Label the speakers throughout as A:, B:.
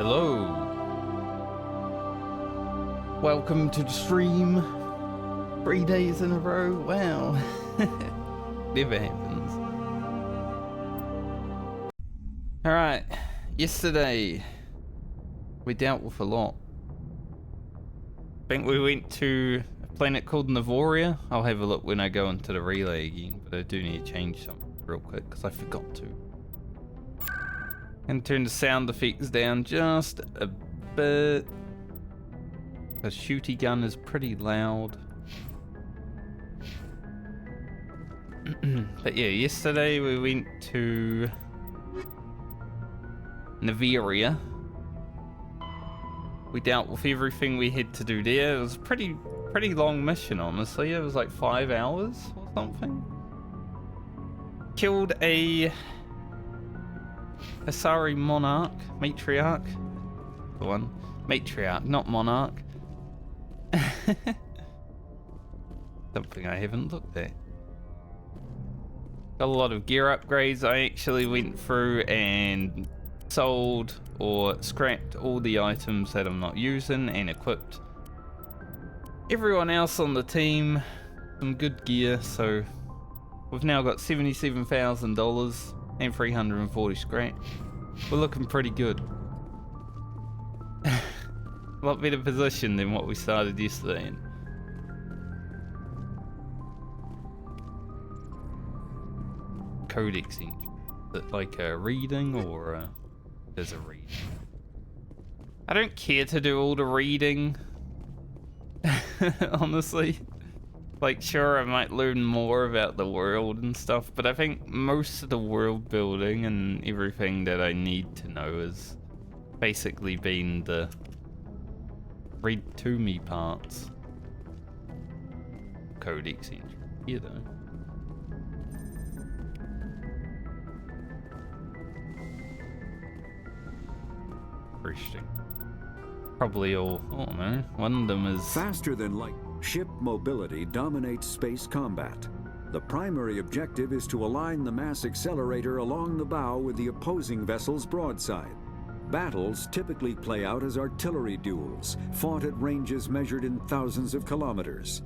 A: Hello. Welcome to the stream. 3 days in a row. Wow. Never happens. Alright. Yesterday, we dealt with a lot. I think we went to a planet called Navoria. I'll have a look when I go into the relay again, but I do need to change something real quick because I forgot to. And turn the sound effects down just a bit. The shooty gun is pretty loud. But yeah, yesterday we went to Navoria. We dealt with everything we had to do there. It was a pretty long mission, honestly. It was like 5 hours or something. Killed a Asari monarch, matriarch. The one. Matriarch, not monarch. Something I haven't looked at. Got a lot of gear upgrades. I actually went through and sold or scrapped all the items that I'm not using and equipped everyone else on the team some good gear. So we've now got $77,000 and 340 scrap. We're looking pretty good. A lot better position than what we started yesterday in. Codex engine. Is it like a reading or there's a reading? I don't care to do all the reading. Honestly. Like, sure, I might learn more about the world and stuff, but I think most of the world building and everything that I need to know is basically been the read to me parts. Codex entry here though. Interesting. Probably all, oh no, one of them is
B: faster than light. Ship mobility dominates space combat. The primary objective is to align the mass accelerator along the bow with the opposing vessel's broadside. Battles typically play out as artillery duels, fought at ranges measured in thousands of kilometers,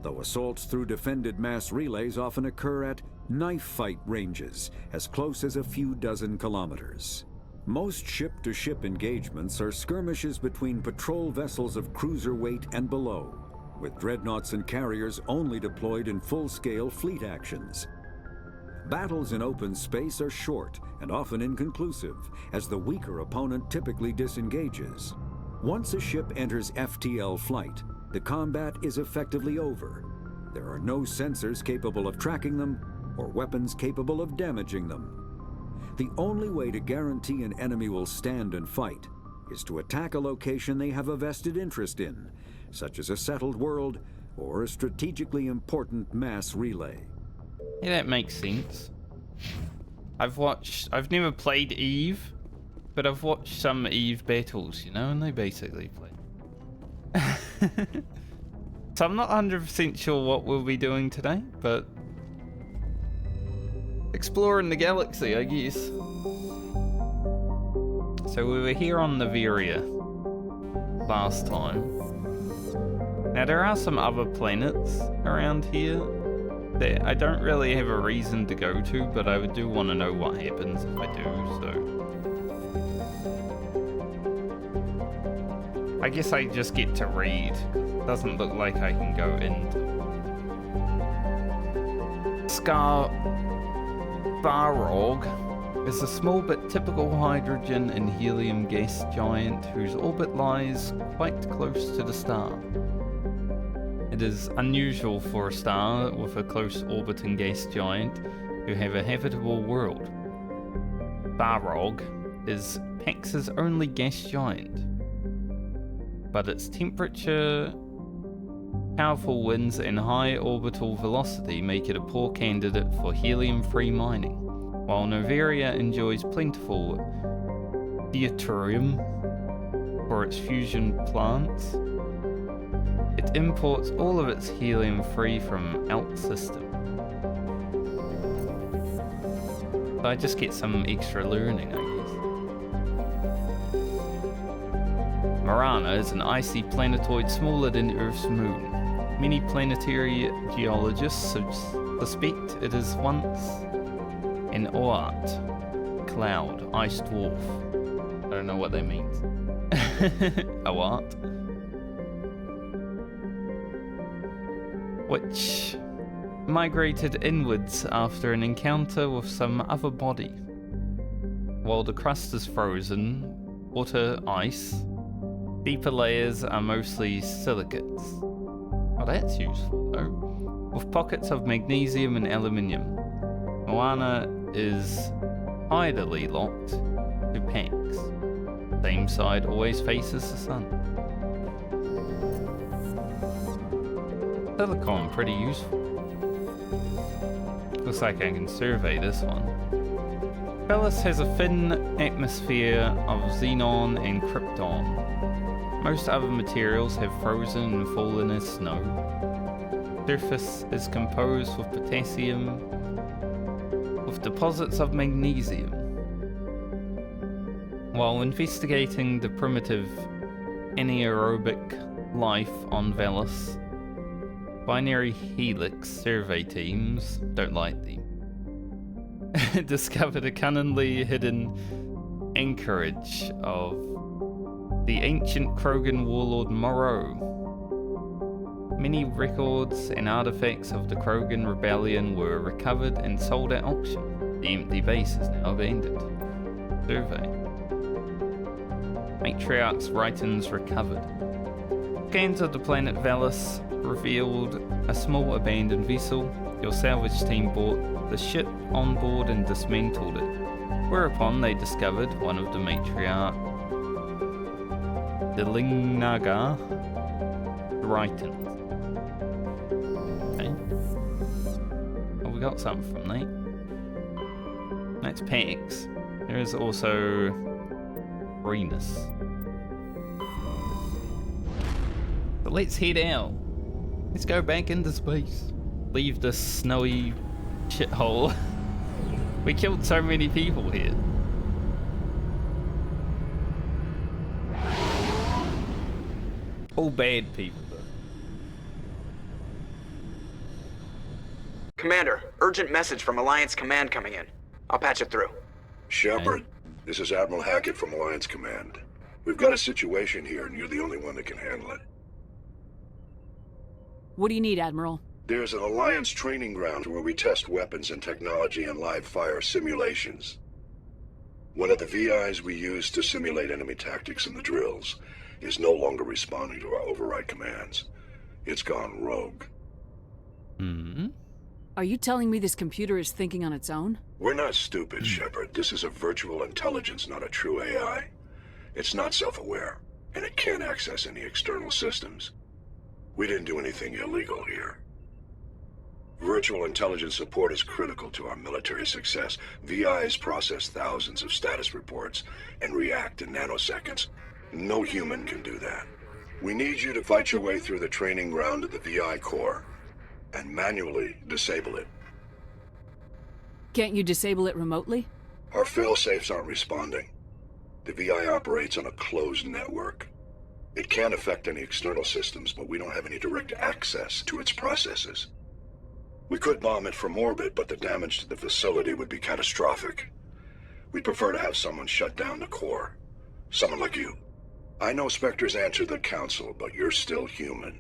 B: though assaults through defended mass relays often occur at knife fight ranges, as close as a few dozen kilometers. Most ship-to-ship engagements are skirmishes between patrol vessels of cruiser weight and below, with dreadnoughts and carriers only deployed in full-scale fleet actions. Battles in open space are short and often inconclusive, as the weaker opponent typically disengages. Once a ship enters FTL flight, the combat is effectively over. There are no sensors capable of tracking them or weapons capable of damaging them. The only way to guarantee an enemy will stand and fight is to attack a location they have a vested interest in, such as a settled world or a strategically important mass relay.
A: Yeah, that makes sense. I've never played Eve, but I've watched some Eve battles, you know, and they basically play. So I'm not 100% sure what we'll be doing today, but exploring the galaxy, I guess. So we were here on Navoria last time. Now there are some other planets around here that I don't really have a reason to go to, but I do want to know what happens if I do, so I guess I just get to read. Doesn't look like I can go into Barog is a small but typical hydrogen and helium gas giant whose orbit lies quite close to the star. It is unusual for a star with a close orbiting gas giant to have a habitable world. Barog is Pax's only gas giant, but its temperature, powerful winds and high orbital velocity make it a poor candidate for helium-free mining. While Navoria enjoys plentiful deuterium for its fusion plants, it imports all of its helium-free from out system. So I just get some extra learning, I guess. Marana is an icy planetoid smaller than Earth's moon. Many planetary geologists suspect it is once an Oort cloud, ice dwarf. I don't know what that means. Oort. Which migrated inwards after an encounter with some other body. While the crust is frozen, water, ice, deeper layers are mostly silicates. Oh, that's useful though. With pockets of magnesium and aluminium. Moana is idly locked to Pax. Same side always faces the sun. Silicon, pretty useful. Looks like I can survey this one. Velis has a thin atmosphere of xenon and krypton. Most other materials have frozen and fallen as snow. Surface is composed with potassium, with deposits of magnesium. While investigating the primitive anaerobic life on Velis, binary helix survey teams, don't like them, discovered a cunningly hidden anchorage of the ancient Krogan warlord Moreau. Many records and artifacts of the Krogan rebellion were recovered and sold at auction. The empty base is now abandoned. Survey. Matriarch's writings recovered. Scans of the planet Velis revealed a small abandoned vessel. Your salvage team bought the ship on board and dismantled it, whereupon they discovered one of the matriarch, the Lingnaga writings. Okay. Oh, we got something from that. That's Pax. There is also Renus. But let's head out. Let's go back into space. Leave this snowy shithole. We killed so many people here. All bad people, though.
C: Commander, urgent message from Alliance Command coming in. I'll patch it through.
D: Shepard, this is Admiral Hackett from Alliance Command. We've got a situation here, and you're the only one that can handle it.
E: What do you need, Admiral?
D: There's an Alliance training ground where we test weapons and technology in live fire simulations. One of the VIs we use to simulate enemy tactics in the drills is no longer responding to our override commands. It's gone rogue.
A: Hmm?
E: Are you telling me this computer is thinking on its own?
D: We're not stupid, Shepard. This is a virtual intelligence, not a true AI. It's not self-aware, and it can't access any external systems. We didn't do anything illegal here. Virtual intelligence support is critical to our military success. VIs process thousands of status reports and react in nanoseconds. No human can do that. We need you to fight your way through the training ground of the VI core and manually disable it.
E: Can't you disable it remotely?
D: Our fail-safes aren't responding. The VI operates on a closed network. It can't affect any external systems, but we don't have any direct access to its processes. We could bomb it from orbit, but the damage to the facility would be catastrophic. We'd prefer to have someone shut down the core. Someone like you. I know Spectres answer the Council, but you're still human.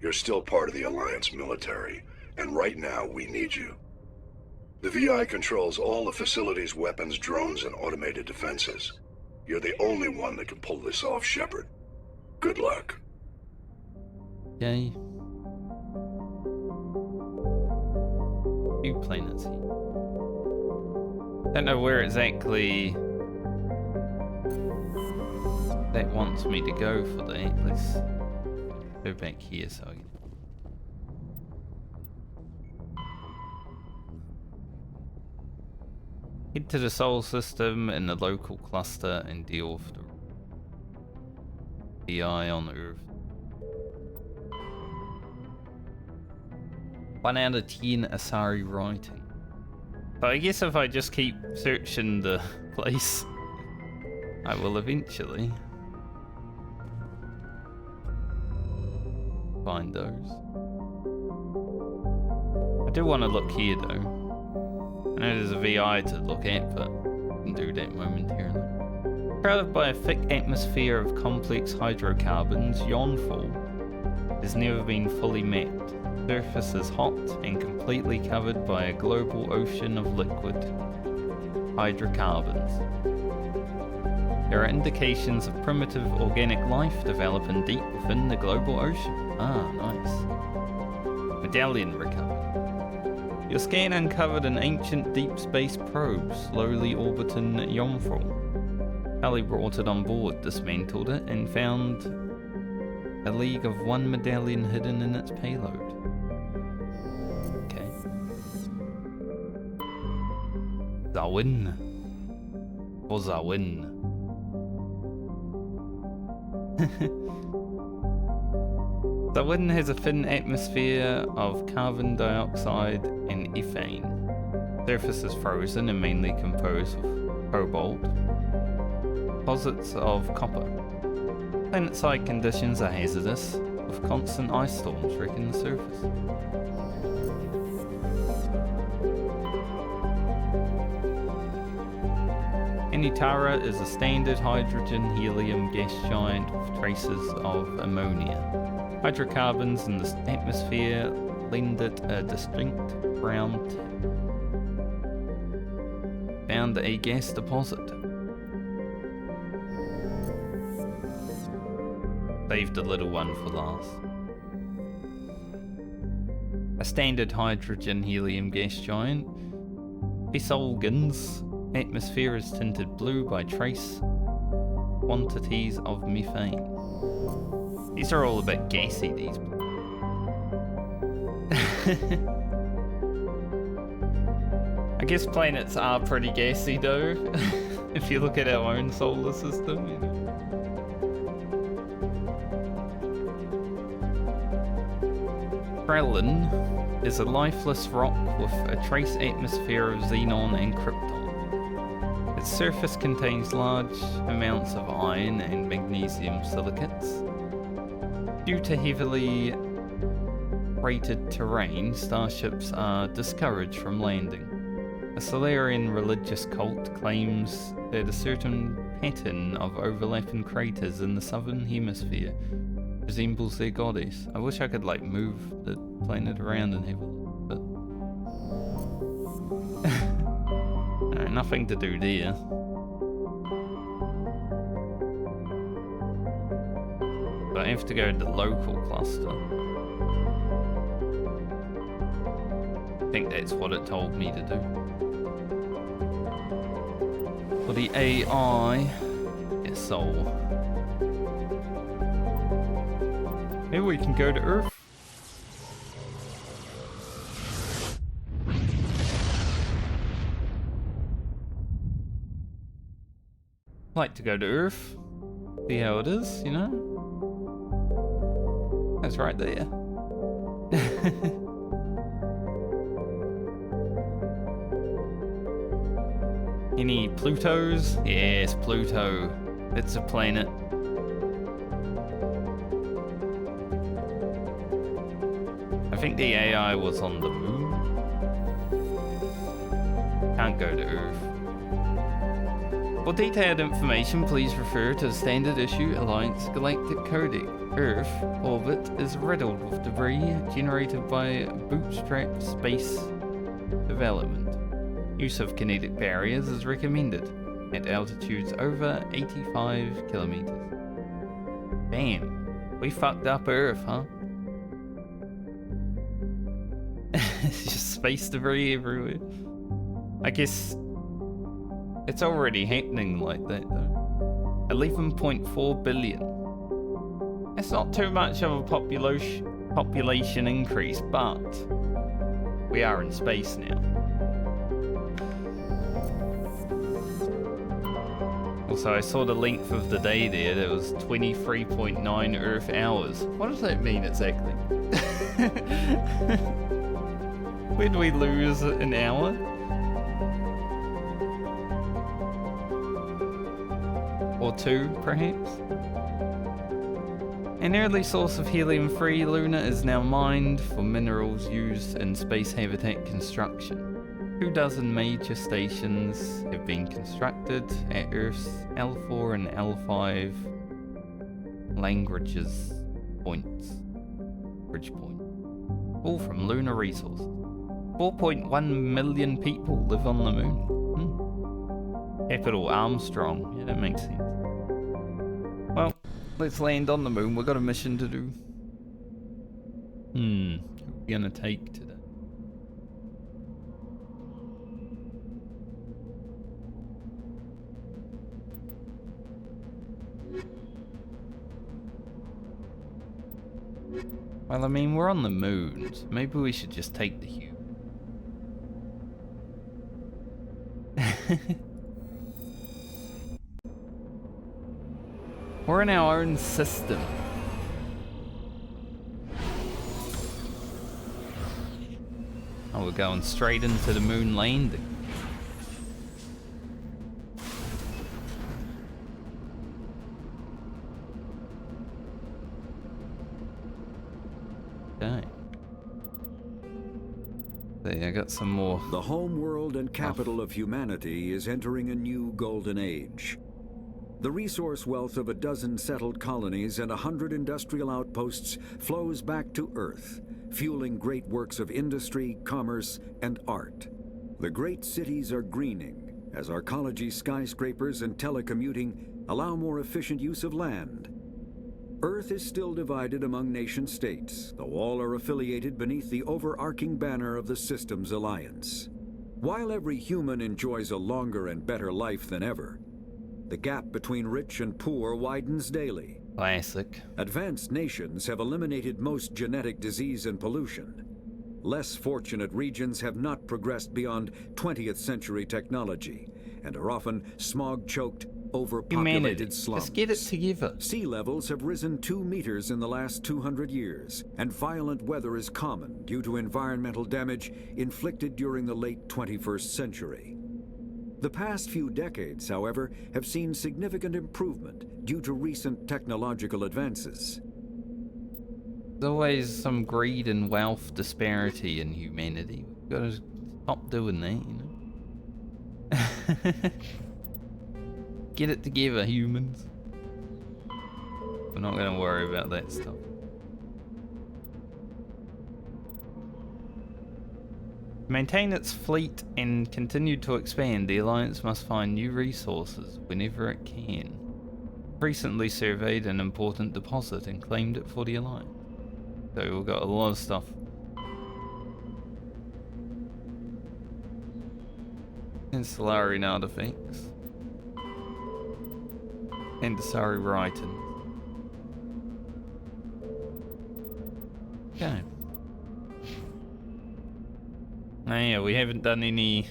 D: You're still part of the Alliance military, and right now we need you. The VI controls all the facility's weapons, drones, and automated defenses. You're the only one that can pull this off, Shepard. Good luck.
A: Yay. Few planets here. Don't know where exactly that wants me to go for that. Let's go back here so I can... Head to the Sol system in the local cluster and deal with the VI on Earth. 1 out of 10 Asari writing. So I guess if I just keep searching the place, I will eventually. find those. I do want to look here though. I know there's a VI to look at, but I can do that momentarily. Shrouded by a thick atmosphere of complex hydrocarbons, Yonfall has never been fully mapped. The surface is hot and completely covered by a global ocean of liquid hydrocarbons. There are indications of primitive organic life developing deep within the global ocean. Ah, nice. Medallion recovered. Your scan uncovered an ancient deep space probe slowly orbiting Yonfall. Ali brought it on board, dismantled it, and found a league of one medallion hidden in its payload. Okay. Zawin. For Zawin. Zawin has a thin atmosphere of carbon dioxide and ethane. Surface is frozen and mainly composed of cobalt. Deposits of copper. Planet-side conditions are hazardous, with constant ice storms wrecking the surface. Anitara is a standard hydrogen-helium gas giant with traces of ammonia. Hydrocarbons in the atmosphere lend it a distinct brown tint. Found a gas deposit. Saved a little one for last. A standard hydrogen-helium gas giant. Pisolgan's atmosphere is tinted blue by trace quantities of methane. These are all a bit gassy, these. I guess planets are pretty gassy though, if you look at our own solar system, you know. Krellin is a lifeless rock with a trace atmosphere of xenon and krypton. Its surface contains large amounts of iron and magnesium silicates. Due to heavily freighted terrain, starships are discouraged from landing. A Solarian religious cult claims that a certain pattern of overlapping craters in the southern hemisphere resembles their goddess. I wish I could like move the planet around and have a look, but no, nothing to do there. But I have to go to the local cluster. I think that's what it told me to do. For the AI, yes, soul. Maybe we can go to Earth. Like to go to Earth. See how it is, you know? That's right there. Any Plutos? Yes, Pluto. It's a planet. I think the AI was on the moon. Can't go to Earth. For detailed information, please refer to the Standard Issue Alliance Galactic Codec. Earth orbit is riddled with debris generated by bootstrap space development. Use of kinetic barriers is recommended at altitudes over 85 kilometers. Damn, we fucked up Earth, huh? It's just space debris everywhere. I guess it's already happening like that though. 11.4 billion. That's not too much of a population increase, but we are in space now. Also, I saw the length of the day there. That was 23.9 Earth hours. What does that mean exactly? When we lose an hour? Or two, perhaps? An early source of helium-3, Luna is now mined for minerals used in space habitat construction. 24 major stations have been constructed at Earth's L4 and L5 languages points. Bridge point. All from lunar resources. 4.1 million people live on the moon. Capital Armstrong. Yeah, that makes sense. Well, let's land on the moon. We've got a mission to do. Who are we gonna take today? Well, I mean, we're on the moon, so maybe we should just take the human. We're in our own system. Oh, we're going straight into the moon landing. Okay. There, I got some more.
B: The home world and capital of humanity is entering a new golden age. The resource wealth of a dozen settled colonies and 100 industrial outposts flows back to Earth, fueling great works of industry, commerce, and art. The great cities are greening, as arcology skyscrapers and telecommuting allow more efficient use of land. Earth is still divided among nation-states, though all are affiliated beneath the overarching banner of the Systems Alliance. While every human enjoys a longer and better life than ever, the gap between rich and poor widens daily.
A: Classic.
B: Advanced nations have eliminated most genetic disease and pollution. Less fortunate regions have not progressed beyond 20th century technology and are often smog-choked, overpopulated slums.
A: Let's get it together.
B: Sea levels have risen 2 meters in the last 200 years, and violent weather is common due to environmental damage inflicted during the late 21st century. The past few decades, however, have seen significant improvement due to recent technological advances.
A: There's always some greed and wealth disparity in humanity. We've got to stop doing that, you know? Get it together, humans. We're not going to worry about that stuff. To maintain its fleet and continue to expand, the Alliance must find new resources whenever it can. Recently surveyed an important deposit and claimed it for the Alliance. So we've got a lot of stuff. And Solarian artifacts. And Asari writing. Okay. Oh yeah, we haven't done any...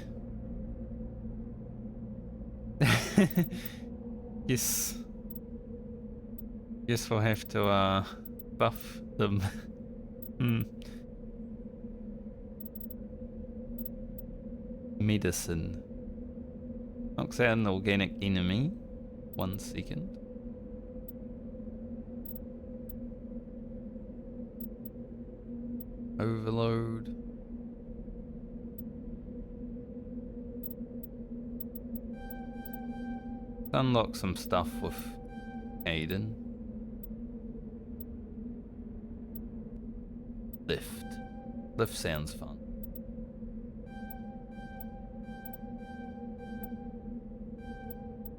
A: Guess we'll have to buff them. Medicine. Knocks out an organic enemy. 1 second. Overload. Unlock some stuff with Aiden. Lift. Lift sounds fun.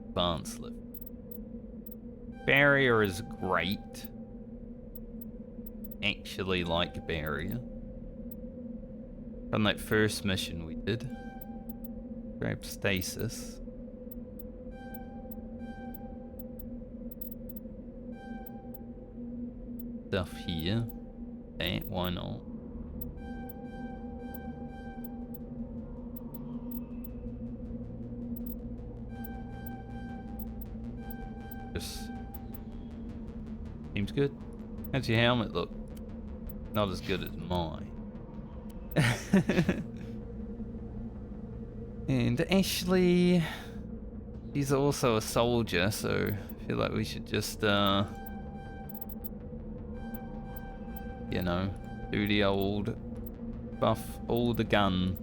A: Advanced lift. Barrier is great. Actually like barrier. From that first mission we did. Grab stasis. Stuff here. Okay, why not? Just seems good. How's your helmet look? Not as good as mine. And Ashley, she's also a soldier, so I feel like we should just you know, do the old buff all the gun.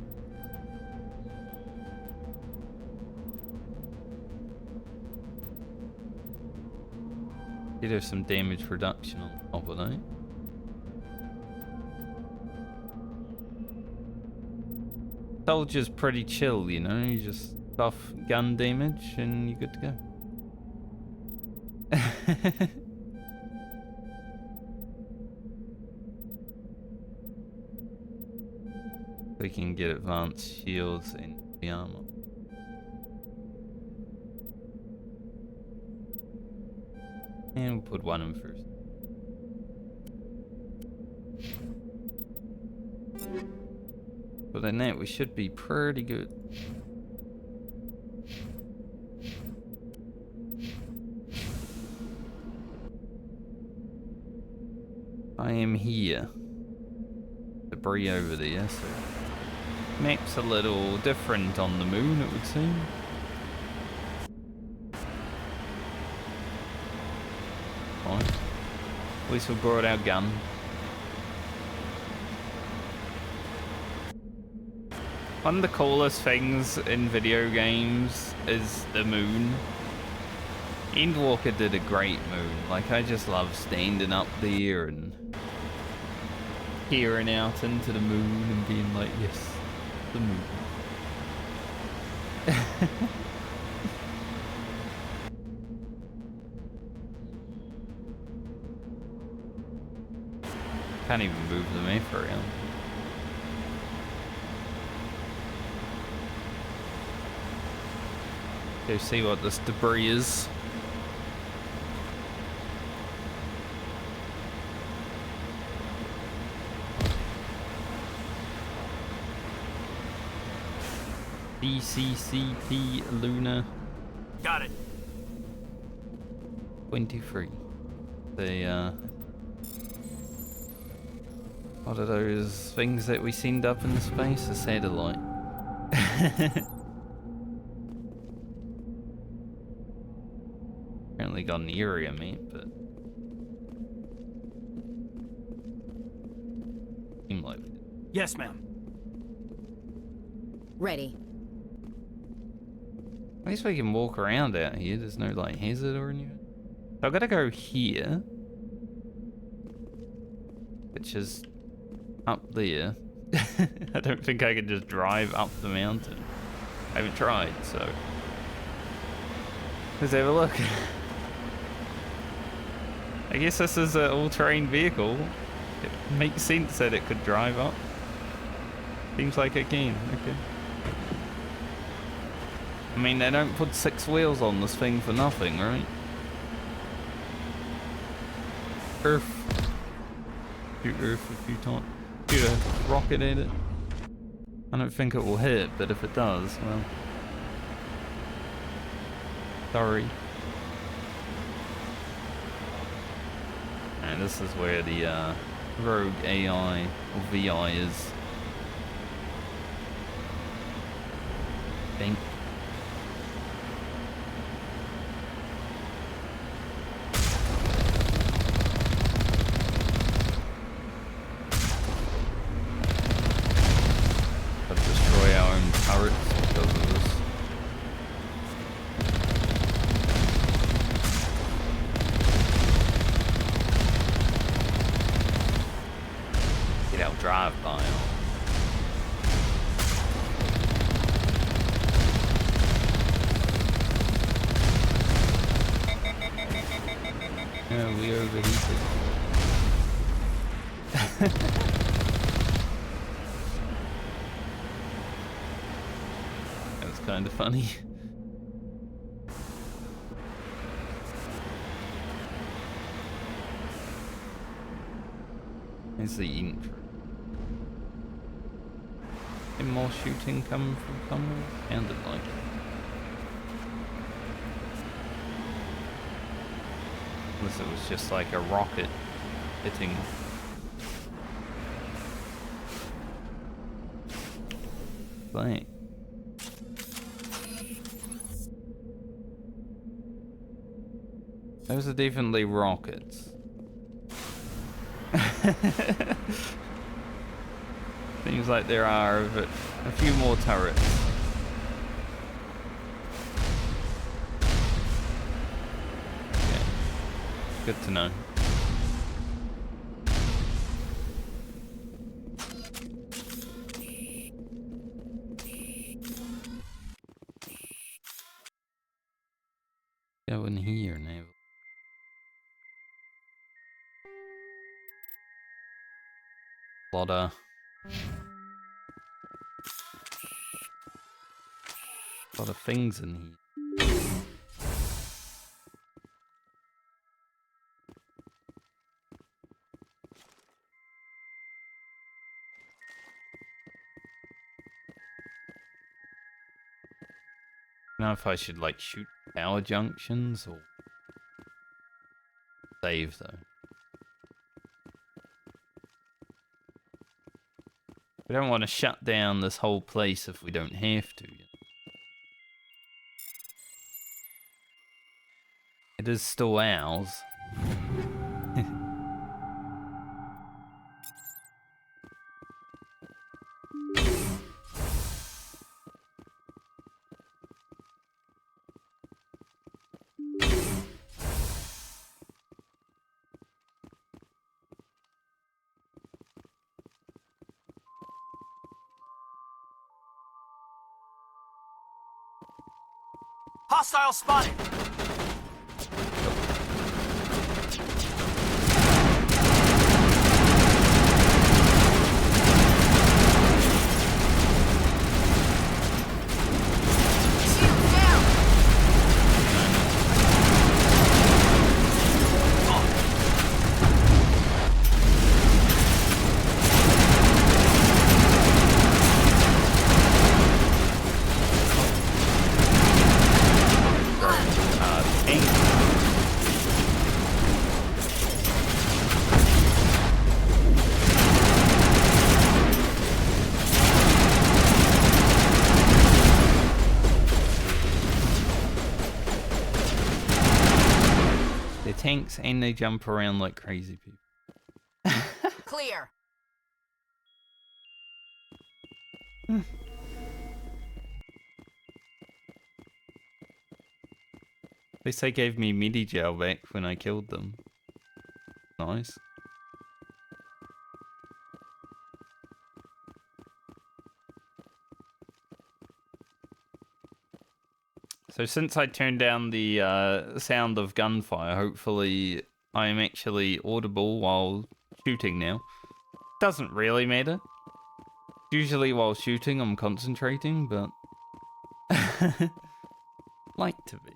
A: There's some damage reduction on top of that. Soldier's pretty chill, you know, you just buff gun damage and you're good to go. We can get advanced shields in the armor. And we'll put one in first. But then that we should be pretty good. I am here. Debris over there, so map's a little different on the moon, it would seem. Fine. At least we brought our gun. One of the coolest things in video games is the moon. Endwalker did a great moon. Like, I just love standing up there and peering out into the moon and being like, yes, the moon. Can't even move the map around. Go see what this debris is. DCCP Luna.
F: Got it.
A: 23. The what are those things that we send up into space? A satellite. Apparently got an area mate, but seemed like we did.
F: Yes, ma'am.
G: Ready.
A: At least we can walk around out here. There's no like hazard or anything. So I gotta go here, which is up there. I don't think I can just drive up the mountain. I haven't tried, so let's have a look. I guess this is an all-terrain vehicle. It makes sense that it could drive up. Seems like it can. Okay. I mean, they don't put 6 wheels on this thing for nothing, right? Earth. Shoot Earth a few times. Shoot a rocket at it. I don't think it will hit, but if it does, well. Sorry. And this is where the rogue AI or VI is. I think. Funny. Is the intro. And more shooting coming from somewhere? Sounded like it. Unless it was just like a rocket hitting. Blank. Those are definitely rockets. Seems like there are a few more turrets. Okay. Good to know. Go in here now. Lot of things in here. I don't know if I should like shoot power junctions or save though. We don't want to shut down this whole place if we don't have to. It is still ours.
F: Hostile spotted!
A: Tanks and they jump around like crazy people.
G: Clear.
A: At least they gave me midi gel back when I killed them. Nice. So since I turned down the sound of gunfire, hopefully I am actually audible while shooting now. Doesn't really matter. Usually while shooting I'm concentrating, but like to be.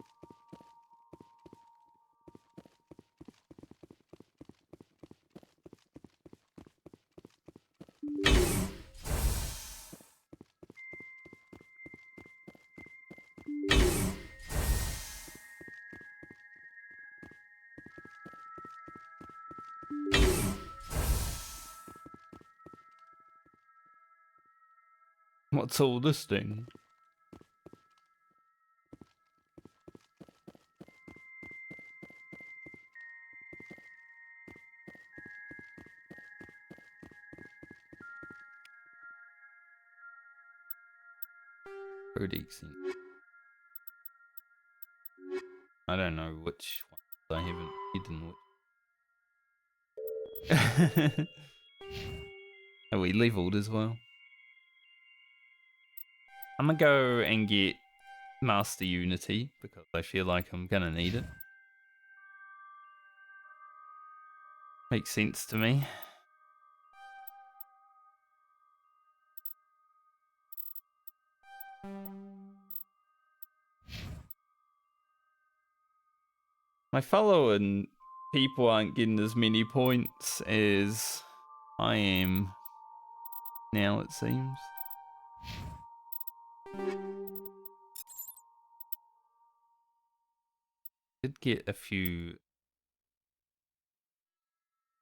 A: What's all this thing? Decent. I don't know which ones I haven't hidden which. Are we leveled as well? I'm gonna go and get Master Unity because I feel like I'm gonna need it. Makes sense to me. My following people aren't getting as many points as I am now, it seems. Did get a few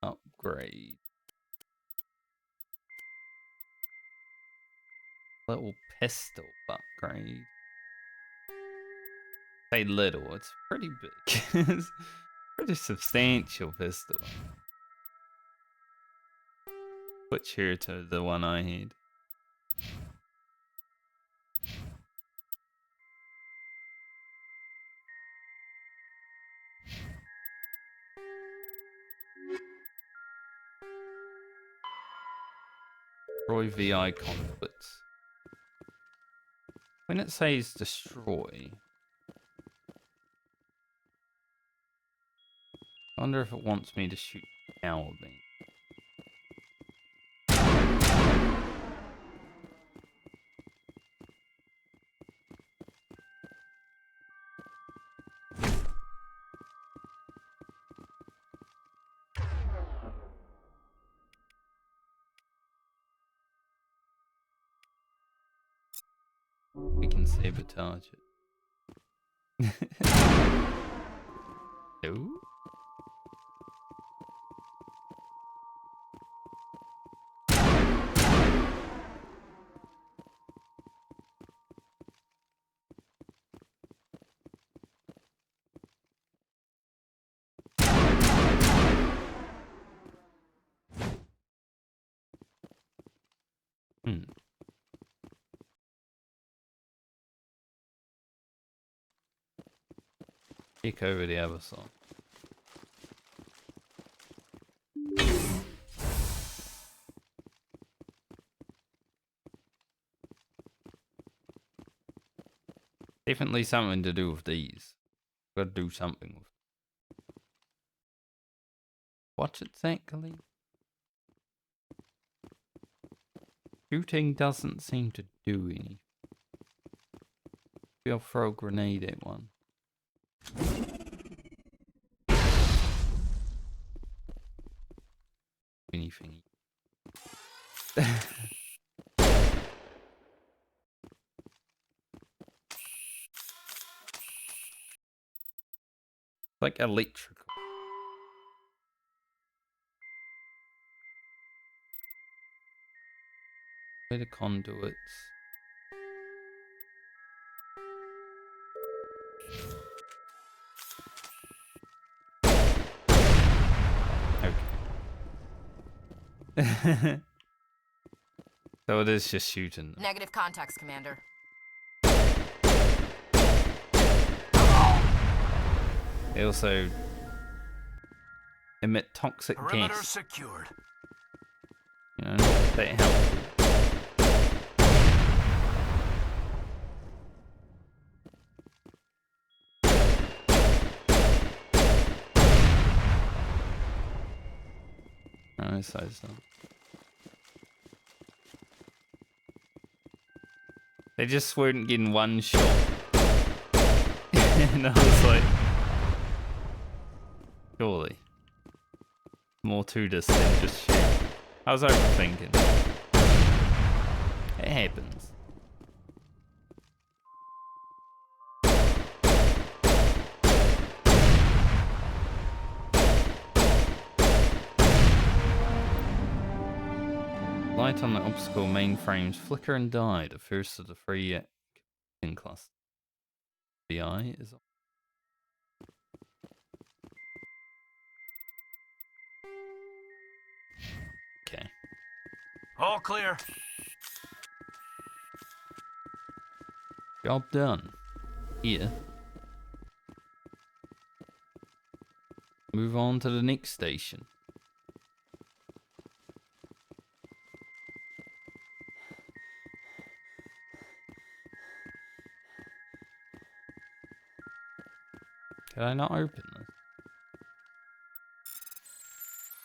A: upgrades. Little pistol upgrade. Say little, it's pretty big. It's pretty substantial pistol. Switch here to the one I had. Destroy VI conduits. When it says destroy, I wonder if it wants me to shoot power beam. We can sabotage it. No? Take over the other side. Definitely something to do with these. Gotta do something with. What exactly? Shooting doesn't seem to do anything. Maybe I'll throw a grenade at one. Anything. Like electrical. Where the conduits? Okay. So it is just shooting them.
G: Negative contacts, Commander.
A: They also emit toxic
F: Perimeter
A: gas.
F: secured.
A: You know, not that helpful. No, this side's done. They just weren't getting one shot. And I was like, surely. More to this than just shoot. I was overthinking. It happens. Light on the obstacle mainframes flicker and die. The first of the three in cluster. VI is on. Okay.
F: All clear.
A: Job done. Here. Move on to the next station. Can I not open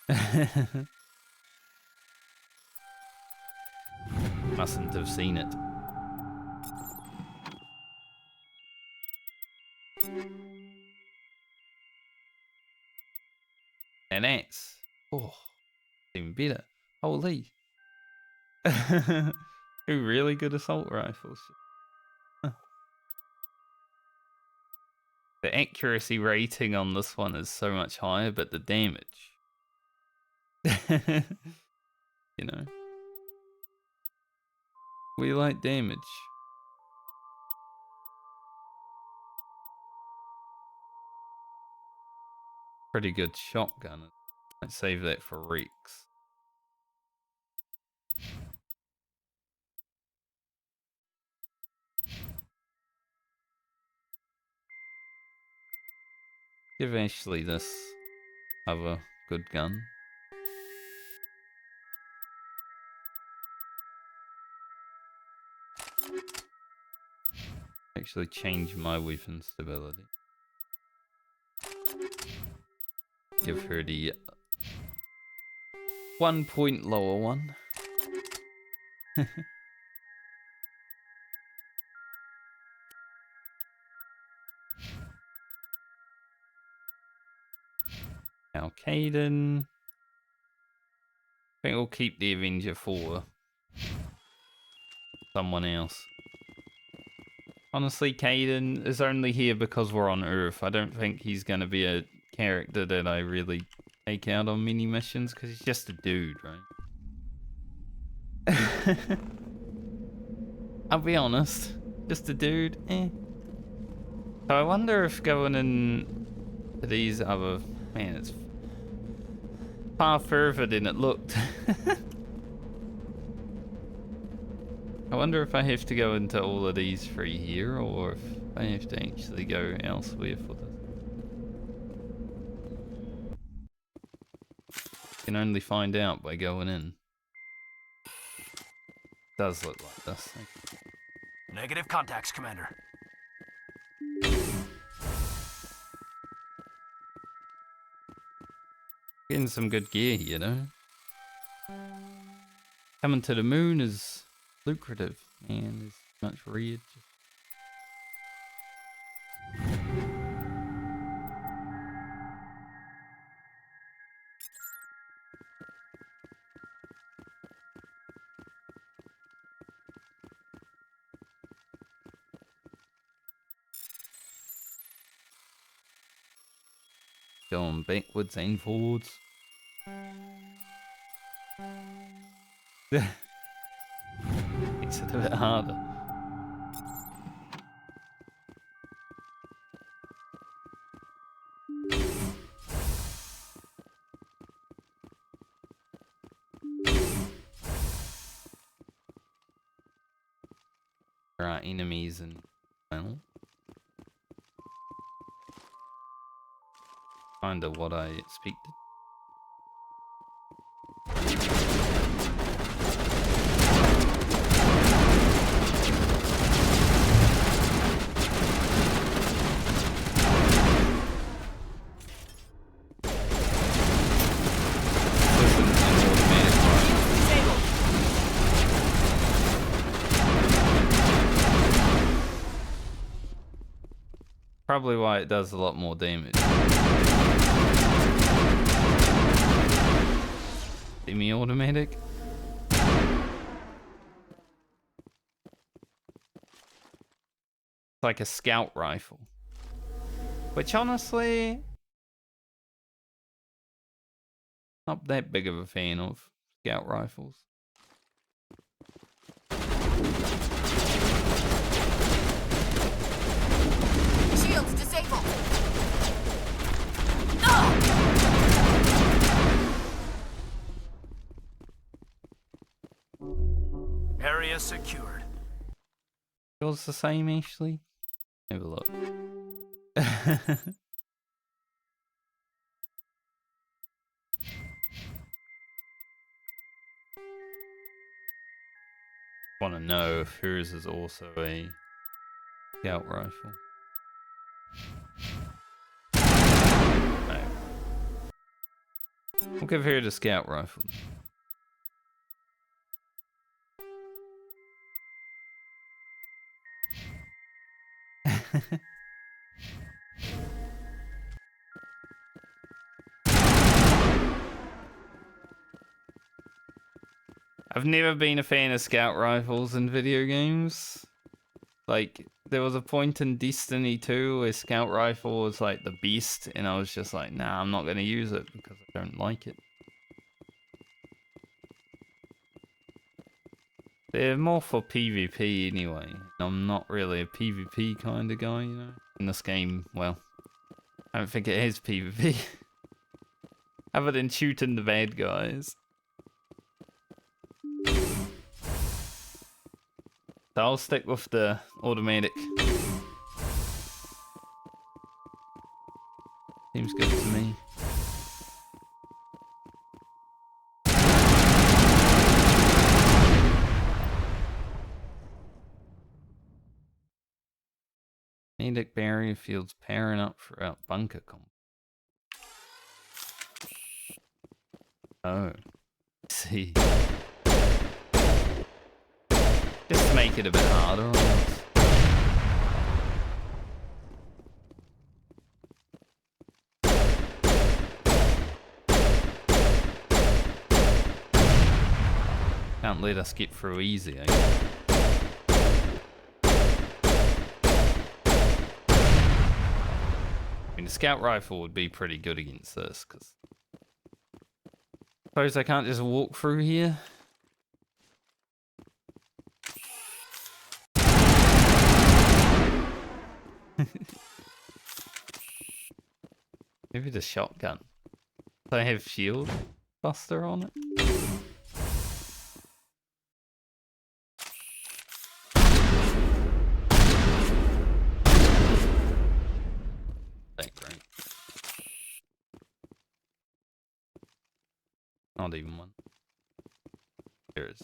A: this? Mustn't have seen it. And that's... Oh, even better. Holy. Two really good assault rifles. The accuracy rating on this one is so much higher, but the damage. You know. We like damage. Pretty good shotgun. I'd save that for Rex. Give Ashley this other good gun. Actually change my weapon stability. Give her the 1 point lower one. Now Caden. I think we'll keep the Avenger for someone else. Honestly, Caden is only here because we're on Earth. I don't think he's going to be a character that I really take out on mini missions because he's just a dude, right? I'll be honest. Just a dude, eh. So I wonder if going in to these other... Man, it's far further than it looked. I wonder if I have to go into all of these three here, or if I have to actually go elsewhere for this. Can only find out by going in. Does look like this.
F: Negative contacts, Commander.
A: Getting some good gear here, though. Coming to the moon is lucrative, and there's much red. Going backwards and forwards. Makes it a bit harder. There are enemies and well, kinda what I expected. Probably why it does a lot more damage. Semi-automatic. It's like a scout rifle. Which honestly, not that big of a fan of scout rifles.
G: Shields disabled.
F: Area secured.
A: Feels the same, Ashley. Have a look. Want to know if hers is also a scout rifle. No. We'll give her the scout rifle. I've never been a fan of scout rifles in video games. Like, there was a point in Destiny 2 where scout rifle was like the beast, and I was just like, nah, I'm not going to use it because I don't like it. They're more for PvP anyway. I'm not really a PvP kind of guy, you know. In this game, well, I don't think it has PvP. Other than shooting the bad guys. So I'll stick with the automatic. Seems good to me. Nadic barrier fields pairing up throughout bunker comp. Oh. See. Just make it a bit harder on us. Can't let us get through easy, I guess. I mean, the scout rifle would be pretty good against this, because suppose I can't just walk through here. Maybe the shotgun. Do I have shield buster on it? Great. Not even one. There is.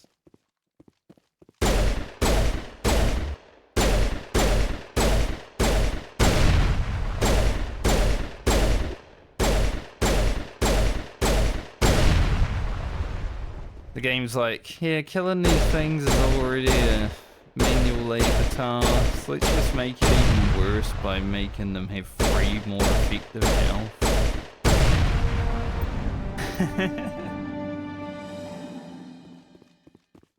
A: The game's like, yeah, killing these things is already a manual labor task. Let's just make it even worse by making them have 3 more effective health.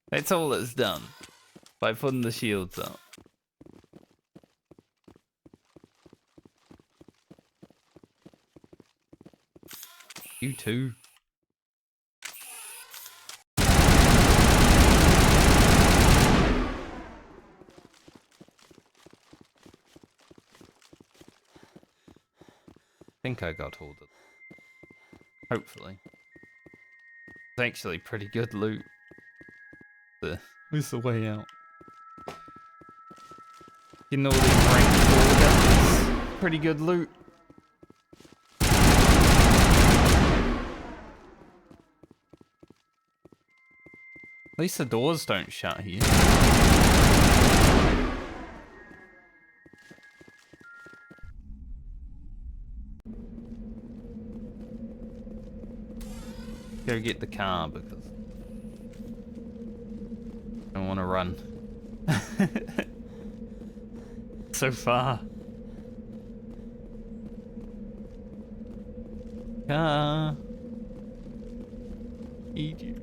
A: That's all it's done by putting the shields up. You too. I think I got hold of it. Hopefully. It's actually pretty good loot. Where's the way out? You know, these rank 4 guns. Pretty good loot. At least the doors don't shut here. Go get the car because I don't want to run so far. Car, eat you.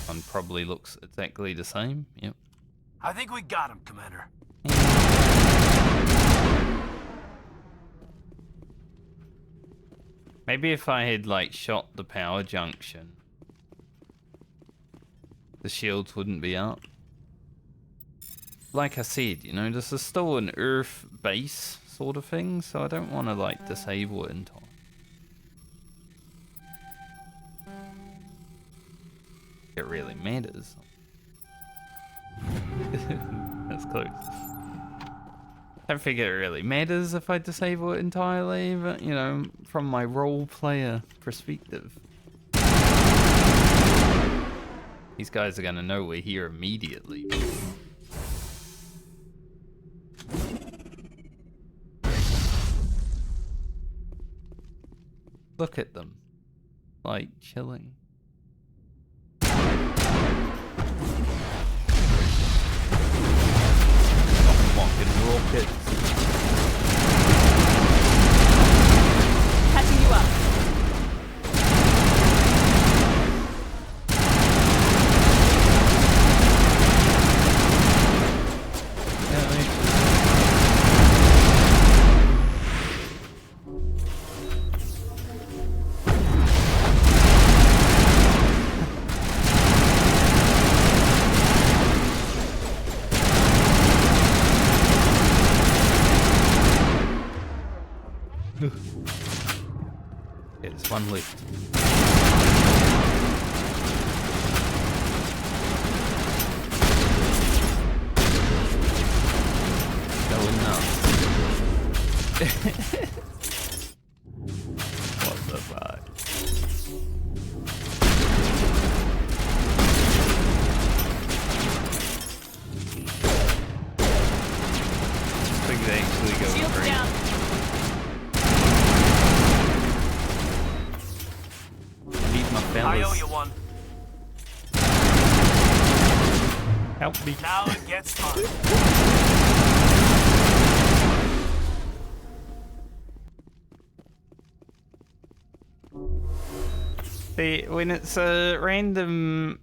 A: One probably looks exactly the same. Yep.
F: I think we got him, Commander.
A: Maybe if I had like shot the power junction, the shields wouldn't be up. Like I said, you know, this is still an Earth base sort of thing, so I don't want to like disable it in time. It really matters. That's close. I don't think it really matters if I disable it entirely, but you know, from my role player perspective, these guys are gonna know we're here immediately. Look at them, like chilling. Rockets.
E: Catching you up.
A: One left. Going nuts. What the fuck? Things actually go
E: Shields
A: through.
E: down.
A: Need my
F: I
A: fellas.
F: owe you one.
A: Help me.
F: Now it gets started.
A: See, when it's a random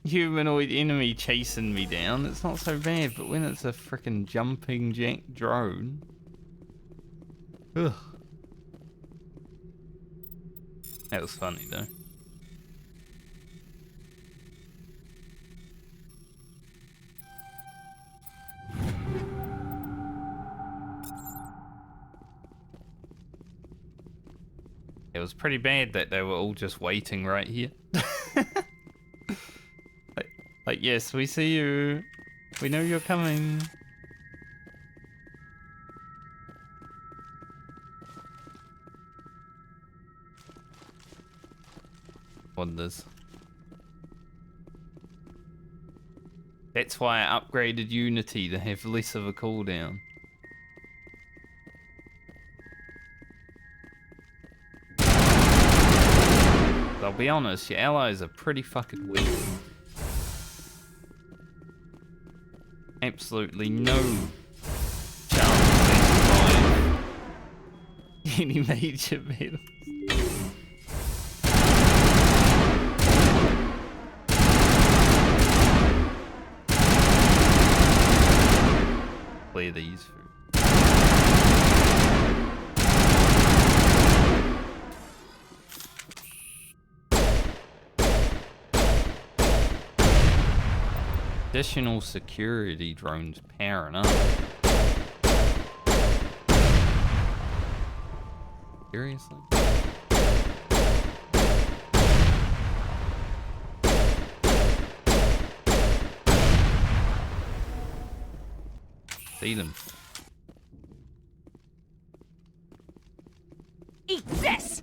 A: humanoid enemy chasing me down, it's not so bad, but when it's a freaking jumping jack drone... Ugh. That was funny though. It was pretty bad that they were all just waiting right here. like, yes, we see you. We know you're coming. Wonders. That's why I upgraded Unity to have less of a cooldown. I'll be honest, your allies are pretty fucking weak. Absolutely no chance they survive any major battles. Clear these through. Additional security drones powering up. Seriously? See them.
G: Eat this!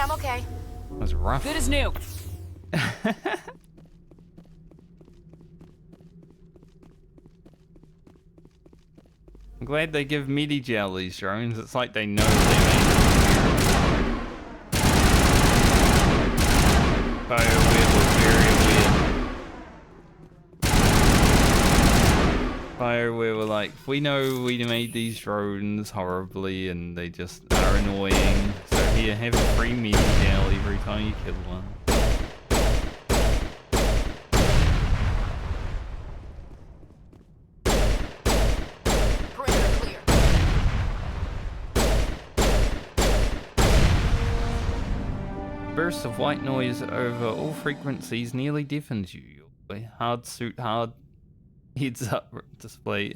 G: I'm okay.
A: That was rough.
E: Good as new.
A: I'm glad they give Medigel these drones. It's like they know they're BioWare was very weird. BioWare were like, we know we made these drones horribly and they just are annoying. So here, have a free Medigel every time you kill one.
G: Perimeter clear.
A: Burst of white noise over all frequencies nearly deafens you. Your hard suit hard heads up display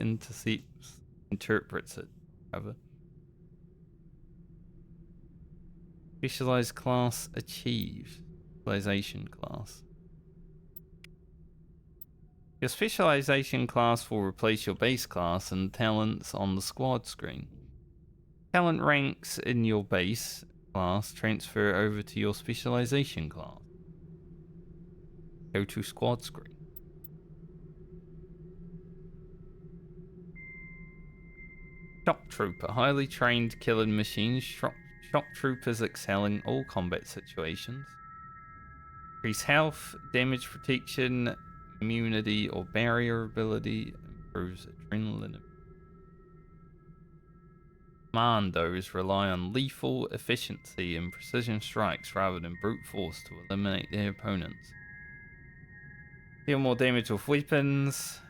A: interprets it. However. Specialized class achieved. Specialization class. Your specialization class will replace your base class and talents on the squad screen. Talent ranks in your base class transfer over to your specialization class. Go to squad screen. Shock Trooper, highly trained killing machines. Shock Troopers excel in all combat situations. Increase health, damage protection, immunity or barrier ability. Improves adrenaline Commandos rely on lethal efficiency and precision strikes rather than brute force to eliminate their opponents. Deal more damage with weapons.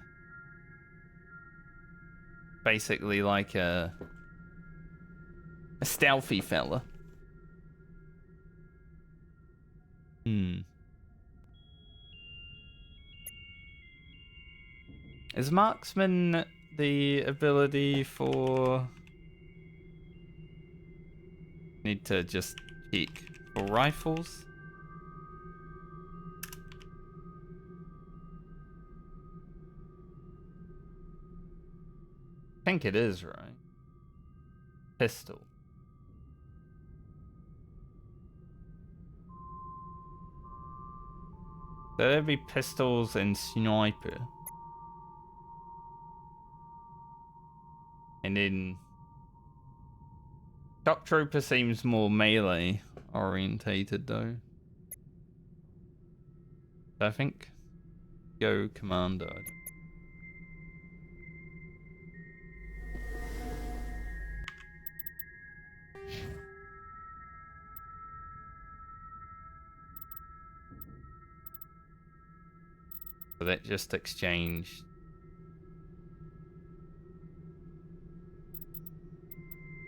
A: Basically like a stealthy fella. Is marksman the ability for... Need to just check for rifles? I think it is, right? Pistol. So there'd be pistols and sniper. And then Shock Trooper seems more melee orientated though. So I think go Commando. So that just exchanged.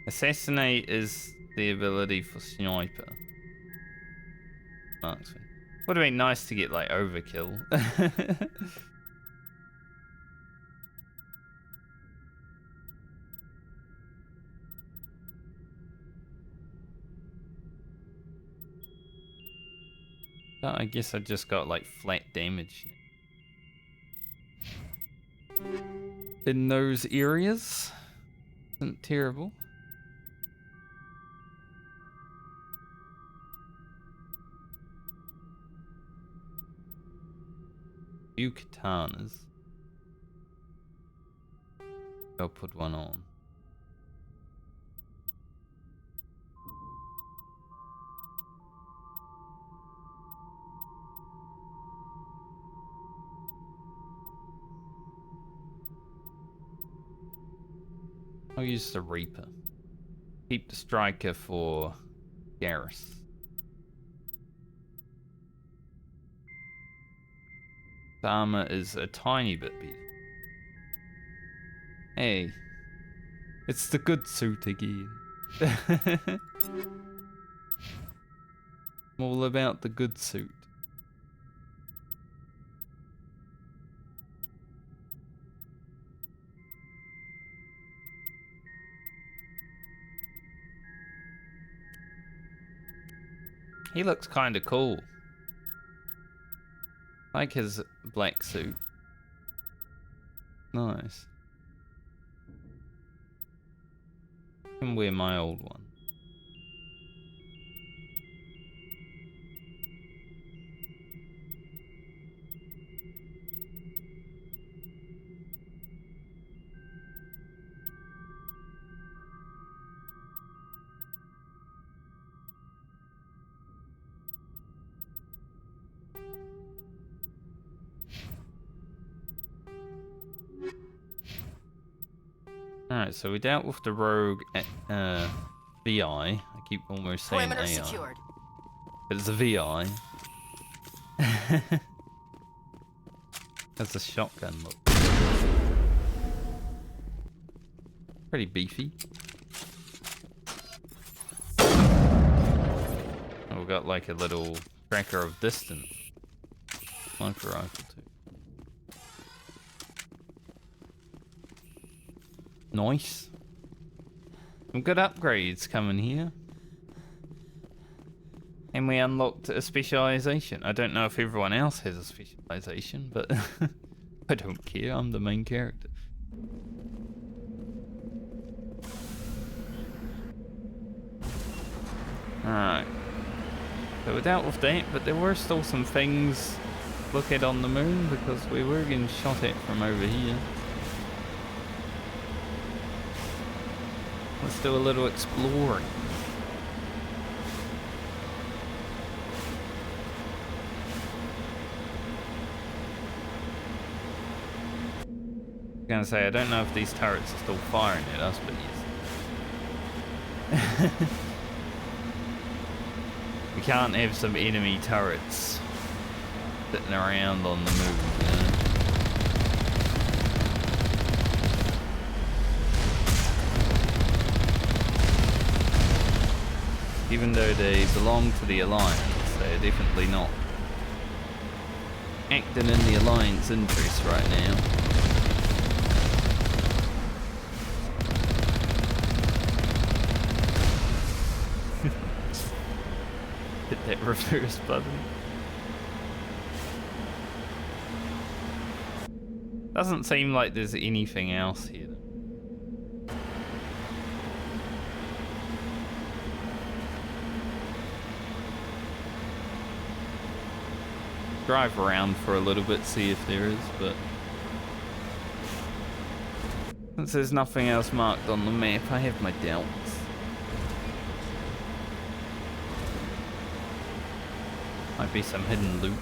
A: Assassinate is the ability for sniper. Marksman. Would have been nice to get like overkill. But I guess I just got like flat damage in those areas. Isn't terrible. Few katanas. I'll put one on. I'll use the Reaper. Keep the Striker for Garrus. The armor is a tiny bit better. Hey, it's the good suit again. I'm all about the good suit. He looks kind of cool. Like his black suit. Nice. I can wear my old one. Alright, so we dealt with the rogue VI. I keep almost saying
G: Perimeter
A: AI.
G: secured.
A: But it's a VI. That's a shotgun look. Pretty beefy. Oh, we got like a little tracker of distance. Sniper rifle too. Nice. Some good upgrades coming here. And we unlocked a specialization. I don't know if everyone else has a specialization, but I don't care. I'm the main character. Alright. So we dealt with that, but there were still some things to look at on the moon because we were getting shot at from over here. Let's do a little exploring. I was gonna say, I don't know if these turrets are still firing at us, but yes. We can't have some enemy turrets sitting around on the moon, you know? Even though they belong to the Alliance, they're definitely not acting in the Alliance interest right now. Hit that reverse button. Doesn't seem like there's anything else here. Drive around for a little bit, see if there is, but since there's nothing else marked on the map, I have my doubts. Might be some hidden loot.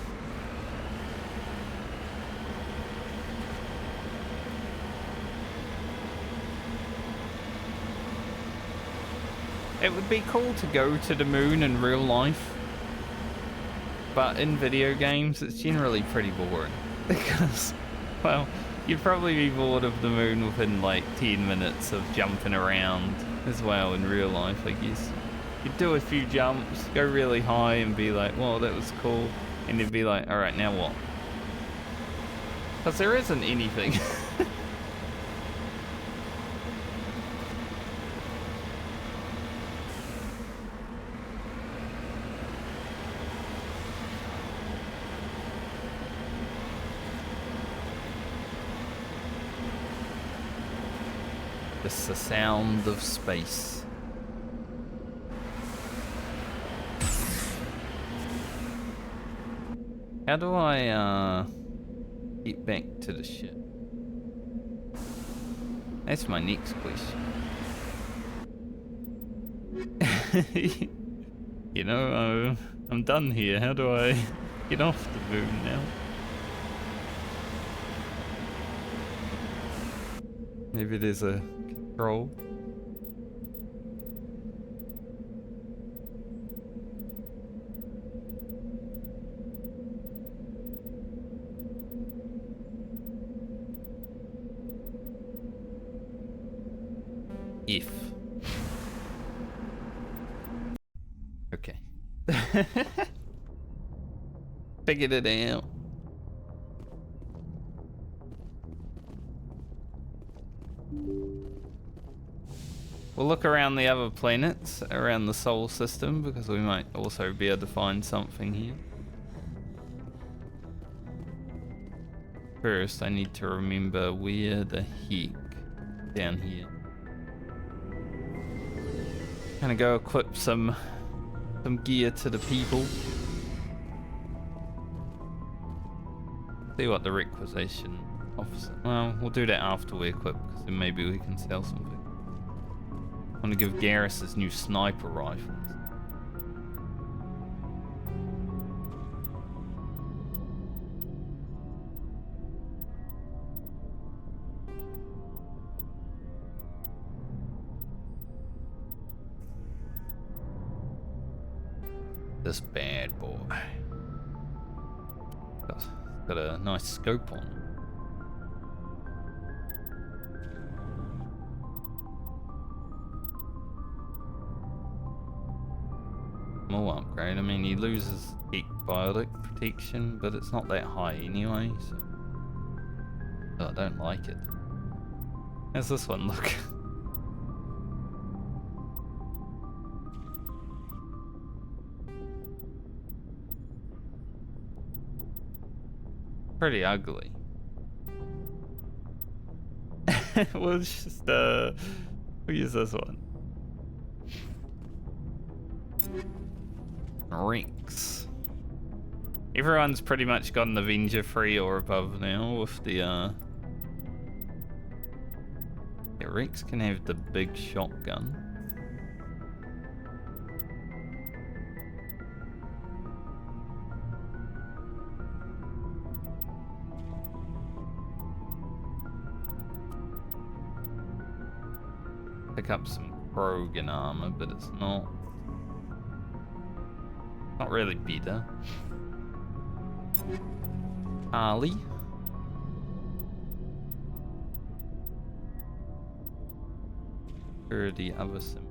A: It would be cool to go to the moon in real life, but in video games it's generally pretty boring because, well, you'd probably be bored of the moon within like 10 minutes of jumping around as well in real life, I guess. You'd do a few jumps, go really high and be like, well, that was cool, and you'd be like, alright, now what? Because there isn't anything. It's the sound of space. How do I get back to the ship? That's my next question. You know, I'm done here. How do I get off the moon now? Maybe there's a control. If. Okay. Figured it out. We'll look around the other planets, around the solar system, because we might also be able to find something here. First, I need to remember where the heck down here. Gonna go equip some gear to the people. See what the requisition officer. Well, we'll do that after we equip, because then maybe we can sell something. I want to give Garrus his new sniper rifles. This bad boy. Got a nice scope on it. More upgrade. I mean, he loses heat biotic protection, but it's not that high anyway, so oh, I don't like it. How's this one look? Pretty ugly. We'll just we'll use this one. Rinks. Everyone's pretty much got an Avenger 3 or above now with the yeah, Rinks can have the big shotgun. Pick up some Krogan armor, but it's not really better. Ali. Or the other sim.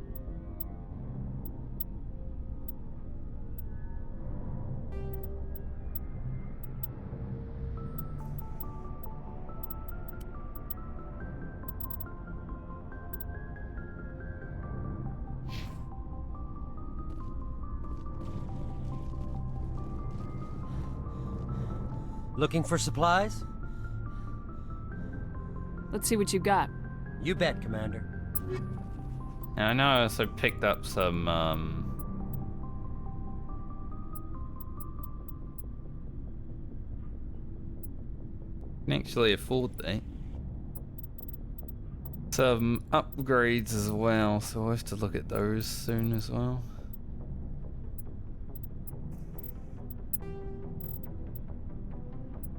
H: Looking for supplies?
E: Let's see what you got.
H: You bet, Commander.
A: And I know I also picked up some can actually afford that. Some upgrades as well, so I'll have to look at those soon as well.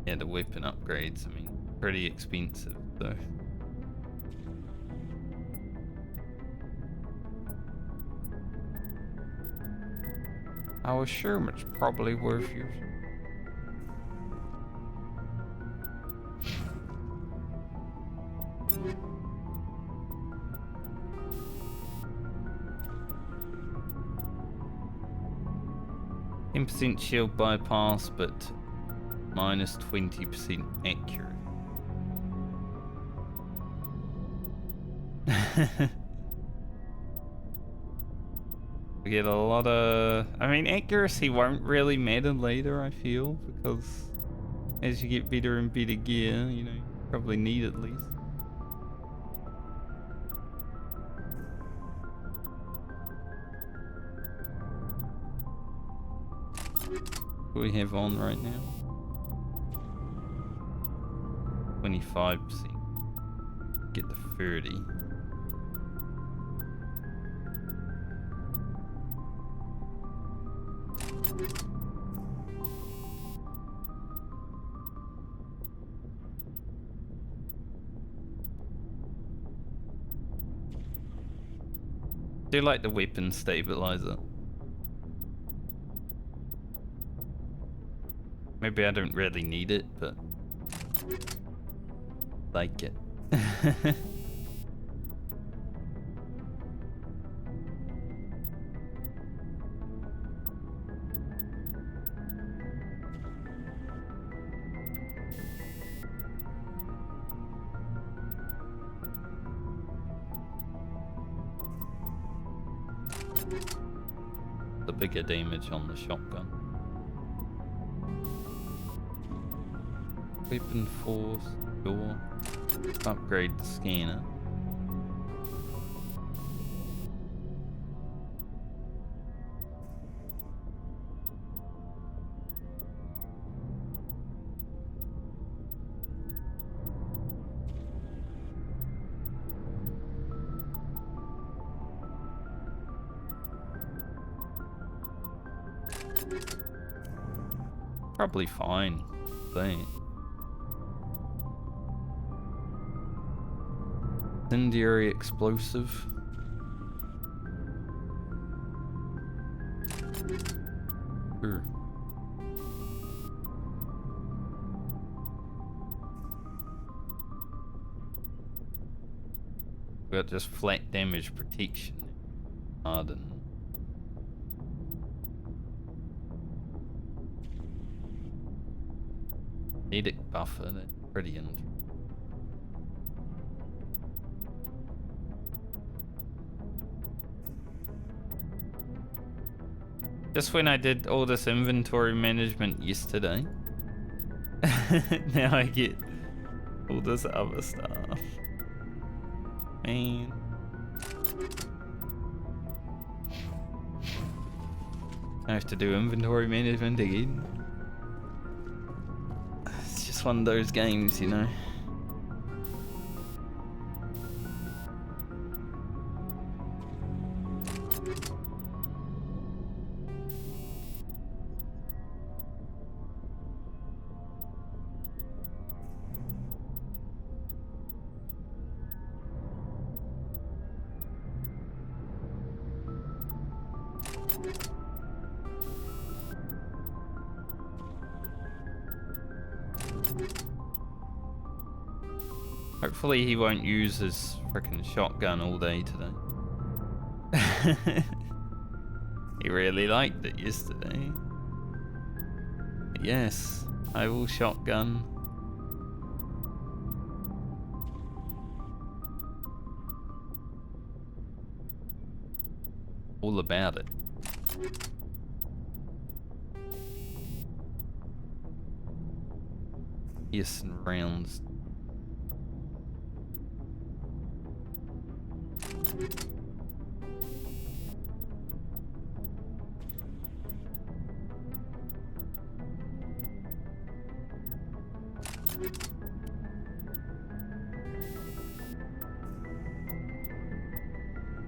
A: Yeah, the weapon upgrades, I mean, pretty expensive though. I was sure it's probably worth using. %10% shield bypass, but minus 20% accurate. We get a lot of... I mean, accuracy won't really matter later, I feel, because as you get better and better gear, you know, you probably need at least. What do we have on right now? 25%. Get the 30. Do you like the weapon stabilizer? Maybe I don't really need it, but like it. The bigger damage on the shotgun. Weapon force, door. Upgrade the scanner. Probably fine. Thing. Incendiary explosive. Sure. We got just flat damage protection. Harden. Edict buffer, that's pretty interesting. Just when I did all this inventory management yesterday, now I get all this other stuff. Man. I have to do inventory management again. It's just one of those games, you know. Hopefully he won't use his frickin' shotgun all day today. He really liked it yesterday. Yes, I will shotgun. All about it. Yes, and rounds.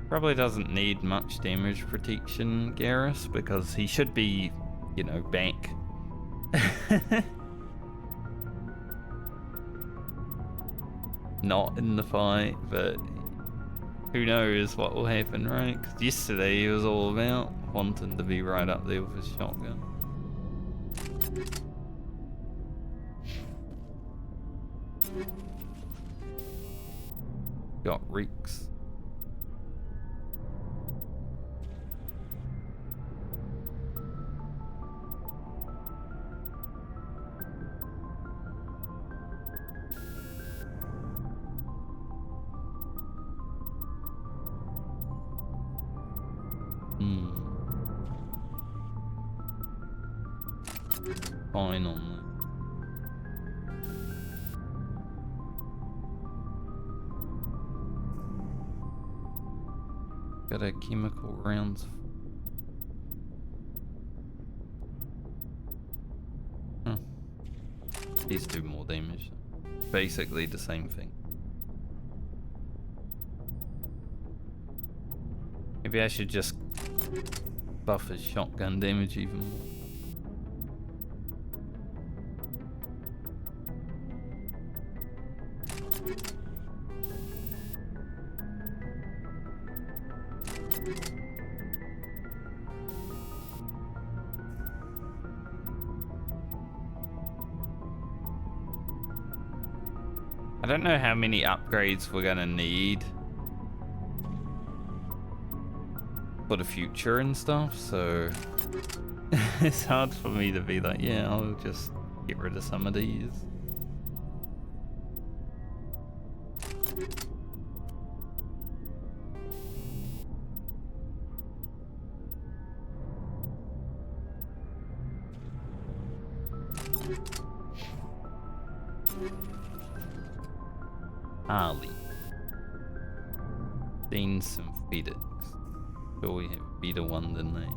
A: Probably doesn't need much damage protection, Garrus, because he should be, you know, back. Not in the fight, but who knows what will happen, right? Because yesterday he was all about wanting to be right up there with his shotgun. Got reeks. Fine on that. Got a chemical rounds. Huh. These do more damage. Basically the same thing. Maybe I should just buff his shotgun damage even more. I don't know how many upgrades we're gonna need for the future and stuff, so it's hard for me to be like, yeah, I'll just get rid of some of these. Ali. Seen some Phoenix. Sure we have Beta 1 than they.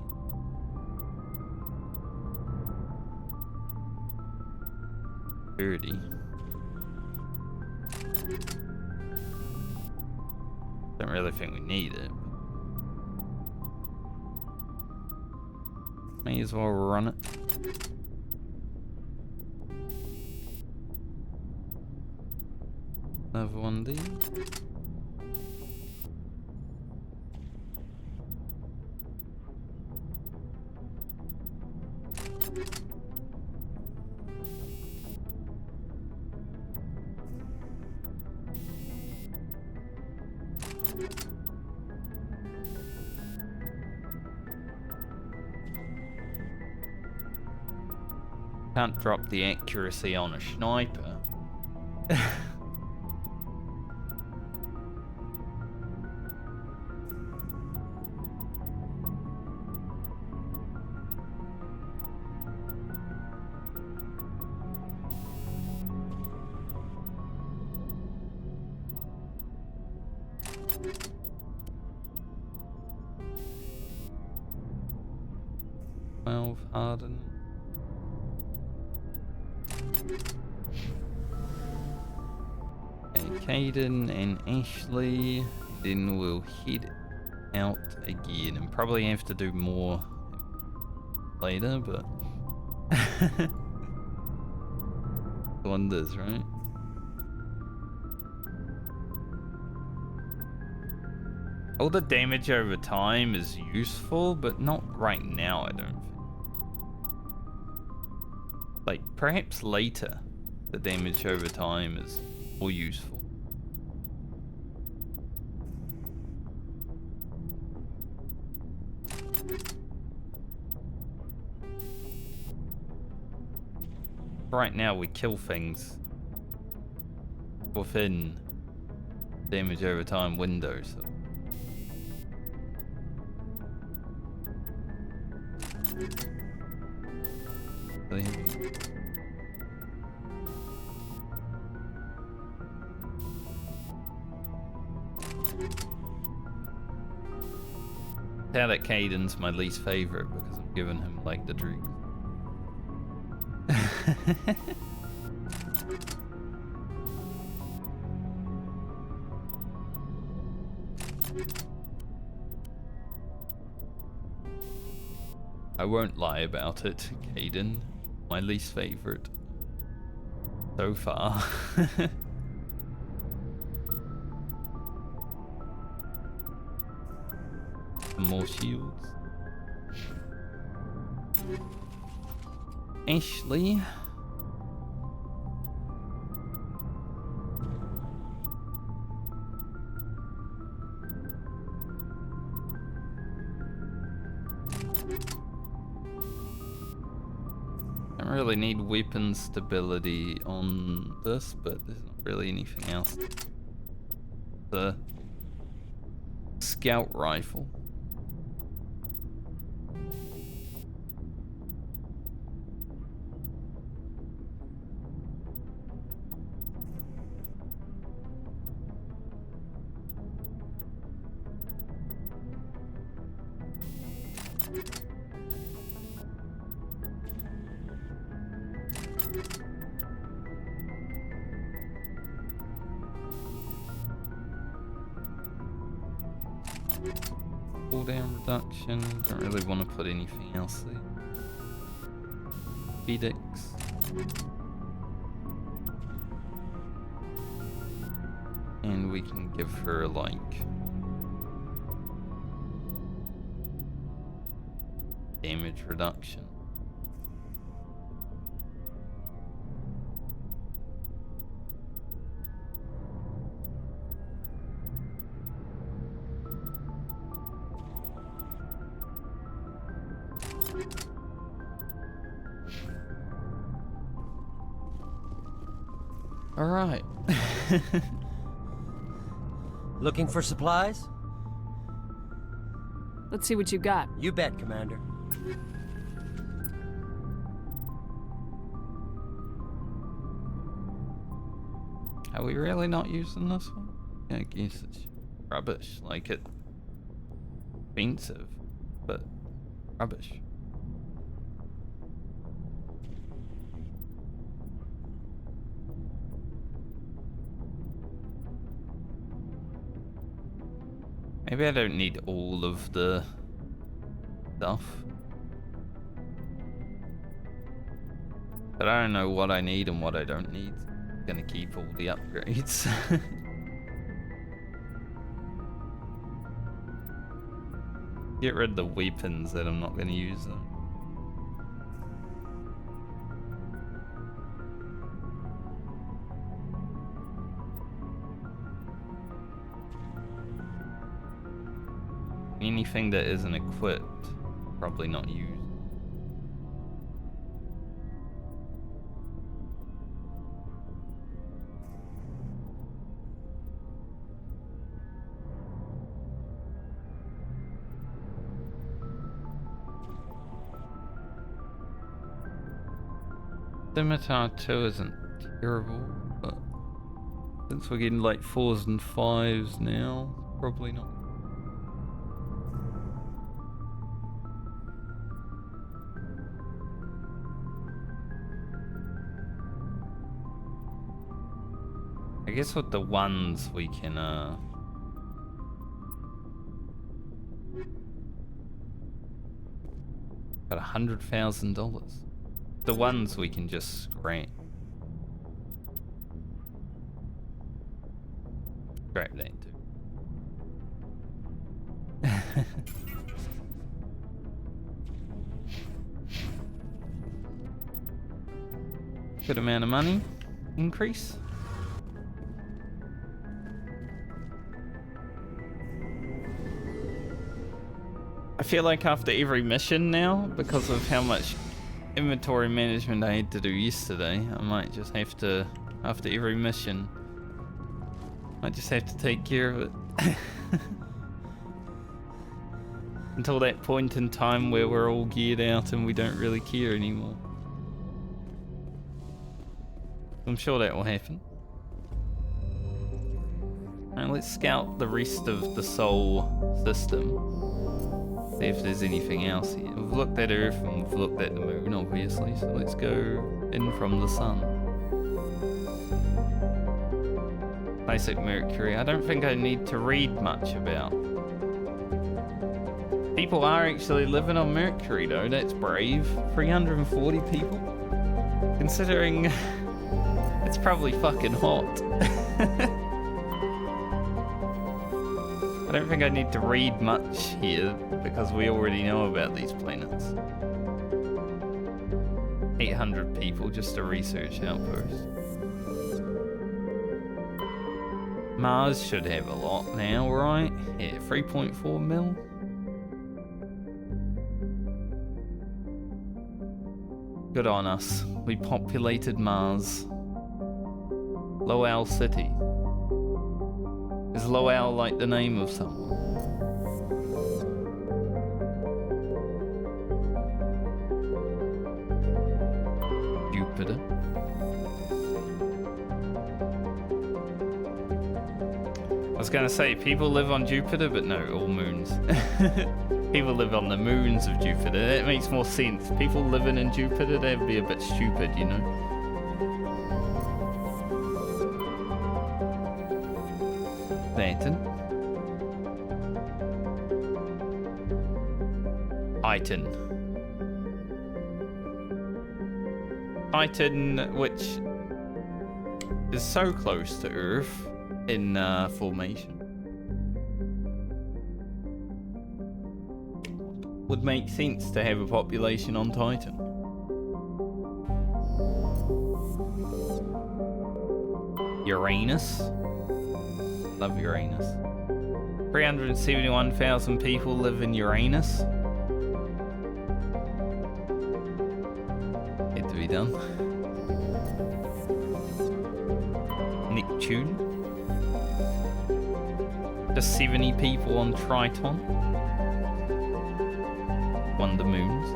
A: Don't really think we need it. May as well run it. Another one D. Can't drop the accuracy on a sniper. Harden. Okay, Caden and Ashley. Then we'll head out again and probably have to do more later, but wonders, right? All the damage over time is useful, but not right now, I don't think. Like, perhaps later. the damage over time is more useful. Right now we kill things within damage over time window, so that Caden's my least favorite because I'm giving him like the drink. I won't lie about it, Caden. My least favorite so far. More shields. Ashley. Don't really need weapon stability on this, but there's not really anything else. The scout rifle. Cooldown reduction, don't really want to put anything else there. Phoenix. And we can give her like damage reduction. All right.
H: Looking for supplies?
E: Let's see what you got.
H: You bet, Commander.
A: Are we really not using this one? Yeah, I guess it's rubbish. Like, it's expensive, but rubbish. Maybe I don't need all of the stuff. But I don't know what I need and what I don't need. I'm gonna keep all the upgrades. Get rid of the weapons that I'm not gonna use them. Anything that isn't equipped, probably not used. Scimitar 2 isn't terrible, but since we're getting like 4s and 5s now, probably not. I guess with the 1s we can got $100,000. The 1s we can just scrap. Scrap that too. Good amount of money. increase. I feel like after every mission now, because of how much inventory management I had to do yesterday, I might just have to, after every mission, I just have to take care of it. Until that point in time where we're all geared out and we don't really care anymore. I'm sure that will happen. Alright, let's scout the rest of the Sol system. See if there's anything else here. We've looked at Earth and we've looked at the Moon, obviously, so let's go in from the Sun. Basic Mercury. I don't think I need to read much about. People are actually living on Mercury though, that's brave. 340 people? Considering it's probably fucking hot. I don't think I need to read much here because we already know about these planets. 800 people, just a research outpost. Mars should have a lot now, right? Yeah, 3.4 mil. Good on us. We populated Mars. Lowell City. Is Lowell like the name of someone? Jupiter. I was gonna say people live on Jupiter, but no, all moons. People live on the moons of Jupiter. That makes more sense. People living in Jupiter, they'd be a bit stupid, you know? Saturn. Titan, which is so close to Earth in formation. Would make sense to have a population on Titan. Uranus. Love Uranus. 371,000 people live in Uranus. Had to be done. Neptune. Just 70 people on Triton. One of the moons.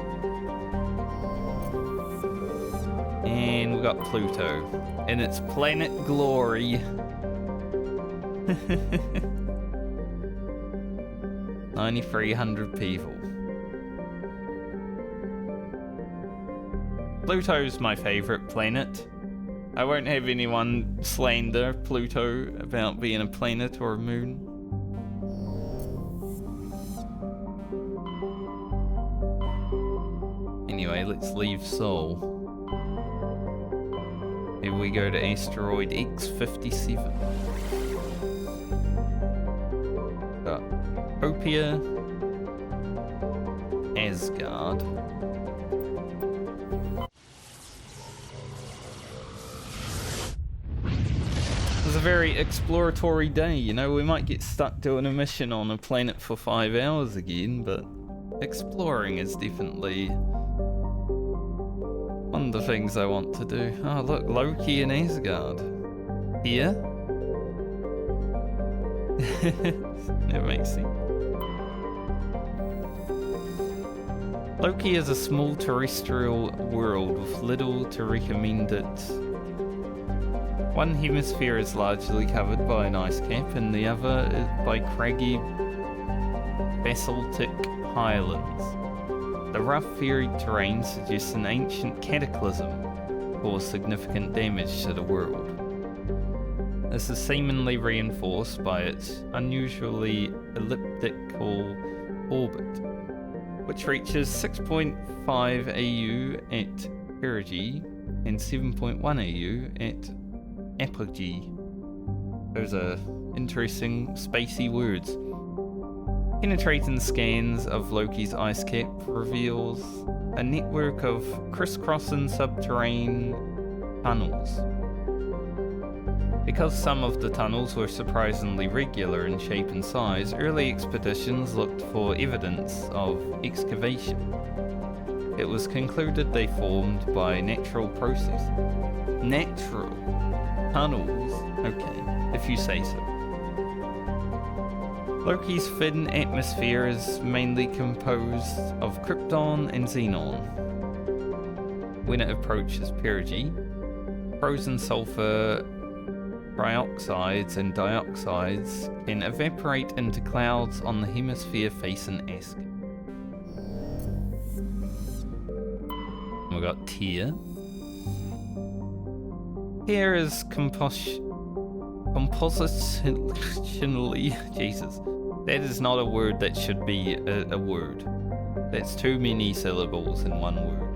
A: And we got Pluto in its planet glory. 9,300 people. Pluto's my favorite planet. I won't have anyone slander Pluto about being a planet or a moon. Anyway, let's leave Sol. Here we go to Asteroid X57. Opia, Asgard. It was a very exploratory day, you know. We might get stuck doing a mission on a planet for 5 hours again, but exploring is definitely one of the things I want to do. Oh look, Loki and Asgard. Here? That makes sense. Loki is a small terrestrial world with little to recommend it. One hemisphere is largely covered by an ice cap and the other is by craggy basaltic highlands. The rough varied terrain suggests an ancient cataclysm caused significant damage to the world. This is seemingly reinforced by its unusually elliptical orbit, which reaches 6.5 AU at perigee and 7.1 AU at apogee. Those are interesting spacey words. Penetrating scans of Loki's ice cap reveals a network of crisscrossing subterranean tunnels Because some of the tunnels were surprisingly regular in shape and size, early expeditions looked for evidence of excavation. It was concluded they formed by natural process. Natural tunnels? Okay, if you say so. Loki's thin atmosphere is mainly composed of krypton and xenon. When it approaches perigee, frozen sulfur trioxides and dioxides can evaporate into clouds on the hemisphere facing Asteroid. We got Tyr. Tyr is compositionally, Jesus, that is not a word that should be a word. That's too many syllables in one word.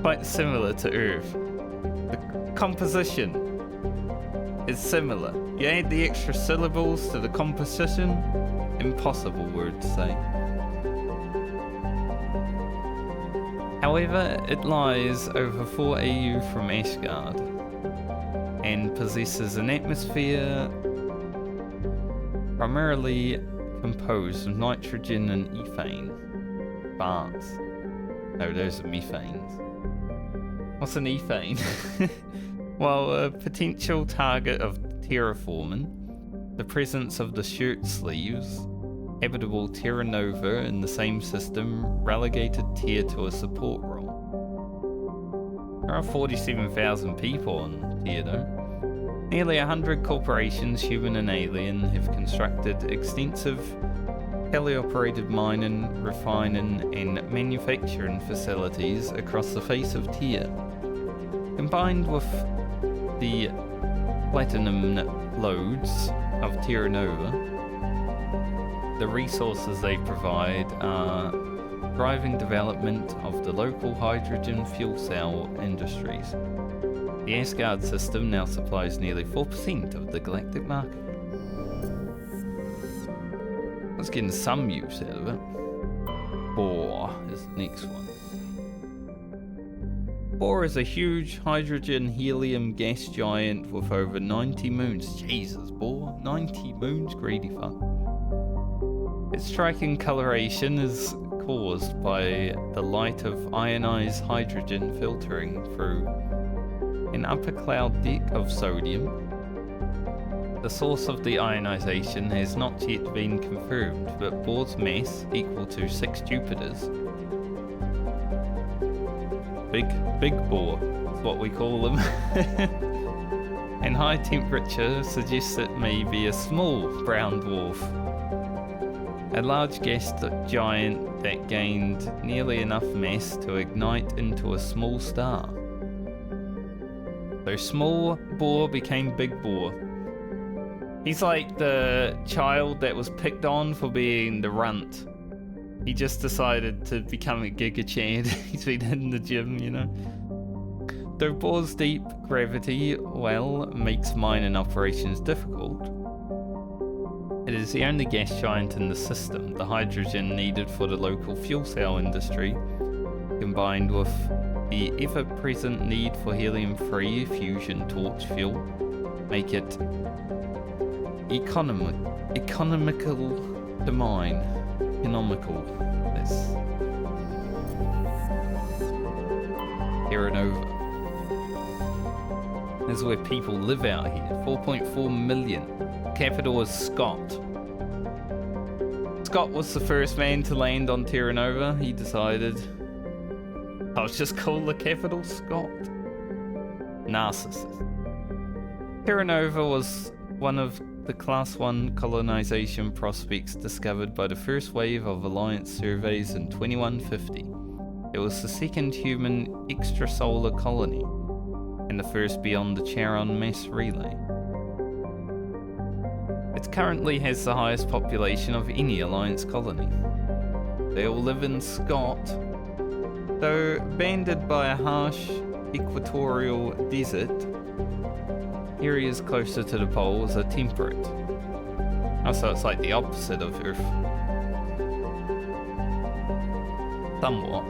A: Quite similar to Earth. The composition is similar. You add the extra syllables to the composition, impossible word to say. However, it lies over 4 AU from Asgard and possesses an atmosphere primarily composed of nitrogen and ethane. Farts. No, those are methanes. What's an ethane? Well, a potential target of terraforming, the presence of the shirt sleeves, habitable Terra Nova in the same system relegated Tyr to a support role. There are 47,000 people on Tyr though. Nearly 100 corporations, human and alien, have constructed extensive teleoperated mining, refining and manufacturing facilities across the face of Tyr. Combined with the platinum loads of Terra Nova, the resources they provide are driving development of the local hydrogen fuel cell industries. The Asgard system now supplies nearly 4% of the galactic market. I was getting some use out of it. Bohr is the next one. Bohr is a huge hydrogen helium gas giant with over 90 moons. Jesus, Bohr, 90 moons, greedy fuck. Its striking coloration is caused by the light of ionized hydrogen filtering through an upper cloud deck of sodium. The source of the ionization has not yet been confirmed, but Bohr's mass, equal to 6 Jupiters, Big Bohr is what we call them, and high temperature suggests it may be a small brown dwarf. A large gas giant that gained nearly enough mass to ignite into a small star. So small Bohr became Big Bohr. He's like the child that was picked on for being the runt. He just decided to become a Giga Chad. He's been in the gym, you know. Though Bohr's deep gravity well makes mining operations difficult, it is the only gas giant in the system. The hydrogen needed for the local fuel cell industry, combined with the ever-present need for helium-free fusion torch fuel, make it economical to mine. Economical. This. Terra Nova. This is where people live out here. 4.4 million. Capital is Scott. Scott was the first man to land on Terra Nova. He decided, I'll just call the capital Scott. Narcissist. Terra Nova was one of the Class 1 colonization prospects discovered by the first wave of Alliance surveys in 2150. It was the second human extrasolar colony, and the first beyond the Charon mass relay. It currently has the highest population of any Alliance colony. They all live in Scott, though banded by a harsh equatorial desert. Areas closer to the poles are temperate. Oh, so it's like the opposite of Earth. Somewhat.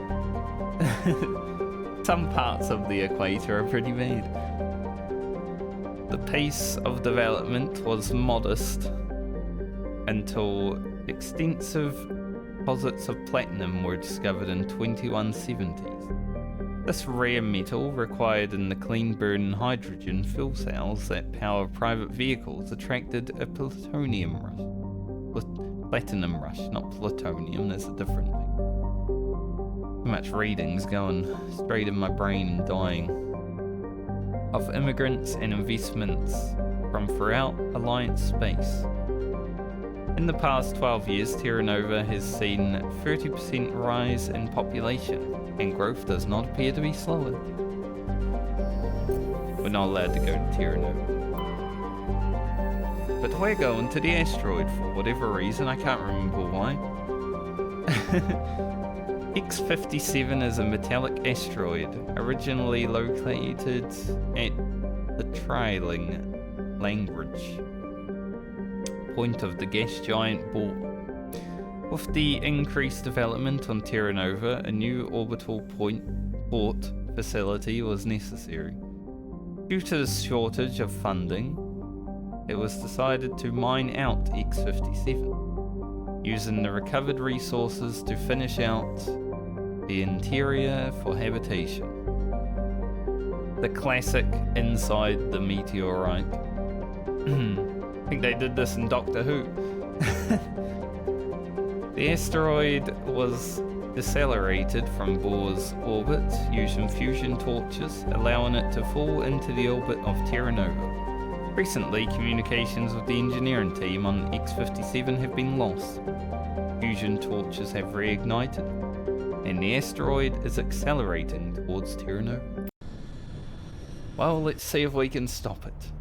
A: Some parts of the equator are pretty bad. The pace of development was modest until extensive deposits of platinum were discovered in 2170s. This rare metal, required in the clean burn hydrogen fuel cells that power private vehicles, attracted a plutonium rush. Platinum rush, not plutonium, there's a different thing. Too much readings going straight in my brain and dying. Of immigrants and investments from throughout Alliance space. In the past 12 years, Terra Nova has seen a 30% rise in population, and growth does not appear to be slowing. We're not allowed to go to Terra Nova. But we're going to the asteroid for whatever reason, I can't remember why. X57 is a metallic asteroid, originally located at the trailing language point of the gas giant ball. With the increased development on Terra Nova, a new orbital port facility was necessary. Due to the shortage of funding, it was decided to mine out X57, using the recovered resources to finish out the interior for habitation. The classic inside the meteorite. I think they did this in Doctor Who. The asteroid was decelerated from Bohr's orbit using fusion torches, allowing it to fall into the orbit of Terra Nova. Recently, communications with the engineering team on X57 have been lost. Fusion torches have reignited, and the asteroid is accelerating towards Terra Nova. Well, let's see if we can stop it.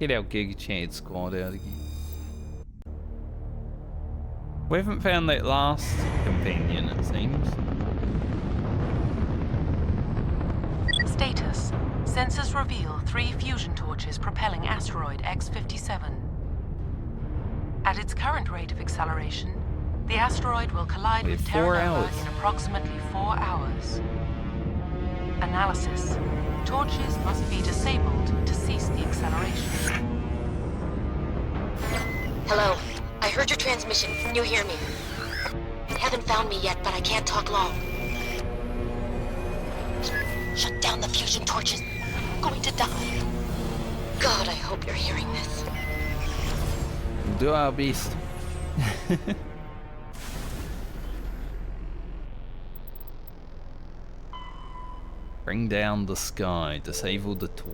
A: Get our Giga Chad squad out again. We haven't found that last companion, it seems.
I: Status. Sensors reveal 3 fusion torches propelling Asteroid X57. At its current rate of acceleration, the asteroid will collide with Terra Nova in approximately 4 hours. Analysis. Torches must be disabled to cease the acceleration.
G: Hello. I heard your transmission. Can you hear me? You haven't found me yet, but I can't talk long. Shut down the fusion torches. I'm going to die. God, I hope you're hearing this.
A: We'll do our best. Bring down the sky, disable the torch.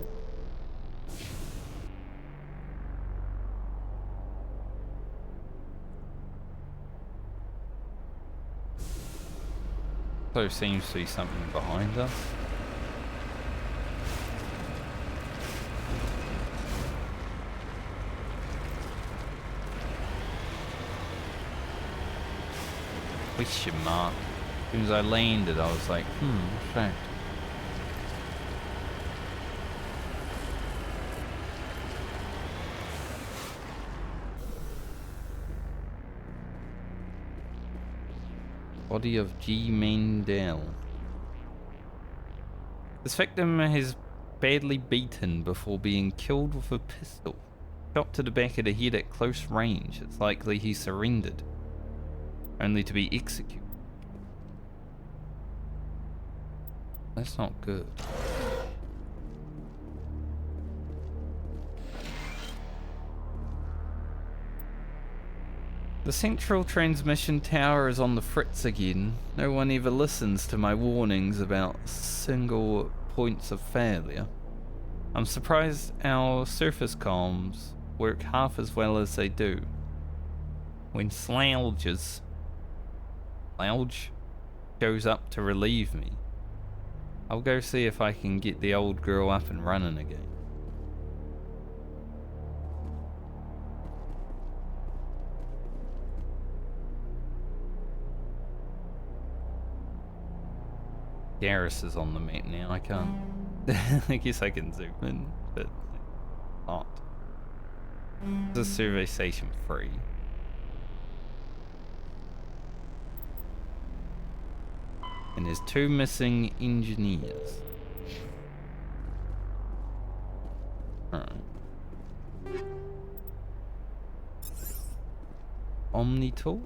A: There seems to be something behind us. Question mark. As soon as I landed, I was like, what's that? Body of G. Mandel. This victim is badly beaten before being killed with a pistol. Shot to the back of the head at close range. It's likely he surrendered, only to be executed. That's not good. The central transmission tower is on the fritz again. No one ever listens to my warnings about single points of failure. I'm surprised our surface comms work half as well as they do. When Slouge goes up to relieve me, I'll go see if I can get the old girl up and running again. Garrus is on the map now, I can't. I guess I can zoom in, but not. This is Survey Station 3. And there's 2 missing engineers. Alright. Omni tool?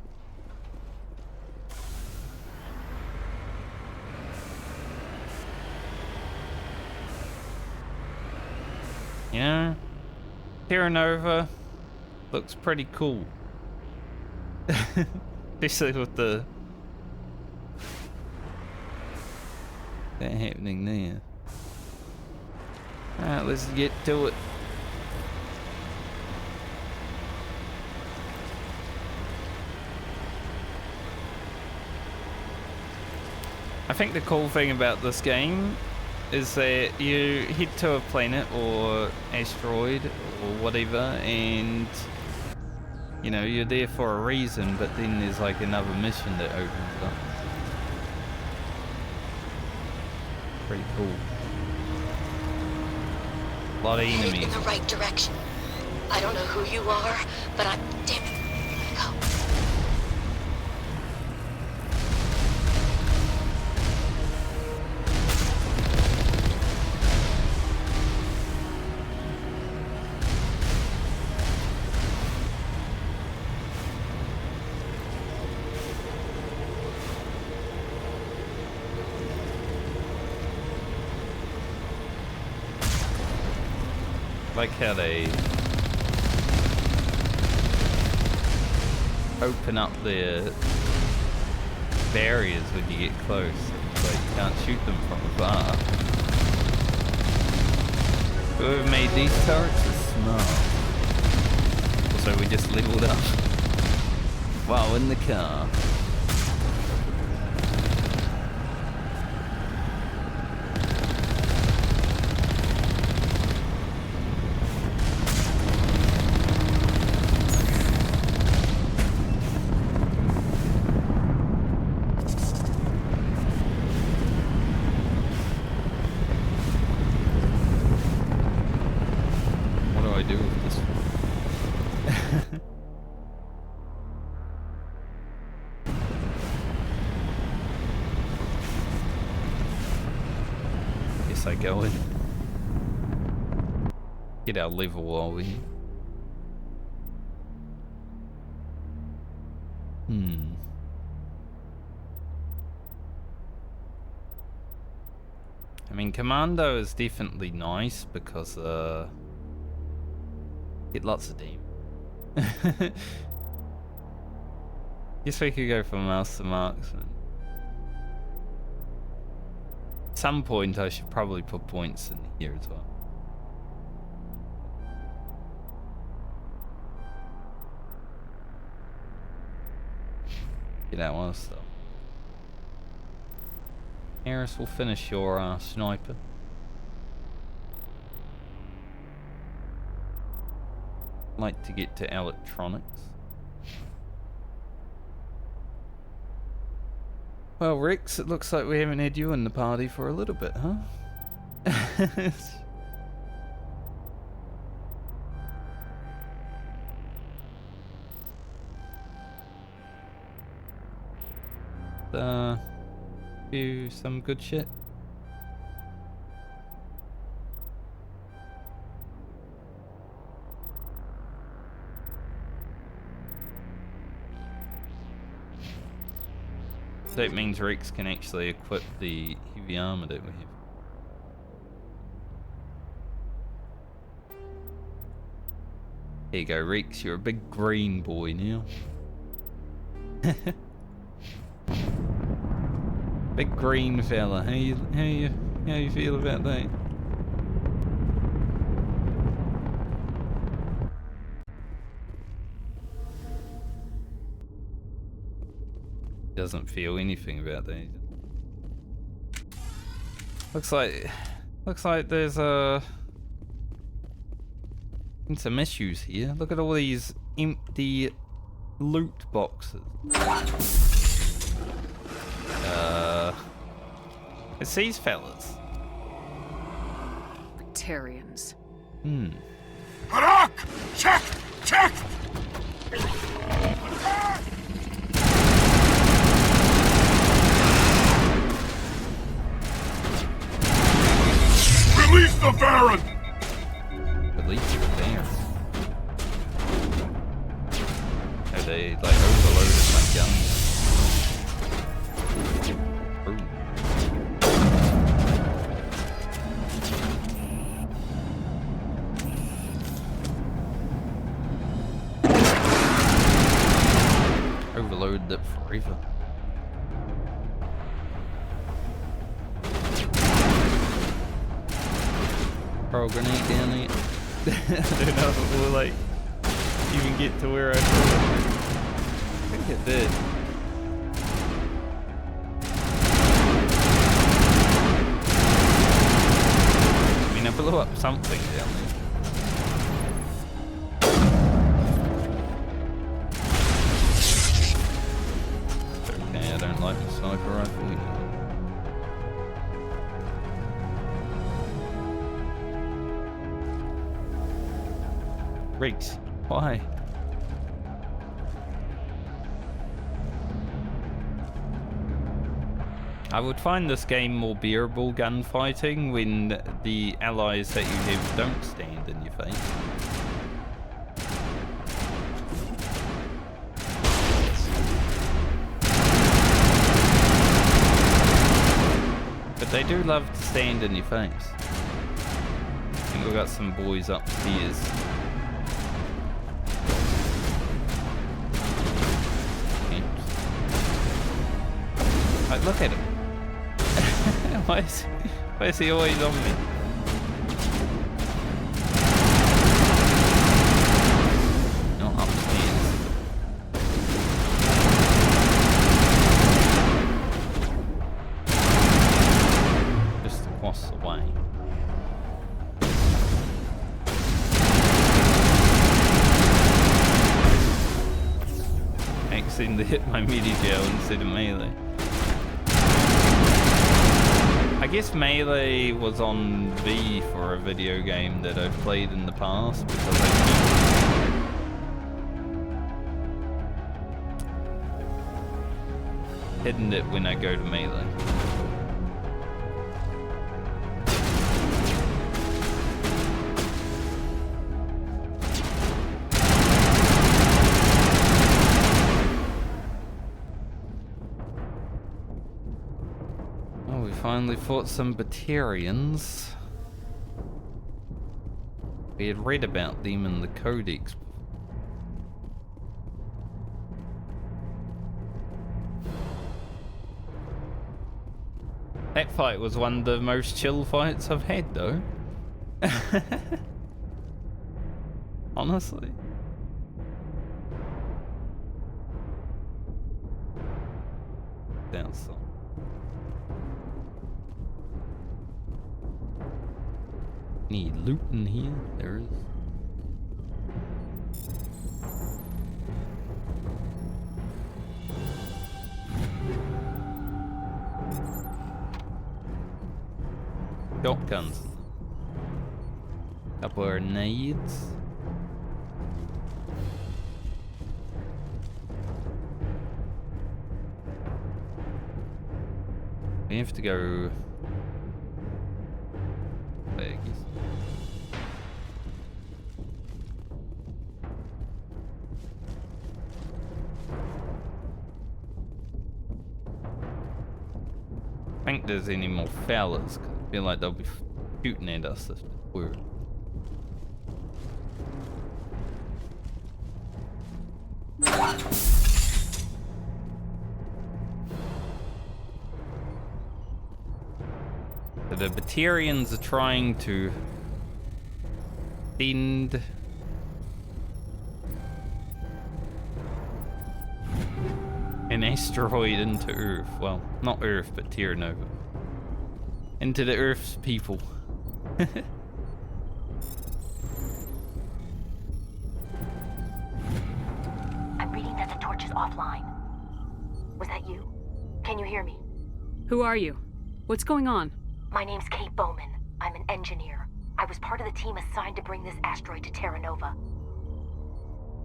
A: Yeah. Terra Nova looks pretty cool. Especially with that happening there. Alright, let's get to it. I think the cool thing about this game is that you head to a planet or asteroid or whatever, and you know, you're there for a reason, but then there's like another mission that opens up. Pretty cool. A lot of enemies.
G: Headed in the right direction. I don't know who you are, but I'm damn it. Go.
A: Like how they open up their barriers when you get close. It's like you can't shoot them from afar. Whoever made these turrets is smart. Also, we just leveled up while in the car. Going. Get our level while we. I mean, Commando is definitely nice because get lots of damage. Guess we could go for Master Marksman. At some point I should probably put points in here as well. Get that one stuff. Harris will finish your sniper. Like to get to electronics. Well, Rex, it looks like we haven't had you in the party for a little bit, huh? Do some good shit. That means Rex can actually equip the heavy armor that we have. There you go, Rex, you're a big green boy now. Big green fella, how you feel about that? Doesn't feel anything about that. Looks like there's some issues here. Look at all these empty loot boxes. It's these fellas.
E: Batarians.
F: Harak! Check!
D: Baron!
A: At least you're there. Oh, they like overloaded my gun. Ooh. Overloaded it forever. Throw a grenade down it. I don't know if it will like even get to where I threw it. I think it did. I mean, I blew up something down there. Okay, I don't like the sniper rifle anymore. Riggs, why? I would find this game more bearable gunfighting when the allies that you have don't stand in your face. But they do love to stand in your face. I think we've got some boys upstairs. Like, look at him. why is he always on me? Not upstairs. Just across the way. I seem to hit my midi gel instead of melee. I guess melee was on V for a video game that I've played in the past because I keep hitting it when I go to melee. Finally fought some Batarians. We had read about them in the Codex. That fight was one of the most chill fights I've had though. Honestly. Down some. Need loot in here? There is. Shotguns. Couple of nades. We have to go. I guess. I think there's any more fellas. I feel like they'll be shooting at us if we're. The Batarians are trying to send an asteroid into Earth. Well, not Earth, but Terra Nova. Into the Earth's people.
G: I'm reading that the torch is offline. Was that you? Can you hear me?
E: Who are you? What's going on?
G: My name's Kate Bowman. I'm an engineer. I was part of the team assigned to bring this asteroid to Terra Nova.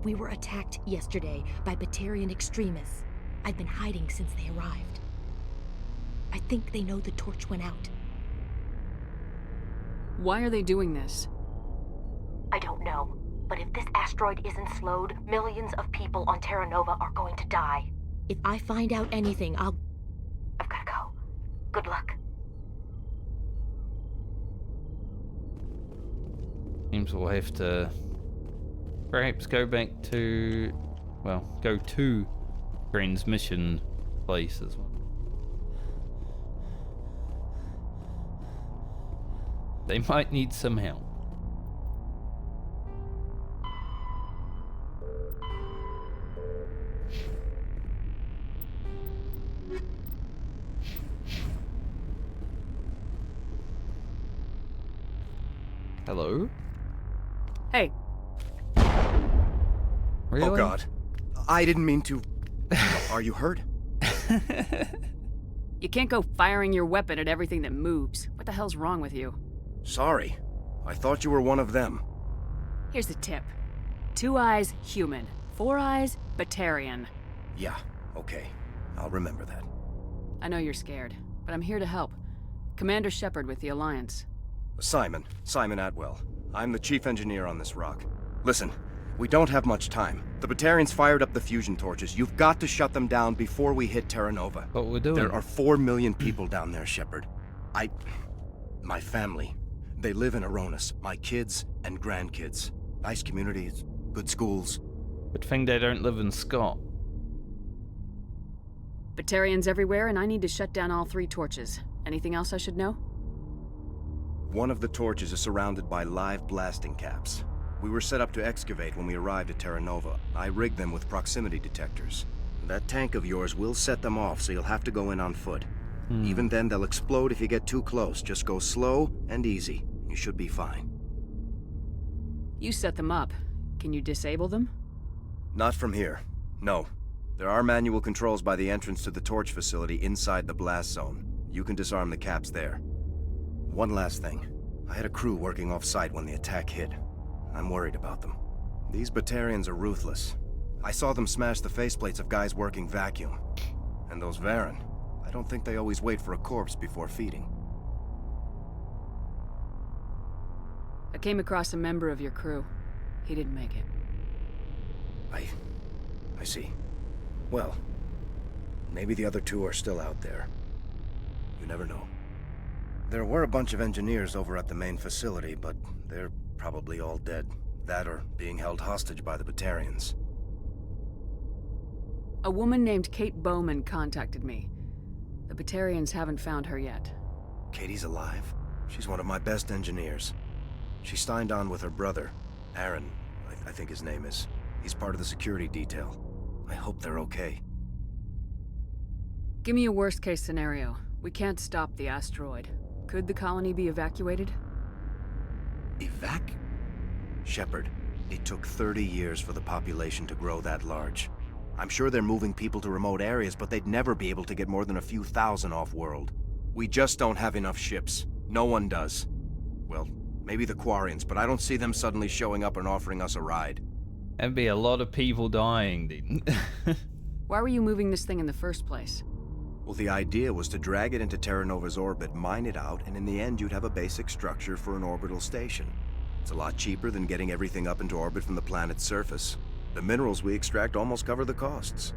J: We were attacked yesterday by Batarian extremists. I've been hiding since they arrived. I think they know the torch went out.
E: Why are they doing this?
J: I don't know. But if this asteroid isn't slowed, millions of people on Terra Nova are going to die. If I find out anything, I've gotta go. Good luck.
A: Seems we'll have to perhaps go back to, well, go to transmission place as well. They might need some help. Hello?
E: Hey.
A: Really?
K: Oh God. I didn't mean to... Are you hurt?
E: You can't go firing your weapon at everything that moves. What the hell's wrong with you?
K: Sorry. I thought you were one of them.
E: Here's the tip. 2 eyes, human. 4 eyes, Batarian.
K: Yeah, okay. I'll remember that.
E: I know you're scared, but I'm here to help. Commander Shepard with the Alliance.
K: Simon Atwell. I'm the chief engineer on this rock. Listen, we don't have much time. The Batarians fired up the fusion torches. You've got to shut them down before we hit Terra Nova.
A: What we're doing?
K: There are 4 million people down there, Shepard. My family. They live in Aronis. My kids and grandkids. Nice communities, good schools.
A: Good thing they don't live in Scott.
E: Batarians everywhere, and I need to shut down all 3 torches. Anything else I should know?
K: One of the torches is surrounded by live blasting caps. We were set up to excavate when we arrived at Terra Nova. I rigged them with proximity detectors. That tank of yours will set them off, so you'll have to go in on foot. Even then, they'll explode if you get too close. Just go slow and easy. You should be fine.
E: You set them up. Can you disable them?
K: Not from here. No. There are manual controls by the entrance to the torch facility inside the blast zone. You can disarm the caps there. One last thing. I had a crew working off-site when the attack hit. I'm worried about them. These Batarians are ruthless. I saw them smash the faceplates of guys working vacuum. And those Varen, I don't think they always wait for a corpse before feeding.
E: I came across a member of your crew. He didn't make it.
K: I see. Well, maybe the other 2 are still out there. You never know. There were a bunch of engineers over at the main facility, but they're probably all dead. That or being held hostage by the Batarians.
E: A woman named Kate Bowman contacted me. The Batarians haven't found her yet.
K: Katie's alive? She's one of my best engineers. She signed on with her brother, Aaron, I think his name is. He's part of the security detail. I hope they're okay.
E: Give me a worst-case scenario. We can't stop the asteroid. Could the colony be evacuated?
K: Shepard, it took 30 years for the population to grow that large. I'm sure they're moving people to remote areas, but they'd never be able to get more than a few thousand off-world. We just don't have enough ships. No one does. Well, maybe the Quarians, but I don't see them suddenly showing up and offering us a ride.
A: There'd be a lot of people dying, dude.
E: Why were you moving this thing in the first place?
K: Well, the idea was to drag it into Terra Nova's orbit, mine it out, and in the end you'd have a basic structure for an orbital station. It's a lot cheaper than getting everything up into orbit from the planet's surface. The minerals we extract almost cover the costs.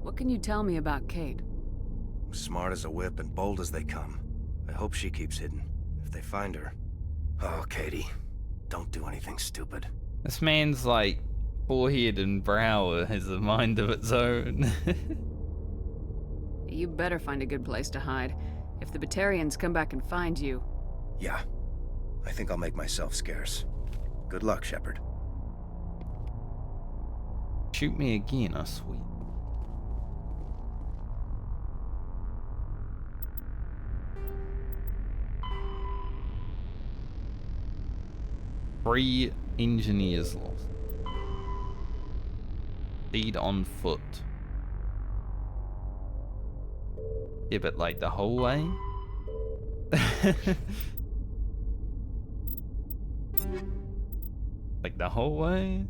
E: What can you tell me about Kate?
K: Smart as a whip and bold as they come. I hope she keeps hidden. If they find her... Oh, Katie. Don't do anything stupid.
A: This man's like forehead and brow has a mind of its own.
E: You better find a good place to hide. If the Batarians come back and find you...
K: Yeah. I think I'll make myself scarce. Good luck, Shepard.
A: Shoot me again, I swear. Three engineers lost. Speed on foot. Yeah, but like the whole way? Like the whole way?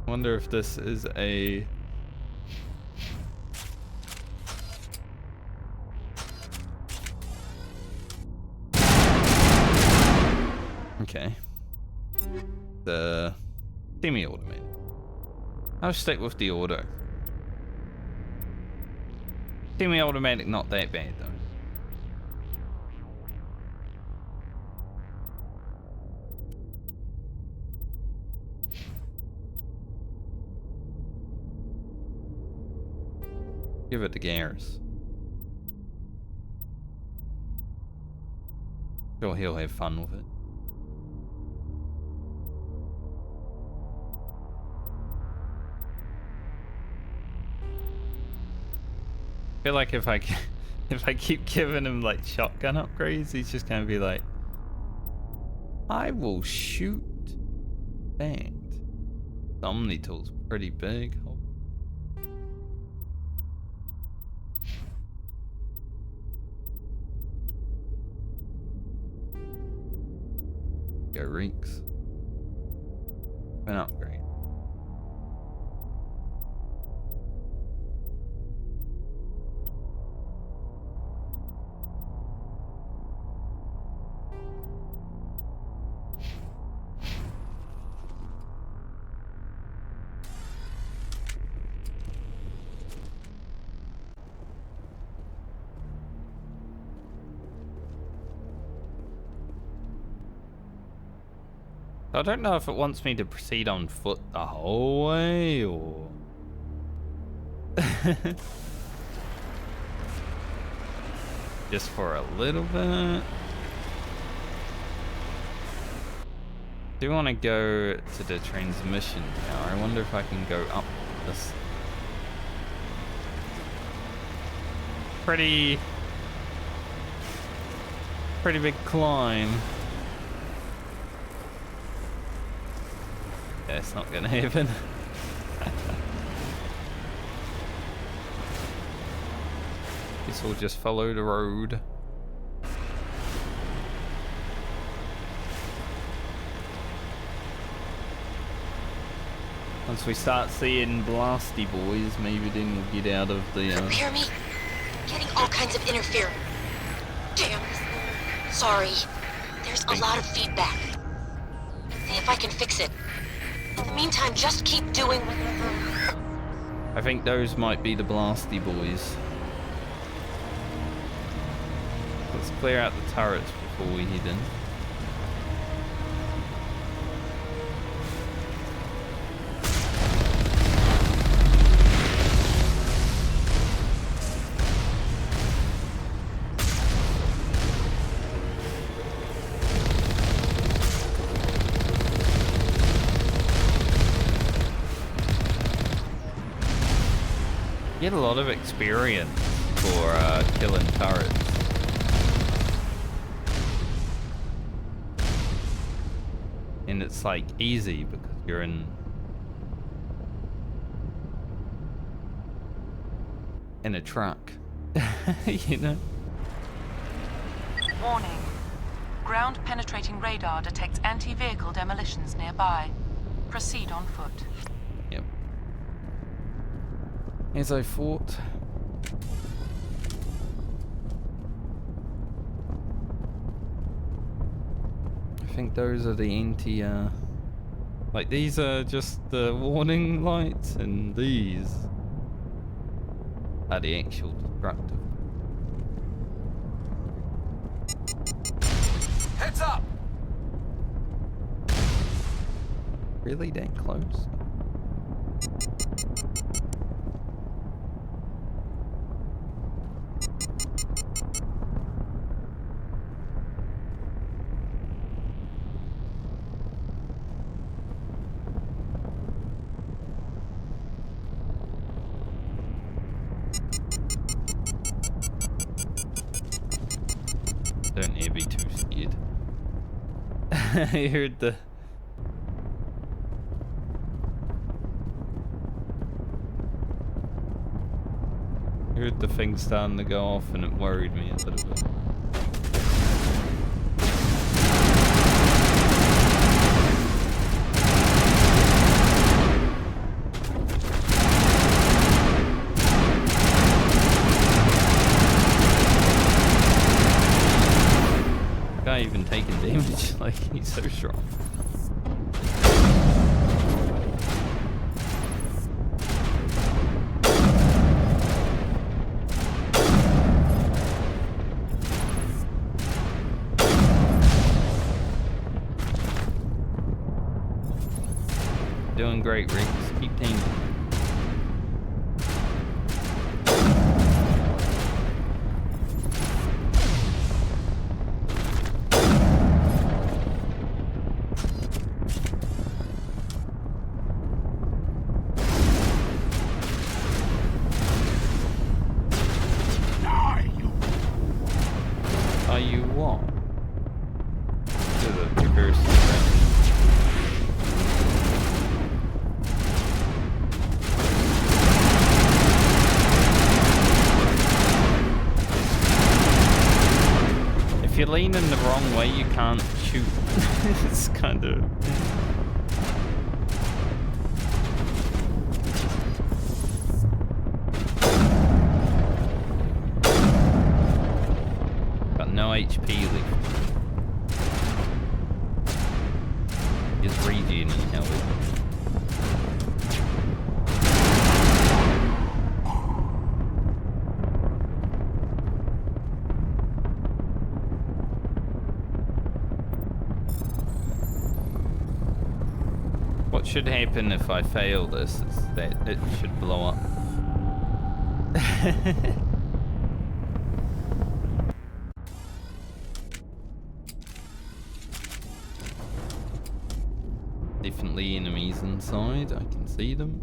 A: Wonder if this is a... Okay. The semi-automatic. I'll stick with the auto. Semi-automatic, not that bad though. Give it to Garrus. Sure, he'll have fun with it. I feel like if I keep giving him like shotgun upgrades, he's just gonna be like, I will shoot that. The Omni-tool's pretty big. Go Reeks. An upgrade. I don't know if it wants me to proceed on foot the whole way, or... just for a little bit. Do want to go to the transmission tower. I wonder if I can go up this... pretty big climb. Yeah, it's not gonna happen. Guess we'll just follow the road. Once we start seeing blasty boys, maybe then we'll get out of the...
G: You hear me? Getting all kinds of interference. Damn. Sorry. There's a lot of feedback. See if I can fix it. In the meantime, just keep doing whatever.
A: I think those might be the blasty boys. Let's clear out the turrets before we head in. Get a lot of experience for killing turrets. And it's like easy because you're in a truck. You know?
I: Warning. Ground penetrating radar detects anti-vehicle demolitions nearby. Proceed on foot.
A: Yep. As I thought. I think those are the anti, like these are just the warning lights, and these are the actual destructive.
F: Heads up!
A: Really that close? Don't need to be too scared. I heard the... I heard the thing starting to go off and it worried me a little bit. guy even taking damage? Like, he's so strong. Doing great, Riggs. Keep tanking. Are you what? To the reverse. If you're leaning the wrong way, you can't shoot. It's kind of... Got no HP left. Just regening health. What should happen if I fail this is that it should blow up. Definitely enemies inside, I can see them.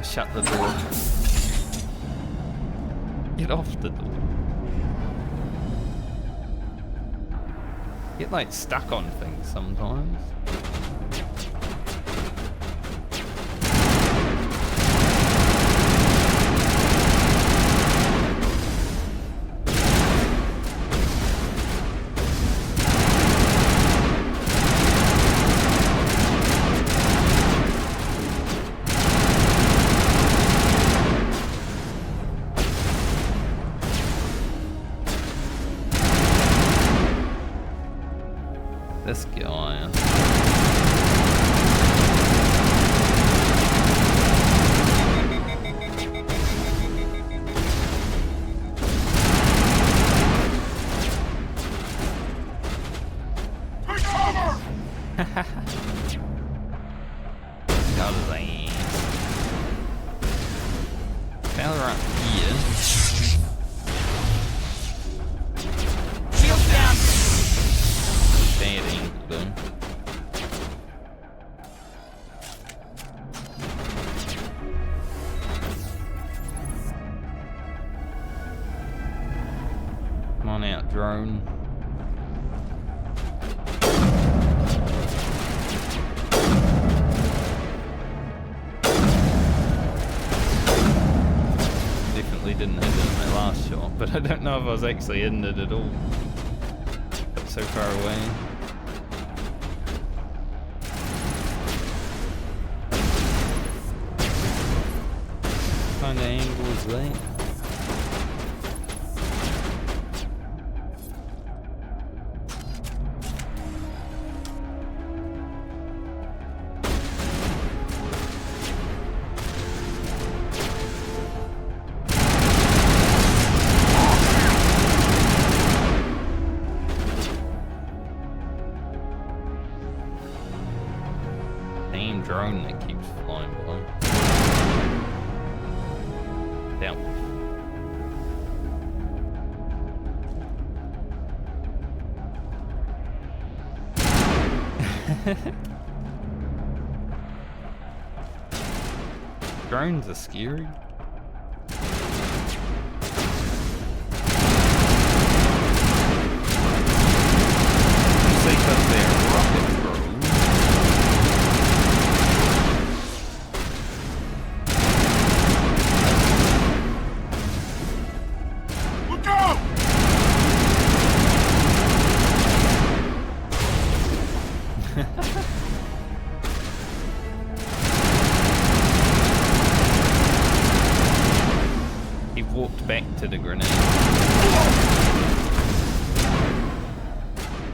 A: Shut the door. Get off the door. Get like stuck on things sometimes. This guy. Got his ass. Fell right here. Shield down. Bad angle though. Come on out, drone. Definitely didn't hit it in my last shot, but I don't know if I was actually in it at all. But so far away. What kind of angle is that? Drone that keeps flying below. Down. Drones are scary. Safe up there, rocket drone. walked back to the grenade.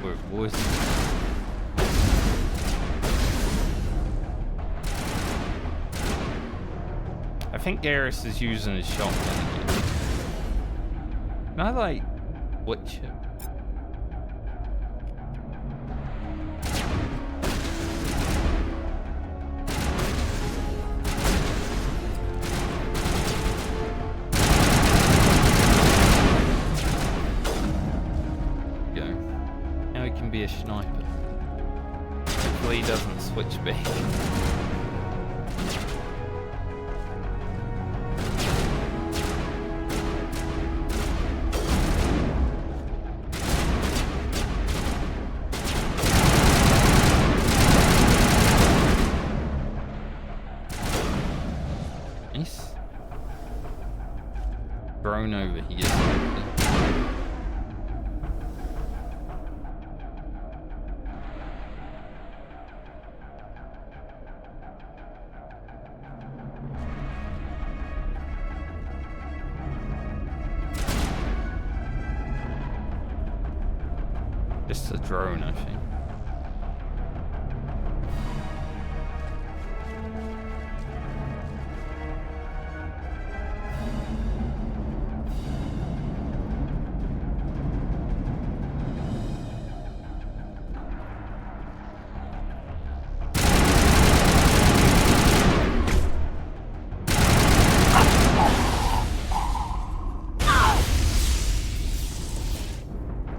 A: Where it was. I think Garrus is using his shotgun again. Can I like watch him? Be a sniper. Hopefully he doesn't switch back. Nice. Drone over here. Just a drone, I think.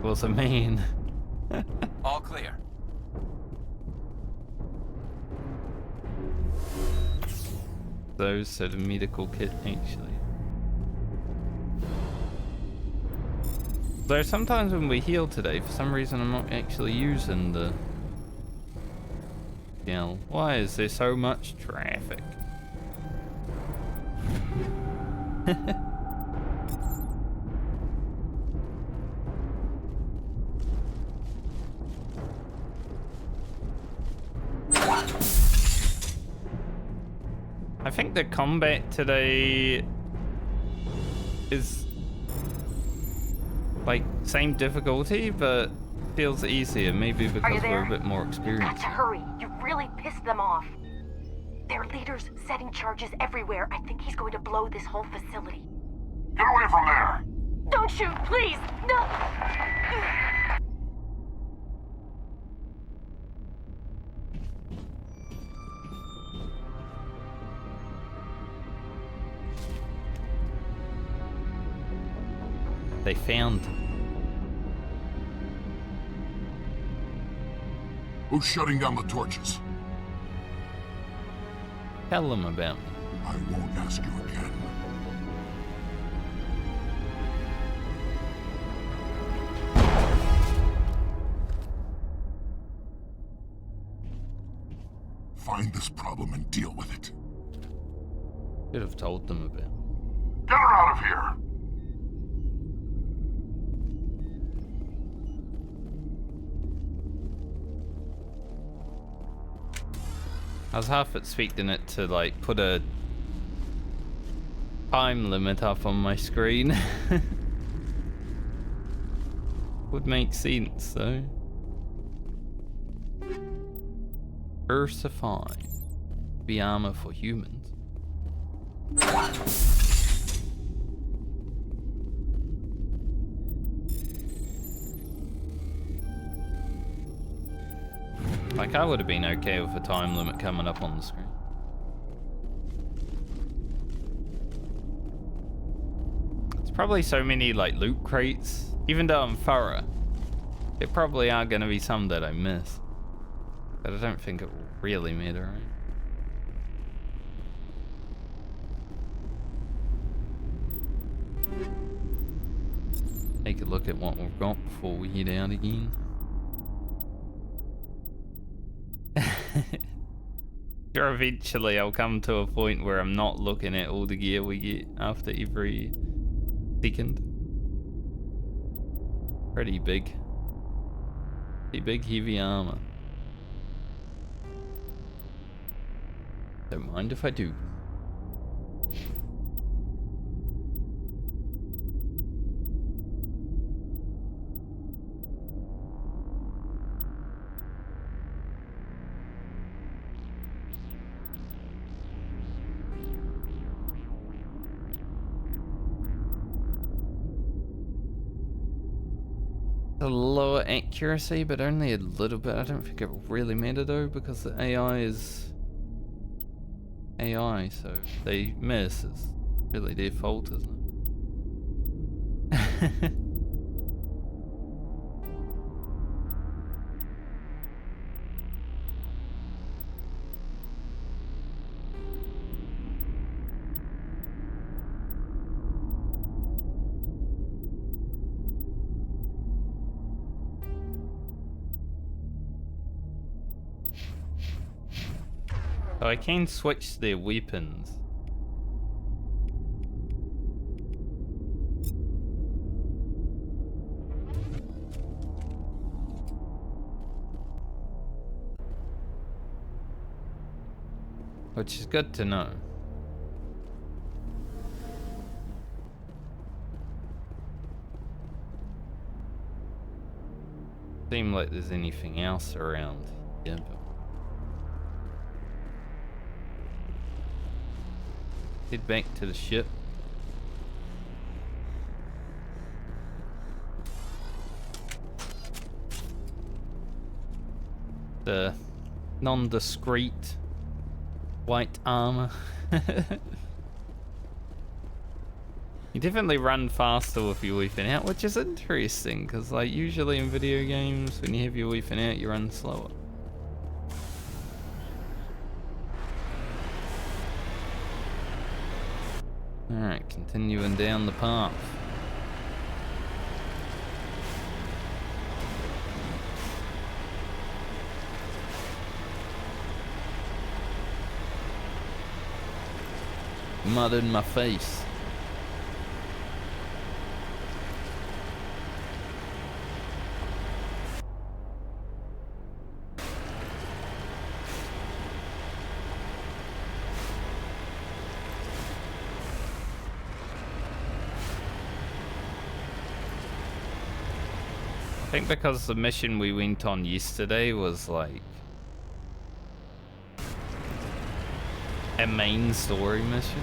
A: Was a main.
F: All clear.
A: Those said a medical kit actually. Though sometimes when we heal today, for some reason I'm not actually using the heal. Why is there so much traffic? I think the combat today is like same difficulty, but feels easier. Maybe because we're a bit more
J: Got
A: experienced.
J: to hurry. You really pissed them off. Their leader's setting charges everywhere. I think he's going to blow this whole facility.
L: Get away from there!
J: Don't shoot, please! No!
A: They found him.
L: Who's shutting down the torches?
A: Tell them about me.
L: I won't ask you again. Find this problem and deal with it.
A: Should have told them about it.
L: Get her out of here!
A: I was half expecting it to like put a time limit up on my screen. Would make sense though. Versify. Be armor for humans. Like, I would have been okay with a time limit coming up on the screen. It's probably so many, like, loot crates. Even though I'm thorough, there probably are going to be some that I miss. But I don't think it will really matter, right? Take a look at what we've got before we head out again. Sure, eventually I'll come to a point where I'm not looking at all the gear we get after every second. Pretty big. Pretty big heavy armor. Don't mind if I do. A lower accuracy, but only a little bit. I don't think it really mattered though, because the AI is AI, so if they miss, it's really their fault, isn't it? So I can switch their weapons. Which is good to know. Seem like there's anything else around here, but head back to the ship. The nondescript white armor. You definitely run faster with your weapon out, which is interesting, because like usually in video games, when you have your weapon out, you run slower. Alright, continuing down the path. Mud in my face. I think because the mission we went on yesterday was like a main story mission.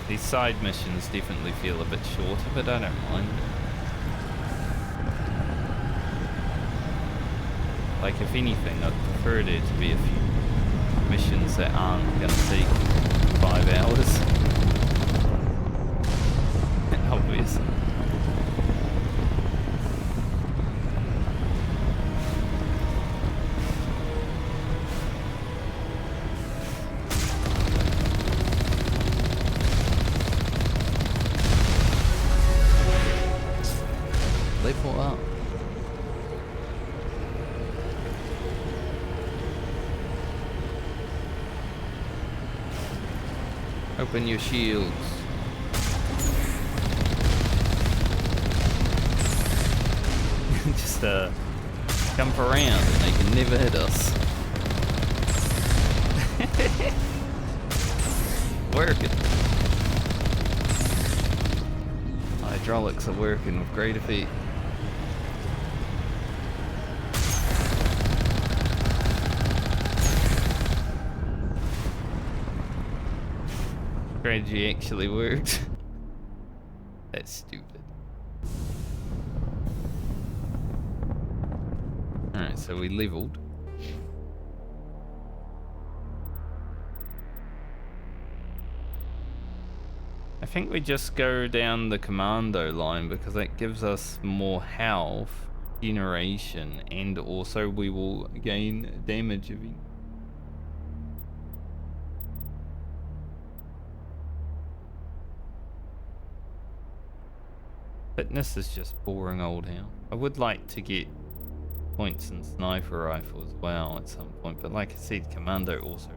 A: These side missions definitely feel a bit shorter, but I don't mind. Like, if anything, I'd prefer there to be a few missions that aren't gonna take 5 hours. Obviously. Level up. Open your shields. Just jump around and they can never hit us. Working. Hydraulics are working with great effect. Strategy actually worked. That's stupid. Alright, so we leveled. I think we just go down the commando line because that gives us more health, generation, and also we will gain damage event. Fitness is just boring old hell. I would like to get points in sniper rifle as well at some point, but like I said, commando also.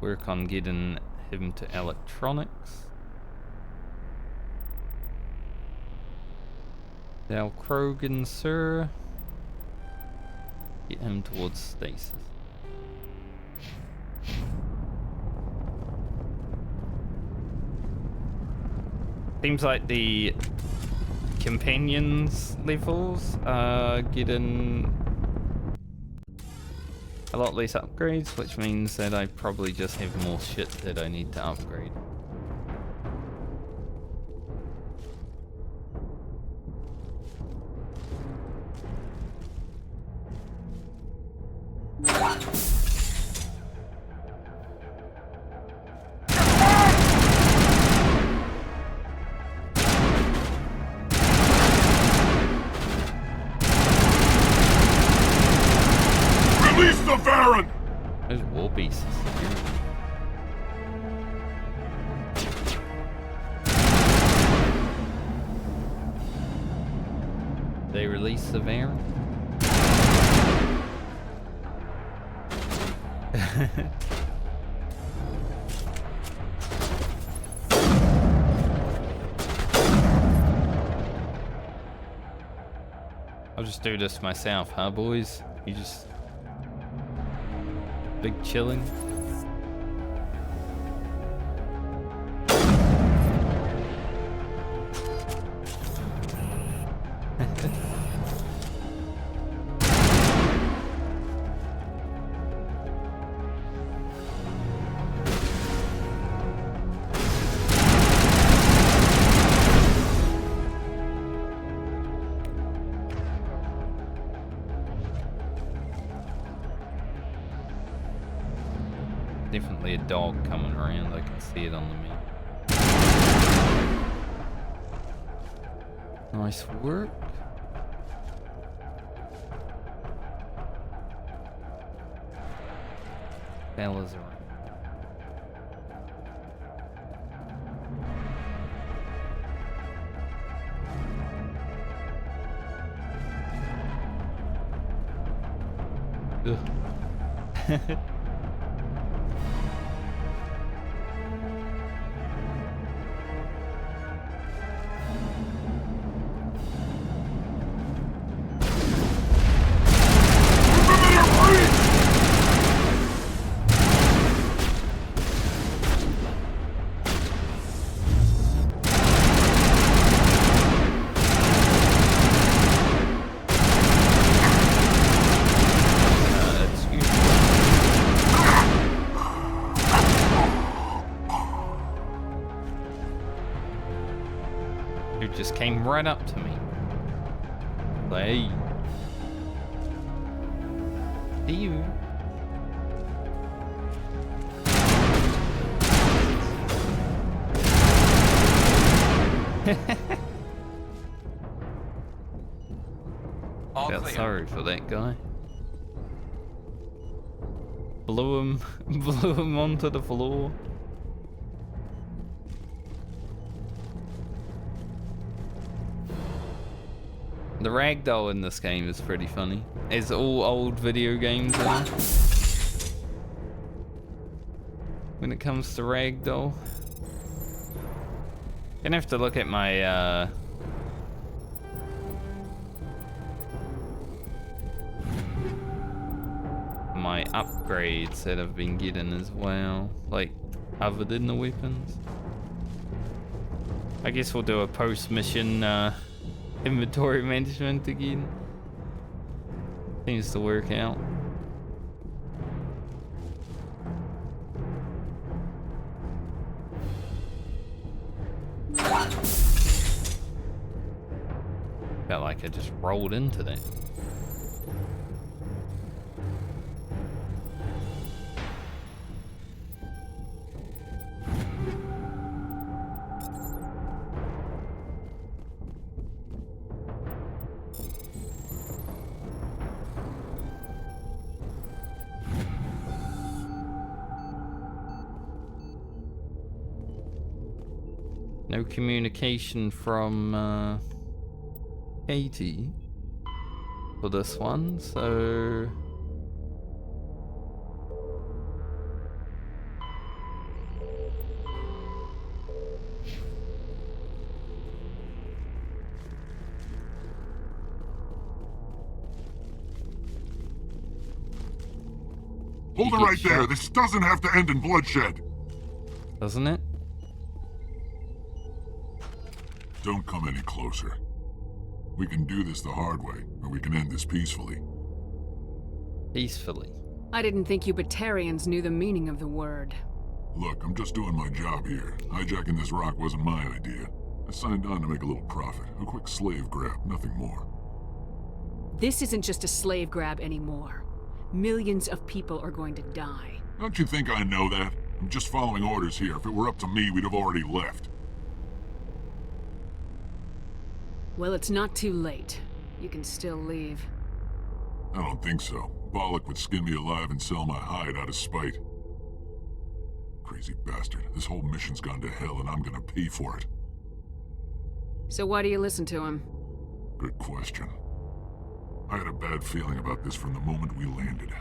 A: Work on getting him to electronics. Dal Krogan, sir. Get him towards stasis. Seems like the companions levels are getting a lot less upgrades, which means that I probably just have more shit that I need to upgrade.
L: Release the Baron!
A: There's war beasts. They release the Baron? I'll just do this myself, huh, boys? You just... big chilling. Definitely a dog coming around. I can see it on the map. Nice work. Fellas around. Ugh. Just came right up to me. Hey. See you.
F: All
A: Felt
F: clear.
A: sorry for that guy. Blew him onto the floor. The ragdoll in this game is pretty funny, as all old video games are. When it comes to ragdoll, gonna have to look at my my upgrades that I've been getting as well, like other than the weapons. I guess we'll do a post-mission inventory management again. Seems to work out. Felt like I just rolled into that. No communication from Katie for this one, so
L: Hold it right there. This doesn't have to end in bloodshed.
A: Doesn't it?
L: Don't come any closer. We can do this the hard way, or we can end this peacefully.
A: Peacefully.
E: I didn't think you Batarians knew the meaning of the word.
L: Look, I'm just doing my job here. Hijacking this rock wasn't my idea. I signed on to make a little profit. A quick slave grab, nothing more.
E: This isn't just a slave grab anymore. Millions of people are going to die.
L: Don't you think I know that? I'm just following orders here. If it were up to me, we'd have already left.
E: Well, it's not too late. You can still leave.
L: I don't think so. Bollock would skin me alive and sell my hide out of spite. Crazy bastard. This whole mission's gone to hell and I'm gonna pay for it.
E: So why do you listen to him?
L: Good question. I had a bad feeling about this from the moment we landed.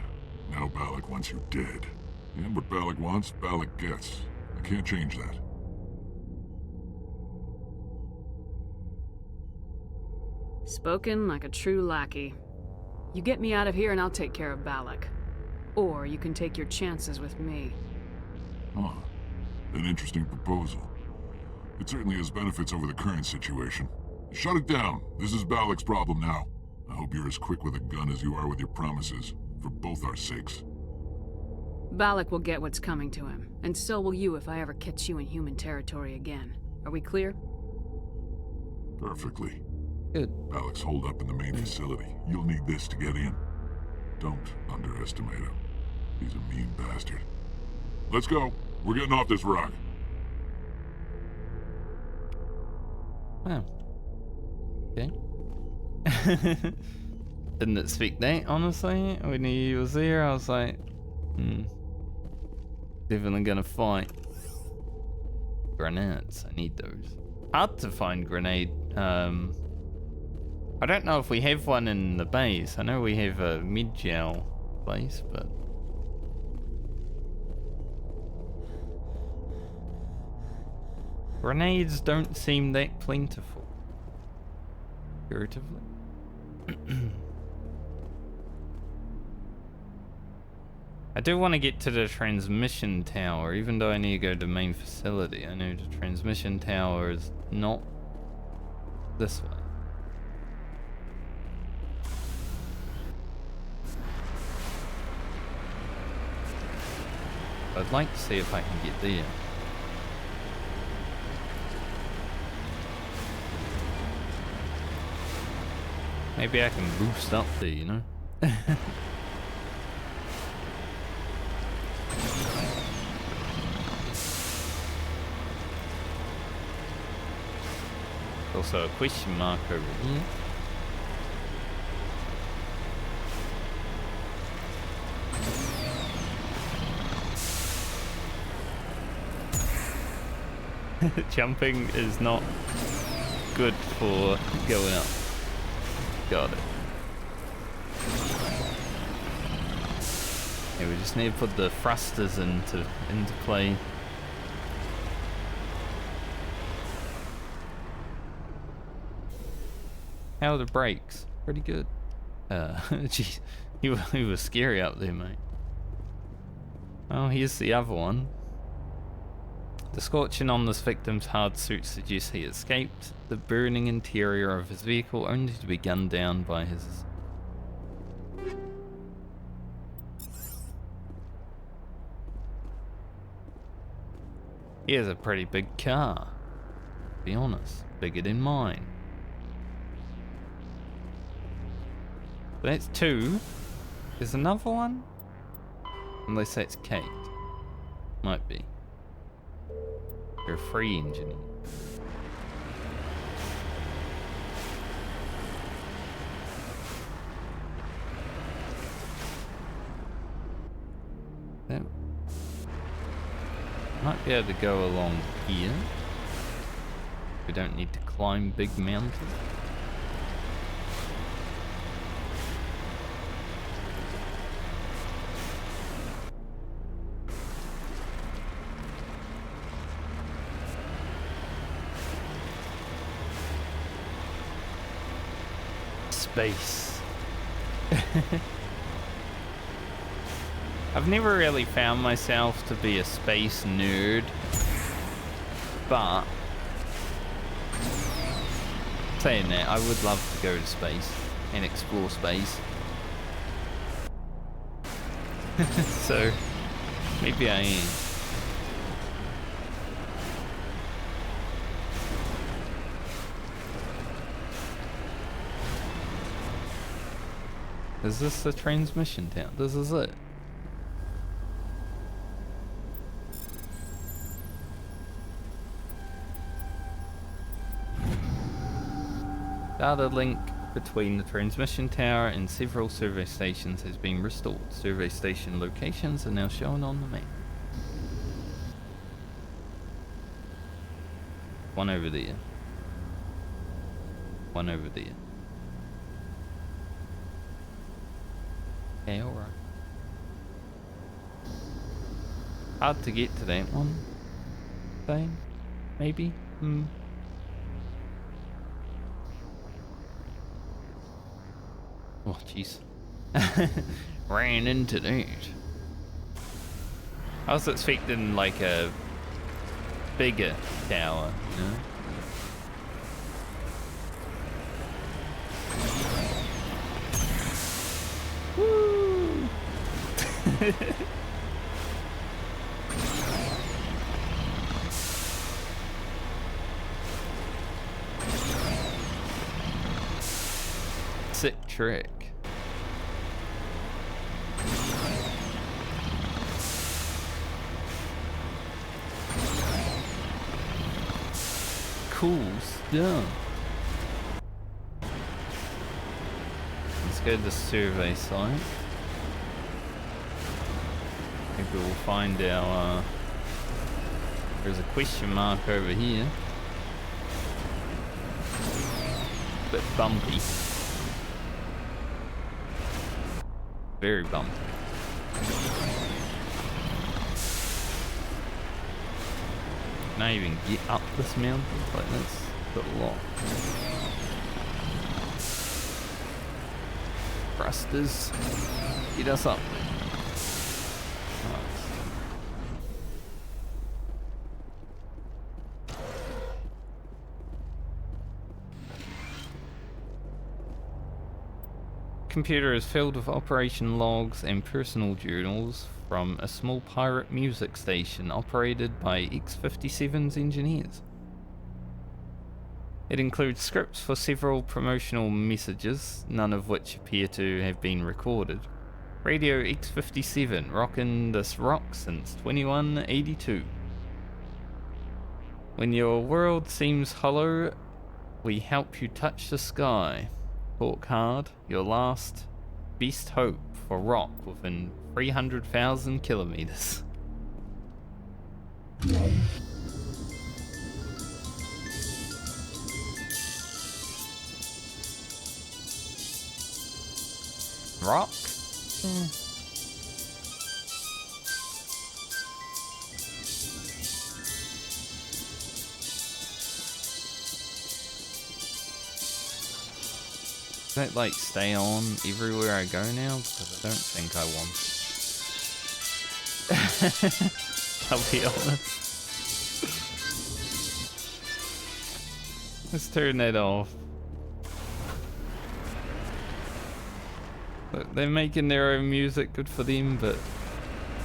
L: Now Bollock wants you dead. And what Bollock wants, Bollock gets. I can't change that.
E: Spoken like a true lackey. You get me out of here and I'll take care of Bollock. Or you can take your chances with me.
L: Huh. An interesting proposal. It certainly has benefits over the current situation. Shut it down. This is Bollock's problem now. I hope you're as quick with a gun as you are with your promises, for both our sakes.
E: Bollock will get what's coming to him, and so will you if I ever catch you in human territory again. Are we clear?
L: Perfectly.
A: Good.
L: Bollock's holed up in the main facility. You'll need this to get in. Don't underestimate him. He's a mean bastard. Let's go. We're getting off this rock.
A: Wow. Okay. Didn't expect that, honestly. When he was there, I was like, definitely gonna fight. Grenades, I need those. Hard to find grenade. I don't know if we have one in the base. I know we have a mid-gel place, but... Grenades don't seem that plentiful. Comparatively. I do want to get to the transmission tower, even though I need to go to the main facility. I know the transmission tower is not this way. I'd like to see if I can get there. Maybe I can boost up there, you know? Also a question mark over here. Jumping is not good for going up. Got it. Yeah, we just need to put the thrusters into play. How are the brakes? Pretty good. Geez, he was scary up there, mate. Oh, here's the other one. The scorching on this victim's hard suit suggests he escaped the burning interior of his vehicle only to be gunned down by his... He has a pretty big car, to be honest. Bigger than mine. But that's two. There's another one? Unless that's Kate. Might be. You're a free engineer. That might be able to go along here. We don't need to climb big mountains. Space. I've never really found myself to be a space nerd, but saying that, I would love to go to space and explore space. So maybe I am. Is this the transmission town? This is it. Data link between the transmission tower and several survey stations has been restored. Survey station locations are now shown on the map. One over there. One over there. Okay, alright. Hard to get to that one. Thing? Maybe? Oh, jeez. Ran into that. I was expecting like a bigger tower, you know? Woo! Sick trick. Cool stuff. Let's go to the survey site. Maybe we'll find our there's a question mark over here. Bit bumpy. Very bumpy. Can I even get up this mountain? Like that's a bit long. Thrusters, get us up. Nice. Computer is filled with operation logs and personal journals from a small pirate music station operated by X57's engineers. It includes scripts for several promotional messages, none of which appear to have been recorded. Radio X57, rockin' this rock since 2182. When your world seems hollow, we help you touch the sky. Talk hard, your last best hope for rock within 300,000 kilometers. Rock? Does that like stay on everywhere I go now? Because I don't think I want it. I'll be honest. Let's turn that off. Look, they're making their own music, good for them, but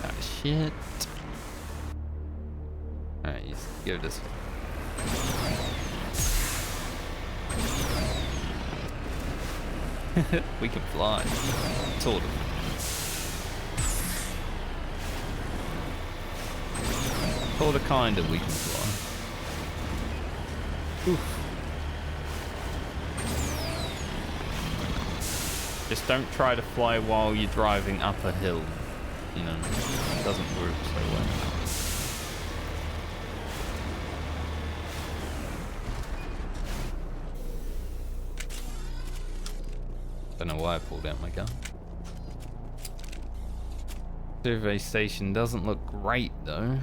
A: ah, shit. Alright, let's go this way. We can fly. Sort of. Sort of, kind of, we can fly. Oof. Just don't try to fly while you're driving up a hill. You know, it doesn't work so well. Don't know why I pulled out my gun. Survey station doesn't look great though.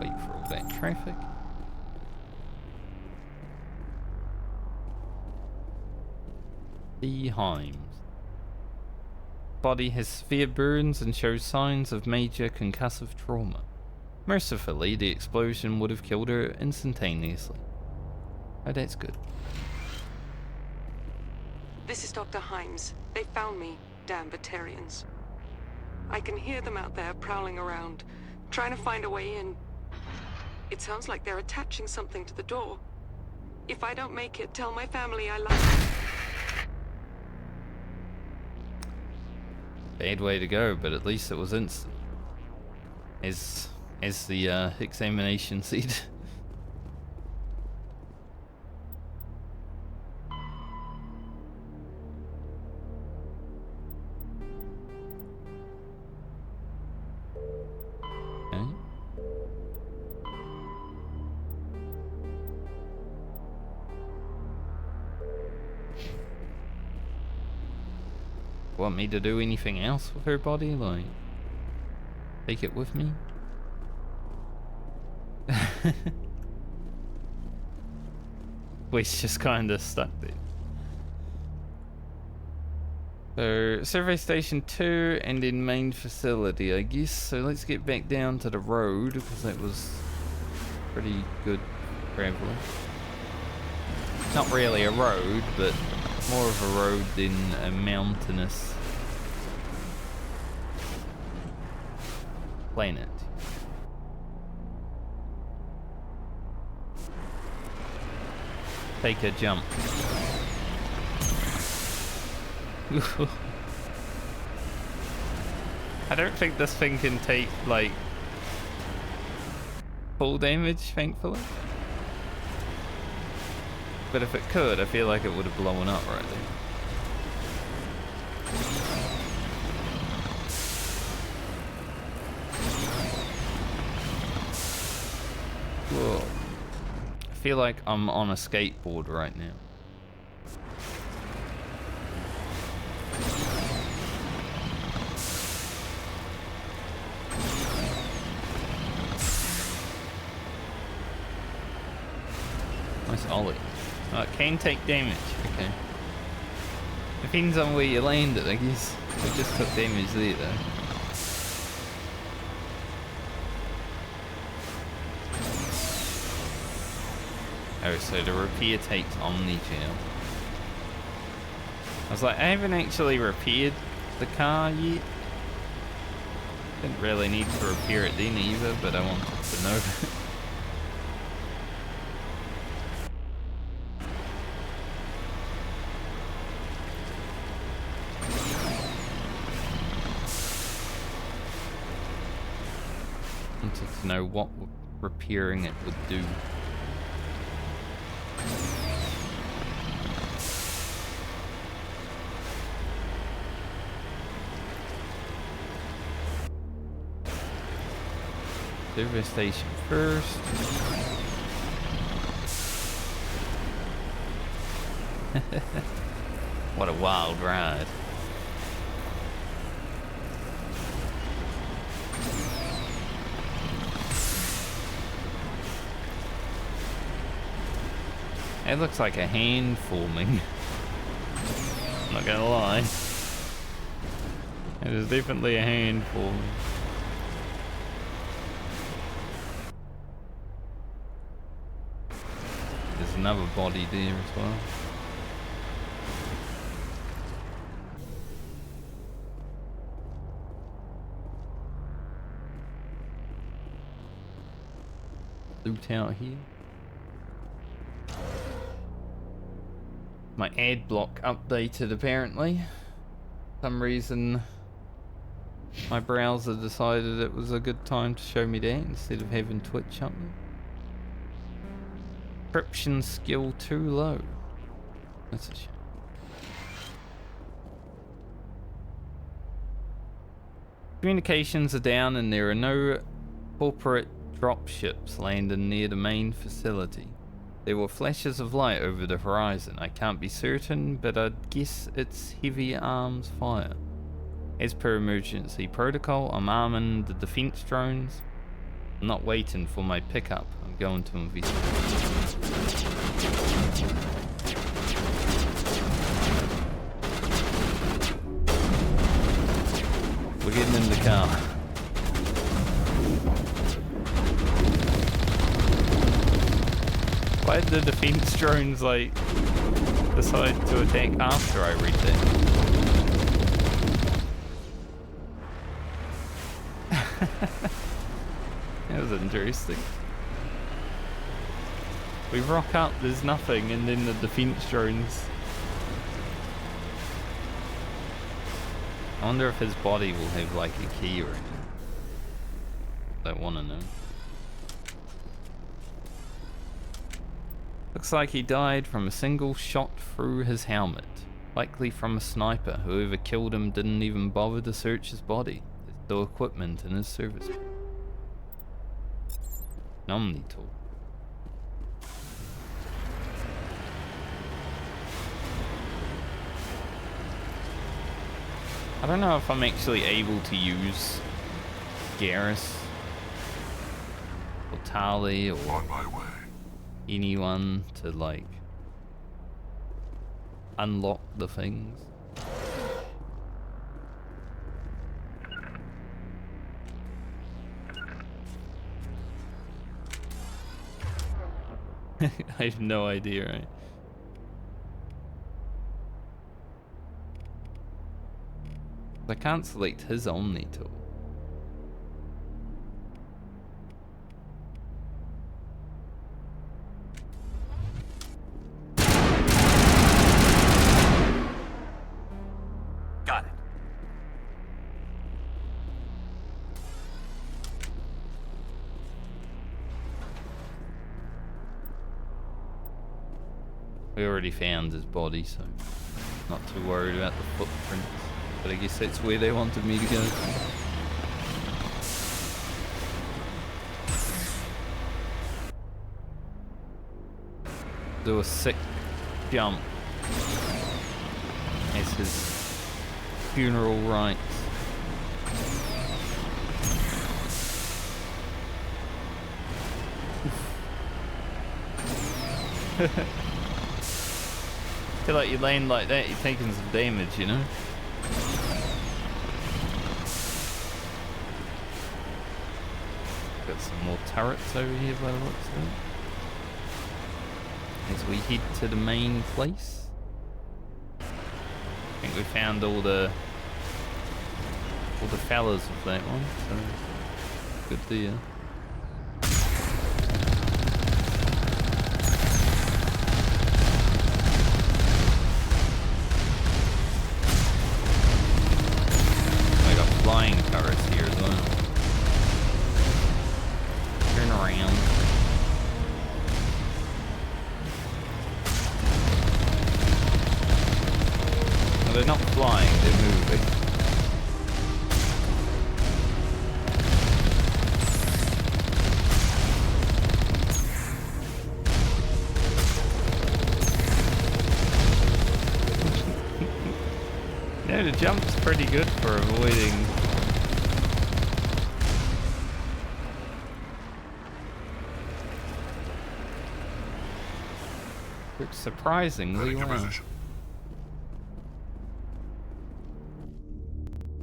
A: Wait for all that traffic. The Himes. Body has severe burns and shows signs of major concussive trauma. Mercifully, the explosion would have killed her instantaneously. Oh, that's good.
M: This is Dr. Himes. They found me, damn Batarians. I can hear them out there prowling around, trying to find a way in. It sounds like they're attaching something to the door. If I don't make it, tell my family I love them.
A: Bad way to go, but at least it was instant. As the examination said. Okay. Want me to do anything else with her body? Like, take it with me? We's just kinda stuck there. So, survey station 2 and in main facility, I guess. So let's get back down to the road, because that was pretty good traveling. Not really a road, but more of a road than a mountainous planet. Take a jump. I don't think this thing can take, like, full damage, thankfully. But if it could, I feel like it would have blown up right there. Whoa. I feel like I'm on a skateboard right now. Nice ollie. Oh, it can take damage, okay. Depends on where you land it, I guess. We just took damage there, though. Oh, so the repair takes Omni-Gel. I was like, I haven't actually repaired the car yet. Didn't really need to repair it then either, but I wanted to know. Wanted to know what repairing it would do. Service station first. What a wild ride. It looks like a hand forming. I'm not gonna lie. It is definitely a hand forming. There's another body there as well. Loot out here. My ad block updated apparently. For some reason my browser decided it was a good time to show me that instead of having Twitch up there. Encryption skill too low. That's a shame. Communications are down and there are no corporate dropships landing near the main facility. There were flashes of light over the horizon. I can't be certain, but I'd guess it's heavy arms fire. As per emergency protocol, I'm arming the defense drones. I'm not waiting for my pickup. I'm going to investigate. We're getting in the car. Why did the defense drones, like, decide to attack after I read that? That was interesting. We rock up, there's nothing, and then the defense drones. I wonder if his body will have like a key or anything. I want to know. Looks like he died from a single shot through his helmet. Likely from a sniper. Whoever killed him didn't even bother to search his body. There's still equipment in his service. Omni-tool. I don't know if I'm actually able to use Garrus or Tali or
L: on my way.
A: Anyone to like unlock the things. I have no idea, right? I can't select his Omni tool.
F: Got it.
A: We already found his body, so not too worried about the footprints. But I guess that's where they wanted me to go. Do a sick jump as his funeral rites. I feel like you land like that, you're taking some damage, you know? Got some more turrets over here by the looks of it. As we head to the main place. I think we found all the fellas of that one, so good deal. We got flying turrets here as well. Turn around. Well, they're not flying, they're moving. Yeah, the jump's pretty good for avoiding. Looks surprisingly well.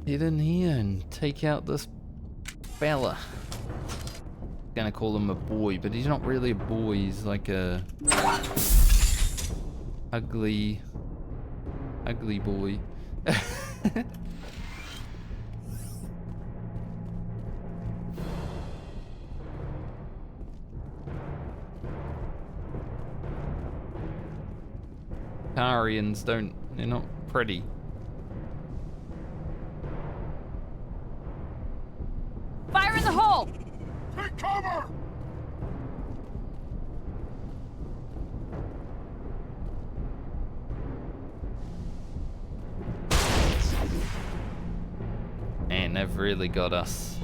A: Get in here and take out this fella. Gonna call him a boy, but he's not really a boy, he's like a ugly boy. Tarians they're not pretty.
E: Fire in the hole!
L: Take cover!
A: Man, they've really got us.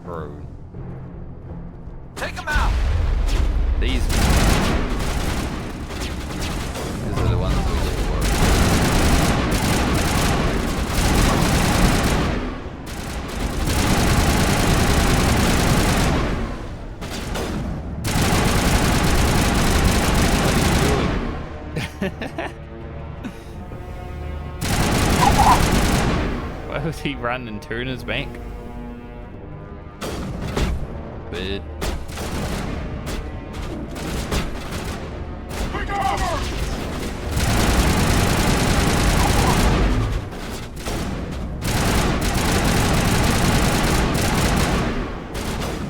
A: Bro.
F: Take him out!
A: These are the ones we look for. Why would he run and turn his back? But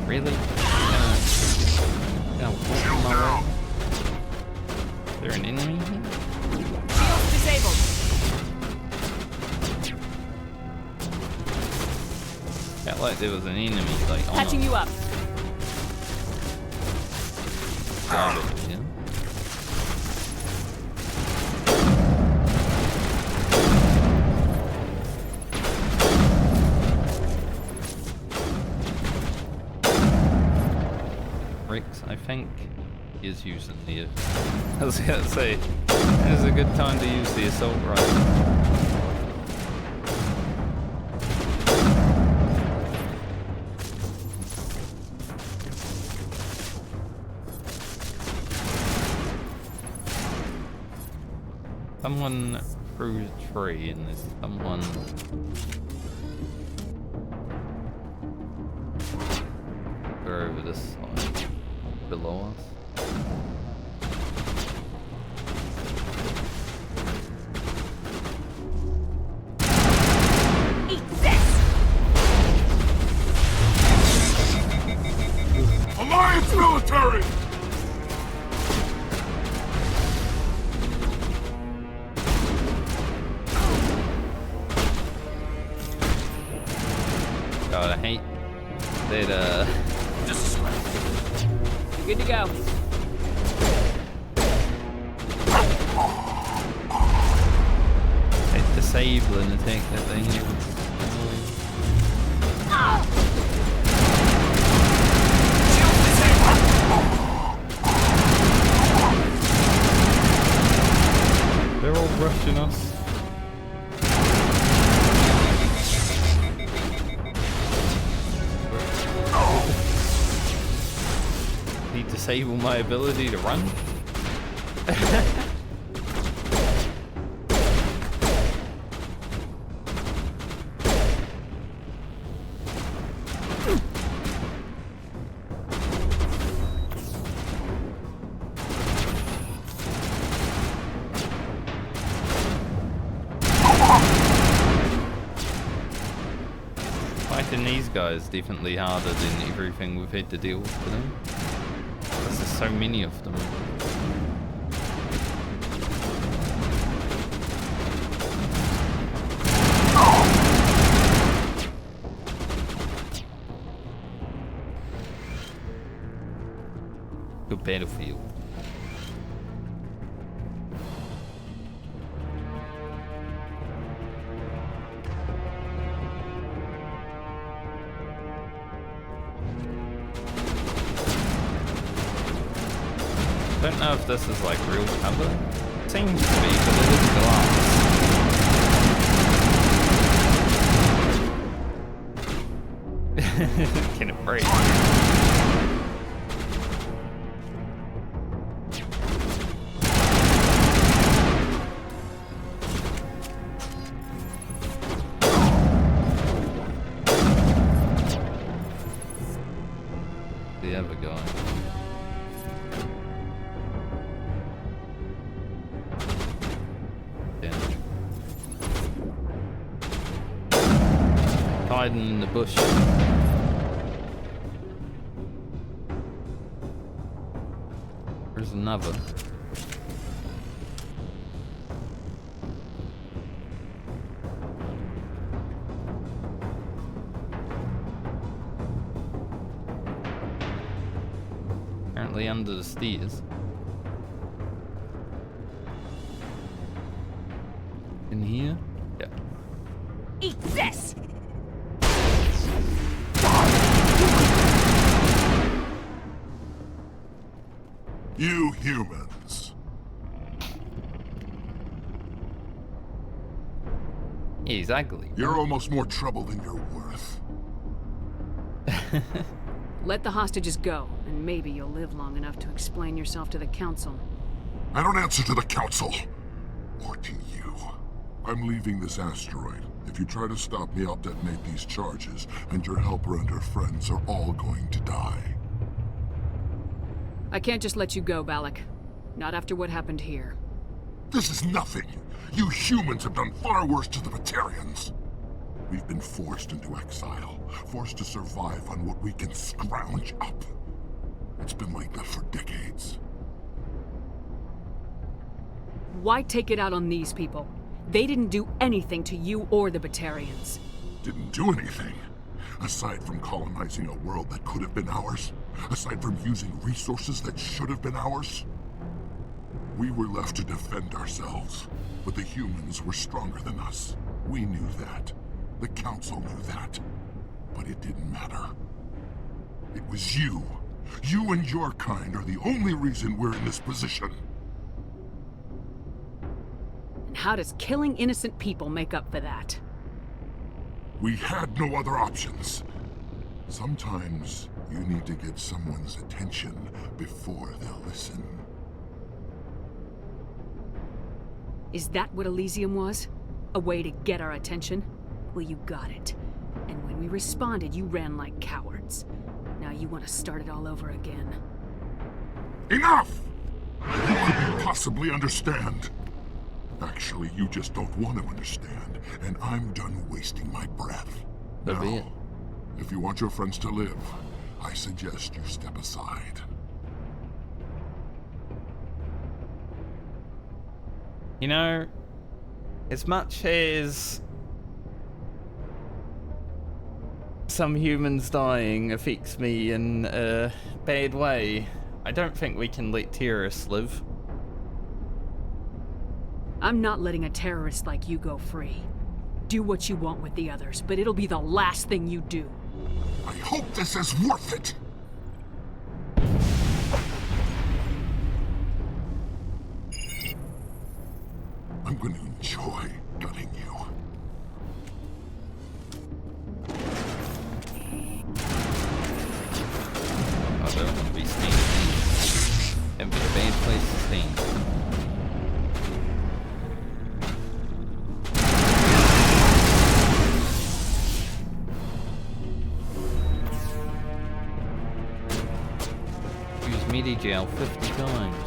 A: really? Gonna walk on my way? Is there an enemy here?
E: Shields disabled.
A: Felt like there was an enemy, like on
E: Patching
A: us.
E: you up.
A: Garbage, yeah? Rex, I think, is using the. I was gonna say, this is a good time to use the assault rifle. Someone threw a tree and there's someone. Go over this side. Below us.
E: Eat this!
L: Alliance military!
A: God, I hate that,
E: Good to go.
A: hate disabling the tank that thing here. They're all rushing us. Disable my ability to run? Fighting these guys definitely harder than everything we've had to deal with today. There's so many of them. Good battlefield. I don't know if this is like real cover. Seems to be, but it is glass. Can it break? The other guy. Hiding in the bush. There's another. Apparently under the stairs. In here? Yeah.
E: Eat this!
L: You humans.
A: He's ugly.
L: You're almost more trouble than you're worth.
E: Let the hostages go, and maybe you'll live long enough to explain yourself to the council.
L: I don't answer to the council. Or to you. I'm leaving this asteroid. If you try to stop me, I'll detonate these charges, and your helper and her friends are all going to die.
E: I can't just let you go, Balak. Not after what happened here.
L: This is nothing! You humans have done far worse to the Batarians! We've been forced into exile, forced to survive on what we can scrounge up. It's been like that for decades.
E: Why take it out on these people? They didn't do anything to you or the Batarians.
L: Didn't do anything. Aside from colonizing a world that could have been ours. Aside from using resources that should have been ours. We were left to defend ourselves. But the humans were stronger than us. We knew that. The Council knew that. But it didn't matter. It was you. You and your kind are the only reason we're in this position.
E: And how does killing innocent people make up for that?
L: We had no other options. Sometimes you need to get someone's attention before they'll listen.
E: Is that what Elysium was? A way to get our attention? Well, you got it. And when we responded, you ran like cowards. Now you want to start it all over again.
L: Enough! You couldn't possibly understand. Actually, you just don't want to understand, and I'm done wasting my breath. Now, if you want your friends to live, I suggest you step aside.
A: You know, as much as some humans dying affects me in a bad way, I don't think we can let terrorists live.
E: I'm not letting a terrorist like you go free. Do what you want with the others, but it'll be the last thing you do.
L: I hope this is worth it! I'm going to enjoy gutting you.
A: I don't want to be seen. It'd be a bad place to stand. Use Medigel 50 times.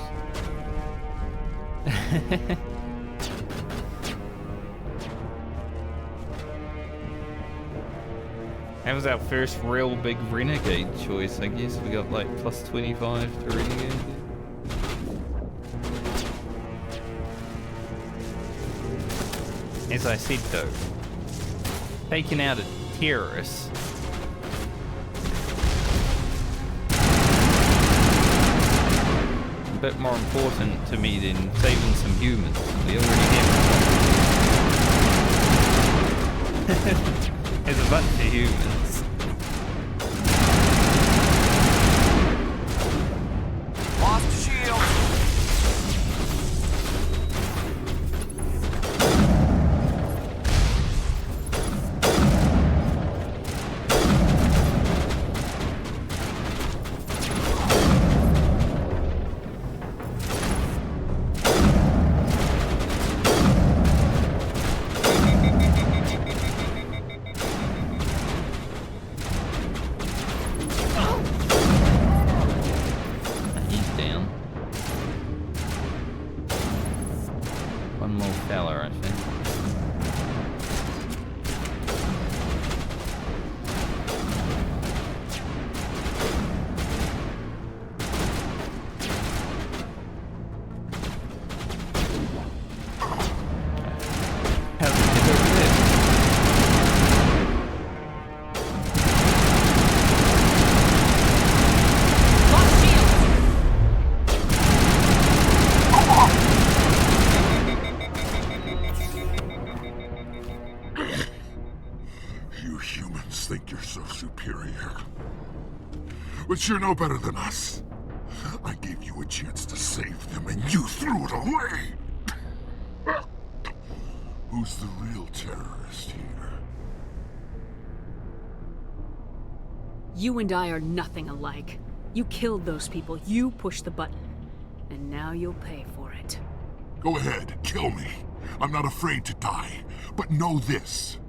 A: That was our first real big renegade choice, I guess. We got like plus 25 to renegade. As I said though, taking out a terrorist a bit more important to me than saving some humans. We already have there's a bunch of humans.
F: Lost shield.
L: But you're no better than us. I gave you a chance to save them, and you threw it away! Who's the real terrorist here?
E: You and I are nothing alike. You killed those people, you pushed the button. And now you'll pay for it.
L: Go ahead, kill me. I'm not afraid to die. But know this.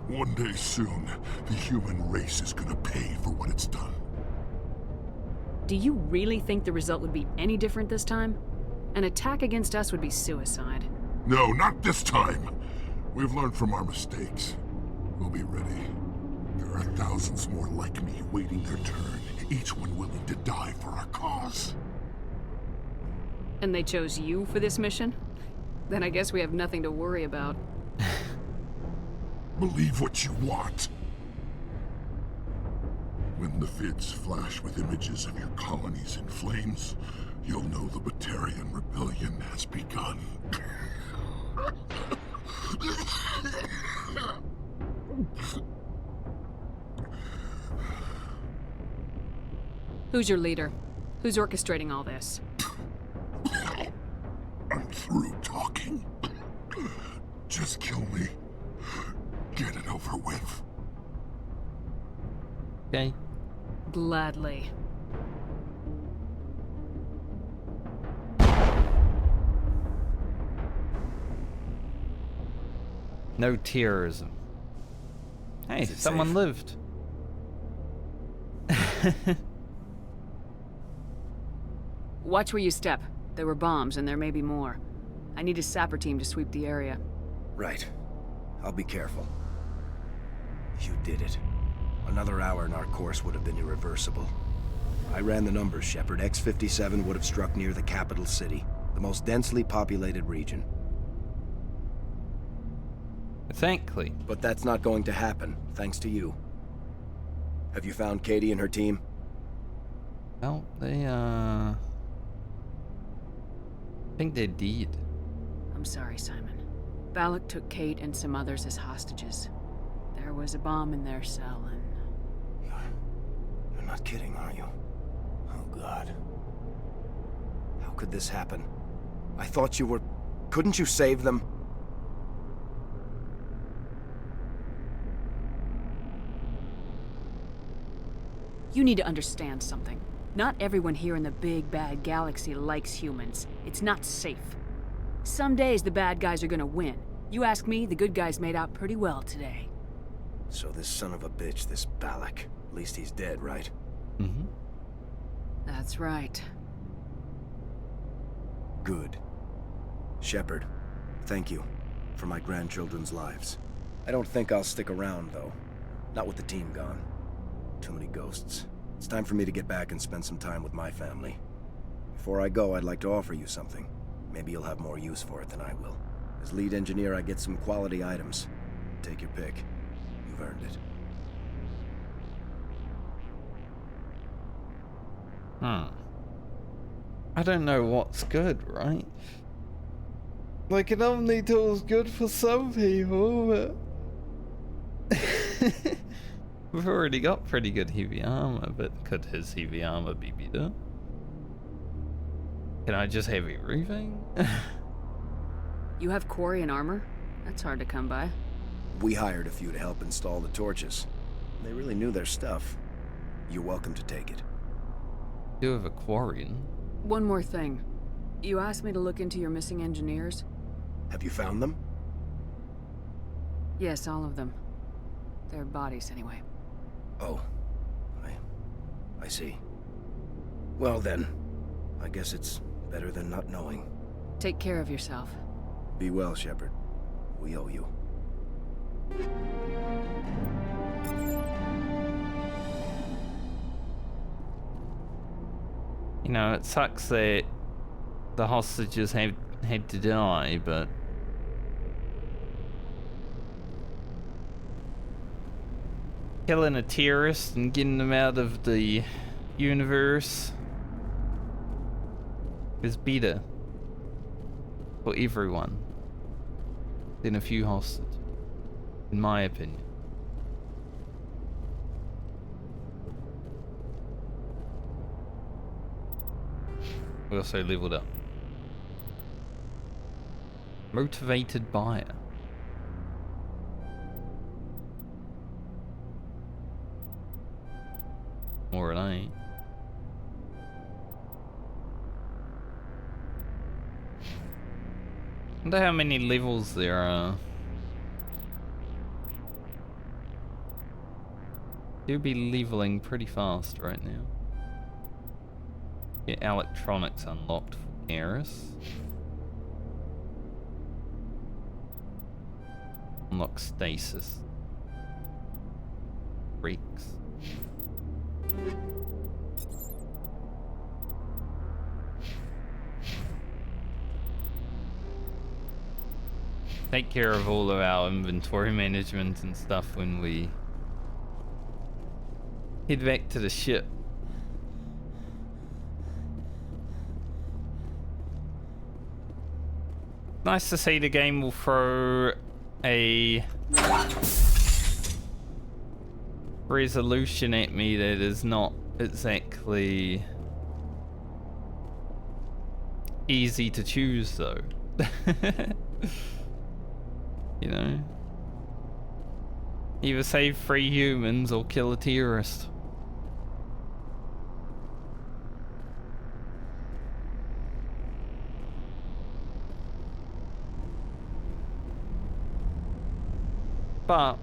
L: One day soon, the human race is gonna pay for what it's done.
E: Do you really think the result would be any different this time? An attack against us would be suicide.
L: No, not this time. We've learned from our mistakes. We'll be ready. There are thousands more like me waiting their turn, each one willing to die for our cause.
E: And they chose you for this mission? Then I guess we have nothing to worry about.
L: Believe what you want. When the vids flash with images of your colonies in flames, you'll know the Batarian rebellion has begun.
E: Who's your leader? Who's orchestrating all this?
L: I'm through talking. Just kill me. Get it over with.
A: Okay.
E: Gladly.
A: No terrorism. Hey, someone
K: safe?
A: lived.
E: Watch where you step. There were bombs, and there may be more. I need a sapper team to sweep the area.
K: Right. I'll be careful. You did it. Another hour and our course would have been irreversible. I ran the numbers, Shepard. X57 would have struck near the capital city, the most densely populated region.
A: Exactly.
K: But that's not going to happen, thanks to you. Have you found Katie and her team?
A: Well, I think they did.
E: I'm sorry, Simon. Balak took Kate and some others as hostages. There was a bomb in their cell, and...
K: You're not kidding, are you? Oh, God. How could this happen? I thought you were... Couldn't you save them?
E: You need to understand something. Not everyone here in the big, bad galaxy likes humans. It's not safe. Some days the bad guys are gonna win. You ask me, the good guys made out pretty well today.
K: So this son of a bitch, this Balak, at least he's dead, right?
A: Mm-hmm.
E: That's right.
K: Good. Shepard, thank you for my grandchildren's lives. I don't think I'll stick around, though. Not with the team gone. Too many ghosts. It's time for me to get back and spend some time with my family. Before I go, I'd like to offer you something. Maybe you'll have more use for it than I will. As lead engineer, I get some quality items. Take your pick. You've earned it.
A: I don't know what's good, right? Like, an Omni tool's good for some people, but... We've already got pretty good heavy armor, but could his heavy armor be better? Can I just heavy roofing?
E: You have Quarian armor? That's hard to come by.
K: We hired a few to help install the torches. They really knew their stuff. You're welcome to take it.
A: You have a Quarian?
E: One more thing. You asked me to look into your missing engineers?
K: Have you found them?
E: Yes, all of them. Their bodies, anyway.
K: Oh. I see. Well then, I guess it's better than not knowing.
E: Take care of yourself.
K: Be well, Shepard. We owe you.
A: You know, it sucks that the hostages had to die, but... killing a terrorist and getting them out of the universe is better for everyone than a few hostages, in my opinion. We also leveled up. Motivated buyer. Or an A. Wonder how many levels there are. Do be leveling pretty fast right now. Get electronics unlocked for Eris. Unlock stasis. Brakes. Take care of all of our inventory management and stuff when we head back to the ship. Nice to see the game will throw a resolution at me that is not exactly easy to choose though. You know? Either save 3 humans or kill a terrorist. But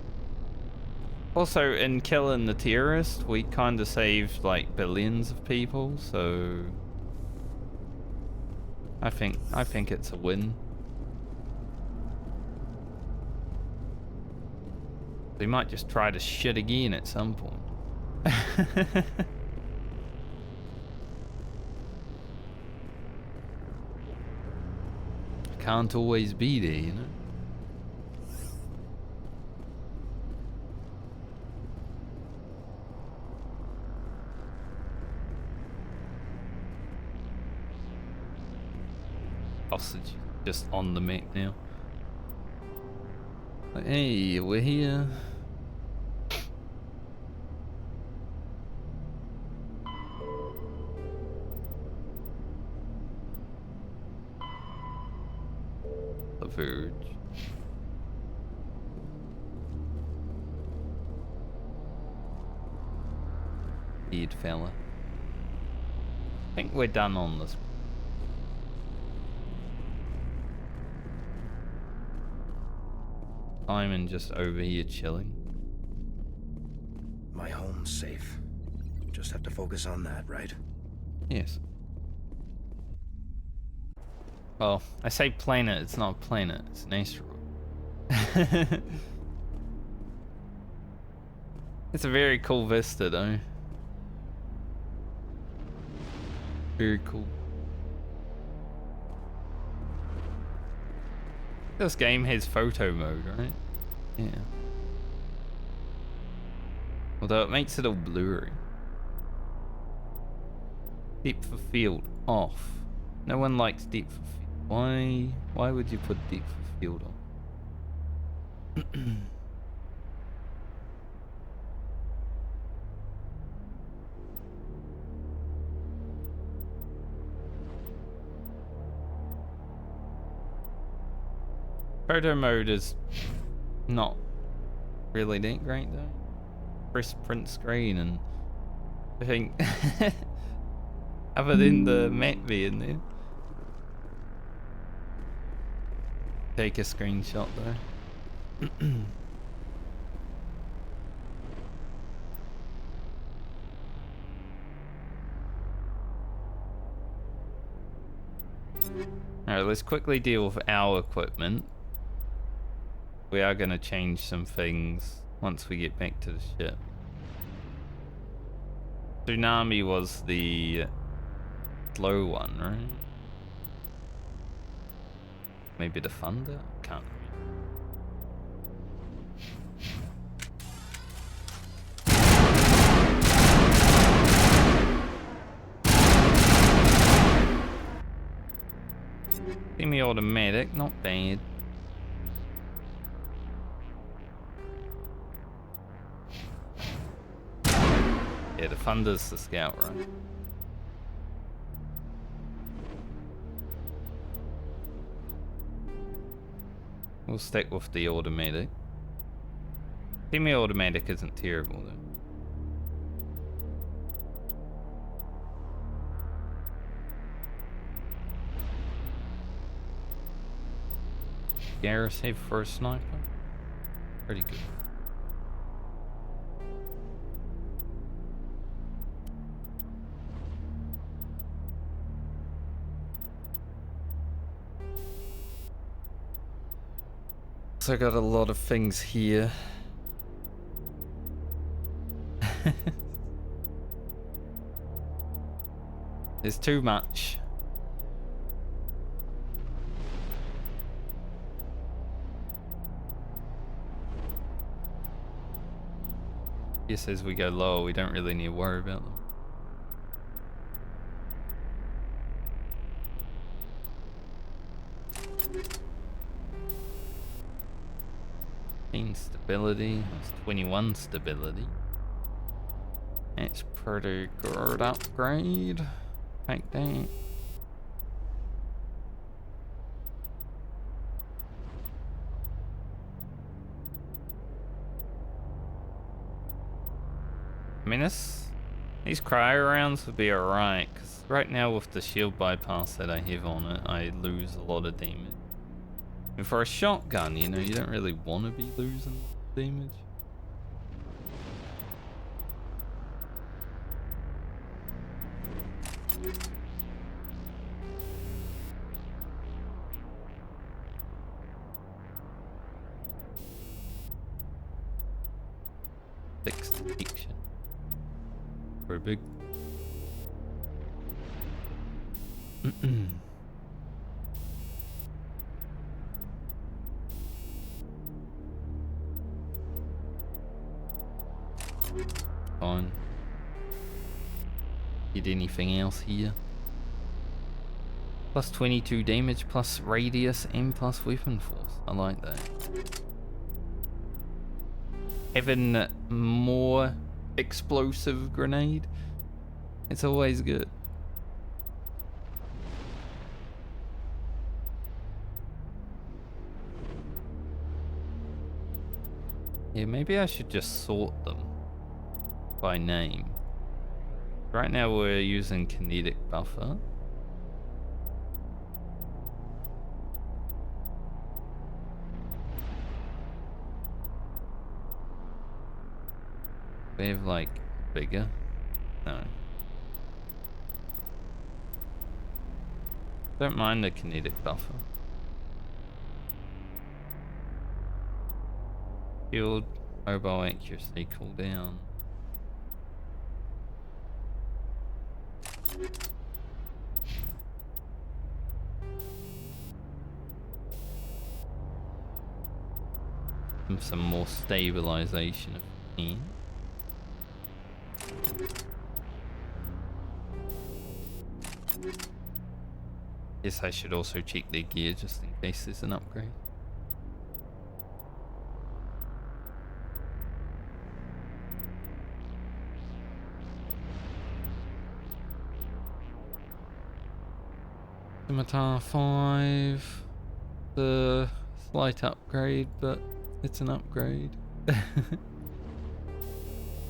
A: also in killing the terrorist, we kind of saved like billions of people, so I think it's a win. We might just try to shit again at some point. Can't always be there, you know? Hostage just on the map now. Hey, we're here. The Verge. Weird fella. I think we're done on this. I'm just over here chilling.
K: My home's safe. Just have to focus on that, right?
A: Yes. Well, I say planet, it's not a planet, it's an asteroid. It's a very cool vista though. Very cool. This game has photo mode, right? Yeah. Although it makes it all blurry. Depth of field off. No one likes depth of field. Why would you put depth of field on? Photo mode is not really that great though. Press print screen and I think other than the map being there. Take a screenshot though. Alright, let's quickly deal with our equipment. We are going to change some things once we get back to the ship. Tsunami was the slow one, right? Maybe the Thunder? Can't remember. Semi-automatic, not bad. Yeah, the Thunder's the scout, right? We'll stick with the automatic. Semi-automatic isn't terrible though. Garrus have for a sniper? Pretty good. So I got a lot of things here. It's too much. Yes, as we go lower, we don't really need to worry about them. Stability, that's 21 stability. It's pretty good upgrade. Take that. I mean, these cryo rounds would be alright, because right now with the shield bypass that I have on it, I lose a lot of damage. And for a shotgun, you know, you don't really want to be losing damage. Fixed detection. Very big. Fine. Did anything else here? Plus 22 damage, plus radius, and plus weapon force. I like that. Having more explosive grenade, it's always good. Yeah, maybe I should just sort them by name. Right now we're using kinetic buffer. We have like bigger? No. Don't mind the kinetic buffer. Shield, mobile accuracy, cooldown. And some more stabilization of pain. Guess I should also check their gear just in case there's an upgrade. Scimitar 5, the slight upgrade, but it's an upgrade.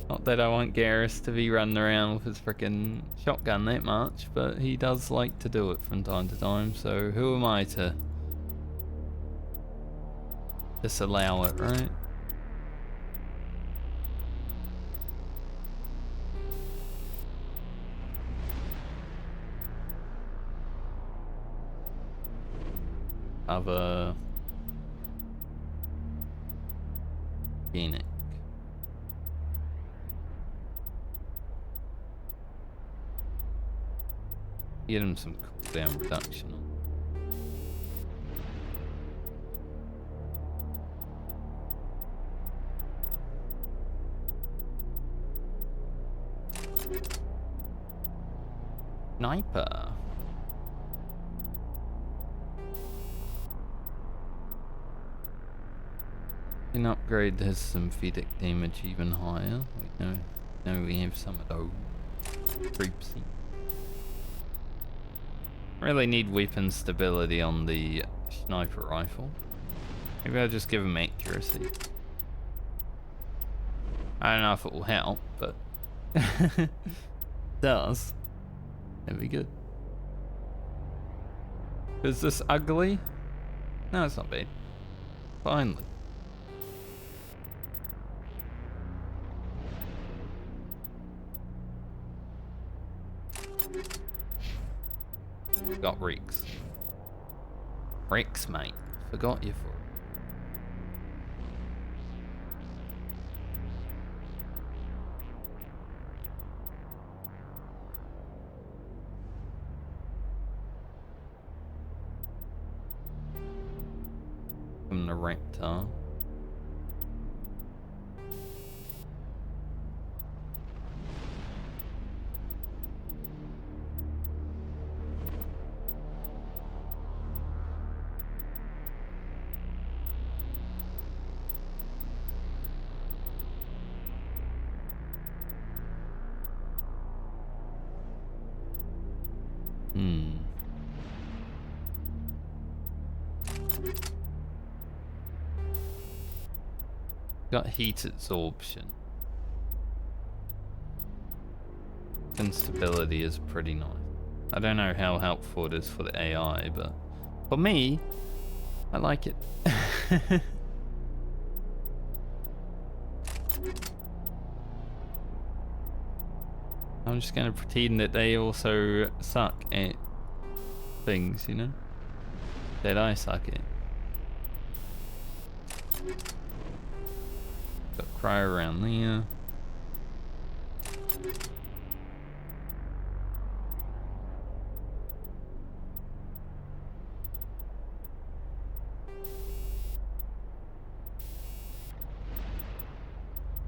A: Not that I want Garrus to be running around with his frickin' shotgun that much, but he does like to do it from time to time, so who am I to disallow it, right? Other Phoenix. Get him some cooldown reduction. Sniper. Can upgrade his synthetic damage even higher. We know we have some of those. Creepsy. Really need weapon stability on the sniper rifle. Maybe I'll just give him accuracy. I don't know if it will help, but it does. That'd be good. Is this ugly? No, it's not bad. Finally. Got Reeks. Reeks, mate. Forgot you for it. From the Raptor. Got heat absorption. Instability is pretty nice. I don't know how helpful it is for the AI, but for me, I like it. I'm just gonna pretend that they also suck at things, you know? That I suck at. Got Cry around there.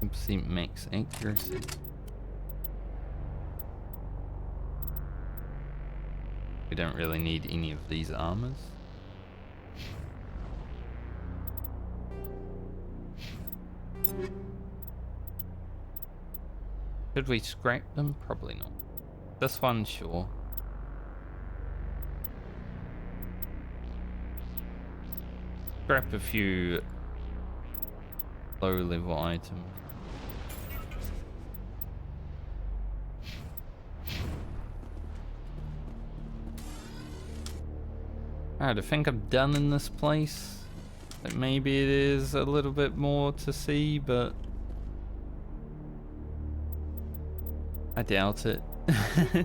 A: % max accuracy. We don't really need any of these armors. Should we scrap them? Probably not. This one, sure. Scrap a few low-level items. Alright, I think I'm done in this place. But maybe it is a little bit more to see, but I doubt it. I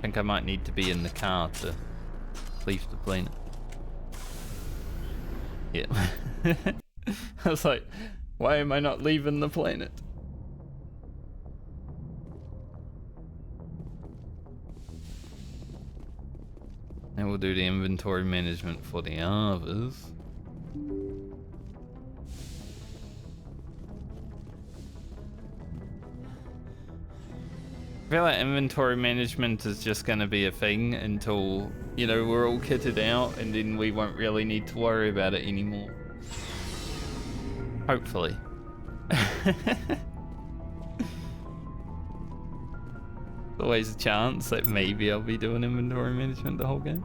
A: think I might need to be in the car to leave the planet. Yeah. I was like, why am I not leaving the planet? And we'll do the inventory management for the others. I feel like inventory management is just going to be a thing until, you know, we're all kitted out, and then we won't really need to worry about it anymore. Hopefully. Always a chance that maybe I'll be doing inventory management the whole game.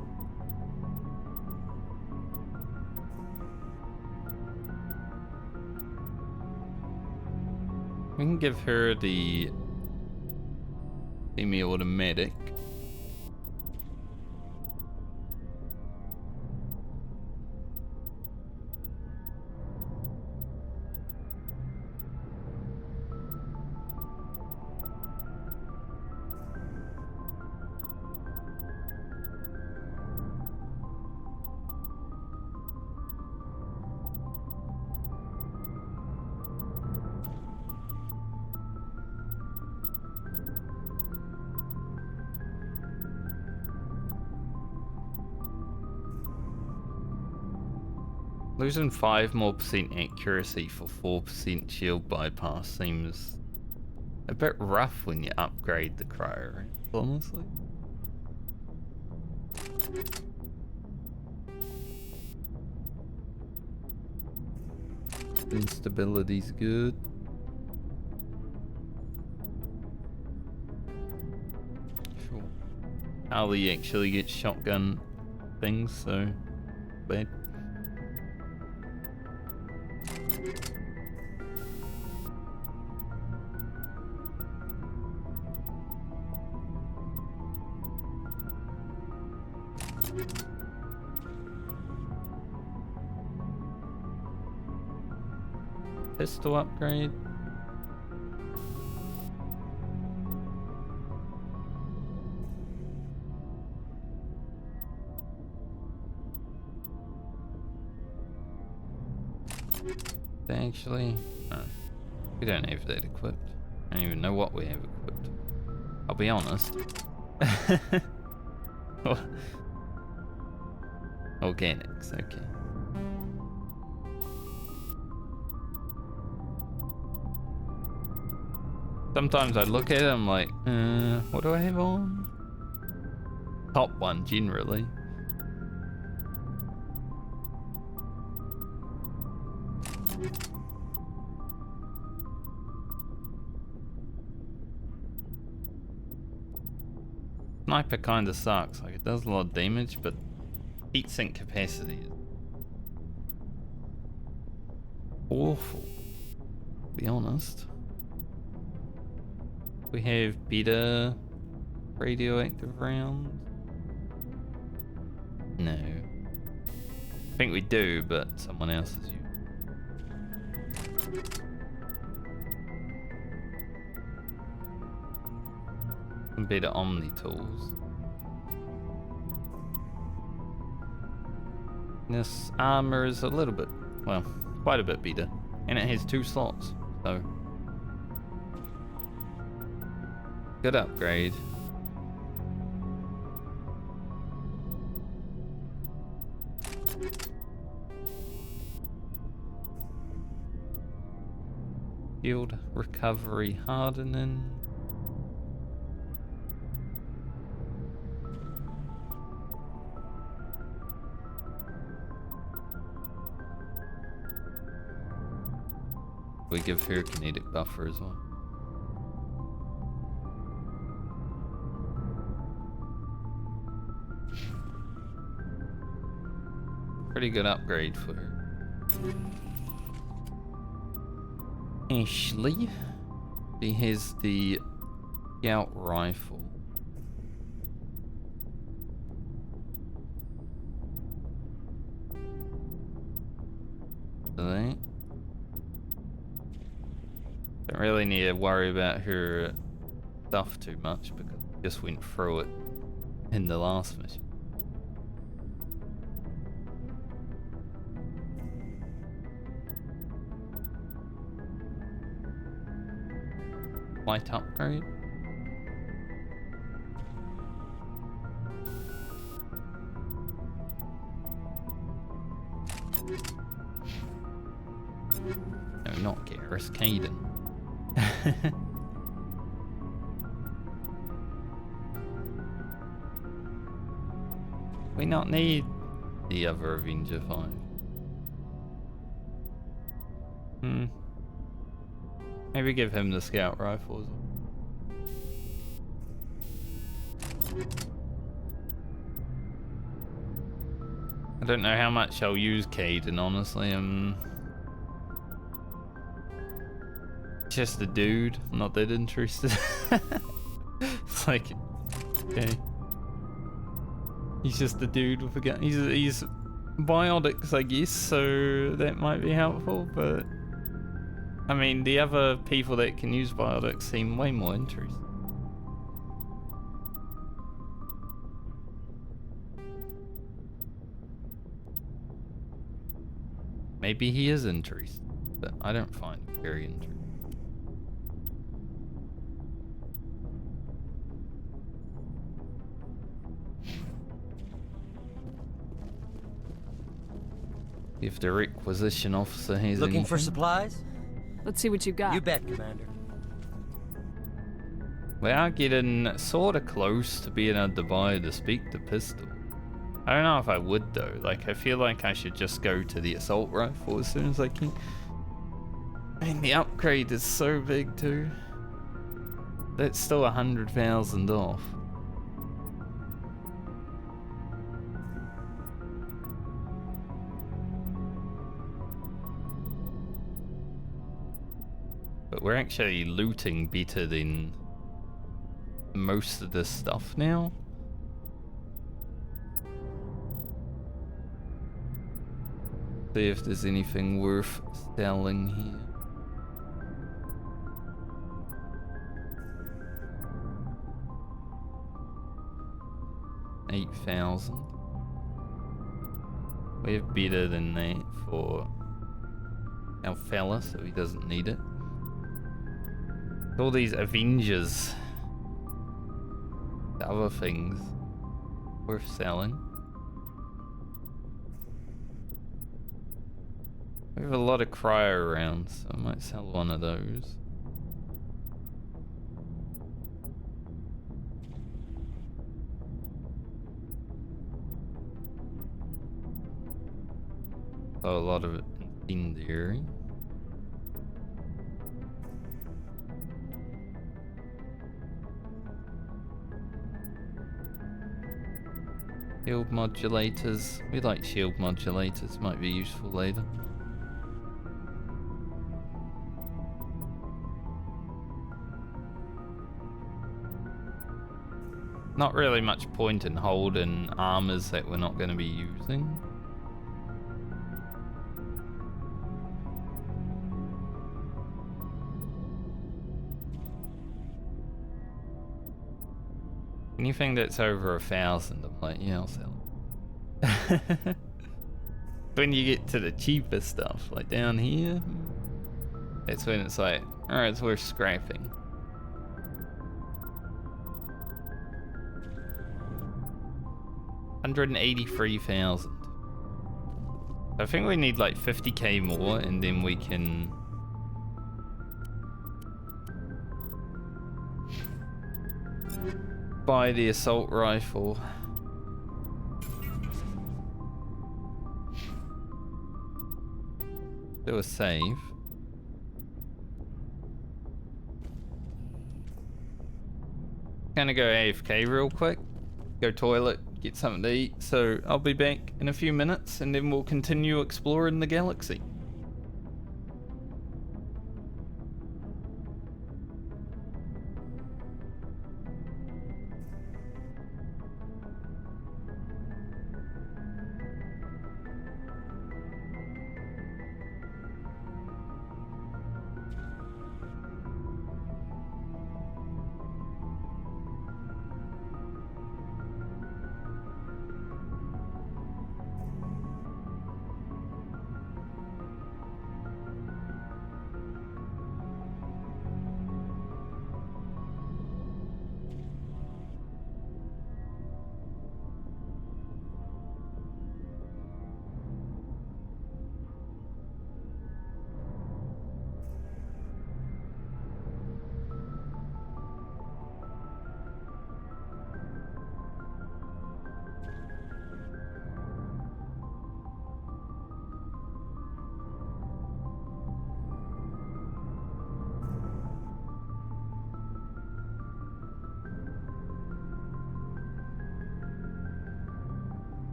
A: We can give her the semi-automatic. Losing 5% more accuracy for 4% shield bypass seems a bit rough when you upgrade the cryo, honestly. Instability's good. Sure. Ali actually gets shotgun things, so bad. Pistol upgrade. Actually, no. We don't have that equipped. I don't even know what we have equipped. I'll be honest. Organics, okay. Sometimes I look at it, I'm like, what do I have on? Top one, generally. Sniper kinda sucks, like it does a lot of damage, but heatsink capacity is awful, to be honest. We have better radioactive rounds. No. I think we do, but someone else is using. Some better Omni tools. This armor is a little bit, well, quite a bit better. And it has 2 slots, so. Good upgrade. Shield recovery hardening. We give her a kinetic buffer as well. Pretty good upgrade for her. Ashley. She has the scout rifle. Don't really need to worry about her stuff too much because we just went through it in the last mission. Light upgrade. No, not Garrus, Caden. We not need the other Avenger 5. Maybe give him the scout rifles. I don't know how much I'll use Caden, honestly. Just a dude. I'm not that interested. It's like, okay. He's just a dude with a gun. He's biotics, I guess, so that might be helpful, but I mean, the other people that can use biotics seem way more interesting. Maybe he is interesting, but I don't find it very interesting. If the requisition officer has
H: Looking
A: anything.
H: for supplies?
E: Let's see what you got.
H: You bet, Commander.
A: We are getting sort of close to being able to buy the speak the pistol. I don't know if I would though. Like, I feel like I should just go to the assault rifle as soon as I can. I mean, the upgrade is so big too. That's still 100,000 off. But we're actually looting better than most of this stuff now. See if there's anything worth selling here. 8,000. We have better than that for our fella, so he doesn't need it. All these Avengers, the other things worth selling. We have a lot of cryo around, so I might sell one of those. Oh, a lot of it incendiary. Shield modulators. We like shield modulators, might be useful later. Not really much point in holding armors that we're not going to be using. Anything that's over 1,000, I'm like, yeah, I'll sell it. When you get to the cheaper stuff, like down here, that's when it's like, alright, it's worth scrapping. $183,000. I think we need like 50k more, and then we can buy the assault rifle. Do a save. Gonna go AFK real quick. Go toilet, get something to eat. So I'll be back in a few minutes and then we'll continue exploring the galaxy.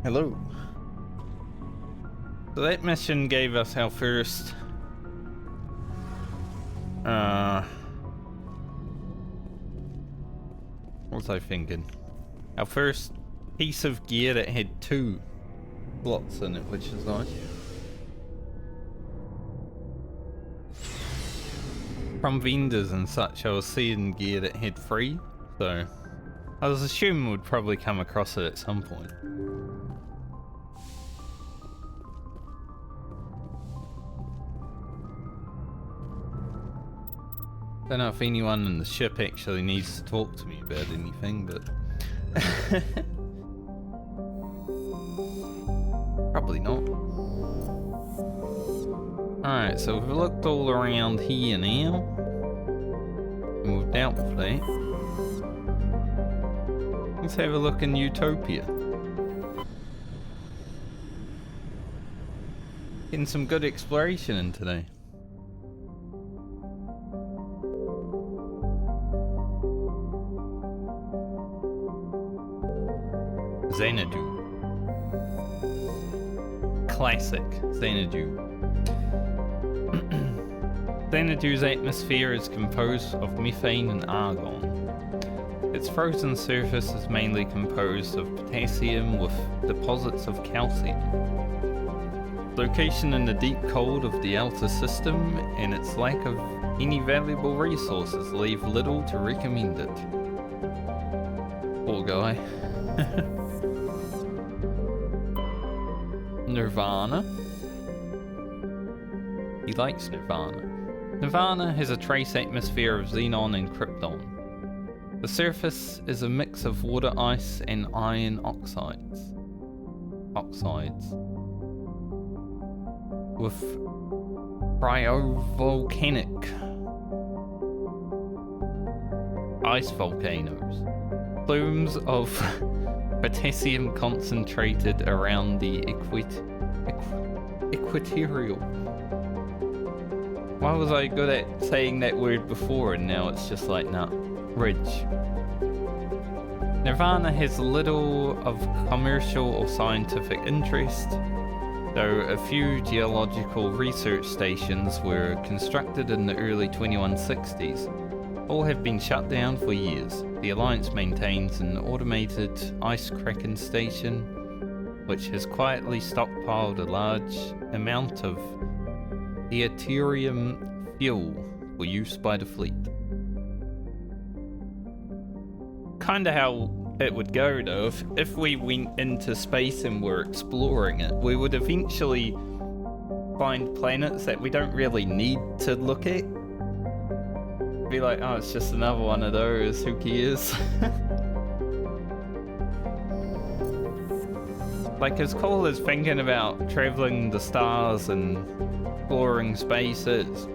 A: Hello. So that mission gave us our first what was I thinking? Our first piece of gear that had 2 slots in it, which is nice. From vendors and such, I was seeing gear that had 3, so I was assuming we'd probably come across it at some point. Don't know if anyone in the ship actually needs to talk to me about anything, but probably not. Alright, so we've looked all around here now, and we've dealt with that. Let's have a look in Utopia. Getting some good exploration in today. Xanadu. Classic Xanadu. Xanadu's atmosphere is composed of methane and argon. Its frozen surface is mainly composed of potassium with deposits of calcium. Location in the deep cold of the outer system and its lack of any valuable resources leave little to recommend it. Poor guy. Nirvana. He likes Nirvana. Nirvana has a trace atmosphere of xenon and krypton. The surface is a mix of water ice and iron oxides. With cryovolcanic ice volcanoes. Plumes of potassium concentrated around the equatorial. Why was I good at saying that word before and now it's just like, nah, ridge. Nirvana has little of commercial or scientific interest, though a few geological research stations were constructed in the early 2160s. All have been shut down for years. The Alliance maintains an automated ice cracking station, which has quietly stockpiled a large amount of deuterium fuel for use by the fleet. Kinda how it would go though, if we went into space and were exploring it, we would eventually find planets that we don't really need to look at. Be like, oh, it's just another one of those, who cares? Like, as cool as thinking about traveling the stars and exploring space is,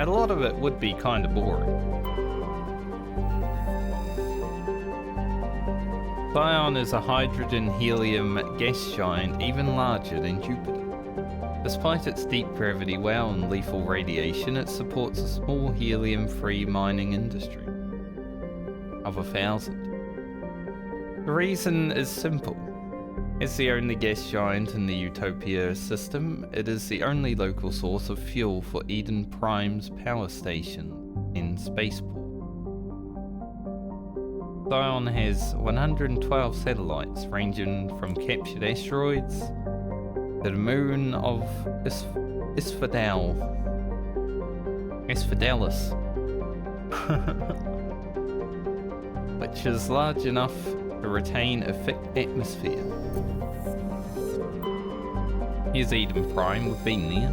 A: a lot of it would be kind of boring. Zion is a hydrogen-helium gas giant even larger than Jupiter. Despite its deep gravity well and lethal radiation, it supports a small helium-free mining industry of 1,000. The reason is simple. As the only gas giant in the Utopia system, it is the only local source of fuel for Eden Prime's power station in Spaceport. Zion has 112 satellites ranging from captured asteroids to the moon of Asphidalis, which is large enough to retain a thick atmosphere. Here's Eden Prime, we've been there.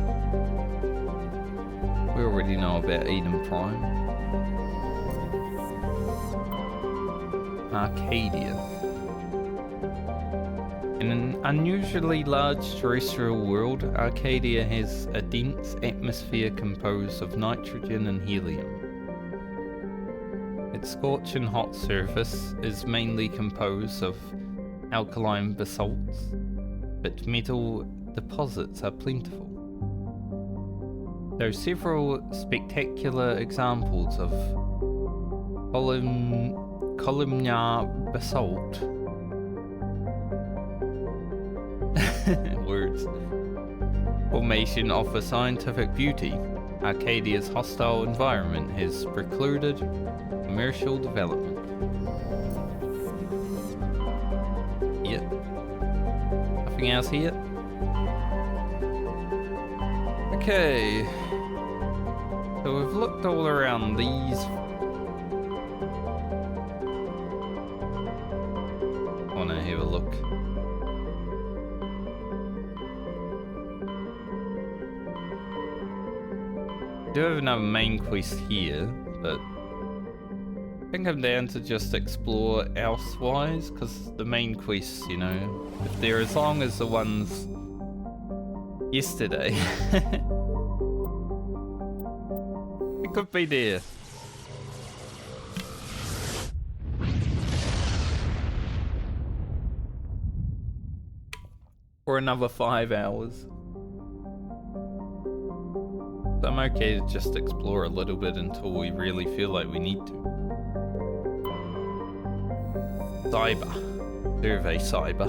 A: We already know about Eden Prime. Arcadia. In an unusually large terrestrial world, Arcadia has a dense atmosphere composed of nitrogen and helium. Its scorching hot surface is mainly composed of alkaline basalts, but metal deposits are plentiful. There are several spectacular examples of columnar basalt Words. Formation of a scientific beauty, Arcadia's hostile environment has precluded commercial development. Yep. Nothing else here? Okay. So we've looked all around these. I want to have a look. I do have another main quest here, but I think I'm down to just explore elsewise, because the main quests, you know, if they're as long as the ones yesterday, it could be there. For another 5 hours. So I'm okay to just explore a little bit until we really feel like we need to. Cyber. Survey Cyber.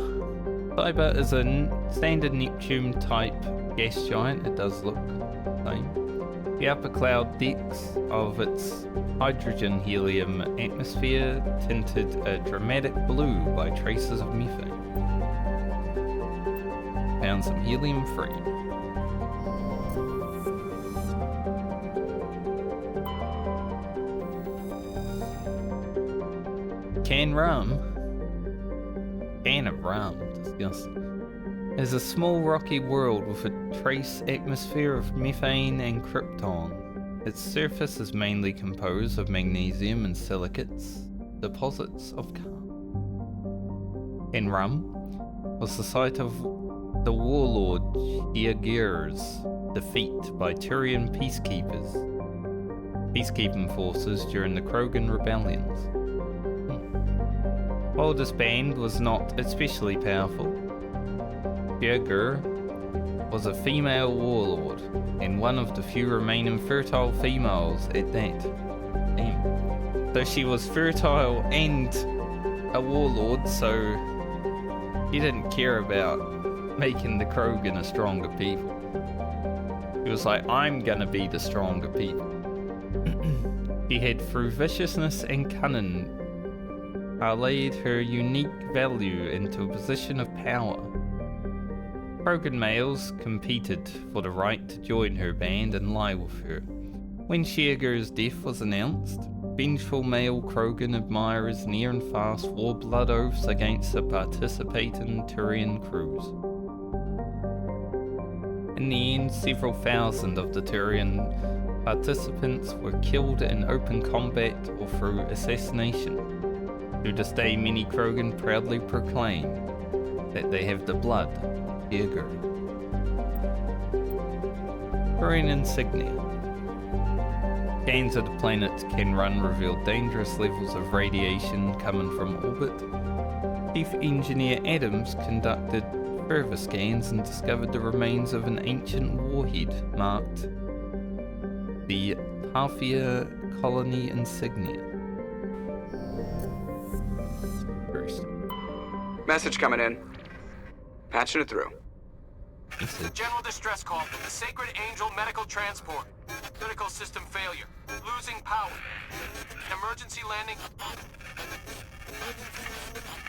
A: Cyber is a standard Neptune type gas giant. It does look the same. The upper cloud decks of its hydrogen-helium atmosphere tinted a dramatic blue by traces of methane. Found some helium-free. Can of rum, disgusting. Is a small rocky world with a trace atmosphere of methane and krypton. Its surface is mainly composed of magnesium and silicates, deposits of carbon. Can rum was the site of the warlord Shiagir's defeat by Turian peacekeeping forces during the Krogan rebellions. While this band was not especially powerful, Shiagir was a female warlord and one of the few remaining fertile females at that. Damn. So she was fertile and a warlord, so she didn't care about making the Krogan a stronger people. He was like, I'm gonna be the stronger people. She had, through viciousness and cunning, parlayed her unique value into a position of power. Krogan males competed for the right to join her band and lie with her. When Shiagir's death was announced, vengeful male Krogan admirers near and far swore blood oaths against the participating Turian crews. In the end, several thousand of the Turian participants were killed in open combat or through assassination. To this day, many Krogan proudly proclaim that they have the blood of Shiagir. Turian insignia. Scans of the planet Kenrun revealed dangerous levels of radiation coming from orbit. Chief Engineer Adams conducted further scans and discovered the remains of an ancient warhead marked the Parthia Colony Insignia.
C: Message coming in. Patching it through.
F: General distress call from the Sacred Angel Medical Transport. Critical system failure. Losing power. Emergency landing.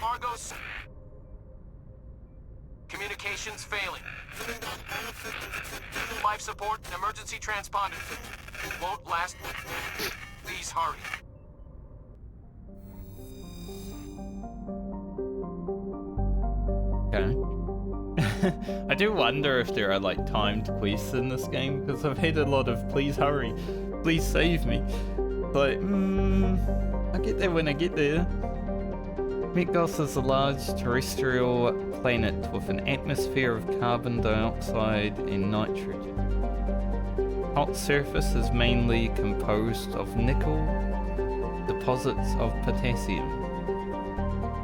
F: Argos. Communications failing. Life support and emergency transponder. Won't last. Please hurry.
A: Okay. I do wonder if there are like timed quests in this game, because I've had a lot of please hurry, please save me. But I'll get there when I get there. Metgos is a large terrestrial planet with an atmosphere of carbon dioxide and nitrogen. Hot surface is mainly composed of nickel, deposits of potassium,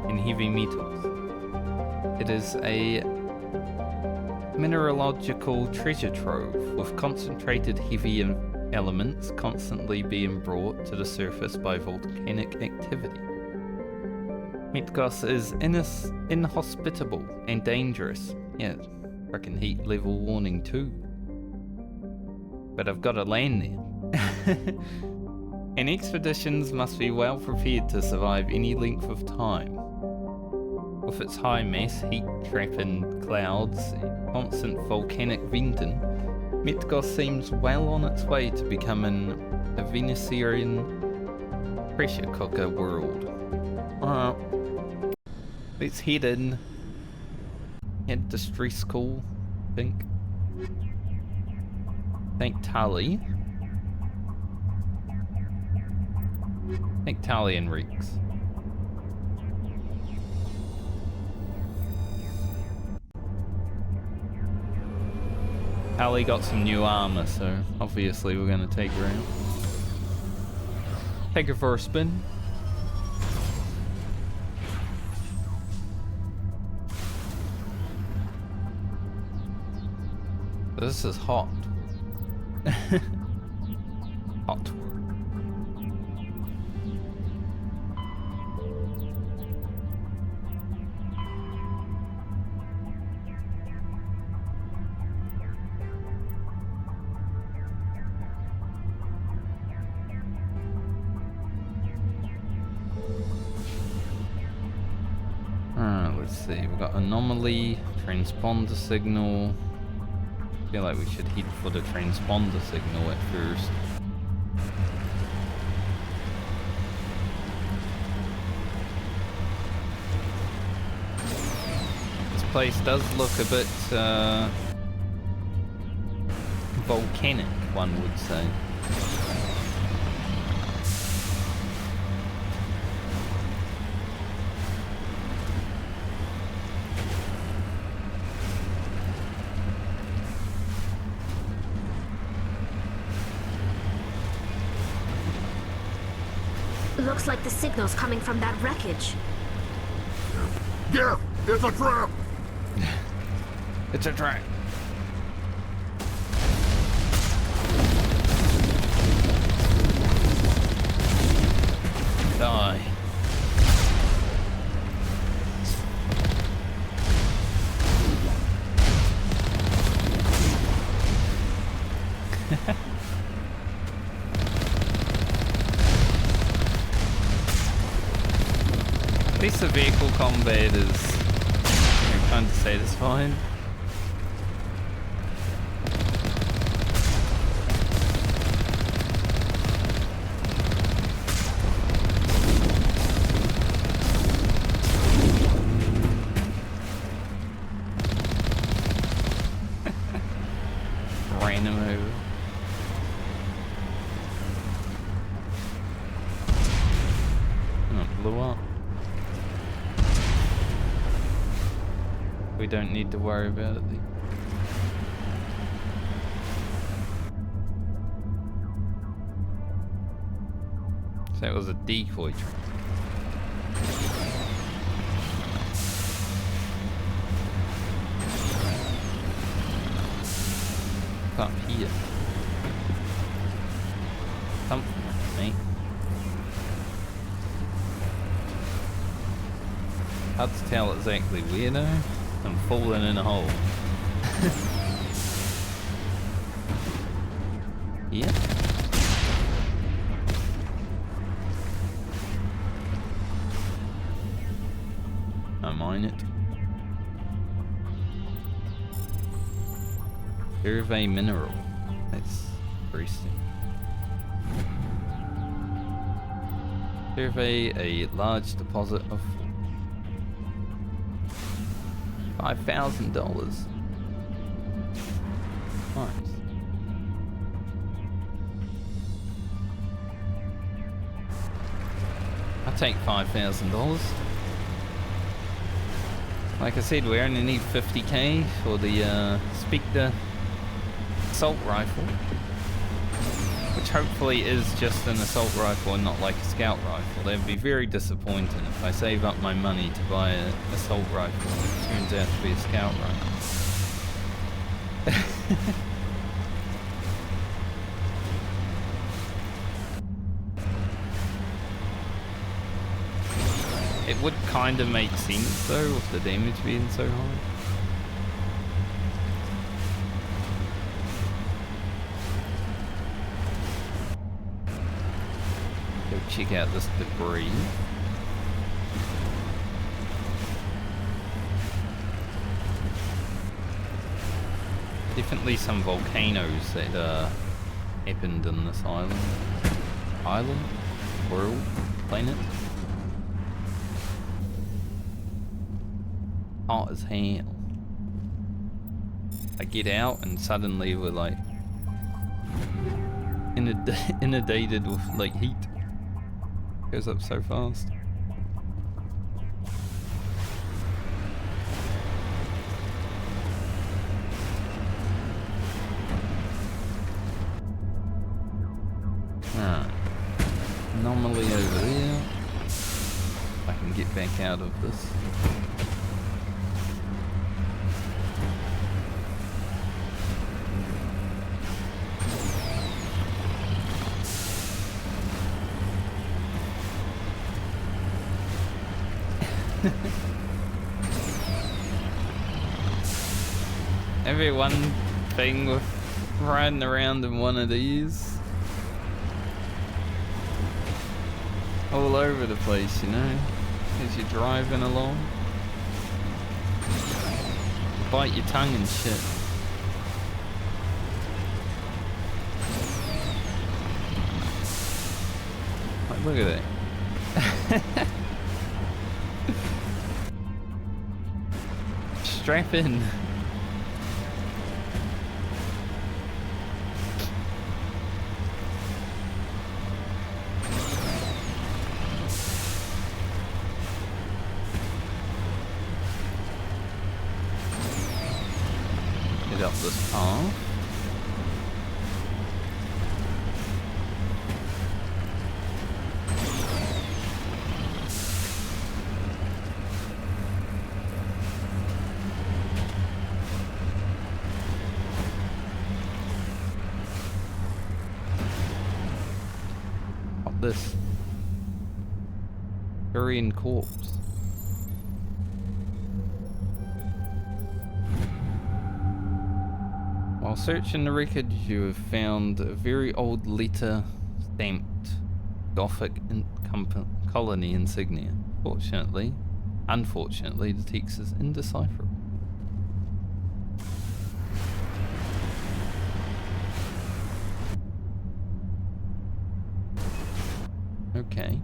A: and heavy metals. It is a mineralogical treasure trove with concentrated heavy elements constantly being brought to the surface by volcanic activity. Metgos is inhospitable and dangerous, Yeah, freaking heat level warning too. But I've got to land there. And expeditions must be well prepared to survive any length of time. With its high mass, heat-trapping clouds, and constant volcanic venting, Metgos seems well on its way to becoming a Venusian pressure cooker world. Alright, let's head in. Head to stress call, I think. Thank Tali. Thank Tali and Reeks. Tali got some new armor, so obviously we're gonna take her out. Take her for a spin. This is hot. Hot. Let's see, we've got anomaly, transponder signal. I feel like we should head for the transponder signal at first. This place does look a bit volcanic, one would say.
J: Looks like the signal's coming from that wreckage.
L: Yeah, it's a trap!
A: It's a trap. Die. At least the vehicle combat is kind of satisfying. Random over. Oh, it blew up. We don't need to worry about it then. So that was a decoy train. Up here. Something, mate. Hard to tell exactly where though. I'm falling in a hole. Yeah. I mine it. Survey mineral. That's interesting. Survey a large deposit of $5,000. Nice. I'll take $5,000. Like I said, we only need 50k for the Spectre assault rifle, which hopefully is just an assault rifle and not like a scout rifle. That would be very disappointing if I save up my money to buy an assault rifle and it turns out to be a scout rifle. It would kind of make sense though with the damage being so high. check out this debris. Definitely some volcanoes that happened in this island. Island? World? Planet? Hot as hell. I get out and suddenly we're like inundated with like heat. Goes up so fast. Alright. Anomaly over there. I can get back out of this. Every one thing with riding around in one of these. All over the place, you know, as you're driving along. Bite your tongue and shit. Like, look at that. Strap in. Head up this path. This Korean corpse. While searching the wreckage, you have found a very old letter stamped Gothic colony insignia. Unfortunately, the text is indecipherable. Okay.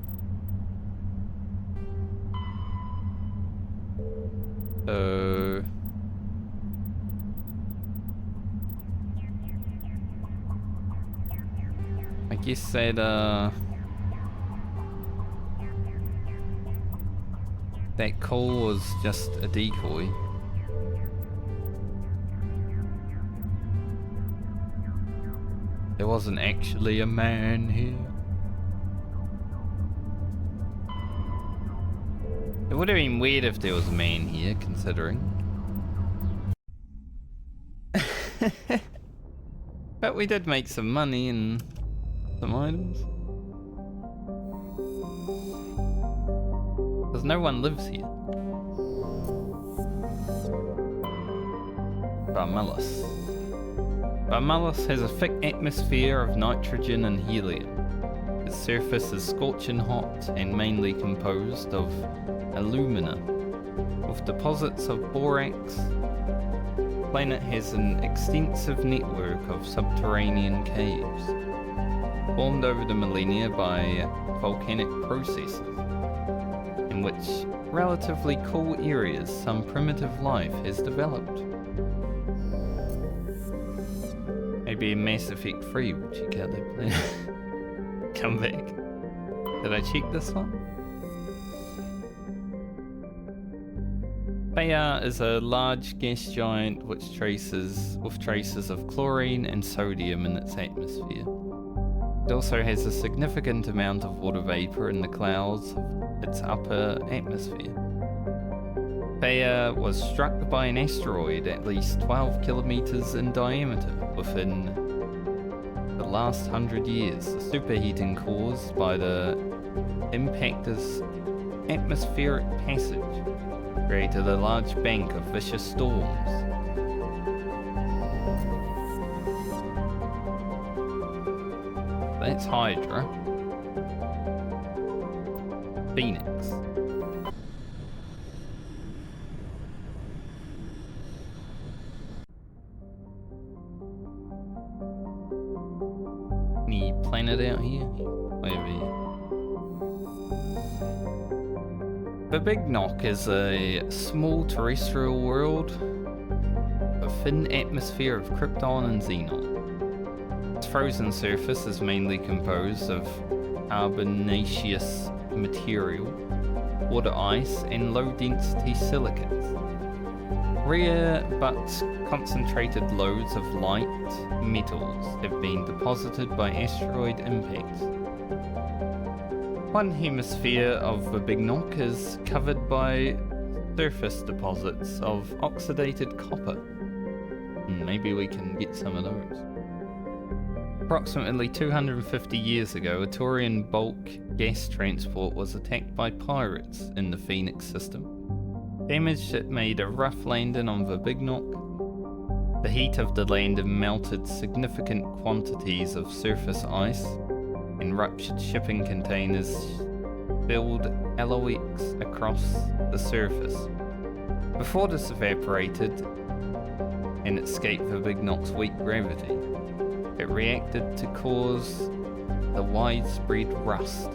A: I guess that call was just a decoy. There wasn't actually a man here. It would have been weird if there was a man here, considering. But we did make some money and some items. Because no one lives here. Barmelis. Barmelis has a thick atmosphere of nitrogen and helium. Its surface is scorching hot and mainly composed of alumina, with deposits of borax. The planet has an extensive network of subterranean caves, formed over the millennia by volcanic processes, in which relatively cool areas some primitive life has developed. Maybe in Mass Effect 3 we'll check out that planet. Come back. Did I check this one? Theia is a large gas giant with traces of chlorine and sodium in its atmosphere. It also has a significant amount of water vapor in the clouds of its upper atmosphere. Theia was struck by an asteroid at least 12 kilometers in diameter within the last 100 years. The superheating caused by the impactor's atmospheric passage created a large bank of vicious storms. That's Hydra. Phoenix. Any planet out here? Over here. The Big Knock is a small terrestrial world, a thin atmosphere of Krypton and Xenon. Its frozen surface is mainly composed of carbonaceous material, water ice, and low-density silicates. Rare but concentrated loads of light metals have been deposited by asteroid impacts. One hemisphere of the Big Knock is covered by surface deposits of oxidated copper. Maybe we can get some of those. Approximately 250 years ago, a Taurian bulk gas transport was attacked by pirates in the Phoenix system. Damage that made a rough landing on the Big Knock. The heat of the landing melted significant quantities of surface ice, and ruptured shipping containers spilled LOX across the surface. Before this evaporated and escaped the Big Knock's weak gravity, it reacted to cause the widespread rust.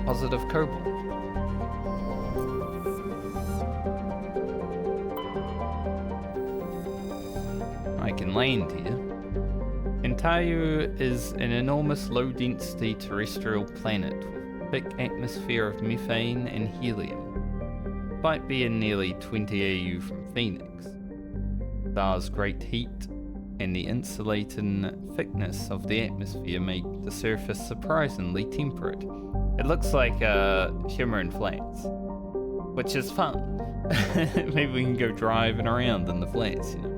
A: Positive cobalt. I can land here. Tuntau is an enormous low-density terrestrial planet with a thick atmosphere of methane and helium. Despite being nearly 20 AU from Phoenix, the star's great heat and the insulating thickness of the atmosphere make the surface surprisingly temperate. It looks like shimmering flats, which is fun. Maybe we can go driving around in the flats, you know.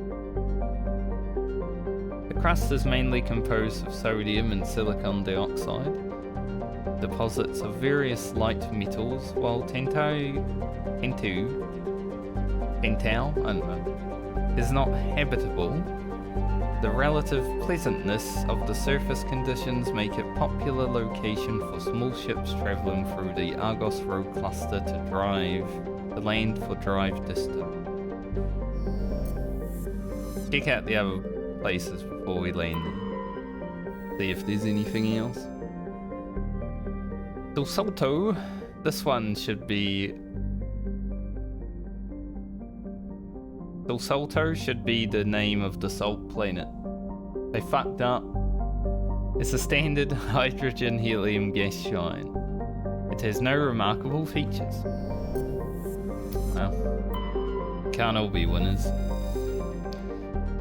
A: The crust is mainly composed of sodium and silicon dioxide, deposits of various light metals, while Tuntau, is not habitable. The relative pleasantness of the surface conditions make it a popular location for small ships traveling through the Argos Road cluster to land for drive distance. Check out the other places before we land. See if there's anything else. Tuntau, this one should be... Tuntau should be the name of the salt planet. They fucked up. It's a standard hydrogen helium gas giant. It has no remarkable features. Well, can't all be winners.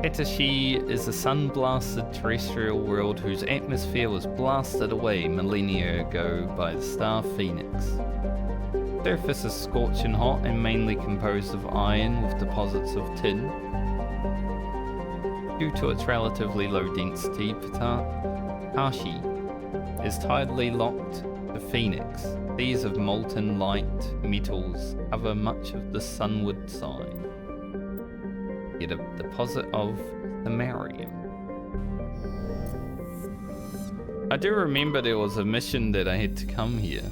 A: Altahe is a sun-blasted terrestrial world whose atmosphere was blasted away millennia ago by the star Phoenix. The surface is scorching hot and mainly composed of iron with deposits of tin. Due to its relatively low density, Altahe is tidally locked to Phoenix. These of molten light metals cover much of the sunward side. Get a deposit of samarium. I do remember there was a mission that I had to come here,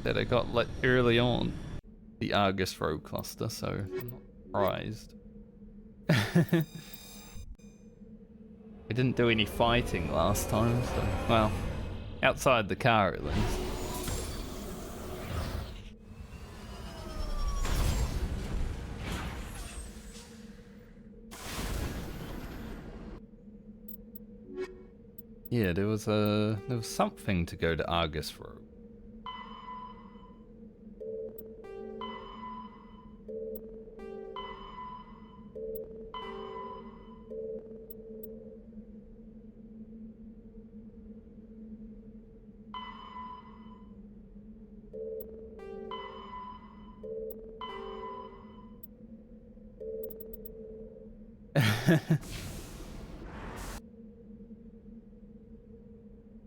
A: that I got let early on, the Argus Road cluster, so I'm not surprised. I didn't do any fighting last time, so, well, outside the car at least. Yeah, there was something to go to Argus Road.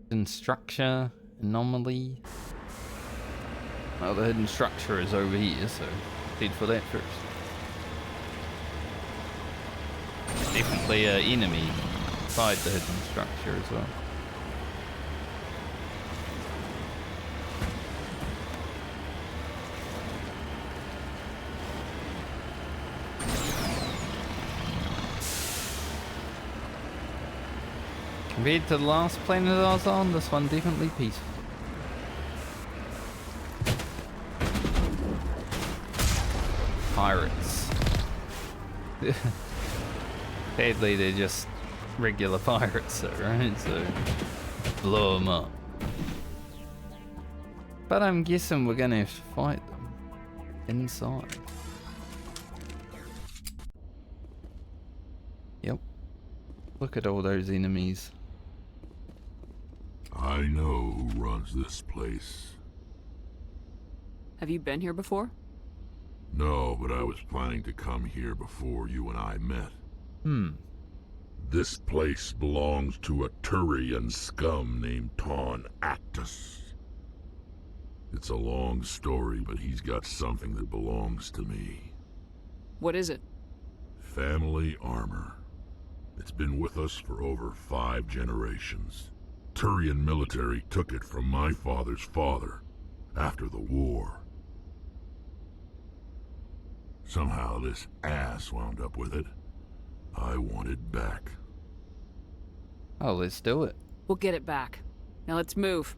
A: Hidden structure, anomaly. Well, the hidden structure is over here, so head for that first. Definitely an enemy inside the hidden structure as well. Compared to the last planet I was on, this one definitely peaceful. Pirates. Sadly, they're just regular pirates, though, right? So, blow them up. But I'm guessing we're gonna have to fight them inside. Yep. Look at all those enemies.
L: I know who runs this place.
E: Have you been here before?
L: No, but I was planning to come here before you and I met. This place belongs to a Turian scum named Ton Actus. It's a long story, but he's got something that belongs to me.
E: What is it?
L: Family armor. It's been with us for over 5 generations. Turian military took it from my father's father after the war. Somehow this ass wound up with it. I want it back.
A: Oh, let's do it.
E: We'll get it back. Now let's move.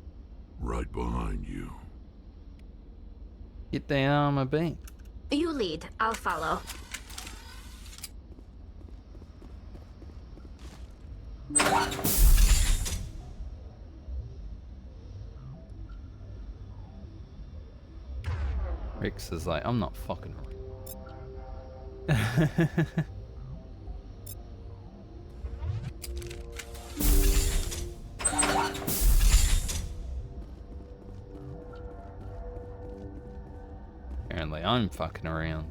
L: Right behind you.
A: Get that armor back.
J: You lead. I'll follow.
A: Rex is like, I'm not fucking around. Apparently I'm fucking around.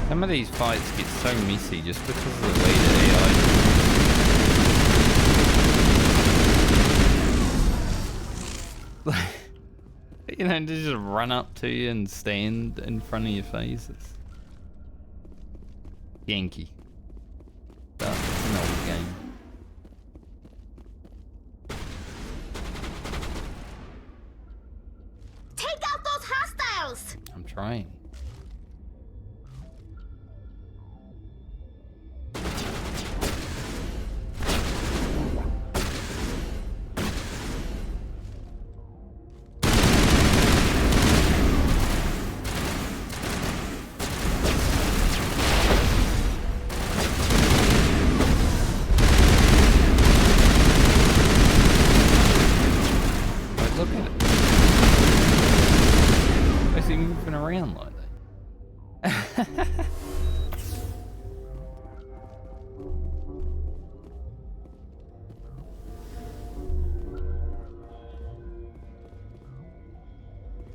A: Some of these fights get so messy just because of the way the AI. You know, they just run up to you and stand in front of your face. It's Yankee. But it's an old game.
J: Take out those hostiles!
A: I'm trying.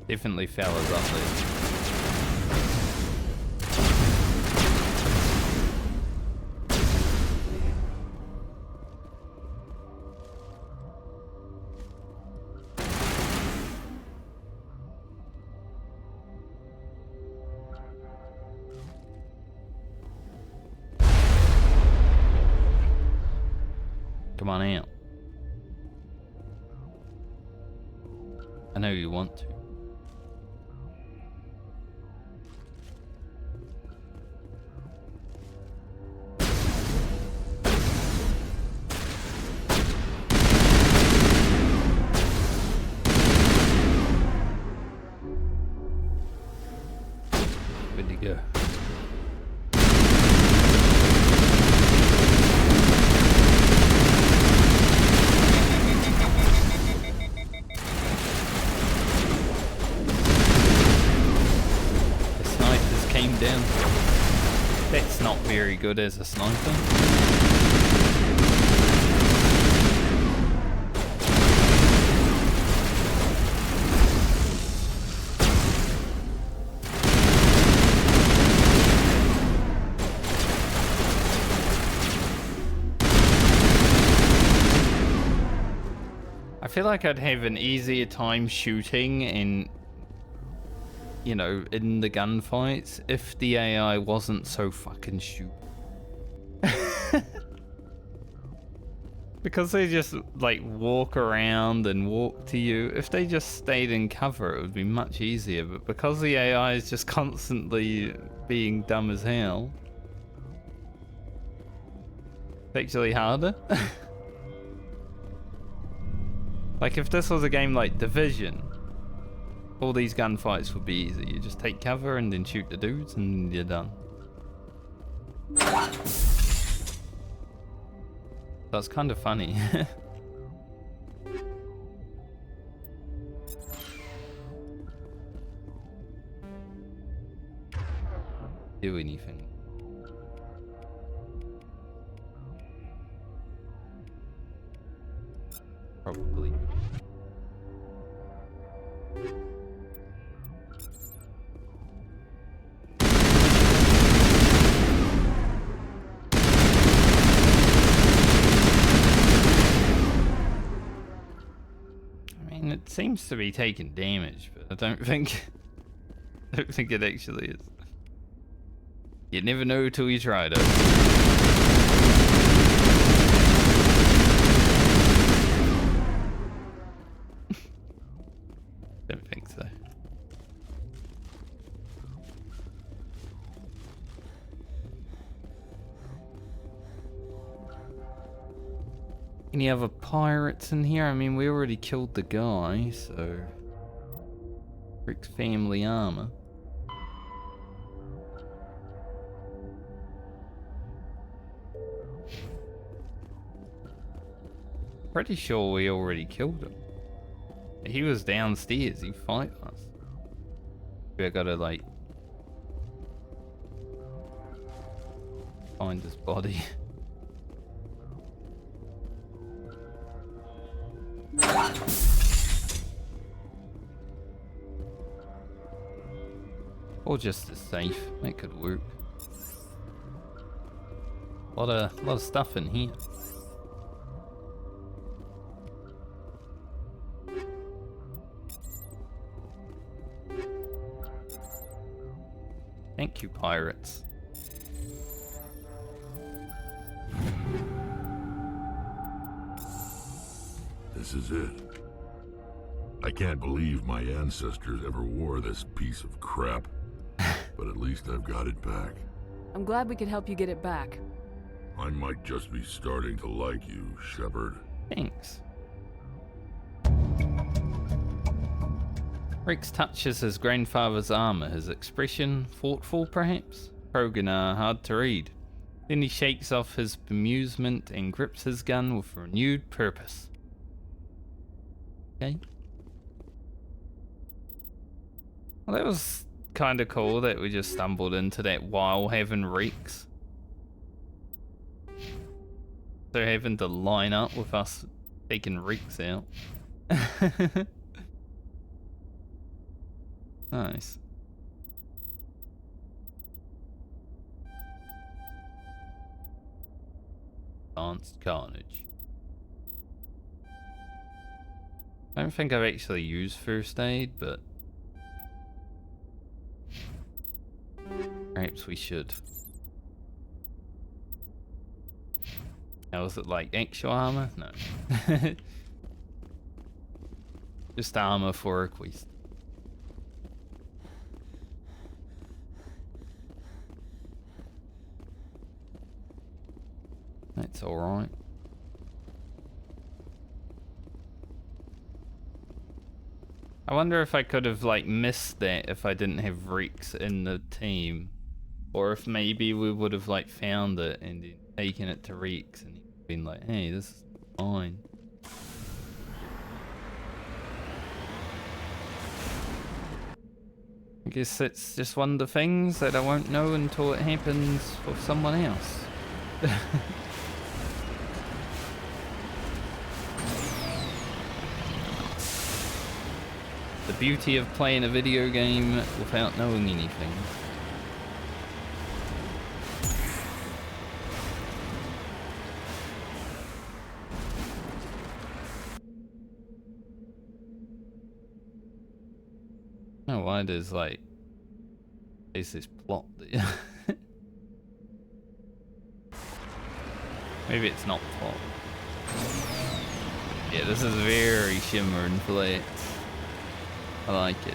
A: Definitely fellas up there. Come on out. I know you want to. Where'd he go? going down. That's not very good as a sniper. I feel like I'd have an easier time shooting in, you know, in the gunfights if the AI wasn't so fucking stupid. Because they just, like, walk around and walk to you. If they just stayed in cover, it would be much easier. But because the AI is just constantly being dumb as hell, it's actually harder. Like, if this was a game like Division, all these gunfights would be easy. You just take cover and then shoot the dudes and you're done. That's kind of funny. Do anything. Probably. I mean, it seems to be taking damage, but I don't think it actually is. You never know till you try it. Don't think so. Any other pirates in here? I mean, we already killed the guy, so... Rick's family armor. Pretty sure we already killed him. He was downstairs, he fight us. We gotta, like... find his body. Or just a safe, that could work. A lot of stuff in here. Thank you, pirates.
L: This is it. I can't believe my ancestors ever wore this piece of crap. But at least I've got it back.
E: I'm glad we could help you get it back.
L: I might just be starting to like you, Shepard.
A: Thanks. Rex touches his grandfather's armor, his expression thoughtful perhaps? Krogan hard to read. Then he shakes off his bemusement and grips his gun with renewed purpose. Okay. Well, that was kind of cool that we just stumbled into that while having Rex. They're having to line up with us taking Rex out. Nice. Advanced Carnage. I don't think I've actually used first aid, but perhaps we should. Now, is it like actual armor? No. Just armor for a quest. That's alright. I wonder if I could have like missed that if I didn't have Rex in the team. Or if maybe we would have like found it and then taken it to Rex and been like, hey, this is fine. I guess it's just one of the things that I won't know until it happens for someone else. The beauty of playing a video game without knowing anything. Oh, why does like there's this plot that maybe it's not plot. Yeah, this is very shimmer and flat. I like it.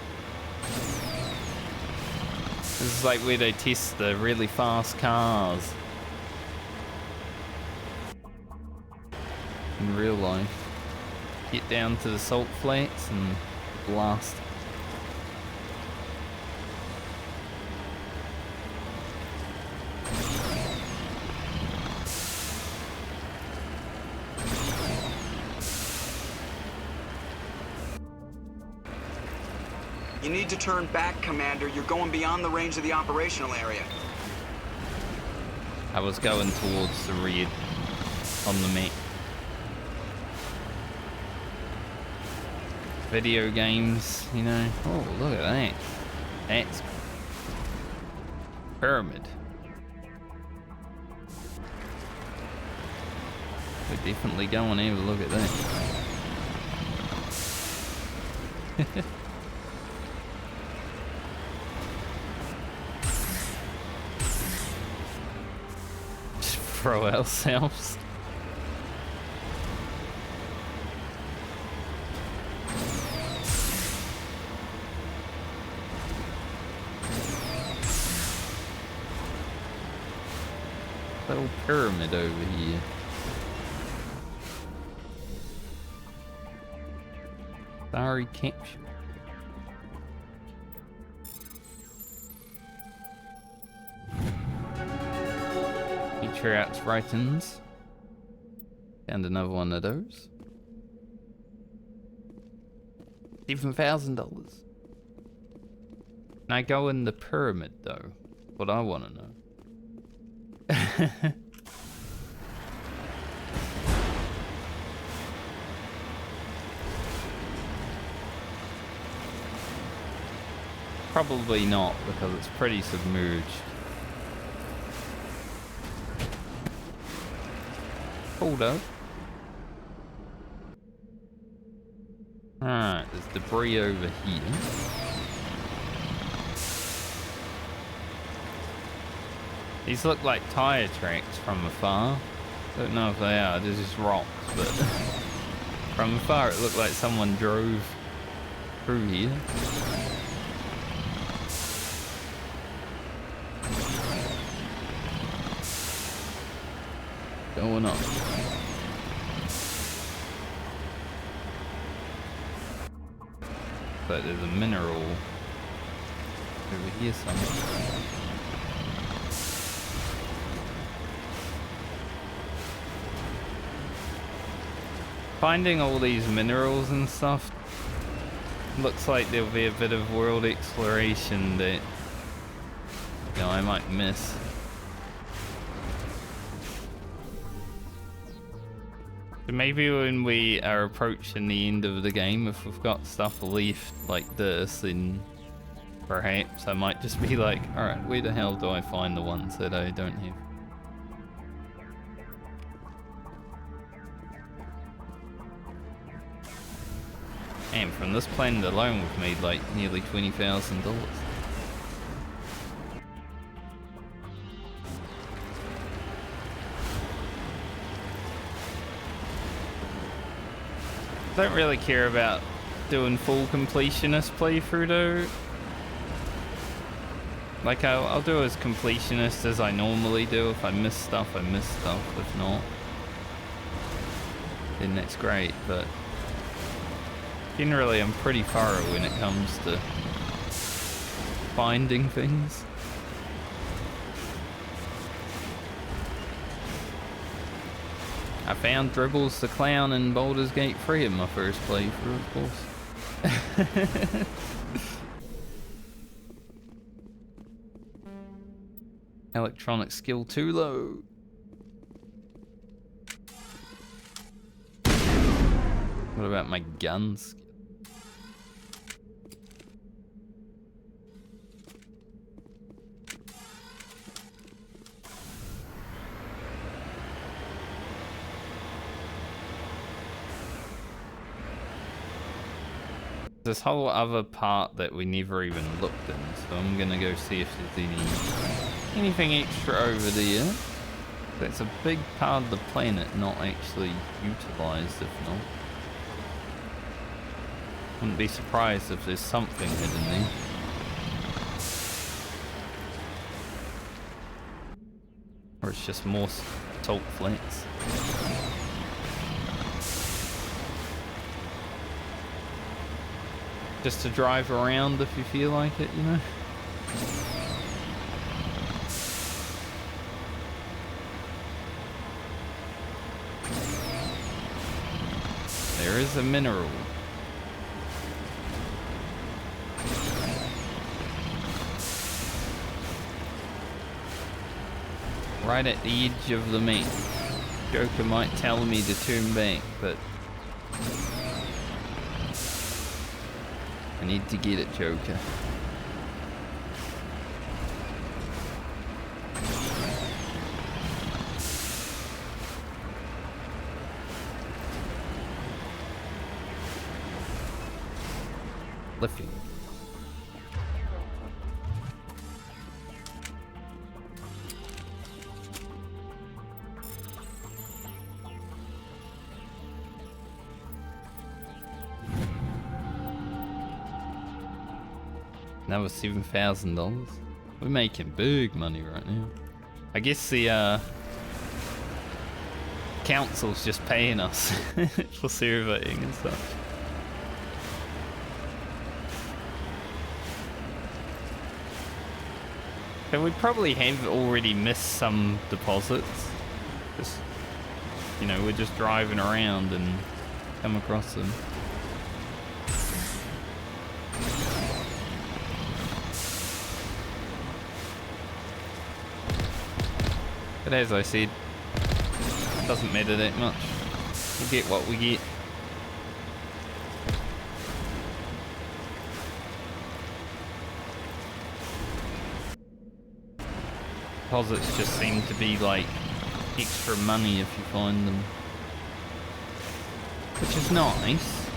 A: This is like where they test the really fast cars in real life. Get down to the salt flats and blast.
C: You need to turn back, Commander. You're going beyond the range of the operational area.
A: I was going towards the red on the map. Video games, you know. Oh, look at that. That's pyramid. We're definitely going to have a look at that. Throw ourselves. Little pyramid over here. Sorry, capture. Feature out Sprighton's. And another one of those. $7,000. Can I go in the pyramid though? What I want to know. Probably not, because it's pretty submerged. Hold up. Alright, there's debris over here. These look like tire tracks from afar. Don't know if they are, they're just rocks, but from afar it looked like someone drove through here. Going on. But there's a mineral over here somewhere. Finding all these minerals and stuff looks like there'll be a bit of world exploration that, you know, I might miss. So maybe when we are approaching the end of the game, if we've got stuff left like this, then perhaps I might just be like, alright, where the hell do I find the ones that I don't have? And from this planet alone, we've made like nearly $20,000. I don't really care about doing full completionist playthrough though. Like I'll do as completionist as I normally do. If I miss stuff, I miss stuff. If not, then that's great. But generally, I'm pretty thorough when it comes to finding things. I found Dribbles the Clown in Baldur's Gate 3 in my first playthrough, of course. Electronic skill too low. What about my guns? This whole other part that we never even looked in, so I'm gonna go see if there's anything extra over there. That's a big part of the planet not actually utilized, if not. Wouldn't be surprised if there's something hidden there. Or it's just more salt flats. Just to drive around if you feel like it, you know? There is a mineral. Right at the edge of the map. Joker might tell me to turn back, but I need to get it, Joker. Lifting. That was $7,000. We're making big money right now. I guess the council's just paying us for surveying and stuff. And we probably have already missed some deposits. Just, you know, we're just driving around and come across them. But as I said, it doesn't matter that much. We'll get what we get. Deposits just seem to be like extra money if you find them, which is nice.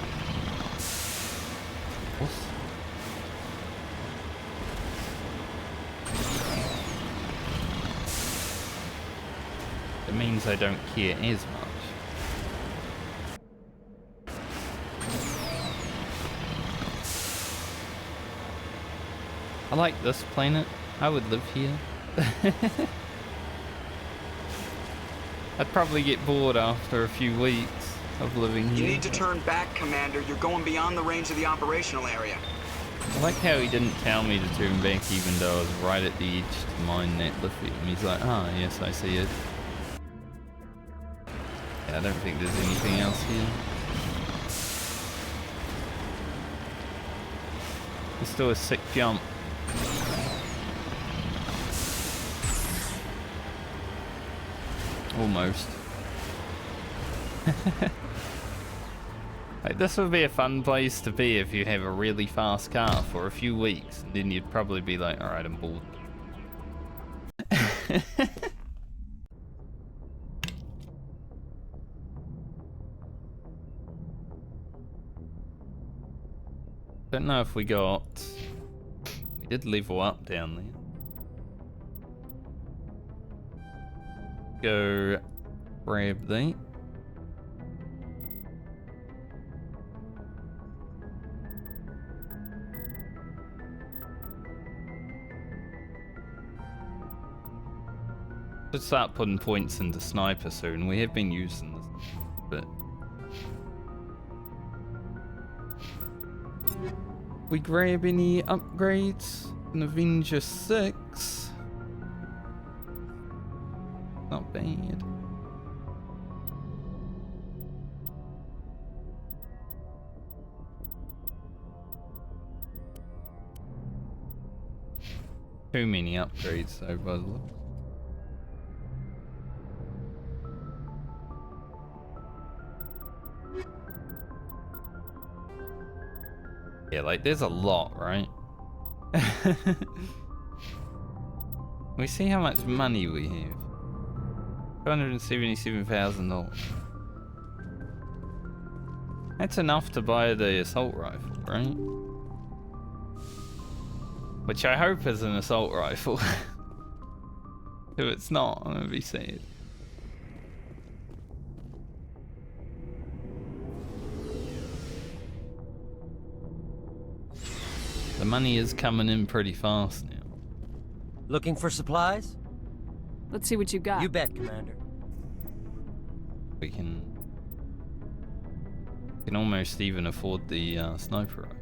A: It means I don't care as much. I like this planet. I would live here. I'd probably get bored after a few weeks of living here.
C: You need to turn back, Commander. You're going beyond the range of the operational area.
A: I like how he didn't tell me to turn back even though I was right at the edge to mine that lithium. He's like, ah, yes, I see it. Yeah, I don't think there's anything else here. Let's do a sick jump. Almost. Like, this would be a fun place to be if you have a really fast car for a few weeks, and then you'd probably be like, alright, I'm bored. Don't know if we got... We did level up down there. Go grab that. Should start putting points into sniper soon. We have been using this a bit. We grab any upgrades? An Avenger 6. Not bad. Too many upgrades though, by the looks. Yeah, like there's a lot, right? We see how much money we have. $277,000. That's enough to buy the assault rifle, right? Which I hope is an assault rifle. If it's not, I'm gonna be sad. The money is coming in pretty fast now.
H: Looking for supplies?
E: Let's see what you got.
H: You bet, Commander.
A: We can almost even afford the sniper rifle.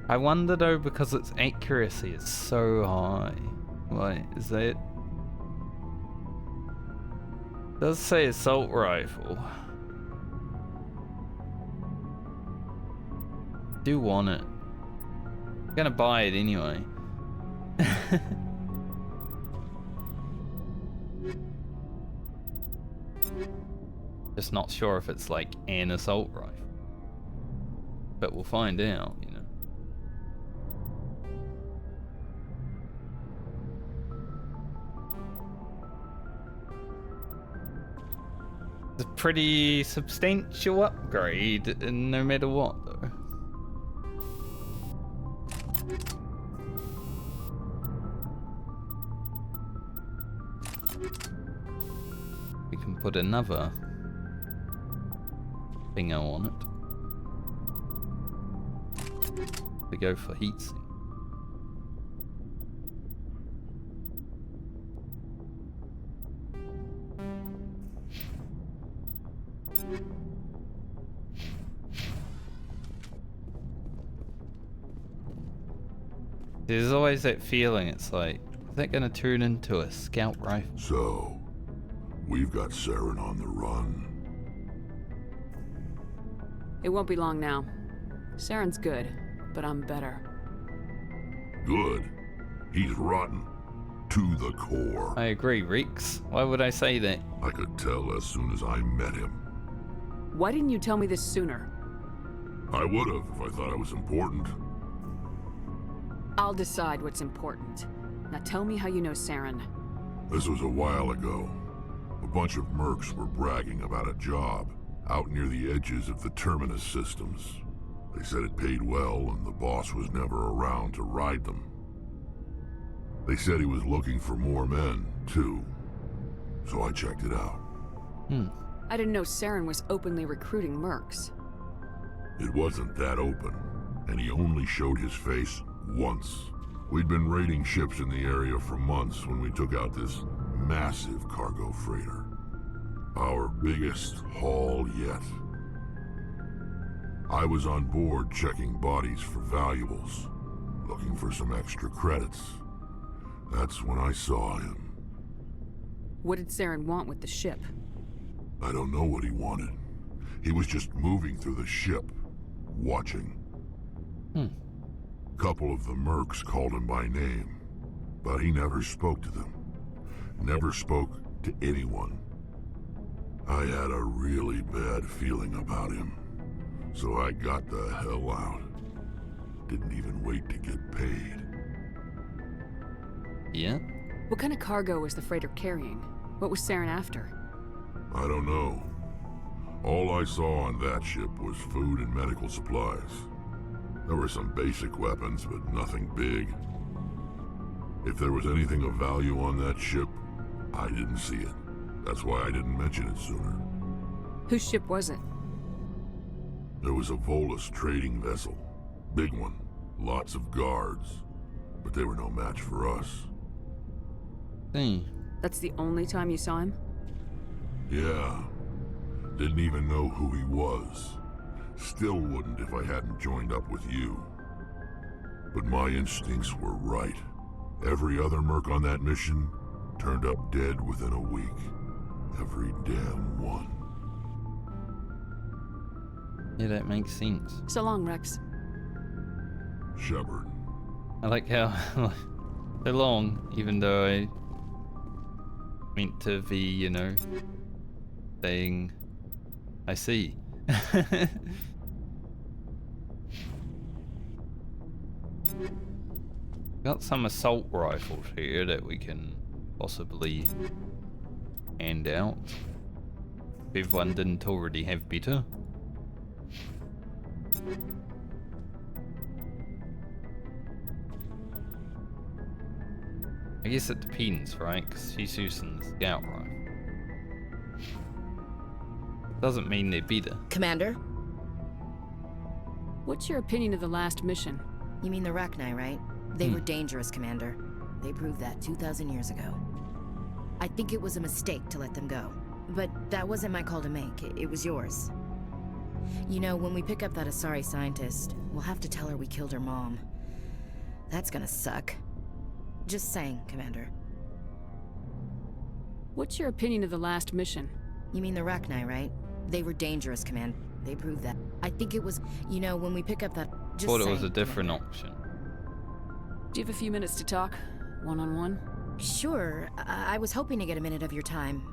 A: I wonder though, because its accuracy is so high. Like, is that? It does say assault rifle. Do want it. I'm gonna buy it anyway. Just not sure if it's like an assault rifle. But we'll find out, you know. It's a pretty substantial upgrade, no matter what, though. We can put another thingo on it. We go for heatsink. There's always that feeling, it's like, is that gonna turn into a scout rifle?
L: So, we've got Saren on the run.
E: It won't be long now. Saren's good, but I'm better.
L: Good. He's rotten. To the core.
A: I agree, Reeks. Why would I say that?
L: I could tell as soon as I met him.
E: Why didn't you tell me this sooner?
L: I would have if I thought it was important.
E: I'll decide what's important. Now tell me how you know Saren.
L: This was a while ago. A bunch of mercs were bragging about a job out near the edges of the Terminus systems. They said it paid well and the boss was never around to ride them. They said he was looking for more men, too. So I checked it out.
E: I didn't know Saren was openly recruiting mercs.
L: It wasn't that open, and he only showed his face once. We'd been raiding ships in the area for months when we took out this massive cargo freighter. Our biggest haul yet. I was on board checking bodies for valuables, looking for some extra credits. That's when I saw him.
E: What did Saren want with the ship?
L: I don't know what he wanted. He was just moving through the ship, watching. Couple of the mercs called him by name, but he never spoke to them. Never spoke to anyone. I had a really bad feeling about him, so I got the hell out. Didn't even wait to get paid.
A: Yeah?
E: What kind of cargo was the freighter carrying? What was Saren after?
L: I don't know. All I saw on that ship was food and medical supplies. There were some basic weapons, but nothing big. If there was anything of value on that ship, I didn't see it. That's why I didn't mention it sooner.
E: Whose ship was it?
L: There was a Volus trading vessel. Big one. Lots of guards. But they were no match for us.
E: That's the only time you saw him?
L: Yeah. Didn't even know who he was. Still wouldn't if I hadn't joined up with you. But my instincts were right. Every other merc on that mission turned up dead within a week. Every damn one.
A: Yeah, that makes sense.
E: So long, Rex.
L: Shepard.
A: I like how they're long, even though I meant to be, you know, saying, I see. Got some assault rifles here that we can possibly hand out. If everyone didn't already have better. I guess it depends, right? Because she's using the scout rifle. Doesn't mean they're better.
J: Commander?
E: What's your opinion of the last mission?
J: You mean the Rachni, right? They were dangerous, Commander. They proved that 2,000 years ago. I think it was a mistake to let them go. But that wasn't my call to make. It was yours. You know, when we pick up that Asari scientist, we'll have to tell her we killed her mom. That's gonna suck. Just saying, Commander.
E: What's your opinion of the last mission?
J: You mean the Rachni, right? They were dangerous, Commander. They proved that. I think it was, you know, when we pick up that... Just
A: thought it
J: saying,
A: was a different
J: Commander.
A: option.
E: Do you have a few minutes to talk? One-on-one?
J: Sure. I was hoping to get a minute of your time.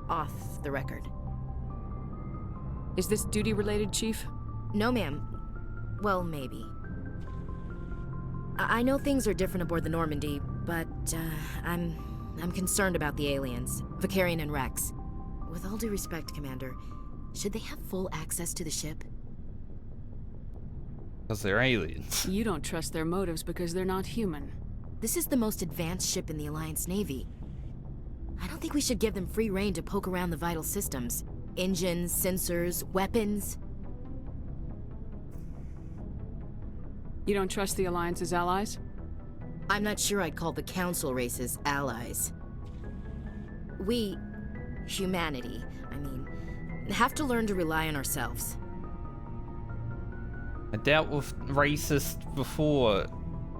J: Off the record.
E: Is this duty-related, Chief?
J: No, ma'am. Well, maybe. I know things are different aboard the Normandy, but, I'm concerned about the aliens. Vicarian and Rex. With all due respect, Commander, should they have full access to the ship?
A: Because they're aliens.
E: You don't trust their motives because they're not human.
J: This is the most advanced ship in the Alliance Navy. I don't think we should give them free rein to poke around the vital systems. Engines, sensors, weapons.
E: You don't trust the Alliance's allies?
J: I'm not sure I'd call the Council races allies. We, humanity, I mean, have to learn to rely on ourselves.
A: I dealt with racist before,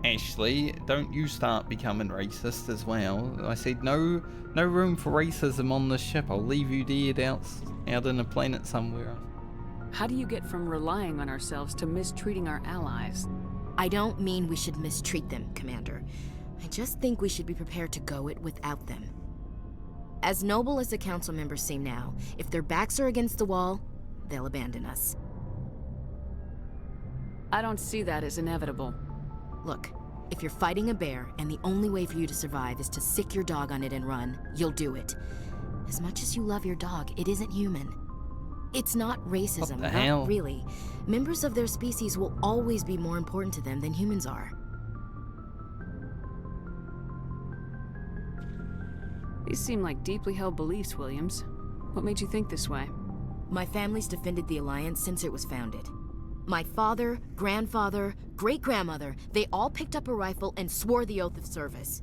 A: Ashley. Don't you start becoming racist as well. I said no room for racism on this ship. I'll leave you dead out in a planet somewhere.
E: How do you get from relying on ourselves to mistreating our allies?
J: I don't mean we should mistreat them, Commander. I just think we should be prepared to go it without them. As noble as the Council members seem now, if their backs are against the wall, they'll abandon us.
E: I don't see that as inevitable.
J: Look, if you're fighting a bear and the only way for you to survive is to sick your dog on it and run, you'll do it. As much as you love your dog, it isn't human. It's not racism,
A: What the hell?
J: not really. Members of their species will always be more important to them than humans are.
E: These seem like deeply held beliefs, Williams. What made you think this way?
J: My family's defended the Alliance since it was founded. My father, grandfather, great-grandmother, they all picked up a rifle and swore the oath of service.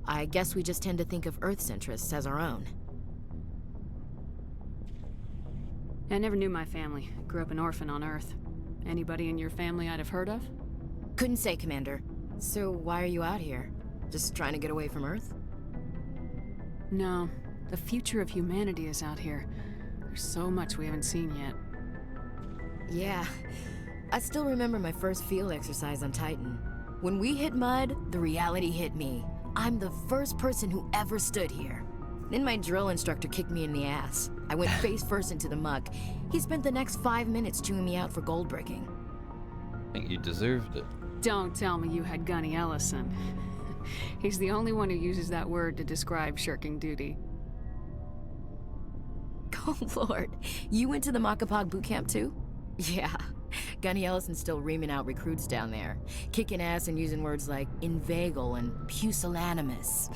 J: I guess we just tend to think of Earth's interests as our own.
E: I never knew my family. Grew up an orphan on Earth. Anybody in your family I'd have heard of?
J: Couldn't say, Commander. So why are you out here? Just trying to get away from Earth?
E: No. The future of humanity is out here. There's so much we haven't seen yet.
J: Yeah. I still remember my first field exercise on Titan. When we hit mud, the reality hit me. I'm the first person who ever stood here. Then my drill instructor kicked me in the ass. I went face first into the muck. He spent the next 5 minutes chewing me out for gold breaking.
A: I think you deserved it.
E: Don't tell me you had Gunny Ellison. He's the only one who uses that word to describe shirking duty.
J: Oh, Lord. You went to the Makapog boot camp, too? Yeah. Gunny Ellison's still reaming out recruits down there. Kicking ass and using words like inveigle and pusillanimous.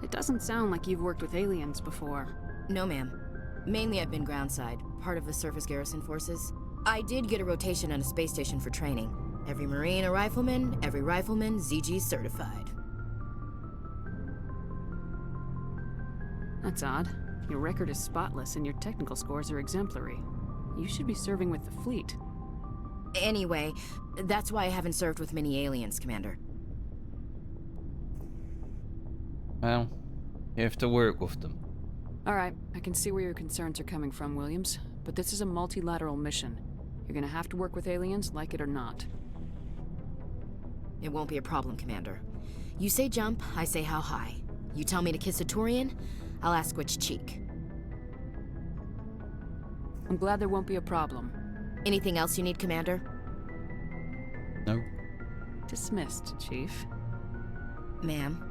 E: It doesn't sound like you've worked with aliens before.
J: No, ma'am. Mainly I've been groundside, part of the surface garrison forces. I did get a rotation on a space station for training. Every Marine a rifleman, every rifleman ZG certified.
E: That's odd. Your record is spotless and your technical scores are exemplary. You should be serving with the fleet.
J: Anyway, that's why I haven't served with many aliens, Commander.
A: Well, you have to work with them.
E: Alright, I can see where your concerns are coming from, Williams. But this is a multilateral mission. You're gonna have to work with aliens, like it or not.
J: It won't be a problem, Commander. You say jump, I say how high. You tell me to kiss a Turian, I'll ask which cheek.
E: I'm glad there won't be a problem.
J: Anything else you need, Commander?
A: No.
E: Dismissed, Chief.
J: Ma'am.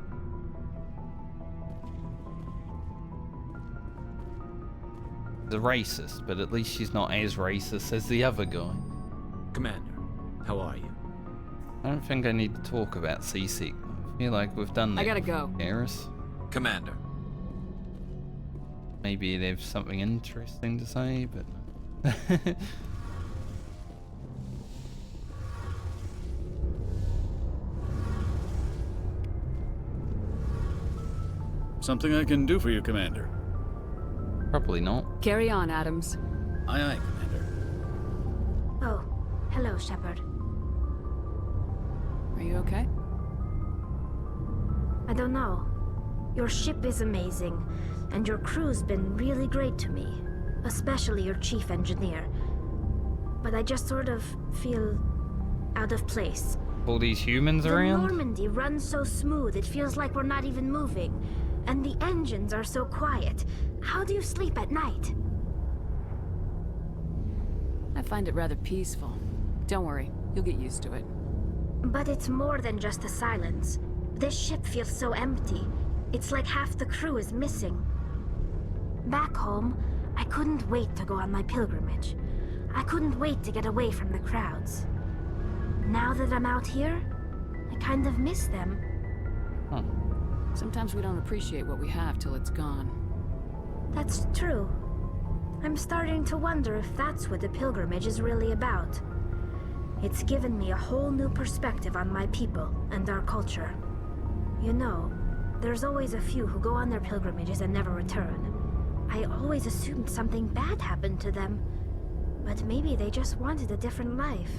A: She's a racist, but at least she's not as racist as the other guy.
N: Commander, how are you?
A: I don't think I need to talk about Seasick. I feel like we've done that.
E: I gotta go.
A: Garrus.
N: Commander.
A: Maybe they have something interesting to say, but no.
O: Something I can do for you, Commander?
A: Probably not.
E: Carry on, Adams.
O: Aye, aye, Commander.
P: Oh, hello, Shepard.
E: Are you okay?
P: I don't know. Your ship is amazing, and your crew's been really great to me, especially your chief engineer. But I just sort of feel out of place.
A: All these humans
P: The
A: around?
P: Normandy runs so smooth, it feels like we're not even moving. And the engines are so quiet. How do you sleep at night?
E: I find it rather peaceful. Don't worry, you'll get used to it.
P: But it's more than just the silence. This ship feels so empty. It's like half the crew is missing. Back home, I couldn't wait to go on my pilgrimage. I couldn't wait to get away from the crowds. Now that I'm out here, I kind of miss them.
A: Huh.
E: Sometimes we don't appreciate what we have till it's gone.
P: That's true. I'm starting to wonder if that's what the pilgrimage is really about. It's given me a whole new perspective on my people and our culture. You know, there's always a few who go on their pilgrimages and never return. I always assumed something bad happened to them, but maybe they just wanted a different life.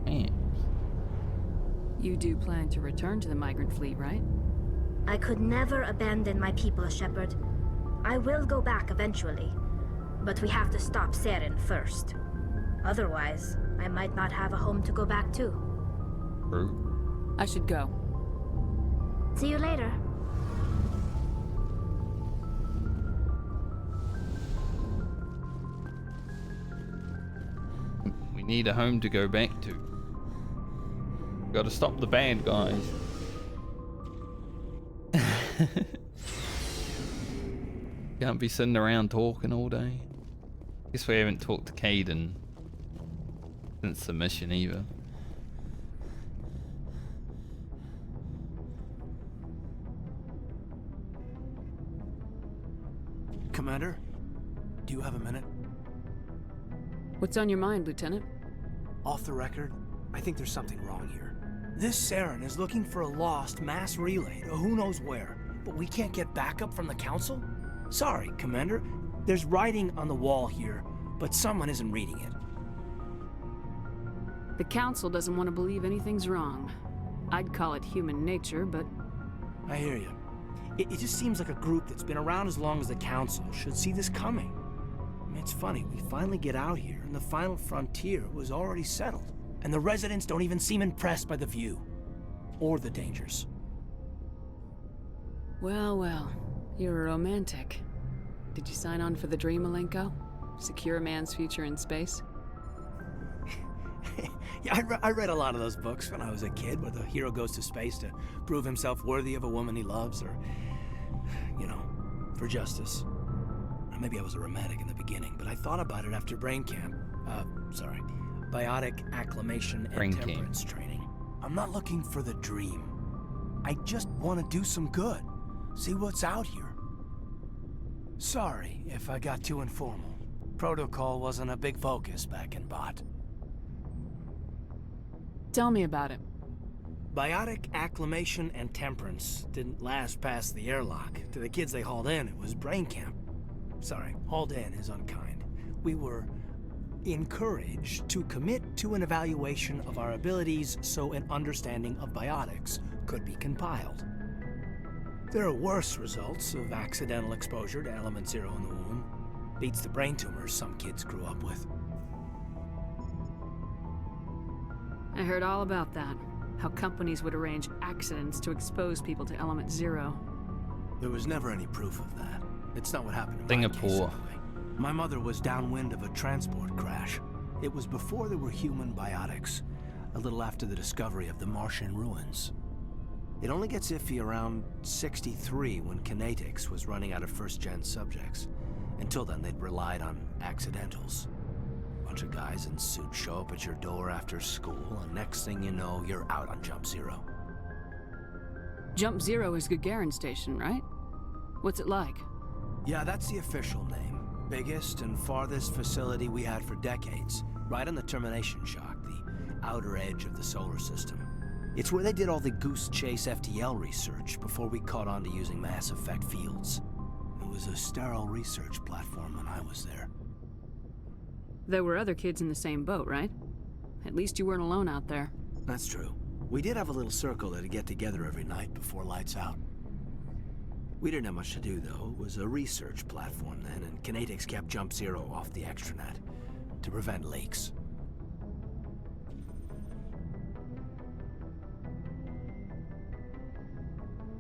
A: Man.
E: You do plan to return to the migrant fleet, right?
P: I could never abandon my people, Shepard. I will go back eventually, but we have to stop Saren first. Otherwise, I might not have a home to go back to.
A: True.
E: I should go.
P: See you later.
A: We need a home to go back to. Gotta stop the bad guys. Can't be sitting around talking all day. Guess we haven't talked to Caden since the mission either.
Q: Commander, do you have a minute?
E: What's on your mind, Lieutenant?
Q: Off the record, I think there's something wrong here. This Saren is looking for a lost mass relay to who knows where, but we can't get backup from the Council? Sorry, Commander. There's writing on the wall here, but someone isn't reading it.
E: The Council doesn't want to believe anything's wrong. I'd call it human nature, but...
Q: I hear you. It just seems like a group that's been around as long as the Council should see this coming. I mean, it's funny, we finally get out here, and the final frontier was already settled. And the residents don't even seem impressed by the view. Or the dangers.
E: Well, well. You're a romantic. Did you sign on for the dream, Malenko? Secure a man's future in space?
Q: Yeah, I read a lot of those books when I was a kid, where the hero goes to space to prove himself worthy of a woman he loves, or, you know, for justice. Maybe I was a romantic in the beginning, but I thought about it after brain camp. Biotic acclimation and temperance training. I'm not looking for the dream. I just want to do some good. See what's out here. Sorry if I got too informal. Protocol wasn't a big focus back in Bot.
E: Tell me about it.
Q: Biotic acclimation and temperance didn't last past the airlock. To the kids they hauled in, it was brain camp. Sorry, hauled in is unkind. We were encouraged to commit to an evaluation of our abilities so an understanding of biotics could be compiled. There are worse results of accidental exposure to element 0 in the womb. Beats the brain tumors some kids grew up with.
E: I heard all about that. How companies would arrange accidents to expose people to element 0.
Q: There was never any proof of that. It's not what happened in
A: Singapore.
Q: my case, anyway. My mother was downwind of a transport crash. It was before there were human biotics, a little after the discovery of the Martian ruins. It only gets iffy around 63 when Kinetics was running out of first-gen subjects. Until then, they'd relied on accidentals. A bunch of guys in suits show up at your door after school, and next thing you know, you're out on Jump Zero.
E: Jump Zero is Gagarin Station, right? What's it like?
Q: Yeah, that's the official name. Biggest and farthest facility we had for decades. Right on the termination shock, the outer edge of the solar system. It's where they did all the Goose Chase FTL research before we caught on to using mass effect fields. It was a sterile research platform when I was there.
E: There were other kids in the same boat, right? At least you weren't alone out there.
Q: That's true. We did have a little circle that'd get together every night before lights out. We didn't have much to do, though. It was a research platform then, and Kinetics kept Jump Zero off the extranet to prevent leaks.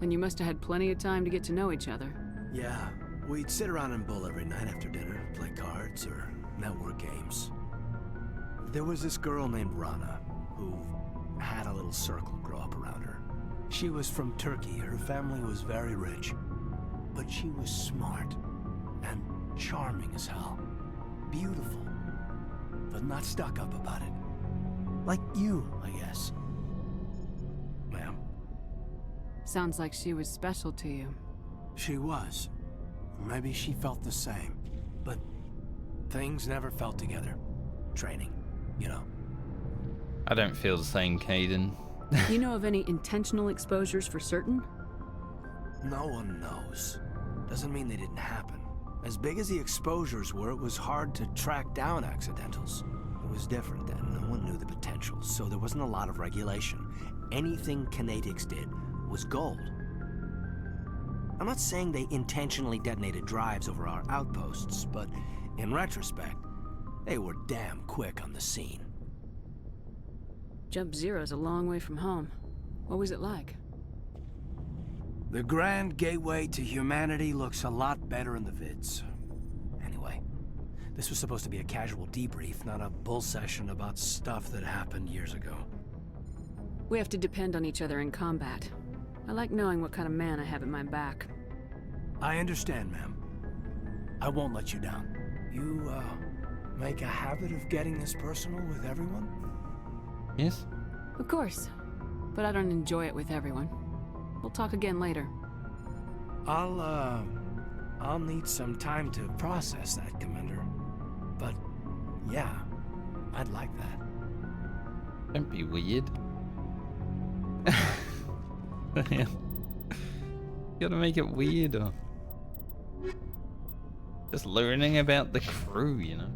E: And you must have had plenty of time to get to know each other.
Q: Yeah, we'd sit around and bull every night after dinner, play cards or network games. There was this girl named Rana, who had a little circle grow up around her. She was from Turkey. Her family was very rich. But she was smart and charming as hell. Beautiful, but not stuck up about it. Like you, I guess. Ma'am.
E: Sounds like she was special to you.
Q: She was. Maybe she felt the same. But things never felt together. Training, you know.
A: I don't feel the same, Kaidan.
E: You know of any intentional exposures for certain?
Q: No one knows. Doesn't mean they didn't happen. As big as the exposures were, it was hard to track down accidentals. It was different then. No one knew the potential, so there wasn't a lot of regulation. Anything Kinetics did was gold. I'm not saying they intentionally detonated drives over our outposts, but in retrospect, they were damn quick on the scene.
E: Jump Zero's a long way from home. What was it like?
Q: The grand gateway to humanity looks a lot better in the vids. Anyway, this was supposed to be a casual debrief, not a bull session about stuff that happened years ago.
E: We have to depend on each other in combat. I like knowing what kind of man I have at my back.
Q: I understand, ma'am. I won't let you down. You, make a habit of getting this personal with everyone?
A: Yes?
E: Of course. But I don't enjoy it with everyone. We'll talk again later.
Q: I'll need some time to process that, Commander. But, yeah, I'd like that.
A: Don't be weird. You gotta make it weirder. Just learning about the crew, you know?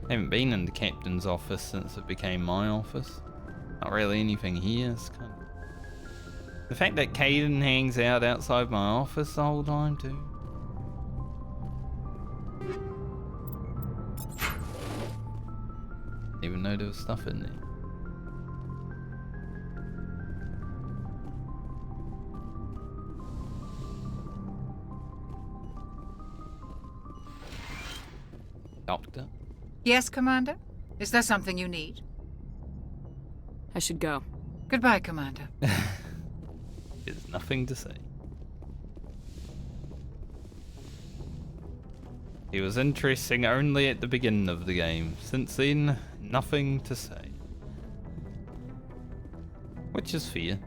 A: I haven't been in the captain's office since it became my office. Not really anything here. It's kind of... The fact that Kaidan hangs out outside my office the whole time too. Even know there was stuff in there. Doctor?
R: Yes, Commander? Is there something you need?
E: I should go.
R: Goodbye, Commander.
A: There's nothing to say. He was interesting only at the beginning of the game. Since then, nothing to say. Which is fair.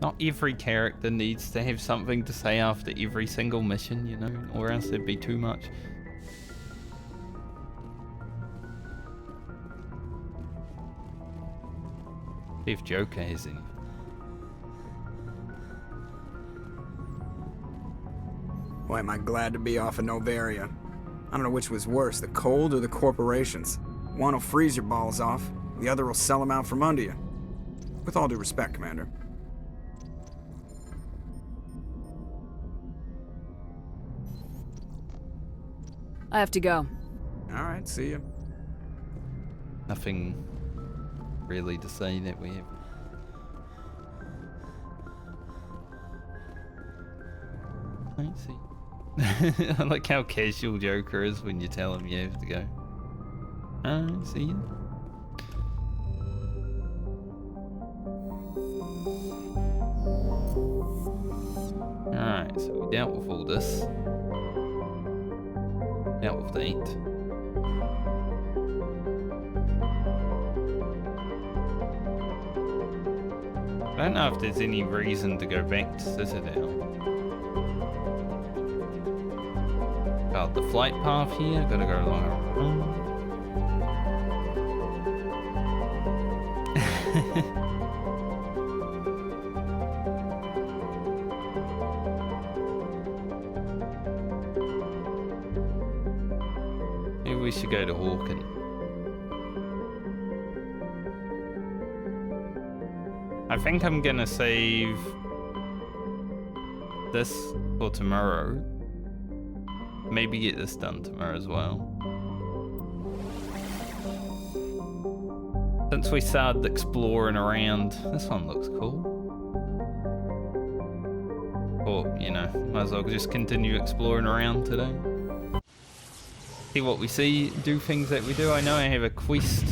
A: Not every character needs to have something to say after every single mission, you know, or else it'd be too much. See if Joker has any.
S: Boy, am I glad to be off of Novaria. I don't know which was worse, the cold or the corporations. One will freeze your balls off, the other will sell them out from under you. With all due respect, Commander.
E: I have to go.
S: Alright, see you.
A: Nothing really to say that we have. I see. I like how casual Joker is when you tell him you have to go. I see you. Alright, so we dealt with all this. Dealt with the 8. I don't know if there's any reason to go back to Citadel. About the flight path here, gotta go along a room. Maybe we should go to Hawken. I think I'm gonna save this for tomorrow. Maybe get this done tomorrow as well. Since we started exploring around, this one looks cool. Or, you know, might as well just continue exploring around today. See what we see, do things that we do. I know I have a quest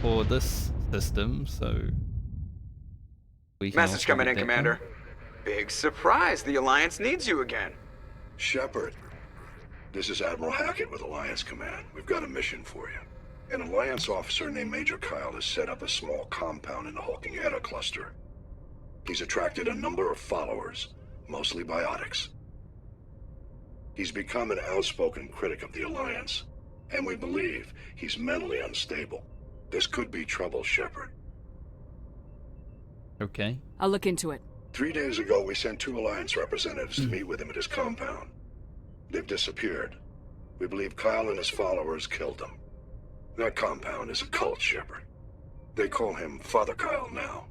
A: for this system, so...
C: Message coming in, Commander. Big surprise, the Alliance needs you again.
D: Shepard, this is Admiral Hackett with Alliance Command. We've got a mission for you. An Alliance officer named Major Kyle has set up a small compound in the Hulking Eta cluster. He's attracted a number of followers, mostly biotics. He's become an outspoken critic of the Alliance, and we believe he's mentally unstable. This could be trouble, Shepard.
A: Okay.
E: I'll look into it.
D: 3 days ago, we sent 2 Alliance representatives to meet with him at his compound. They've disappeared. We believe Kyle and his followers killed them. That compound is a cult, Shepard. They call him Father Kyle now.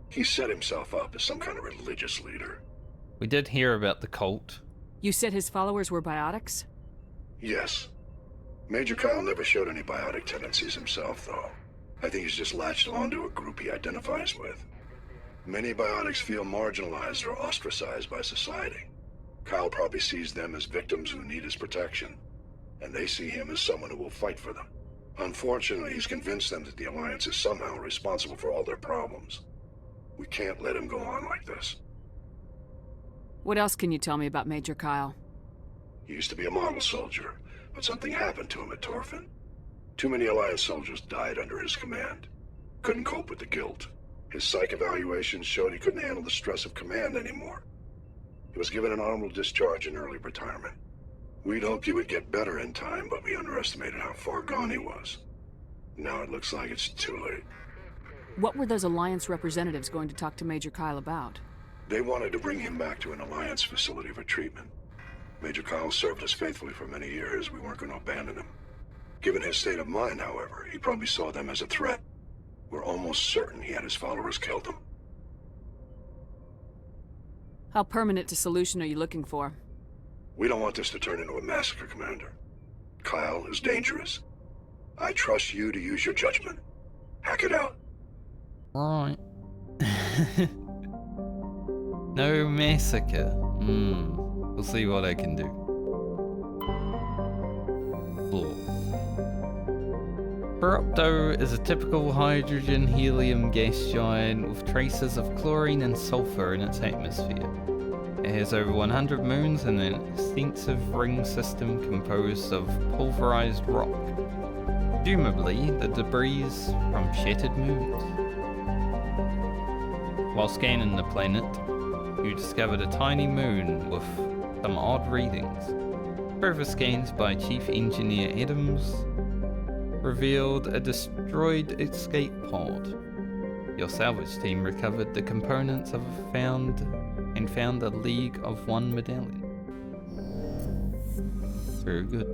D: He set himself up as some kind of religious leader.
A: We did hear about the cult.
E: You said his followers were biotics?
D: Yes. Major Kyle never showed any biotic tendencies himself, though. I think he's just latched onto a group he identifies with. Many biotics feel marginalized or ostracized by society. Kyle probably sees them as victims who need his protection, and they see him as someone who will fight for them. Unfortunately, he's convinced them that the Alliance is somehow responsible for all their problems. We can't let him go on like this.
E: What else can you tell me about Major Kyle?
D: He used to be a model soldier, but something happened to him at Torfin. Too many Alliance soldiers died under his command. Couldn't cope with the guilt. His psych evaluations showed he couldn't handle the stress of command anymore. He was given an honorable discharge in early retirement. We'd hoped he would get better in time, but we underestimated how far gone he was. Now it looks like it's too late.
E: What were those Alliance representatives going to talk to Major Kyle about?
D: They wanted to bring him back to an Alliance facility for treatment. Major Kyle served us faithfully for many years. We weren't going to abandon him. Given his state of mind, however, he probably saw them as a threat. We're almost certain he had his followers killed him.
E: How permanent a solution are you looking for?
D: We don't want this to turn into a massacre, Commander. Kyle is dangerous. I trust you to use your judgment. Hack it out.
A: Right. No massacre. We'll see what I can do. Floor. Presrop is a typical hydrogen-helium gas giant with traces of chlorine and sulfur in its atmosphere. It has over 100 moons and an extensive ring system composed of pulverized rock, presumably the debris from shattered moons. While scanning the planet, you discovered a tiny moon with some odd readings. Further scans by Chief Engineer Adams revealed a destroyed escape pod. Your salvage team recovered the components of found a League of One medallion. Very good.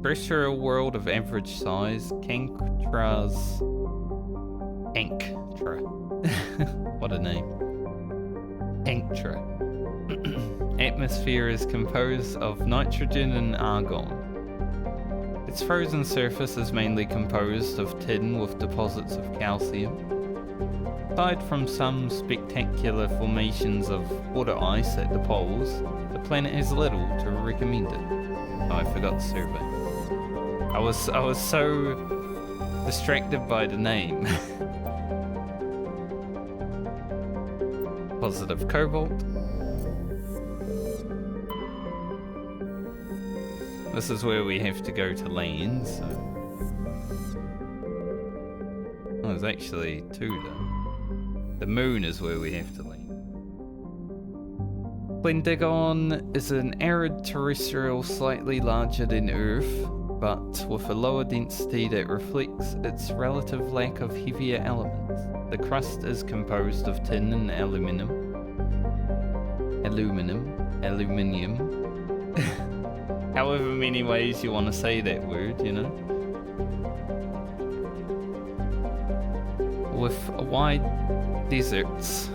A: Terrestrial world of average size, Canctra's Anktra. What a name. Anktra. Atmosphere is composed of nitrogen and argon. Its frozen surface is mainly composed of tin with deposits of calcium. Aside from some spectacular formations of water ice at the poles, the planet has little to recommend it. Oh, I forgot the survey. I was so distracted by the name. Positive cobalt. This is where we have to go to land, so... Oh, there's actually two though. The moon is where we have to land. Pentagon is an arid terrestrial slightly larger than Earth, but with a lower density that reflects its relative lack of heavier elements. The crust is composed of tin and aluminium. However many ways you want to say that word, you know. With wide deserts,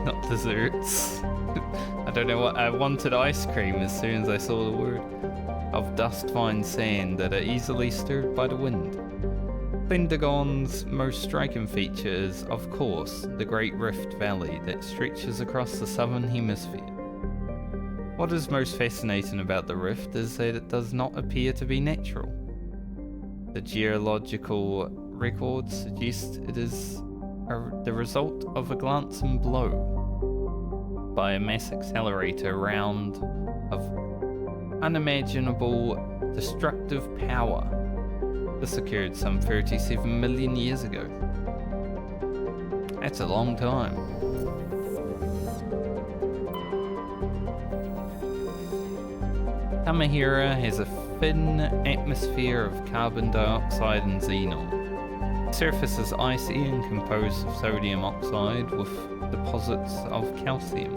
A: not desserts. I don't know what I wanted. Ice cream as soon as I saw the word. Of dust-fine sand that are easily stirred by the wind. Pentagon's most striking feature is, of course, the Great Rift Valley that stretches across the southern hemisphere. What is most fascinating about the rift is that it does not appear to be natural. The geological records suggest it is the result of a glancing blow by a mass accelerator round of unimaginable destructive power. This occurred some 37 million years ago. That's a long time. Tamahira has a thin atmosphere of carbon dioxide and xenon. The surface is icy and composed of sodium oxide with deposits of calcium.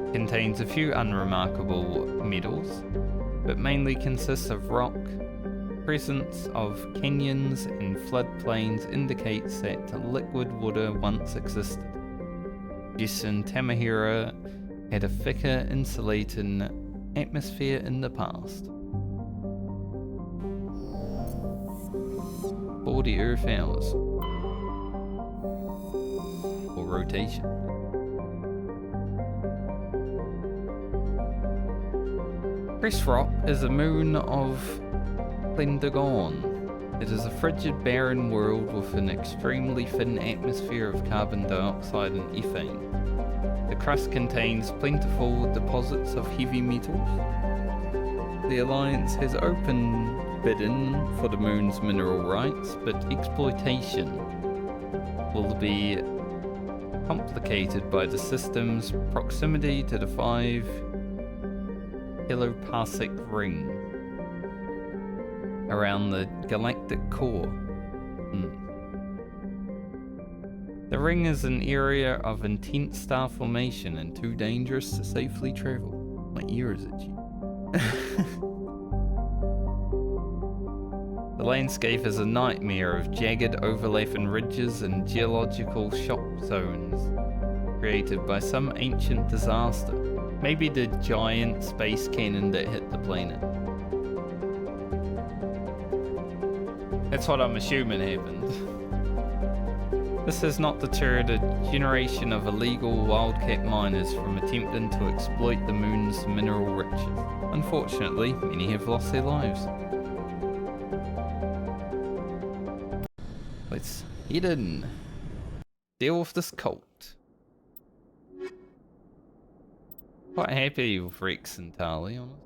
A: It contains a few unremarkable metals, but mainly consists of rock. Presence of canyons and floodplains indicates that liquid water once existed. Suggesting Tamahira had a thicker insulating atmosphere in the past. 40 Earth hours. Or rotation. Presrop is a moon of Pentagon. It is a frigid, barren world with an extremely thin atmosphere of carbon dioxide and ethane. The crust contains plentiful deposits of heavy metals. The Alliance has open bidding for the moon's mineral rights, but exploitation will be complicated by the system's proximity to the 5 kiloparsec ring around the galactic core. The ring is an area of intense star formation and too dangerous to safely travel. My ear is itchy. The landscape is a nightmare of jagged overlapping ridges and geological shock zones created by some ancient disaster. Maybe the giant space cannon that hit the planet. That's what I'm assuming happened. This has not deterred a generation of illegal wildcat miners from attempting to exploit the moon's mineral riches. Unfortunately, many have lost their lives. Let's head in. Deal with this cult. Quite happy with Rex and Tali, honestly.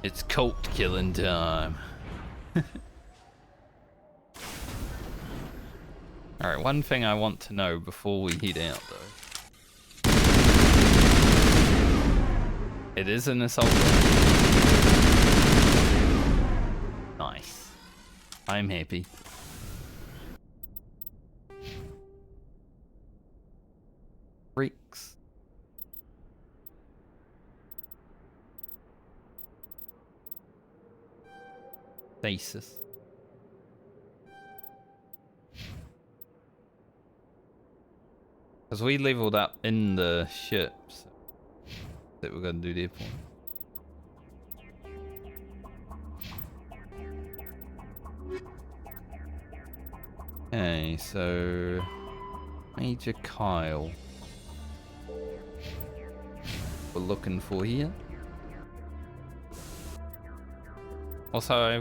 A: It's cult killing time. Alright, one thing I want to know before we head out though. It is an assault rifle. Nice. I'm happy. Rex. Stasis. Because we leveled up in the ships that we're going to do there for. Okay, so Major Kyle. We're looking for here. Also, I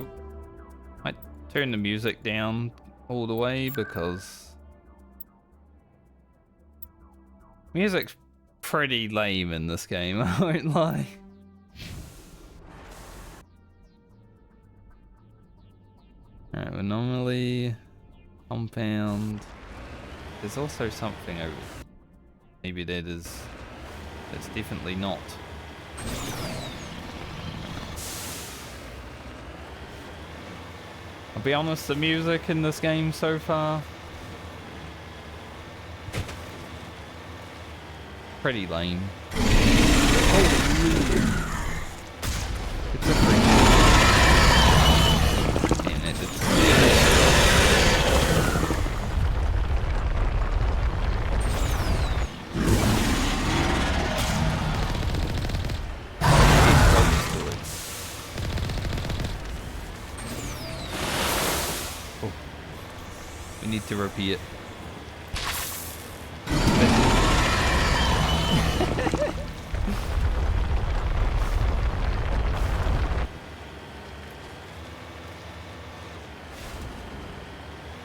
A: might turn the music down all the way because music's pretty lame in this game, I won't lie. Alright, anomaly, compound. There's also something over. Maybe that is. That's definitely not. I'll be honest, the music in this game so far, pretty lame. It's a pretty... And it did some damage. We need to repeat it.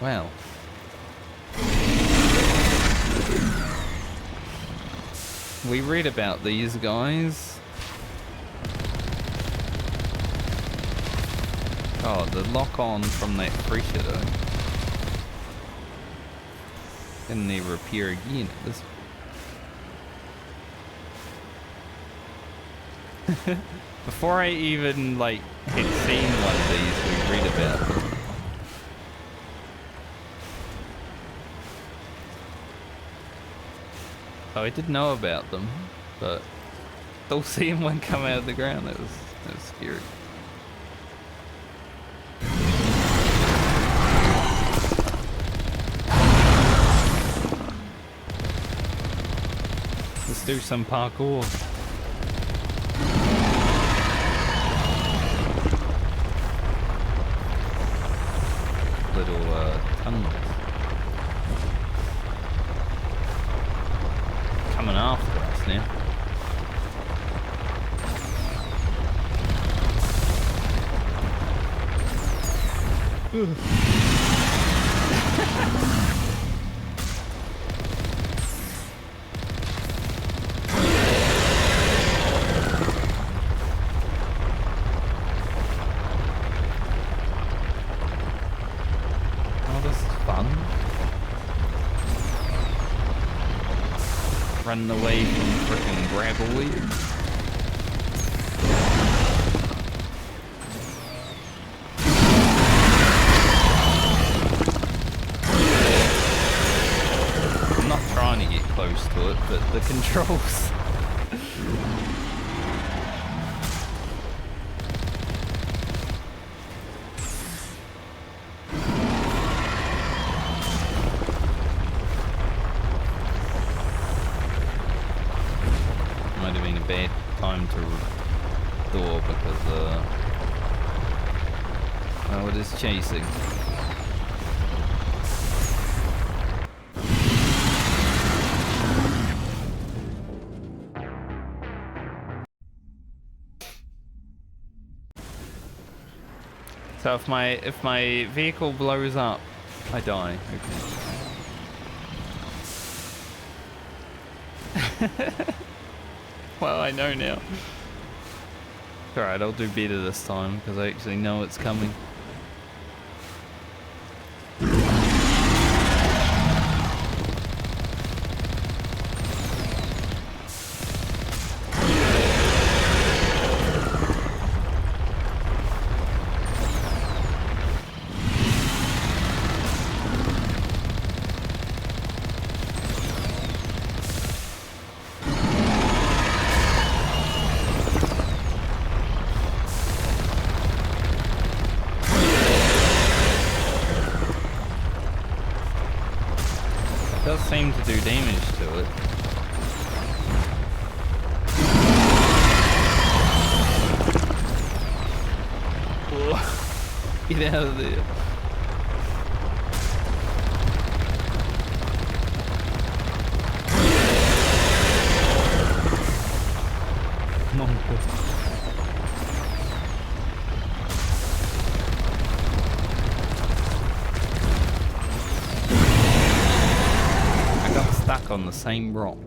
A: Well. We read about these guys. Oh, the lock on from that pressure though. Can they repair again at this point? Before I even like had seen one of these, we read about them. Oh, I did know about them, but still seeing one come out of the ground, that was scary. Let's do some parkour. Little tunnels. Coming after us now. Running away from frickin' graboid. I'm not trying to get close to it, but the controls. Chasing. So if my vehicle blows up, I die. Okay. Well, I know now. Alright, I'll do better this time because I actually know it's coming. do damage to it. Whoa. Get out of there. I got stuck on the same rock.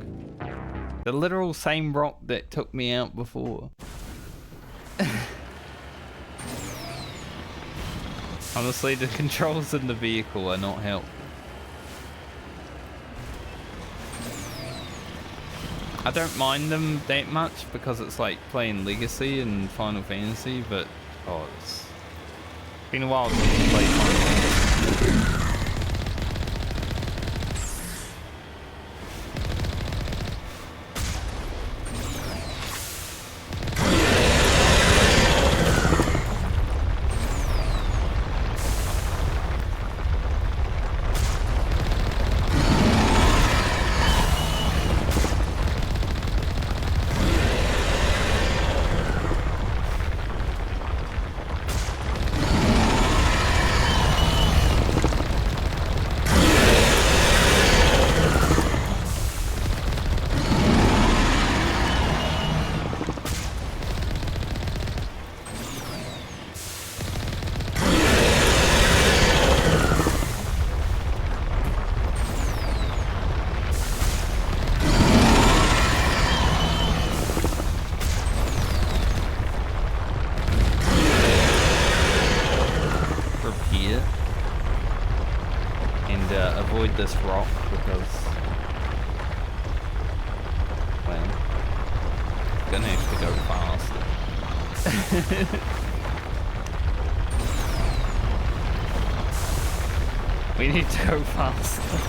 A: The literal same rock that took me out before. Honestly, the controls in the vehicle are not helpful. I don't mind them that much because it's like playing Legacy and Final Fantasy, but oh, it's been a while since I played Final Fantasy. This rock because, well, I'm gonna have to go faster. We need to go faster.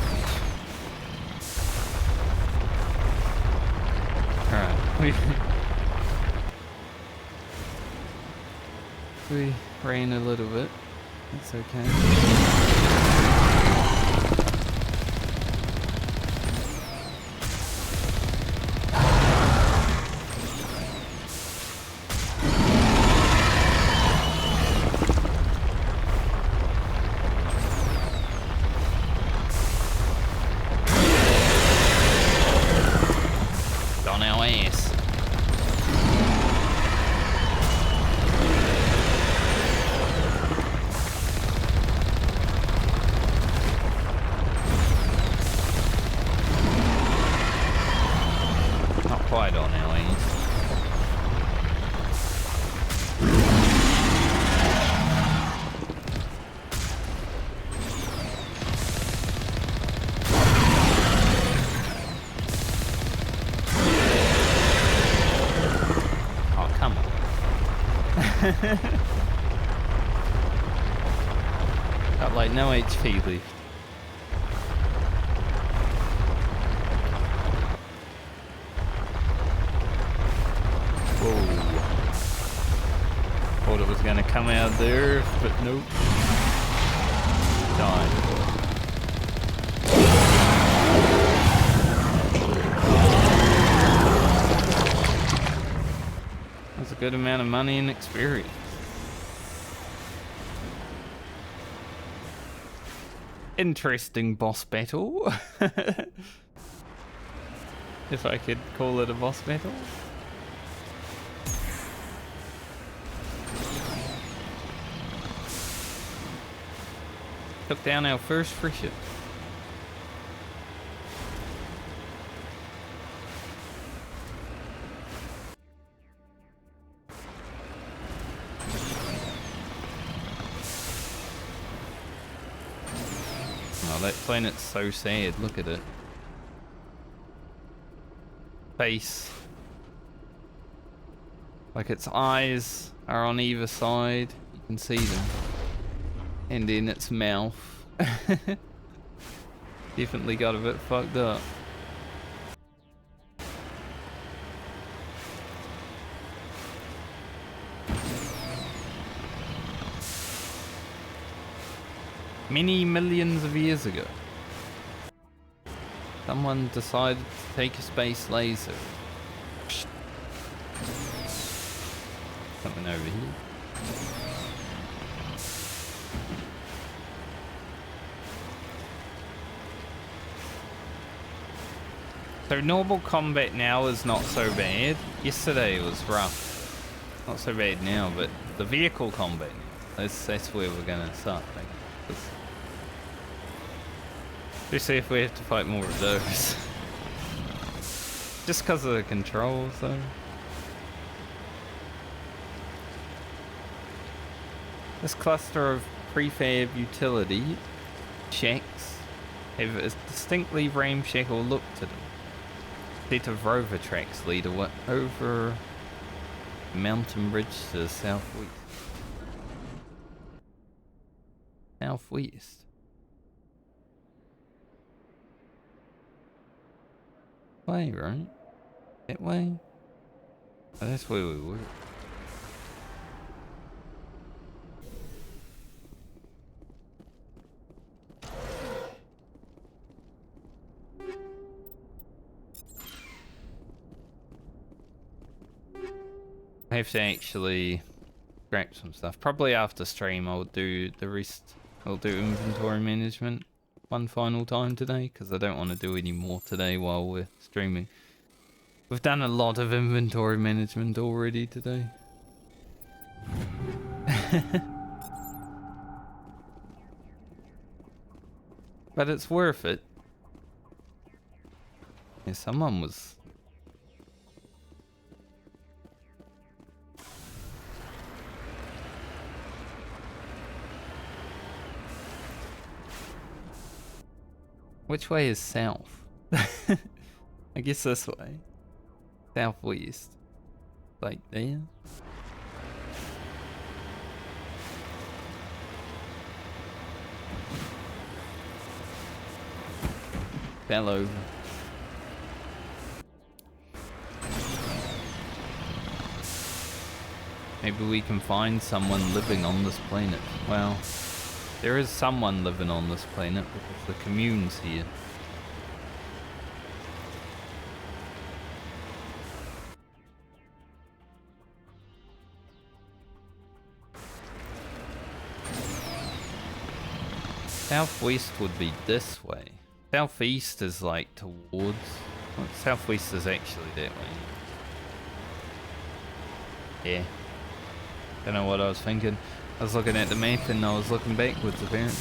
A: Alright, we ran a little bit. It's okay. Got like no HP left. Whoa. Thought it was gonna come out there, but nope. Died. That's a good amount of money and experience. Interesting boss battle. If I could call it a boss battle. Took down our first free ship. Oh, that planet's so sad. Look at it. Face. Like its eyes are on either side. You can see them. And in its mouth. Definitely got a bit fucked up. Many millions of years ago. Someone decided to take a space laser. Something over here. So normal combat now is not so bad. Yesterday was rough. Not so bad now, but the vehicle combat, that's where we're gonna start. Especially if we have to fight more of those. Just because of the controls, though. This cluster of prefab utility shacks have a distinctly ramshackle look to them. A set of rover tracks lead over a mountain bridge to the southwest. Southwest. Way, right? That way? Oh, that's where we were. I have to actually scrap some stuff. Probably after stream I'll do the rest. I'll do inventory management one final time today, because I don't want to do any more today while we're streaming. We've done a lot of inventory management already today. But it's worth it. Yeah, someone was... Which way is south? I guess this way. Southwest. Like there. Fell over. Maybe we can find someone living on this planet. Well, there is someone living on this planet because the commune's here. Southwest would be this way. Southeast is like towards... Well, southwest is actually that way. Yeah. Don't know what I was thinking. I was looking at the map and I was looking backwards apparently.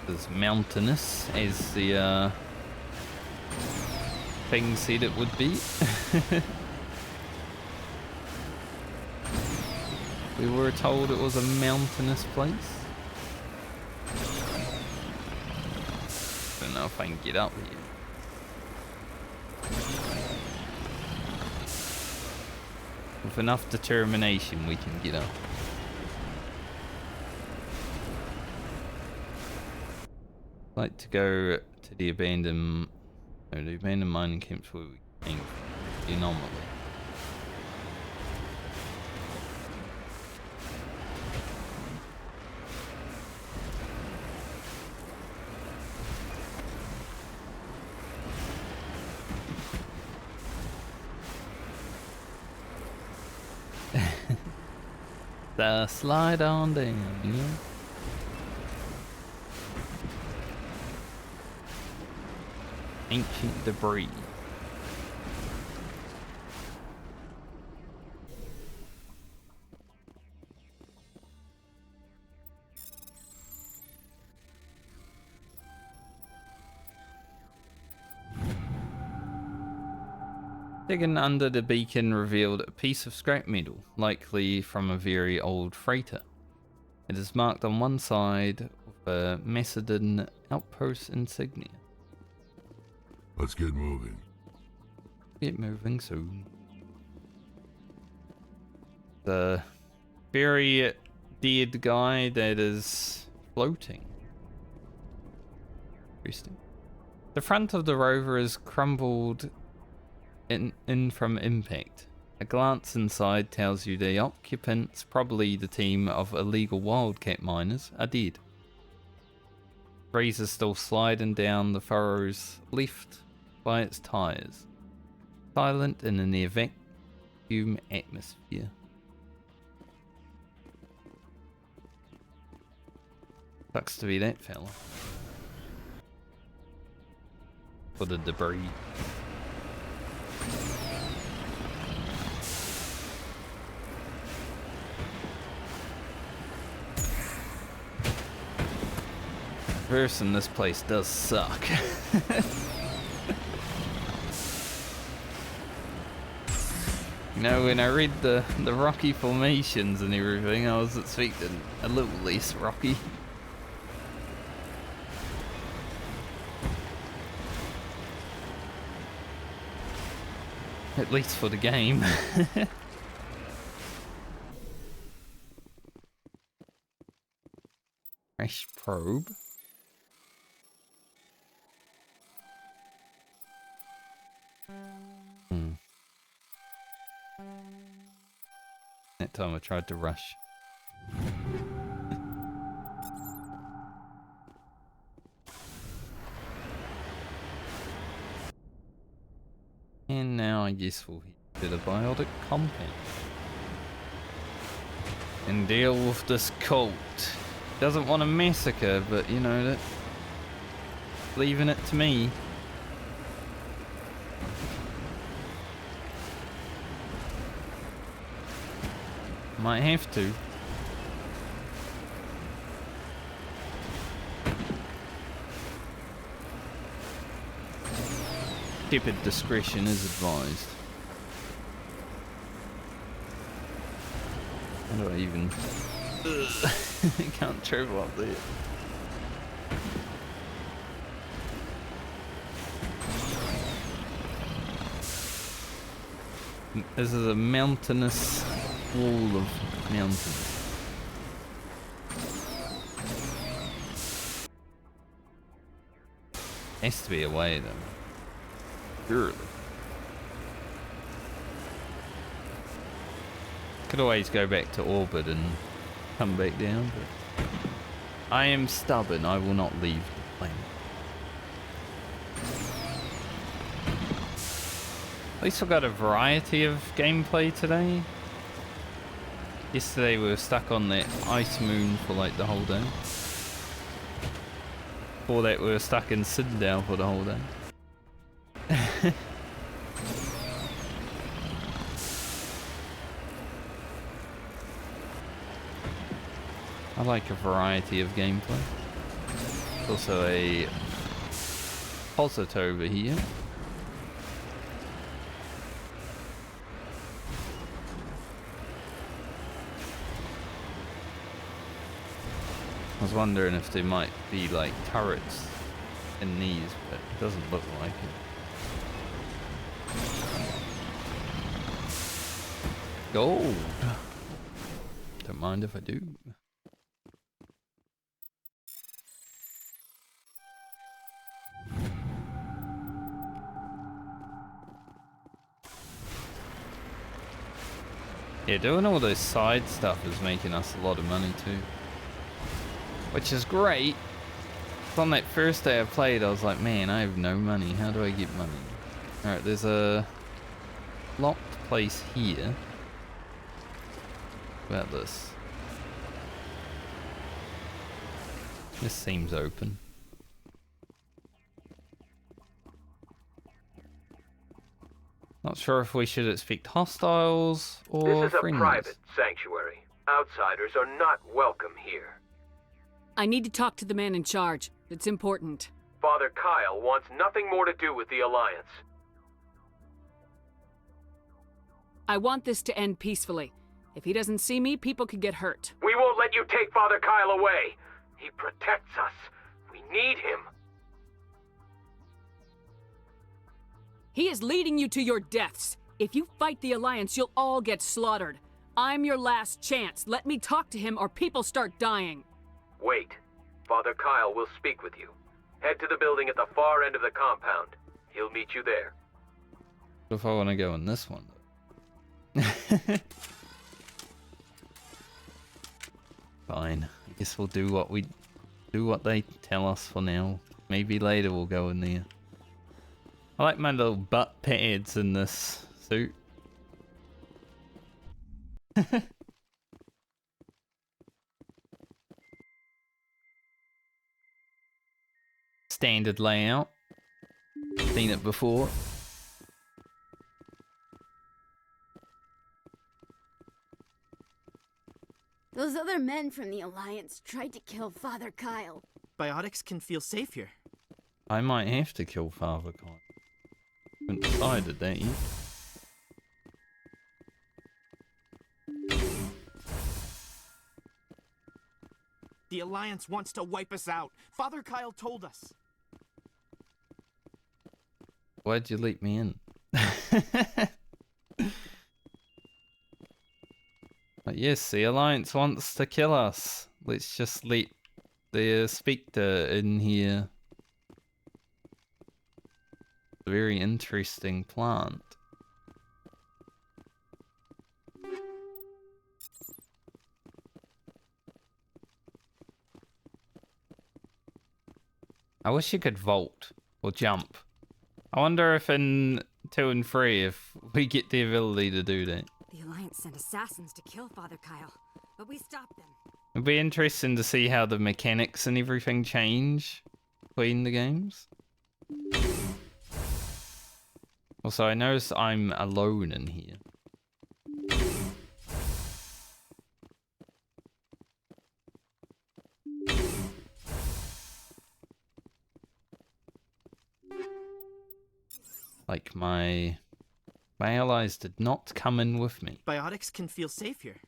A: As mountainous as the thing said it would be. We were told it was a mountainous place. Don't know if I can get up here. With enough determination we can get up. I'd like to go to the abandoned mining camps where we came from. The anomaly. The slide on down, you know? Ancient debris. Digging under the beacon revealed a piece of scrap metal, likely from a very old freighter. It is marked on one side with a Macedon outpost insignia.
L: Let's get moving.
A: Get moving soon. The very dead guy that is floating. Interesting. The front of the rover is crumbled in from impact. A glance inside tells you the occupants, probably the team of illegal wildcat miners, are dead. Breeze is still sliding down the furrows left by its tires, silent in an vacuum atmosphere. Sucks to be that fella. For the debris. Person, this place does suck. You know, when I read the rocky formations and everything, I was expecting a little less rocky. At least for the game. Crash probe. That time I tried to rush. And now I guess we'll hit the biotic compound and deal with this cult. Doesn't want to massacre, but you know that. Leaving it to me. Might have to. Stupid discretion is advised. How do I even... I can't travel up there. This is a mountainous wall of mountains. Has to be a way though. Surely. Could always go back to orbit and come back down, but I am stubborn. I will not leave the planet. At least I got a variety of gameplay today. Yesterday we were stuck on that ice moon for like the whole day. Before that we were stuck in Tuntau for the whole day. I like a variety of gameplay. Also a posit over here. I was wondering if there might be like turrets in these, but it doesn't look like it. Gold! Don't mind if I do. Yeah, doing all this side stuff is making us a lot of money too. Which is great. On that first day I played, I was like, man, I have no money. How do I get money? Alright, there's a locked place here. What about this? This seems open. Not sure if we should expect hostiles or
F: This is
A: friendlies.
F: a private sanctuary. Outsiders are not welcome here.
E: I need to talk to the man in charge. It's important.
F: Father Kyle wants nothing more to do with the Alliance.
E: I want this to end peacefully. If he doesn't see me, people could get hurt.
F: We won't let you take Father Kyle away. He protects us. We need him.
E: He is leading you to your deaths. If you fight the Alliance, you'll all get slaughtered. I'm your last chance. Let me talk to him or people start dying.
F: Wait. Father Kyle will speak with you. Head to the building at the far end of the compound. He'll meet you there.
A: What if I want to go in this one? Fine. I guess we'll do what they tell us for now. Maybe later we'll go in there. I like my little butt pads in this suit. Standard layout. Seen it before.
T: Those other men from the Alliance tried to kill Father Kyle.
U: Biotics can feel safe here.
A: I might have to kill Father Kyle. Haven't decided that yet.
U: The Alliance wants to wipe us out. Father Kyle told us.
A: Why'd you leap me in? But yes, the Alliance wants to kill us. Let's just let the Spectre in here. A very interesting plant. I wish you could vault or jump. I wonder if in 2 and 3 if we get the ability to do that.
T: The Alliance sent assassins to kill Father Kyle, but we stopped them.
A: It'd be interesting to see how the mechanics and everything change between the games. Also, I notice I'm alone in here. Like my allies did not come in with me.
U: Biotics can feel safe here.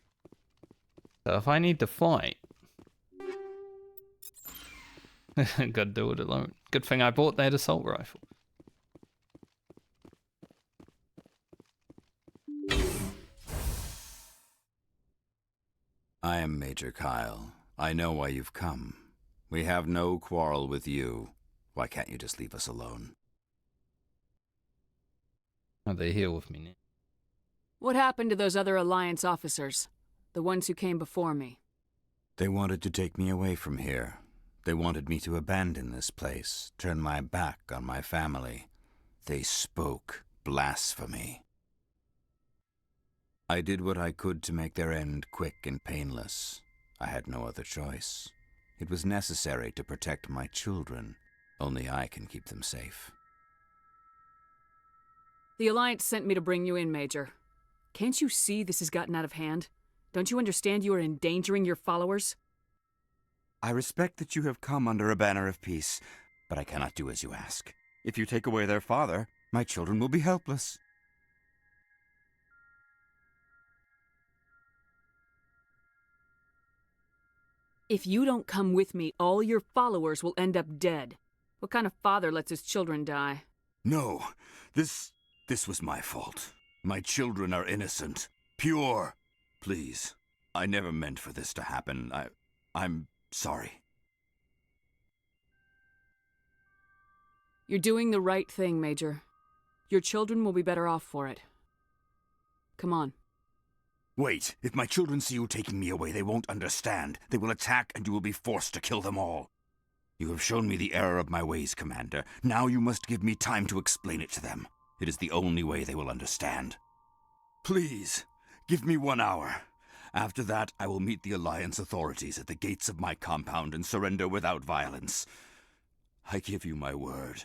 A: So if I need to fight, gotta do it alone. Good thing I bought that assault rifle.
V: I am Major Kyle. I know why you've come. We have no quarrel with you. Why can't you just leave us alone?
A: Oh, they're here with me now.
E: What happened to those other Alliance officers? The ones who came before me?
V: They wanted to take me away from here. They wanted me to abandon this place, turn my back on my family. They spoke blasphemy. I did what I could to make their end quick and painless. I had no other choice. It was necessary to protect my children. Only I can keep them safe.
E: The Alliance sent me to bring you in, Major. Can't you see this has gotten out of hand? Don't you understand you are endangering your followers?
V: I respect that you have come under a banner of peace, but I cannot do as you ask. If you take away their father, my children will be helpless.
E: If you don't come with me, all your followers will end up dead. What kind of father lets his children die?
V: No, this was my fault. My children are innocent, pure. Please, I never meant for this to happen. I'm sorry.
E: You're doing the right thing, Major. Your children will be better off for it. Come on.
V: Wait, if my children see you taking me away, they won't understand. They will attack and you will be forced to kill them all. You have shown me the error of my ways, Commander. Now you must give me time to explain it to them. It is the only way they will understand. Please, give me 1 hour. After that, I will meet the Alliance authorities at the gates of my compound and surrender without violence. I give you my word.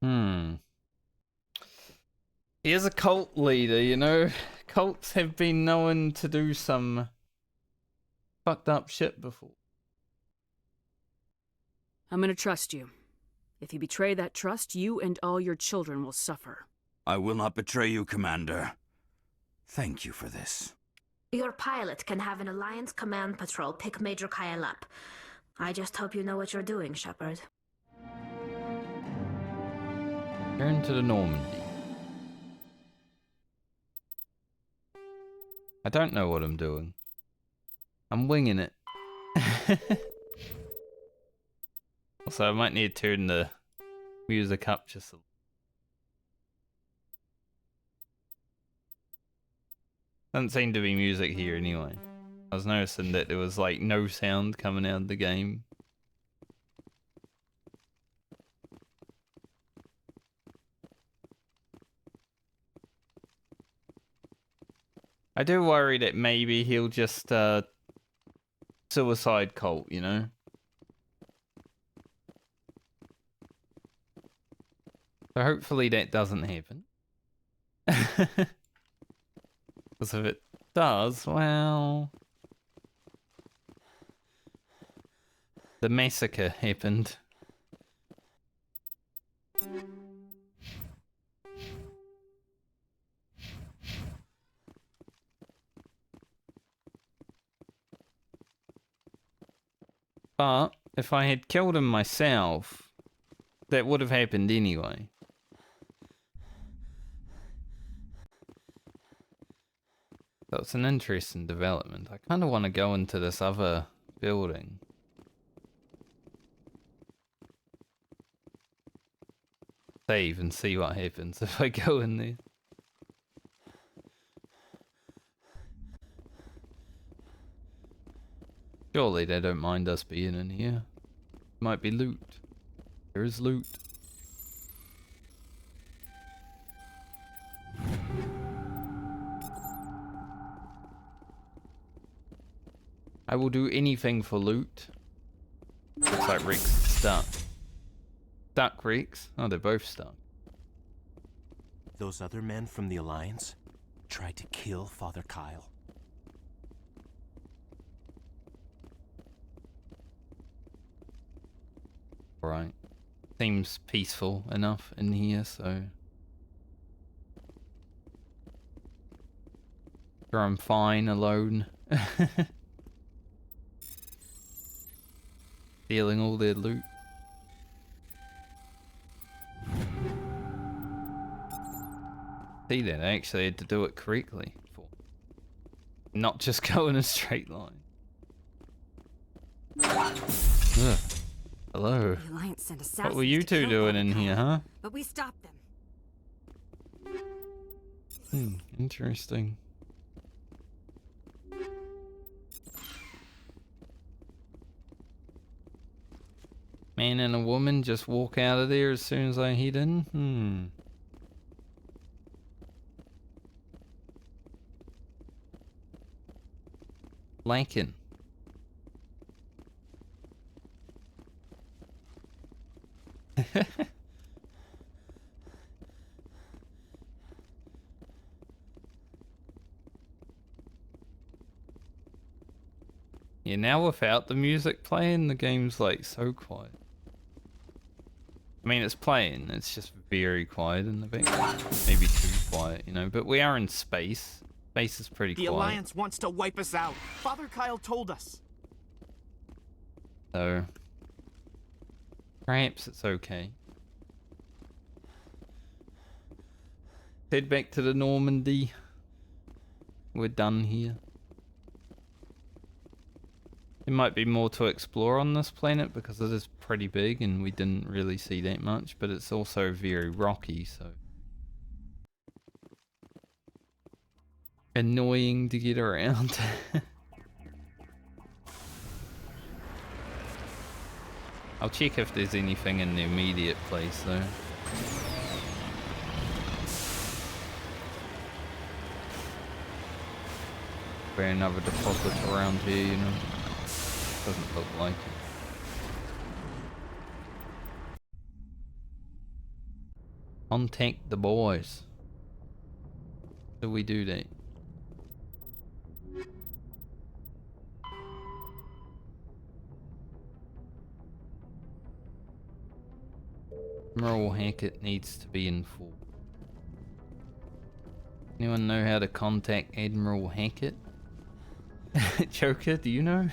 A: He is a cult leader, you know. Cults have been known to do some fucked up shit before.
E: I'm gonna trust you. If you betray that trust, you and all your children will suffer.
V: I will not betray you, Commander. Thank you for this.
P: Your pilot can have an Alliance command patrol pick Major Kyle up. I just hope you know what you're doing, Shepard.
A: Turn to the Normandy. I don't know what I'm doing. I'm winging it. Also, I might need to turn the music up just a little. Doesn't seem to be music here anyway. I was noticing that there was like no sound coming out of the game. I do worry that maybe he'll just suicide cult, you know? So hopefully that doesn't happen. Because if it does, well... The massacre happened. But if I had killed him myself, that would have happened anyway. So it's an interesting development. I kind of want to go into this other building. Save and see what happens if I go in there. Surely they don't mind us being in here. Might be loot. There is loot. I will do anything for loot. Looks like Rick's stuck. Stuck, Reeks? Oh, they're both stuck.
B: Those other men from the Alliance tried to kill Father Kyle.
A: Alright. Seems peaceful enough in here, so... Sure, I'm fine alone. Stealing all their loot. See that, I actually had to do it correctly. Not just go in a straight line. Ugh. Hello.
G: The Alliance sent assassins
A: What were you two doing in here, huh?
G: But we stopped them.
A: Interesting. Man and a woman just walk out of there as soon as I head in? Lincoln. Yeah, now without the music playing, the game's like so quiet. I mean, it's playing, it's just very quiet in the background. Maybe too quiet, you know, but we are in space. Space is pretty quiet.
U: The Alliance wants to wipe us out. Father Kyle told us.
A: So, perhaps it's okay. Head back to the Normandy. We're done here. There might be more to explore on this planet because it is pretty big and we didn't really see that much, but it's also very rocky, so... Annoying to get around. I'll check if there's anything in the immediate place though. There another deposit around here, you know. Doesn't look like it. Contact the boys. Do we do that? Admiral Hackett needs to be informed. Anyone know how to contact Admiral Hackett? Joker, do you know?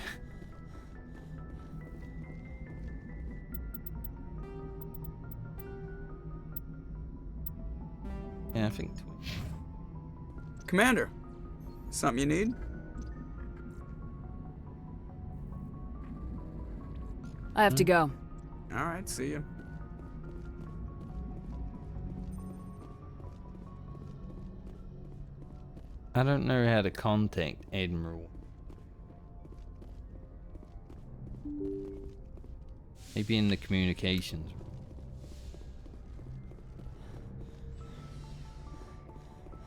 A: Yeah, I think.
S: Commander, something you need?
E: I have to go.
S: All right, see you.
A: I don't know how to contact Admiral. Maybe in the communications room.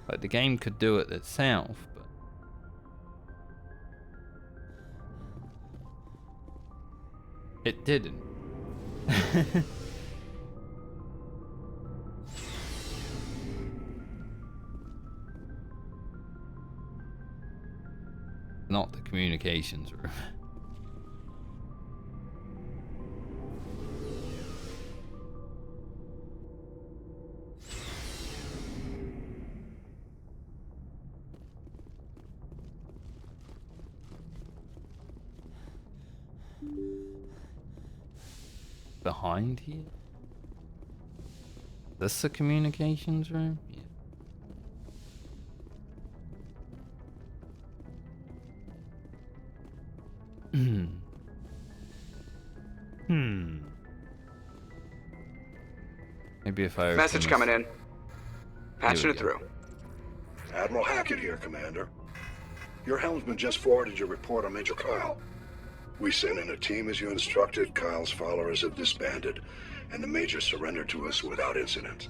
A: Like the game could do it itself, but it didn't. Not the communications room. Behind here? This the communications room? Yeah. Maybe if I
C: Message coming in. Patching it through.
D: Admiral Hackett here, Commander. Your helmsman just forwarded your report on Major Kyle. We sent in a team as you instructed. Kyle's followers have disbanded, and the Major surrendered to us without incident.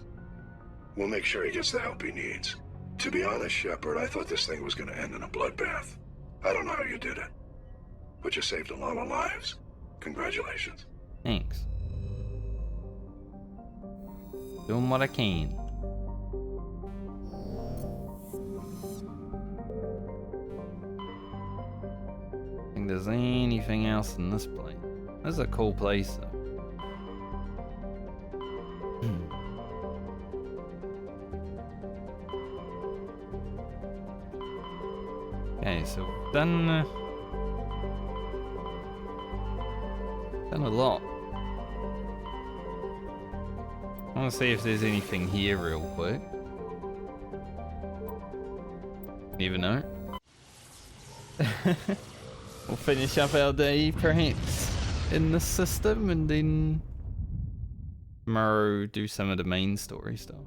D: We'll make sure he gets the help he needs. To be honest, Shepard, I thought this thing was going to end in a bloodbath. I don't know how you did it, but you saved a lot of lives. Congratulations.
A: Thanks. Doing what I can. Think there's anything else in this place? This is a cool place though. Okay, so we've done a lot. I want to see if there's anything here real quick. Even know. We'll finish up our day perhaps in this system and then tomorrow do some of the main story stuff.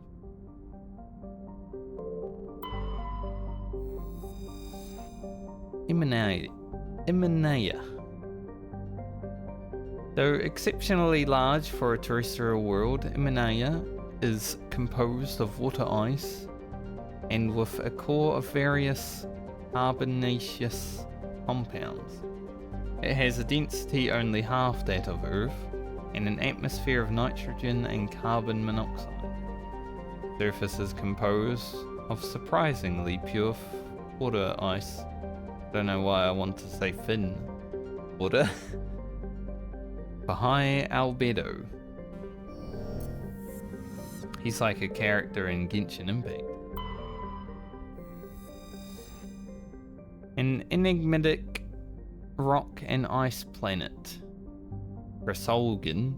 A: Imanaya. Though exceptionally large for a terrestrial world, Imanaya is composed of water ice and with a core of various carbonaceous compounds. It has a density only half that of Earth and an atmosphere of nitrogen and carbon monoxide. Surface is composed of surprisingly pure water ice. Don't know why I want to say thin water. For high albedo. He's like a character in Genshin Impact. An enigmatic rock and ice planet, Presolgen,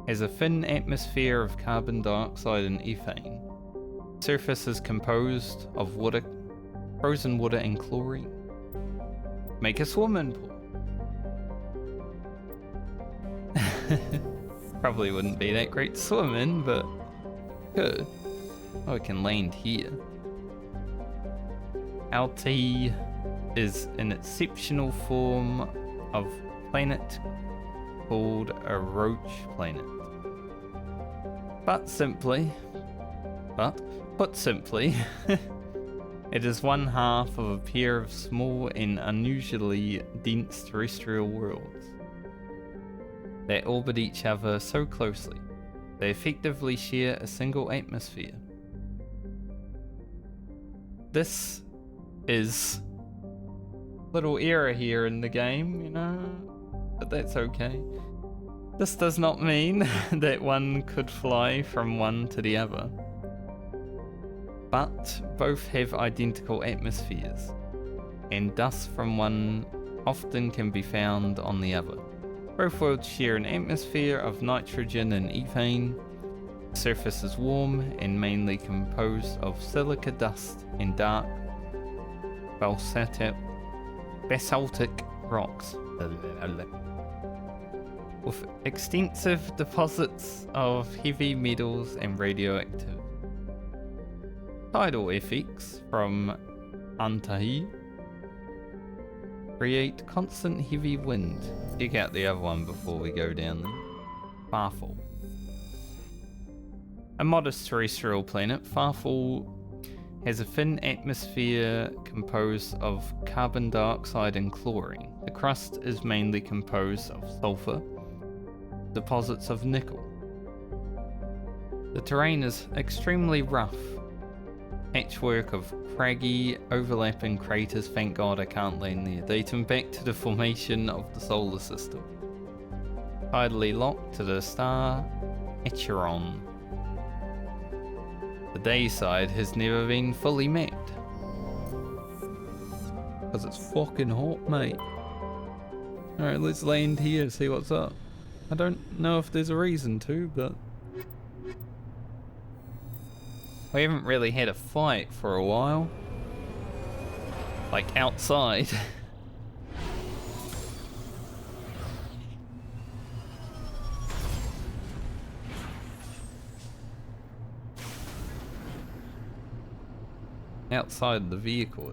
A: has a thin atmosphere of carbon dioxide and ethane. Surface is composed of water, frozen water and chlorine. Make a swimming pool. Probably wouldn't be that great to swim in, but good. Oh, I can land here. Altahe is an exceptional form of planet called a roach planet. Put simply, it is one half of a pair of small and unusually dense terrestrial worlds that orbit each other so closely they effectively share a single atmosphere. This is a little error here in the game, you know, but that's okay. This does not mean that one could fly from one to the other, but both have identical atmospheres, and dust from one often can be found on the other. Both worlds share an atmosphere of nitrogen and ethane. The surface is warm and mainly composed of silica dust and dark basaltic rocks, with extensive deposits of heavy metals and radioactive. tidal effects from Altahe create constant heavy wind. Check out the other one before we go down there. Farfall. A modest terrestrial planet, Farfall has a thin atmosphere composed of carbon dioxide and chlorine. The crust is mainly composed of sulfur, deposits of nickel. The terrain is extremely rough. Patchwork of craggy, overlapping craters. Thank God I can't land there. Dating back to the formation of the solar system. Tidally locked to the star Acheron. The day side has never been fully mapped. Because it's fucking hot, mate. Alright, let's land here, see what's up. I don't know if there's a reason to, but... we haven't really had a fight for a while. Like, outside. Outside the vehicle.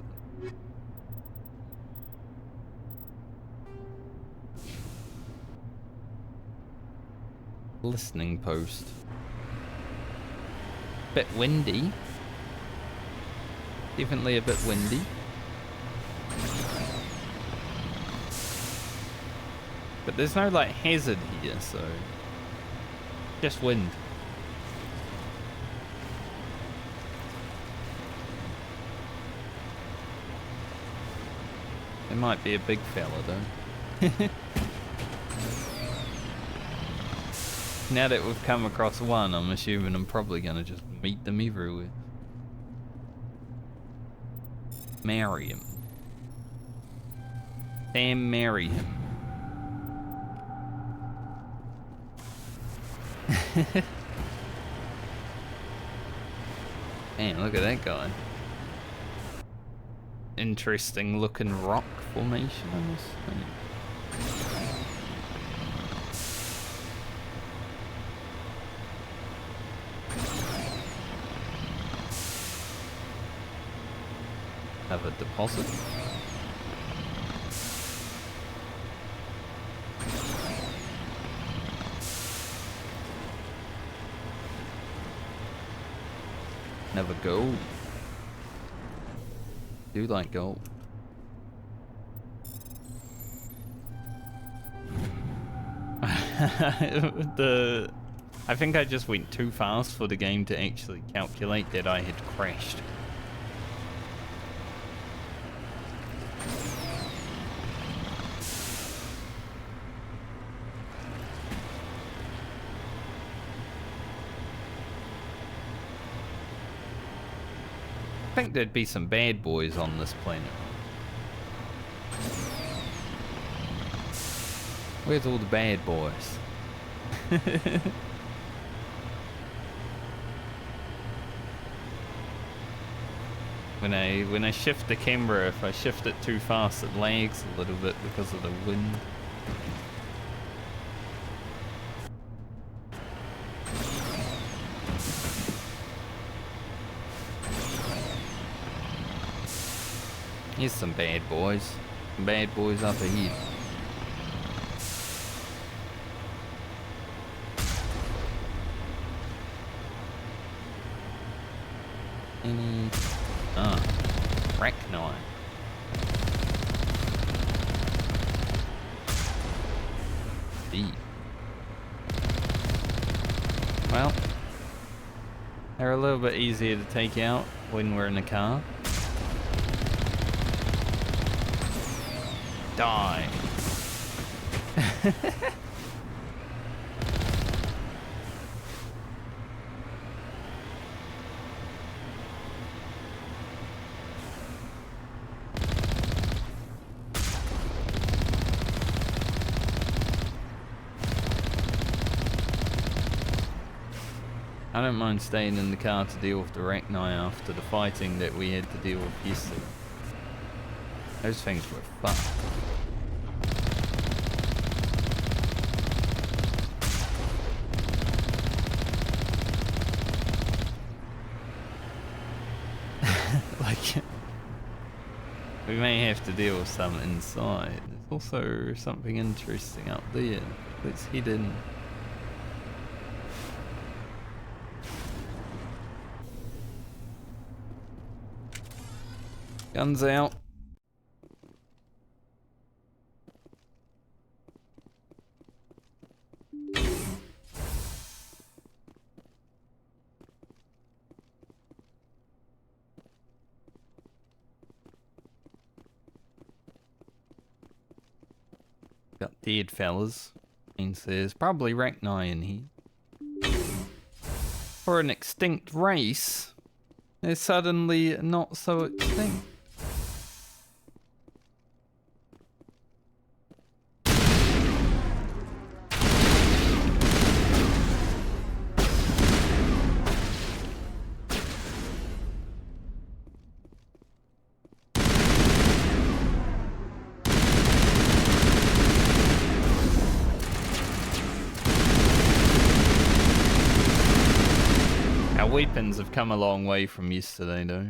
A: Listening post. Bit windy. Definitely a bit windy. But there's no like hazard here, so just wind. It might be a big fella though. Now that we've come across one, I'm assuming I'm probably gonna just meet them everywhere. Marry him. Sam, marry him. Man, look at that guy. Interesting looking rock formation on this thing. Have a deposit. Never gold. Do like gold. I think I just went too fast for the game to actually calculate that I had crashed. I think there'd be some bad boys on this planet. Where's all the bad boys? When I shift the camera, if I shift it too fast, it lags a little bit because of the wind. Here's some bad boys. Some bad boys up ahead. Any... Arachnite. D. Well, they're a little bit easier to take out when we're in the car. Die. I don't mind staying in the car to deal with the Arachnite after the fighting that we had to deal with yesterday. Those things were fun. We may have to deal with some inside. There's also something interesting up there. Let's head in. Guns out. Got dead fellas. Means there's probably Rachni in here. For an extinct race, they're suddenly not so extinct. Weapons have come a long way from yesterday, though.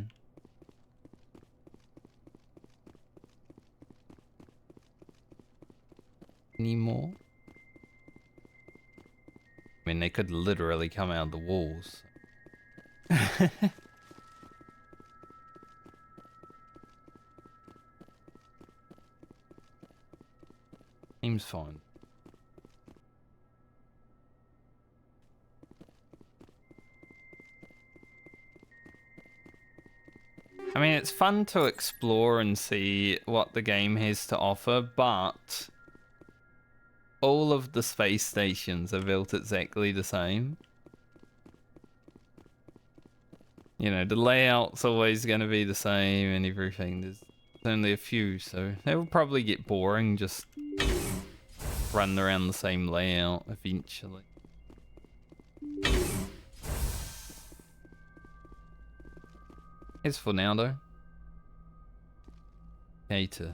A: Any more? I mean, they could literally come out of the walls. Seems fine. I mean, it's fun to explore and see what the game has to offer, but all of the space stations are built exactly the same. You know, the layout's always going to be the same and everything. There's only a few, so they will probably get boring, just run around the same layout eventually. As for now, though, okay to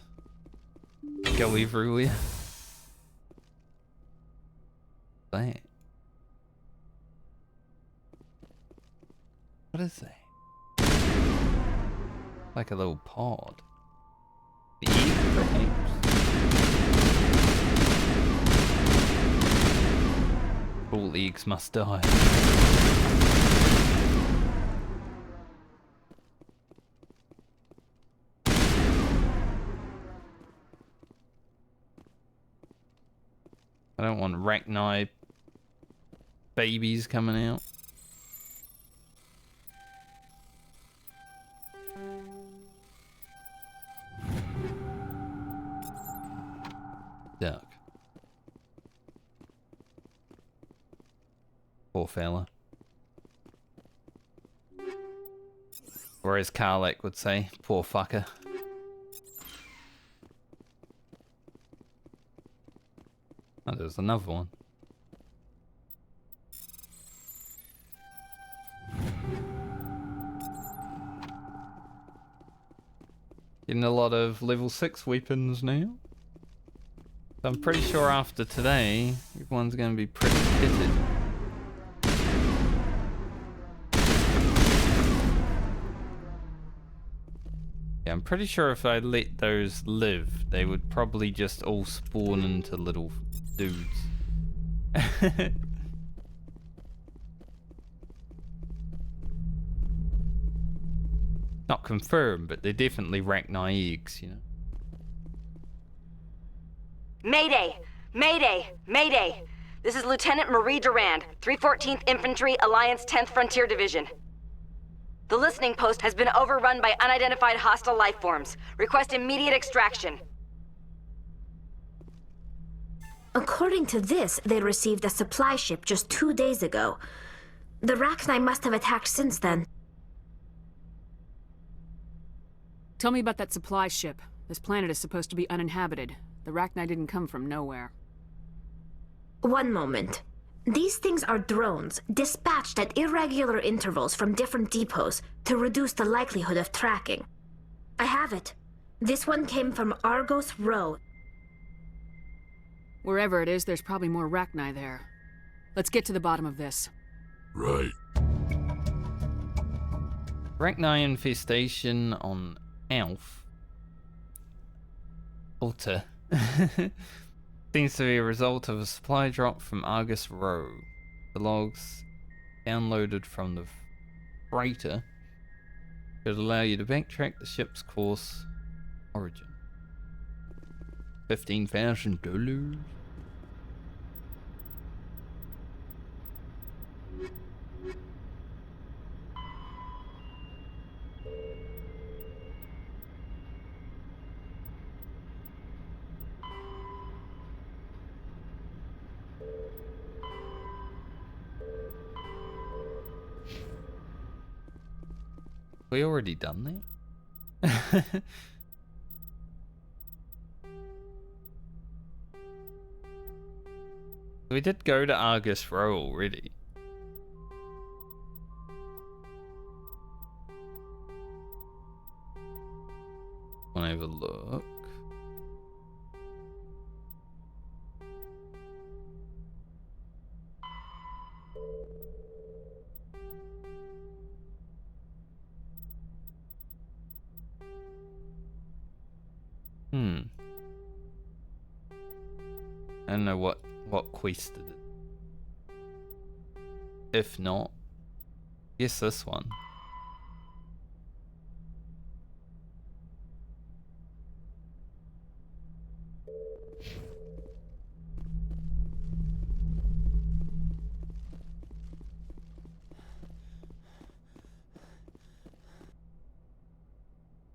A: go everywhere. That. What is that? Like a little pod. The egg, perhaps? All eggs must die. I don't want Rachni babies coming out. Duck. Poor fella. Or as Karlak would say, poor fucker. Oh, there's another one. Getting a lot of level 6 weapons now. So I'm pretty sure after today, everyone's going to be pretty kitted. Yeah, I'm pretty sure if I let those live, they would probably just all spawn into little dudes. Not confirmed, but they're definitely Rachni eggs, you know.
I: Mayday! Mayday! Mayday! This is Lieutenant Marie Durand, 314th Infantry, Alliance 10th Frontier Division. The listening post has been overrun by unidentified hostile life forms. Request immediate extraction.
P: According to this, they received a supply ship just 2 days ago. The Rachni must have attacked since then.
E: Tell me about that supply ship. This planet is supposed to be uninhabited. The Rachni didn't come from nowhere.
P: One moment. These things are drones, dispatched at irregular intervals from different depots to reduce the likelihood of tracking. I have it. This one came from Argos Row.
E: Wherever it is, there's probably more Rachni there. Let's get to the bottom of this.
L: Right.
A: Rachni infestation on Alf. Altahe. Seems to be a result of a supply drop from Argus Row. The logs downloaded from the freighter should allow you to backtrack the ship's course origin. $15,000. We already done that? We did go to Argus Row already. Wanna have a look? I don't know what quest did it. If not, guess this one.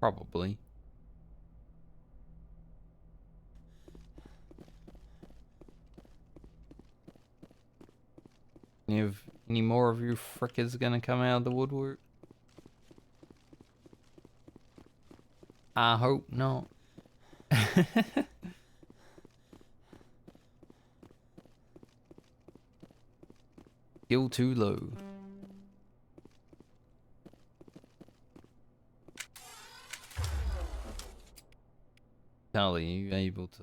A: Probably. Any more of you frickers gonna come out of the woodwork? I hope not. Skill too low. Tally, are you able to?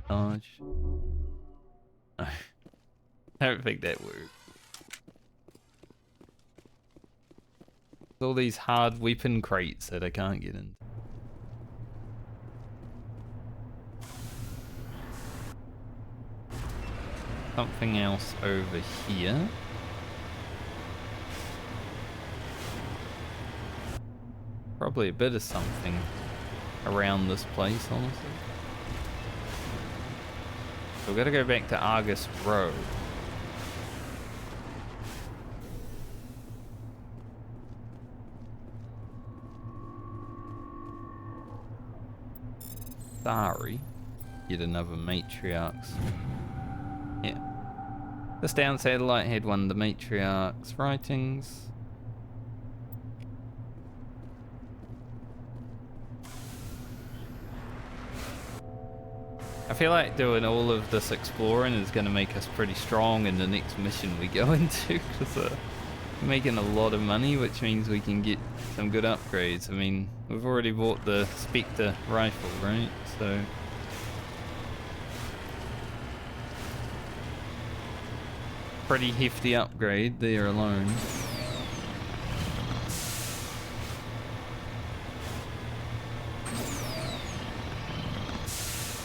A: Dodge. I don't think that works. All these hard weapon crates that I can't get in. Something else over here. Probably a bit of something around this place, honestly. So we've got to go back to Argus Row. Sorry. Get another matriarchs. Yeah. This down satellite had one of the matriarchs' writings. I feel like doing all of this exploring is going to make us pretty strong in the next mission we go into, because we're making a lot of money, which means we can get some good upgrades. I mean, we've already bought the Spectre rifle, right? So pretty hefty upgrade there alone.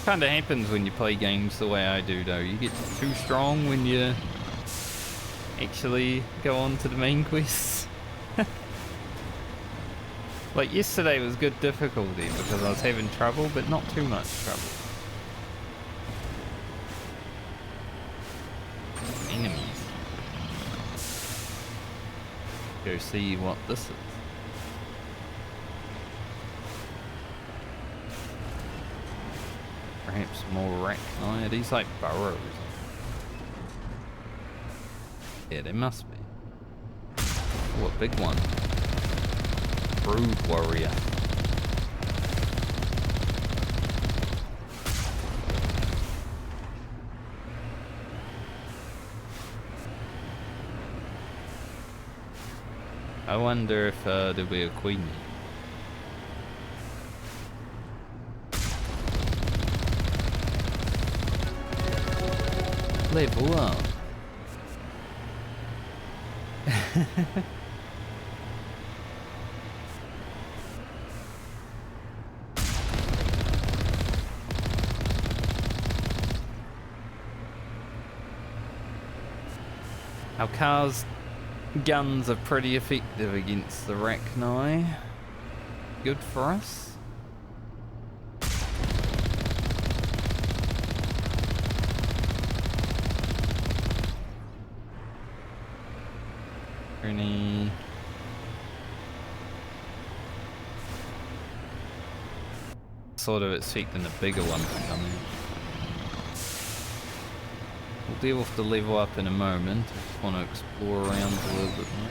A: Kinda happens when you play games the way I do though. You get too strong when you actually go on to the main quests. Like yesterday was good difficulty because I was having trouble, but not too much trouble. Enemies. Go see what this is. Perhaps more arachnoid. These like burrows. Yeah, they must be. Oh, a big one. Brood warrior. I wonder if there'll be a queen. Level up. Our car's guns are pretty effective against the Rachni. Good for us. Any sort of expecting a bigger one to come in. We'll deal with the level up in a moment. I just want to explore around a little bit more.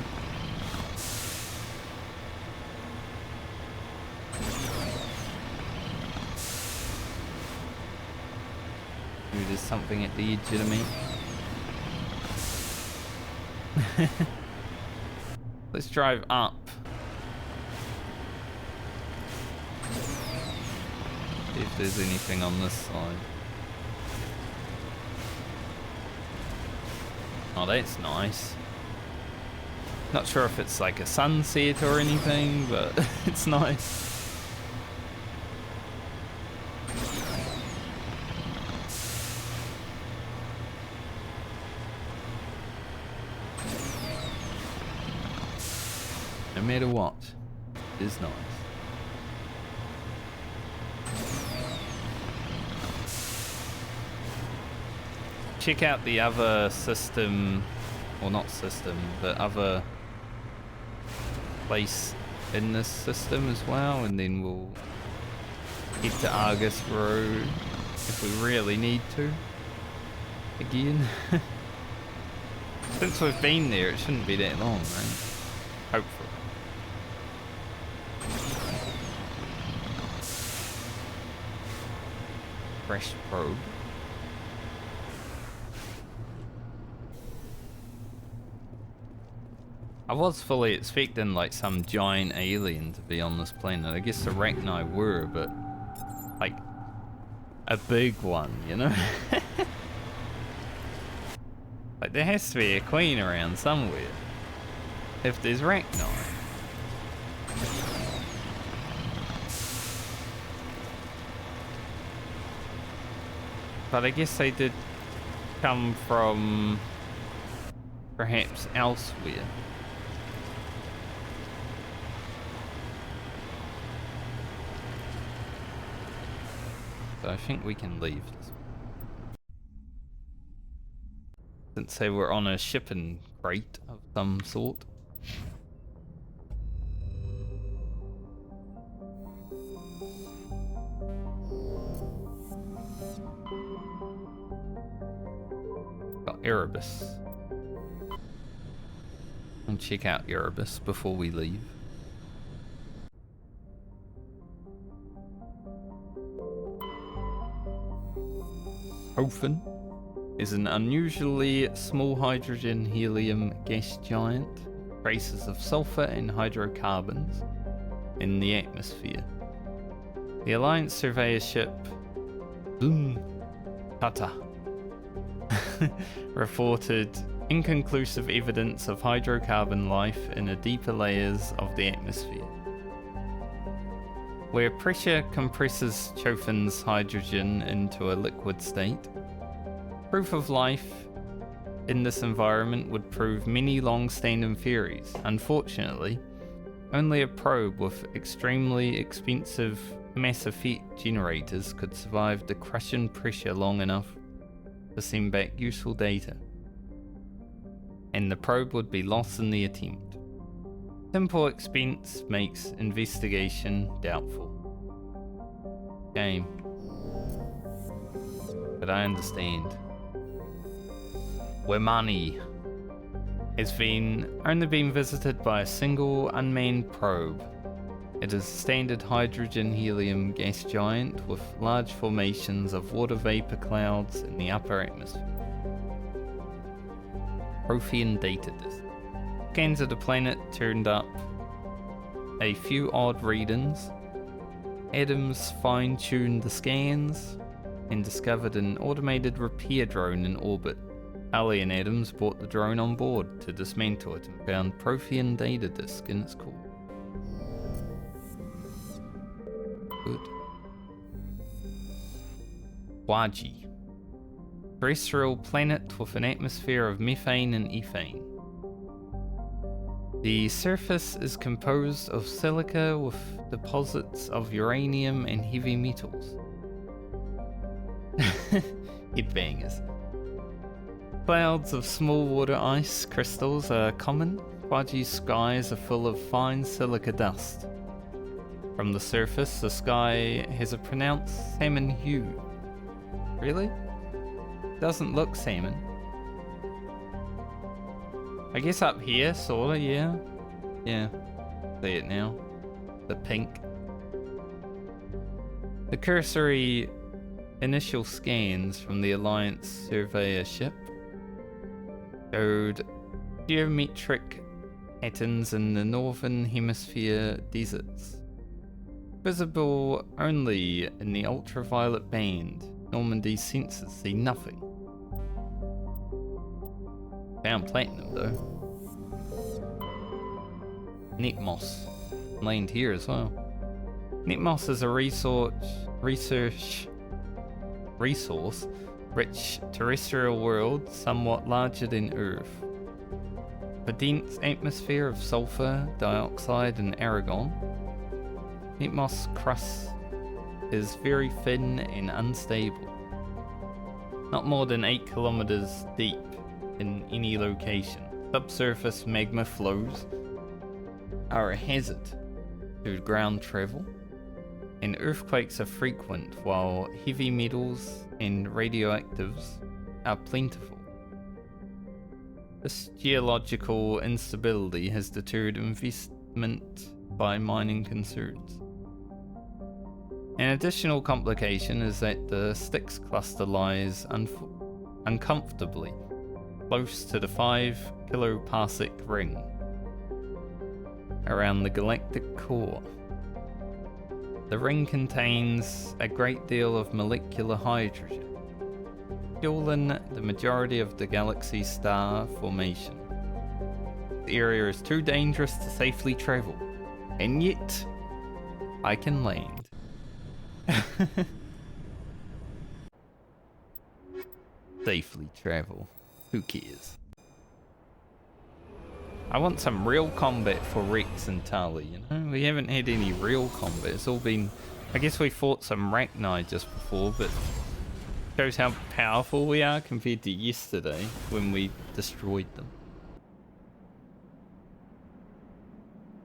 A: Maybe there's something at the edge of me. Let's drive up. See if there's anything on this side. Oh, that's nice. Not sure if it's like a sunset or anything, but it's nice. No matter what, it is nice. Check out the other system, or not system, but other place in this system as well, and then we'll head to Argus Road if we really need to. Again. Since we've been there, it shouldn't be that long, right? Hopefully. Fresh probe. I was fully expecting like some giant alien to be on this planet. I guess the Rachni were, but like a big one, you know? Like there has to be a queen around somewhere. If there's Rachni. But I guess they did come from perhaps elsewhere. So I think we can leave this one. Since they were on a shipping crate of some sort. Got Erebus. And check out Erebus before we leave. Ofen is an unusually small hydrogen helium gas giant, traces of sulfur and hydrocarbons in the atmosphere. The Alliance surveyor ship Tata reported inconclusive evidence of hydrocarbon life in the deeper layers of the atmosphere. Where pressure compresses Chofen's hydrogen into a liquid state, proof of life in this environment would prove many long-standing theories. Unfortunately, only a probe with extremely expensive mass effect generators could survive the crushing pressure long enough to send back useful data, and the probe would be lost in the attempt. Simple expense makes investigation doubtful. Game. But I understand. Wemani has only been visited by a single unmanned probe. It is a standard hydrogen helium gas giant with large formations of water vapor clouds in the upper atmosphere. Prothean data disk. Scans of the planet turned up a few odd readings. Adams fine-tuned the scans and discovered an automated repair drone in orbit. Ali and Adams brought the drone on board to dismantle it and found Prothean data disk in its core. Good. Waji. terrestrial planet with an atmosphere of methane and ethane. The surface is composed of silica with deposits of uranium and heavy metals. Headbangers. Clouds of small water ice crystals are common. Fudgy skies are full of fine silica dust. From the surface, the sky has a pronounced salmon hue. Really? Doesn't look salmon. I guess up here, sorta, yeah. Yeah, see it now. The pink. The cursory initial scans from the Alliance surveyor ship showed geometric patterns in the northern hemisphere deserts. Visible only in the ultraviolet band, Normandy's sensors see nothing. Found platinum though. Nepmos, land here as well. Nepmos is a resource-rich terrestrial world somewhat larger than Earth. A dense atmosphere of sulfur dioxide and argon. Nepmos crust is very thin and unstable. Not more than 8 kilometers deep in any location. Subsurface magma flows are a hazard to ground travel, and earthquakes are frequent while heavy metals and radioactives are plentiful. This geological instability has deterred investment by mining concerns. An additional complication is that the Styx cluster lies uncomfortably close to the 5 kiloparsec ring around the galactic core. The ring contains a great deal of molecular hydrogen, fueling the majority of the galaxy's star formation. The area is too dangerous to safely travel, and yet I can land. Safely travel. Who cares? I want some real combat for Rex and Tali, you know? We haven't had any real combat. It's all been... I guess we fought some Rachni just before, but... shows how powerful we are compared to yesterday when we destroyed them.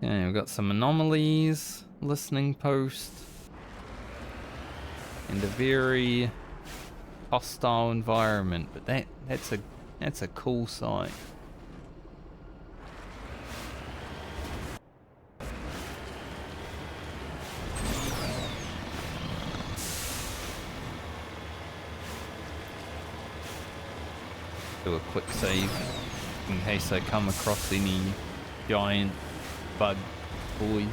A: Okay, we've got some anomalies, listening post, and a very hostile environment, but that's a cool sight. Do a quick save in case I come across any giant bug boys.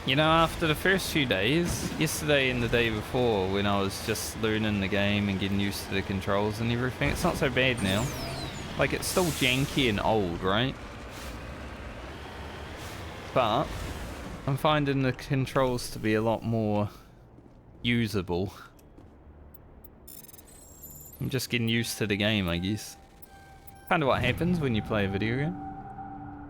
A: You know, after the first few days, yesterday and the day before, when I was just learning the game and getting used to the controls and everything, it's not so bad now. Like, it's still janky and old, right? But I'm finding the controls to be a lot more usable. I'm just getting used to the game, I guess. Kind of what happens when you play a video game.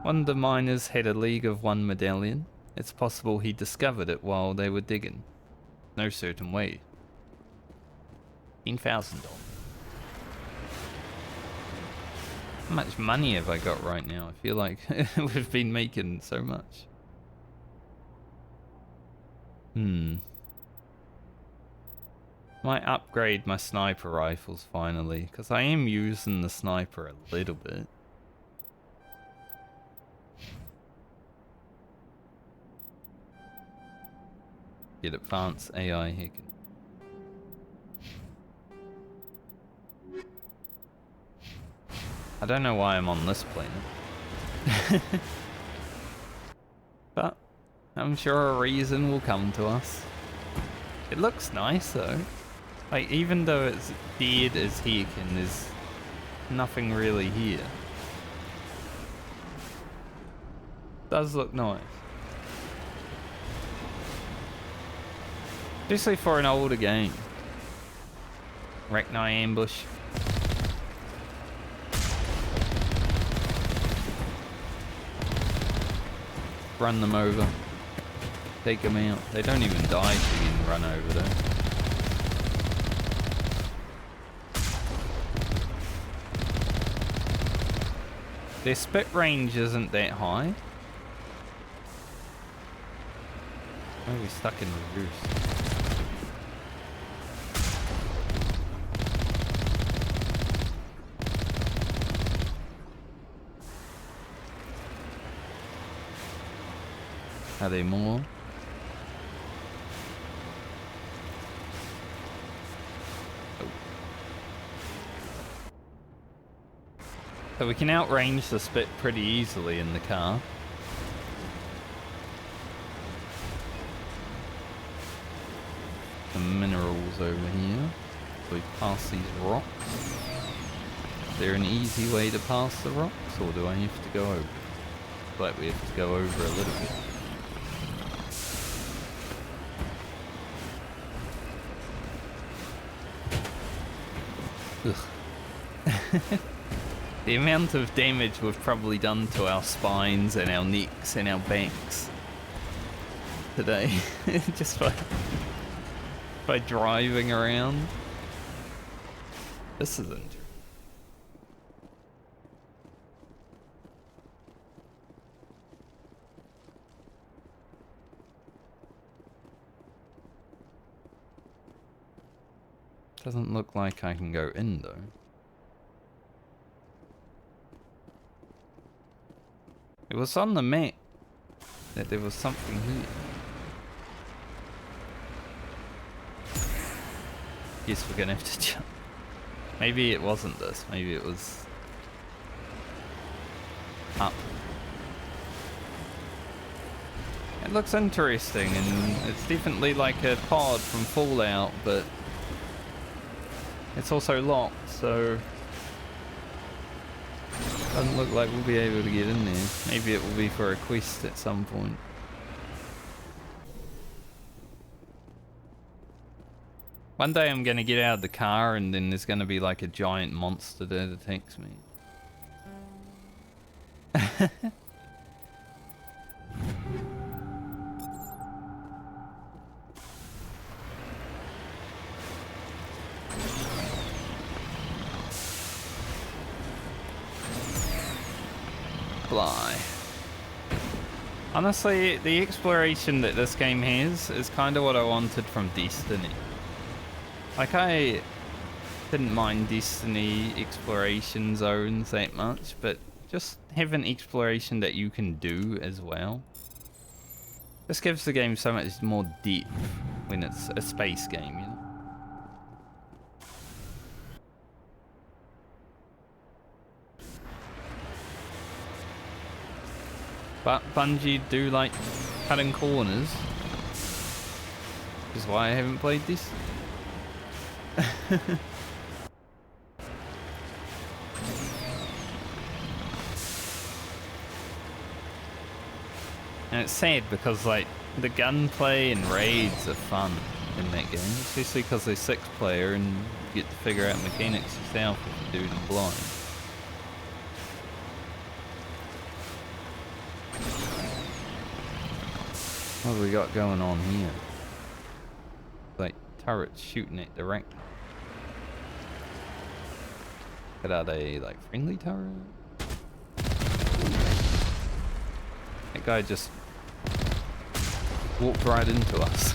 A: One of the miners had a League of One medallion. It's possible he discovered it while they were digging. No certain way. $10,000. How much money have I got right now? I feel like we've been making so much. Might upgrade my sniper rifles finally, because I am using the sniper a little bit. Get advanced AI hacking. I don't know why I'm on this planet. But I'm sure a reason will come to us. It looks nice though. Like, even though it's dead as heck and there's nothing really here. does look nice. Especially for an older game. Rek'Nai ambush. Run them over. Take them out. They don't even die if you can run over them. Their spit range isn't that high. Maybe stuck in reverse. Are they more? Oh. So we can outrange the spit pretty easily in the car. Some minerals over here. So we pass these rocks. Is there an easy way to pass the rocks, or do I have to go over? Like we have to go over a little bit. The amount of damage we've probably done to our spines and our necks and our backs today, just by driving around. This isn't. Doesn't look like I can go in though. It was on the map that there was something here. Guess we're gonna have to jump. Maybe it wasn't this. Maybe it was up. It looks interesting, and it's definitely like a pod from Fallout, but it's also locked, so doesn't look like we'll be able to get in there. Maybe it will be for a quest at some point. One day I'm gonna get out of the car and then there's gonna be like a giant monster that attacks me. Fly. Honestly, the exploration that this game has is kind of what I wanted from Destiny. Like, I didn't mind Destiny exploration zones that much, but just have an exploration that you can do as well. This gives the game so much more depth when it's a space game, you know? But Bungie do like cutting corners, which is why I haven't played this. And it's sad because like the gunplay and raids are fun in that game, especially because they're 6-player and you get to figure out mechanics yourself if you do them blind. What have we got going on here? Like turrets shooting at the rank. But are they like friendly turrets? That guy just walked right into us.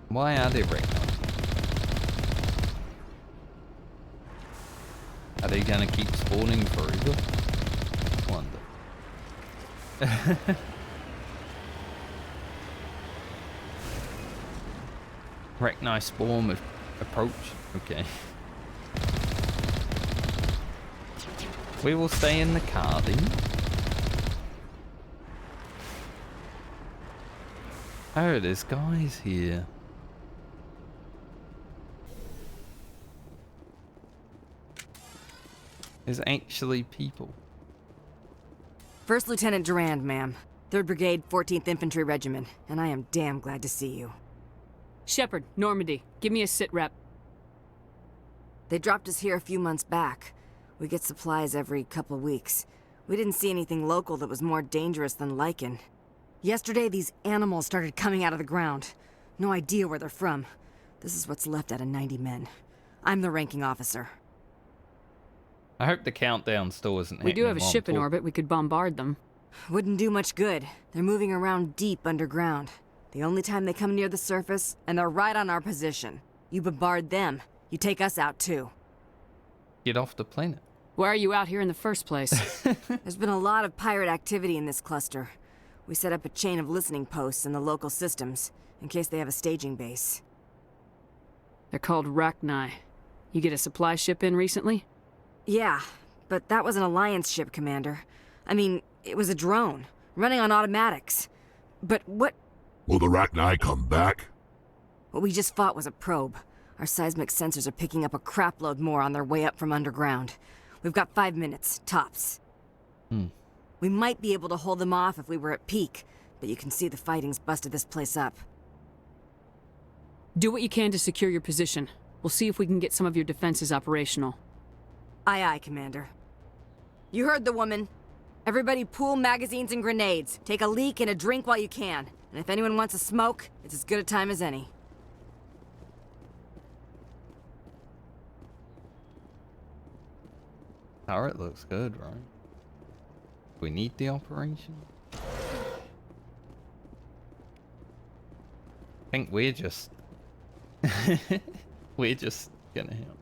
A: Why are they right now? Are they gonna keep spawning forever? I wonder. Rek'Nai spawn approach. Okay. We will stay in the car then. Oh, there's guys here. There's actually people.
I: First Lieutenant Durand, ma'am. 3rd Brigade, 14th Infantry Regiment, and I am damn glad to see you.
E: Shepard, Normandy, give me a sit rep.
I: They dropped us here a few months back. We get supplies every couple weeks. We didn't see anything local that was more dangerous than lichen. Yesterday, these animals started coming out of the ground. No idea where they're from. This is what's left out of 90 men. I'm the ranking officer.
A: I hope the countdown still isn't
E: We
A: hitting
E: do have a
A: them on
E: ship in
A: top.
E: orbit. We could bombard them.
I: Wouldn't do much good. They're moving around deep underground. The only time they come near the surface, and they're right on our position. You bombard them, you take us out too.
A: Get off the planet.
E: Why are you out here in the first place?
I: There's been a lot of pirate activity in this cluster. We set up a chain of listening posts in the local systems, in case they have a staging base.
E: They're called Rachni. You get a supply ship in recently?
I: Yeah, but that was an Alliance ship, Commander. I mean, it was a drone, running on automatics. But what...
L: Will the Rachni come back?
I: What we just fought was a probe. Our seismic sensors are picking up a crapload more on their way up from underground. We've got 5 minutes, tops. We might be able to hold them off if we were at peak, but you can see the fighting's busted this place up.
E: Do what you can to secure your position. We'll see if we can get some of your defenses operational.
I: Aye, aye, Commander. You heard the woman. Everybody pool magazines and grenades. Take a leak and a drink while you can. And if anyone wants a smoke, it's as good a time as any.
A: Turret looks good, right? We need the operation. I think we're just... we're just gonna help.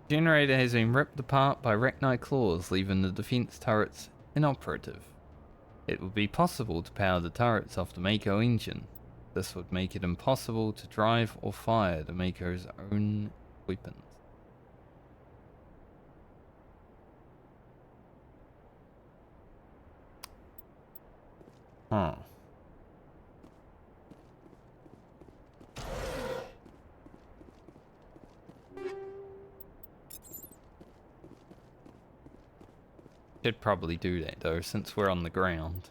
A: Generator has been ripped apart by Rachni claws, leaving the defense turrets inoperative. It would be possible to power the turrets off the Mako engine. This would make it impossible to drive or fire the Mako's own weapons. Huh. Should probably do that though, since we're on the ground.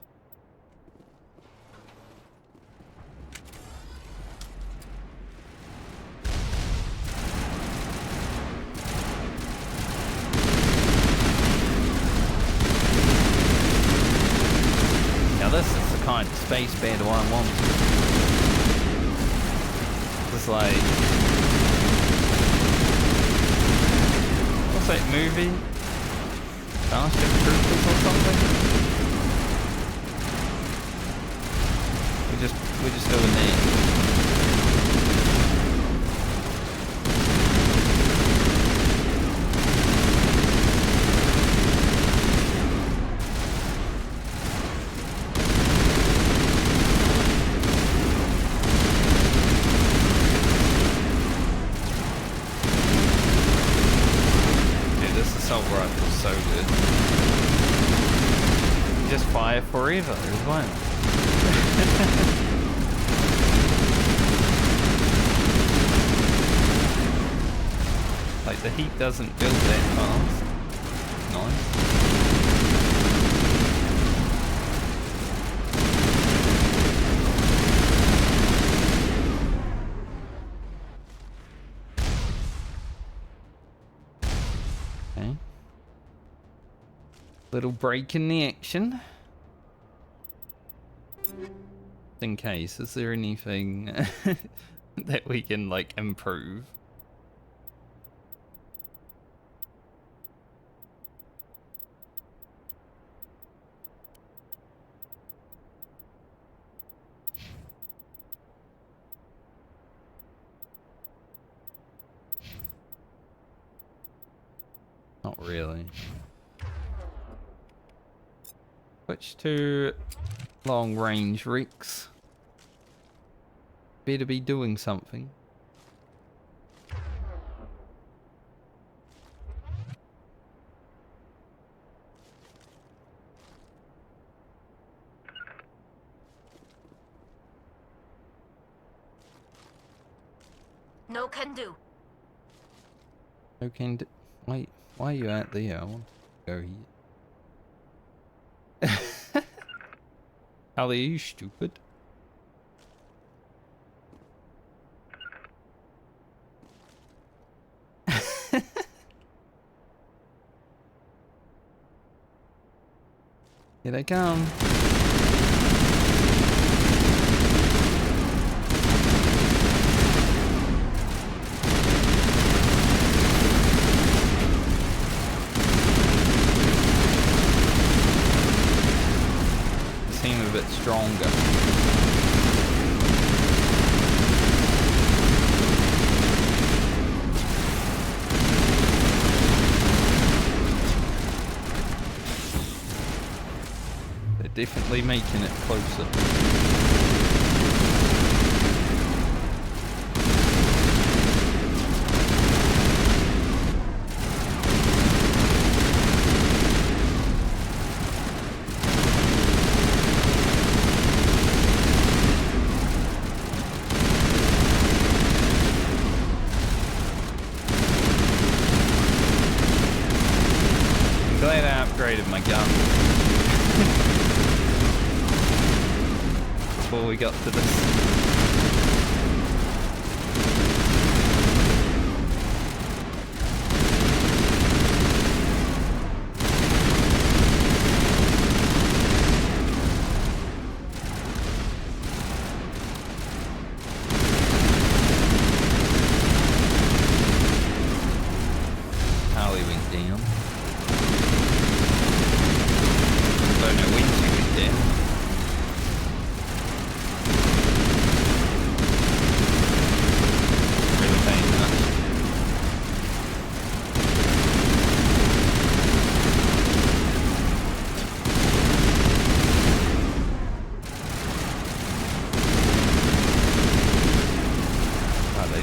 A: Now this is the kind of space battle I want. It's like... what's that movie? Starship Troopers or something? We're just doing that. Forever as well. Like the heat doesn't build that fast. Nice. Okay. Little break in the action. In case, is there anything that we can like improve? Not really. Switch to long range rigs. Better be doing something.
P: No can do.
A: Okay, why are you out there? I want to go here. Allie, are you stupid? Here they come. Seem a bit stronger. Definitely making it closer. I'm glad I upgraded my gun. Before we got to this. Harley went down. Don't know when she went down.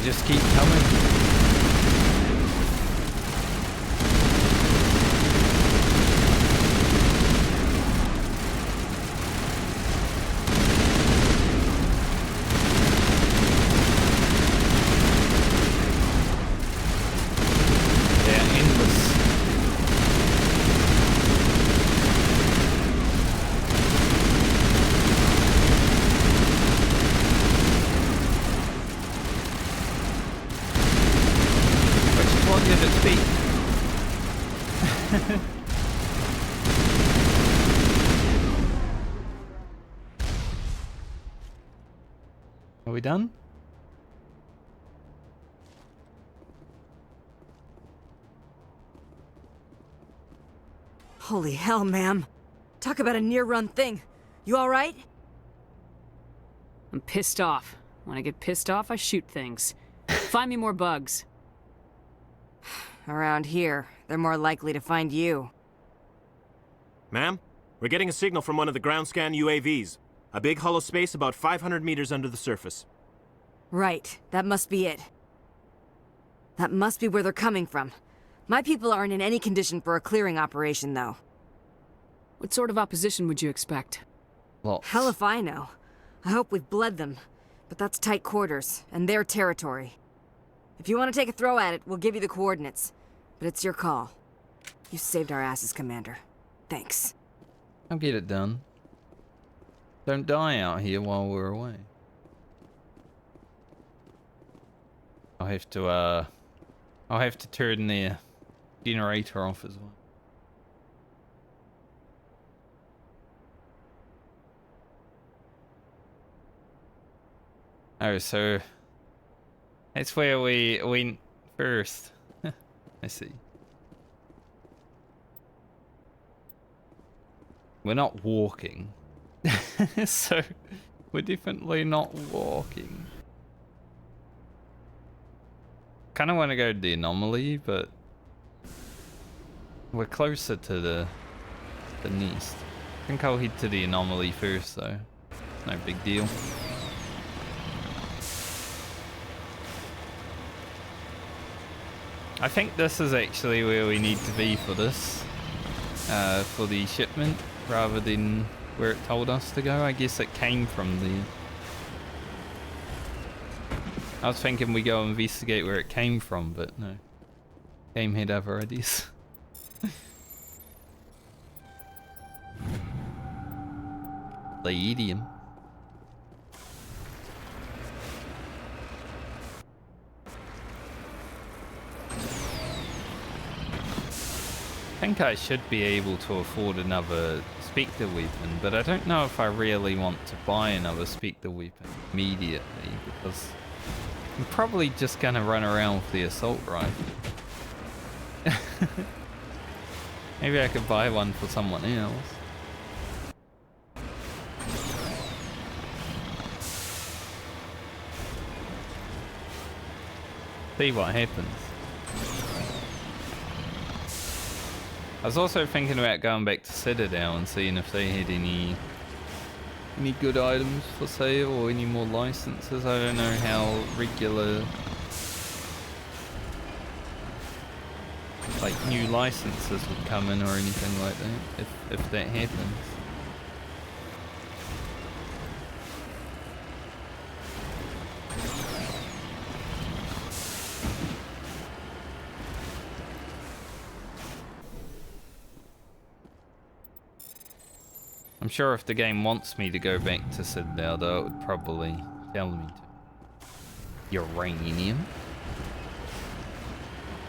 A: Just keep coming. They're endless. Did it speak? Are we done?
I: Holy hell, ma'am. Talk about a near-run thing. You alright?
E: I'm pissed off. When I get pissed off, I shoot things. Find me more bugs.
I: Around here, they're more likely to find you.
F: Ma'am, we're getting a signal from one of the ground scan UAVs. A big hollow space about 500 meters under the surface.
I: Right, that must be it. That must be where they're coming from. My people aren't in any condition for a clearing operation, though.
E: What sort of opposition would you expect?
A: Lots.
I: Hell if I know. I hope we've bled them. But that's tight quarters, and their territory. If you want to take a throw at it, we'll give you the coordinates. But it's your call. You saved our asses, Commander. Thanks.
A: I'll get it done. Don't die out here while we're away. I'll have to turn the generator off as well. Oh, so that's where we went first. I see. We're not walking. So, we're definitely not walking. Kind of want to go to the anomaly, but we're closer to the nest. I think I'll head to the anomaly first, though. No big deal. I think this is actually where we need to be for this, for the shipment, rather than where it told us to go. I guess it came from the I was thinking we go investigate where it came from, but no. Game had other ideas. Palladium. I think I should be able to afford another Spectre weapon, but I don't know if I really want to buy another Spectre weapon immediately, because I'm probably just gonna run around with the assault rifle. Maybe I could buy one for someone else. See what happens. I was also thinking about going back to Citadel and seeing if they had any good items for sale or any more licenses. I don't know how regular like new licenses would come in or anything like that if that happens. I'm sure if the game wants me to go back to Citadel, though, it would probably tell me to. Uranium.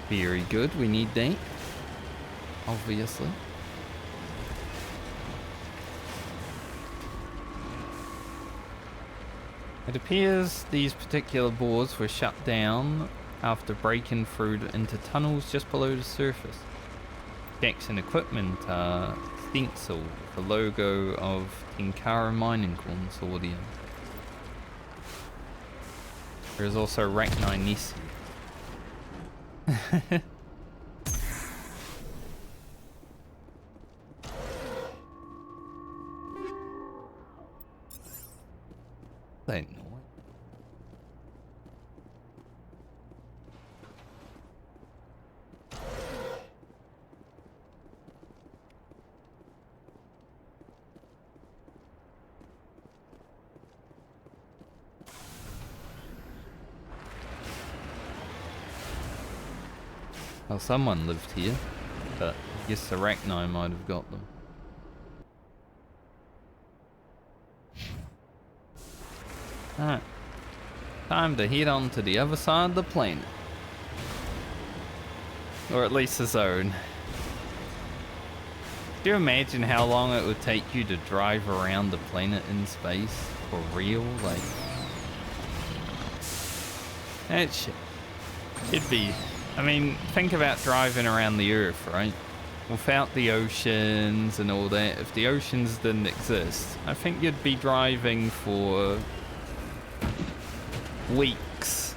A: Very good, we need that. Obviously. It appears these particular boards were shut down after breaking through into tunnels just below the surface. Decks and equipment are stenciled with the logo of Tenkara Mining Consortium. There is also Rachni Nessie. That noise. Well, someone lived here, but I guess the Rachni might have got them. Alright. Time to head on to the other side of the planet. Or at least the zone. Do you imagine how long it would take you to drive around the planet in space? For real? Like... that it'd be... I mean, think about driving around the Earth, right? Without the oceans and all that. If the oceans didn't exist, I think you'd be driving for weeks,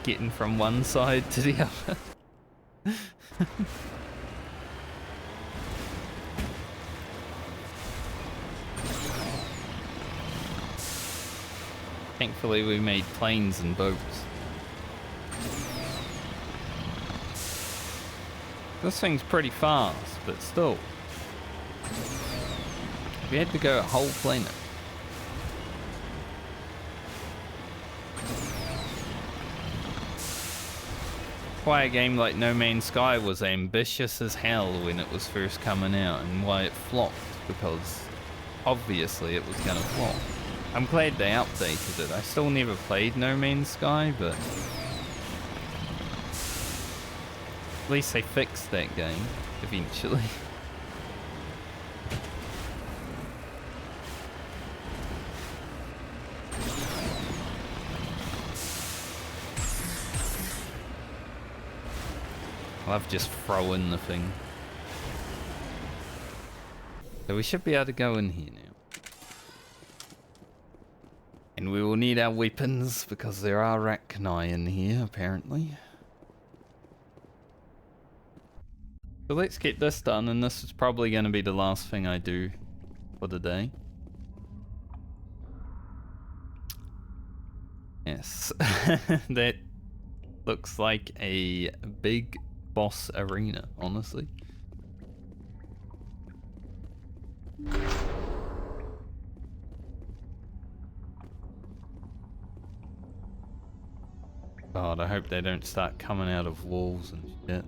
A: getting from one side to the other. Thankfully, we made planes and boats. This thing's pretty fast, but still. We had to go a whole planet. Why a game like No Man's Sky was ambitious as hell when it was first coming out, and why it flopped, because obviously it was gonna flop. I'm glad they updated it. I still never played No Man's Sky, but at least they fixed that game, eventually. I love just throwing the thing. So we should be able to go in here now. And we will need our weapons, because there are Rachni in here, apparently. So let's get this done, and this is probably going to be the last thing I do for the day. Yes, that looks like a big boss arena, honestly. God, I hope they don't start coming out of walls and shit.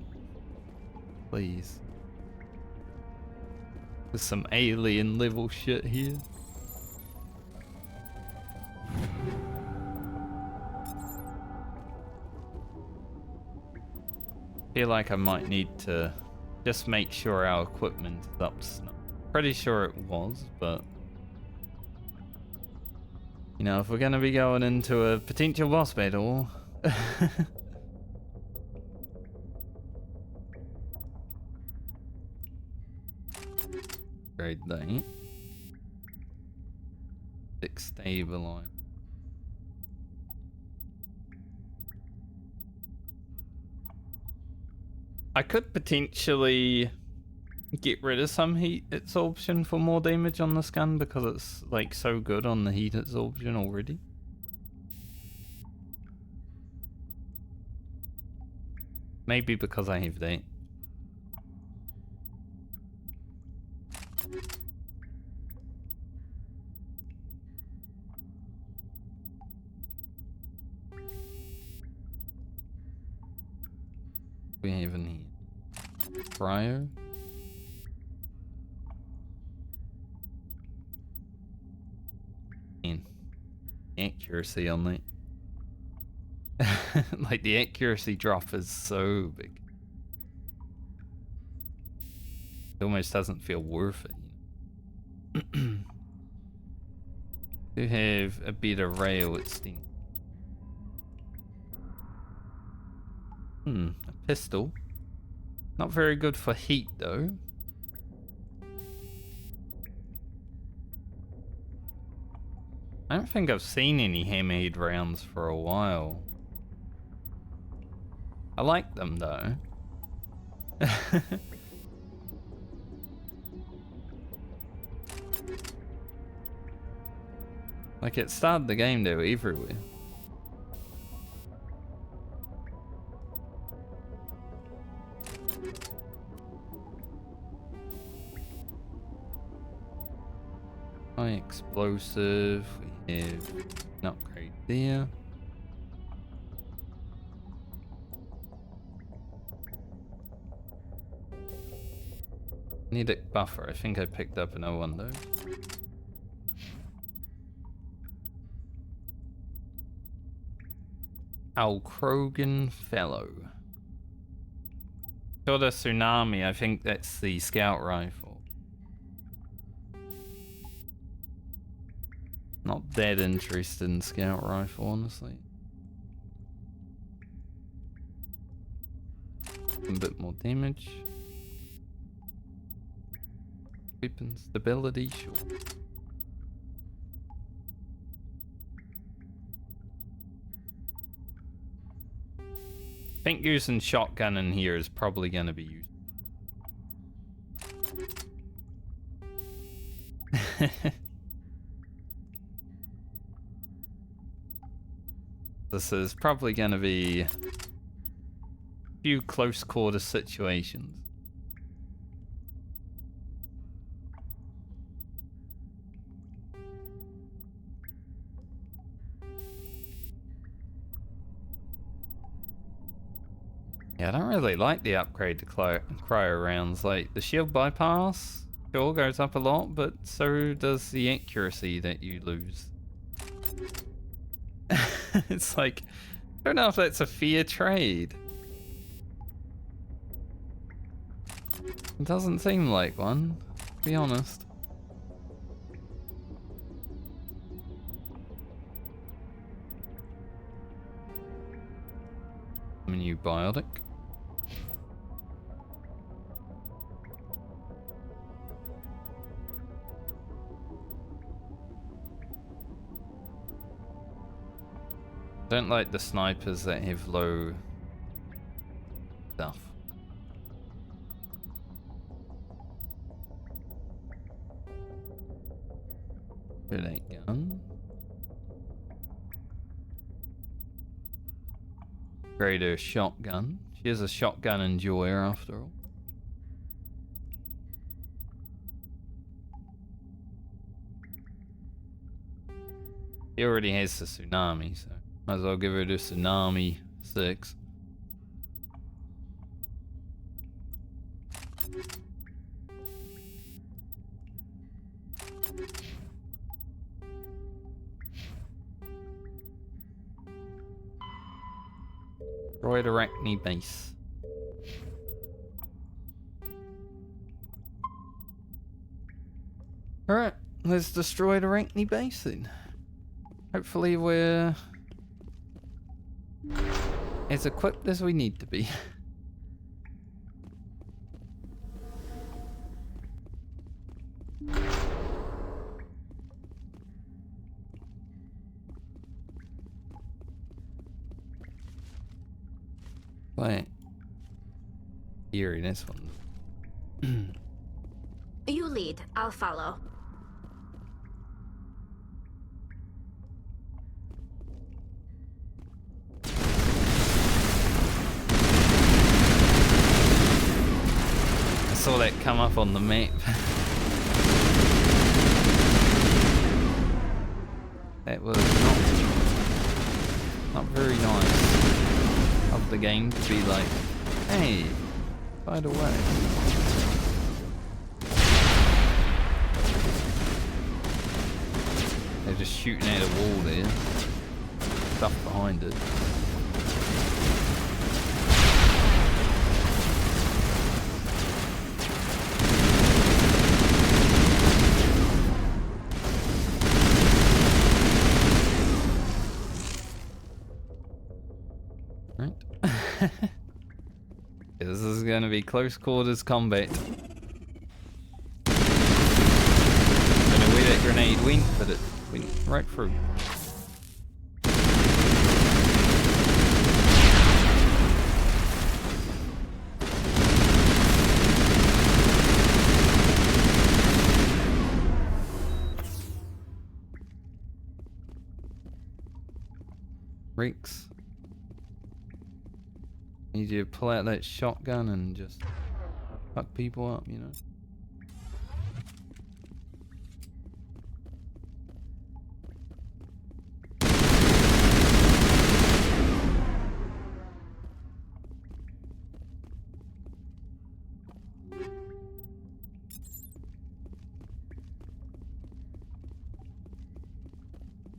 A: Please. There's some alien level shit here. Feel like I might need to just make sure our equipment is up to snuff. Pretty sure it was, but you know, if we're gonna be going into a potential boss battle. Grade that. 6 stabilize. I could potentially get rid of some heat absorption for more damage on this gun because it's like so good on the heat absorption already. Maybe because I have that. We have in here. Cryo. Man, accuracy on that. Like the accuracy drop is so big. It almost doesn't feel worth it. To have a better rail extent. A pistol. Not very good for heat though. I don't think I've seen any hammerhead rounds for a while. I like them though. Like it started the game though everywhere. High explosive, we have an upgrade there. Kinetic buffer, I think I picked up an O1 though. Al Krogan Fellow. Got a tsunami, I think that's the scout rifle. Not that interested in scout rifle, honestly. A bit more damage. Weapon stability, sure. I think using shotgun in here is probably going to be used. This is probably going to be a few close quarter situations. Yeah, I don't really like the upgrade to cryo rounds. Like, the shield bypass sure goes up a lot, but so does the accuracy that you lose. It's like, I don't know if that's a fair trade. It doesn't seem like one, to be honest. Menu biotic. Don't like the snipers that have low stuff. Grenade gun. Greater shotgun. She is a shotgun enjoyer after all. He already has the tsunami, so might as well give her the tsunami 6. Destroyed Arachne base. Alright, let's destroy the Arachne base then. Hopefully we're as equipped as we need to be. Wait. Eerie, this one.
P: You lead, I'll follow.
A: I saw that come up on the map. That was not very nice of the game to be like, hey, by the way. They're just shooting at a wall there. Stuff behind it. Right. This is gonna be close quarters combat. Don't know where that grenade went, but it went right through. Reeks. Need you to pull out that shotgun and just fuck people up, you know?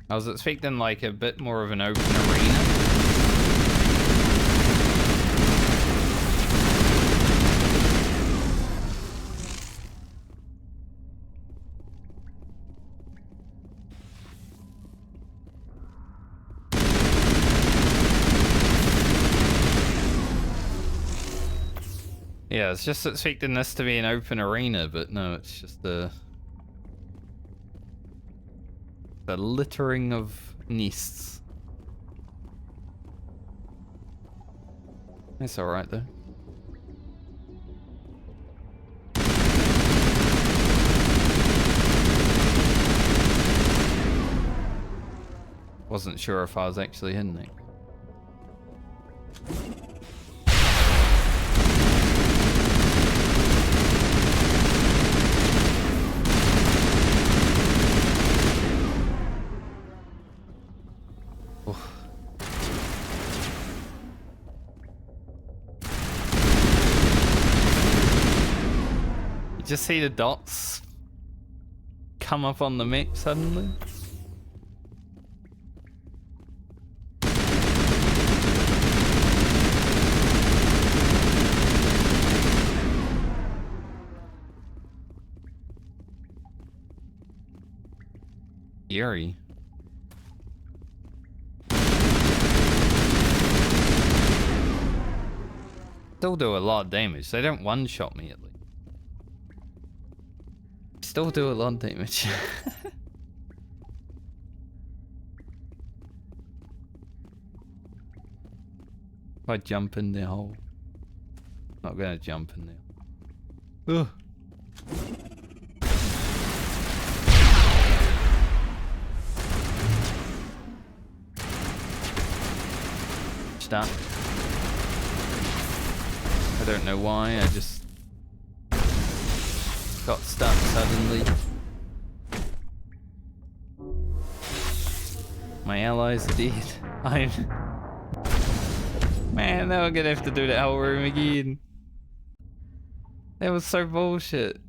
A: I was expecting like a bit more of an open arena. Yeah, I was just expecting this to be an open arena, but no, it's just the littering of nests. That's alright though. Wasn't sure if I was actually in there. Just see the dots come up on the map suddenly. Eerie. Still do a lot of damage. They don't one-shot me at least. Still do a lot of damage. If I jump in the hole. Not gonna jump in there. Ugh. Stuck. I don't know why, I just got stuck suddenly. My allies are dead. Man, now we're gonna have to do that whole room again. That was so bullshit.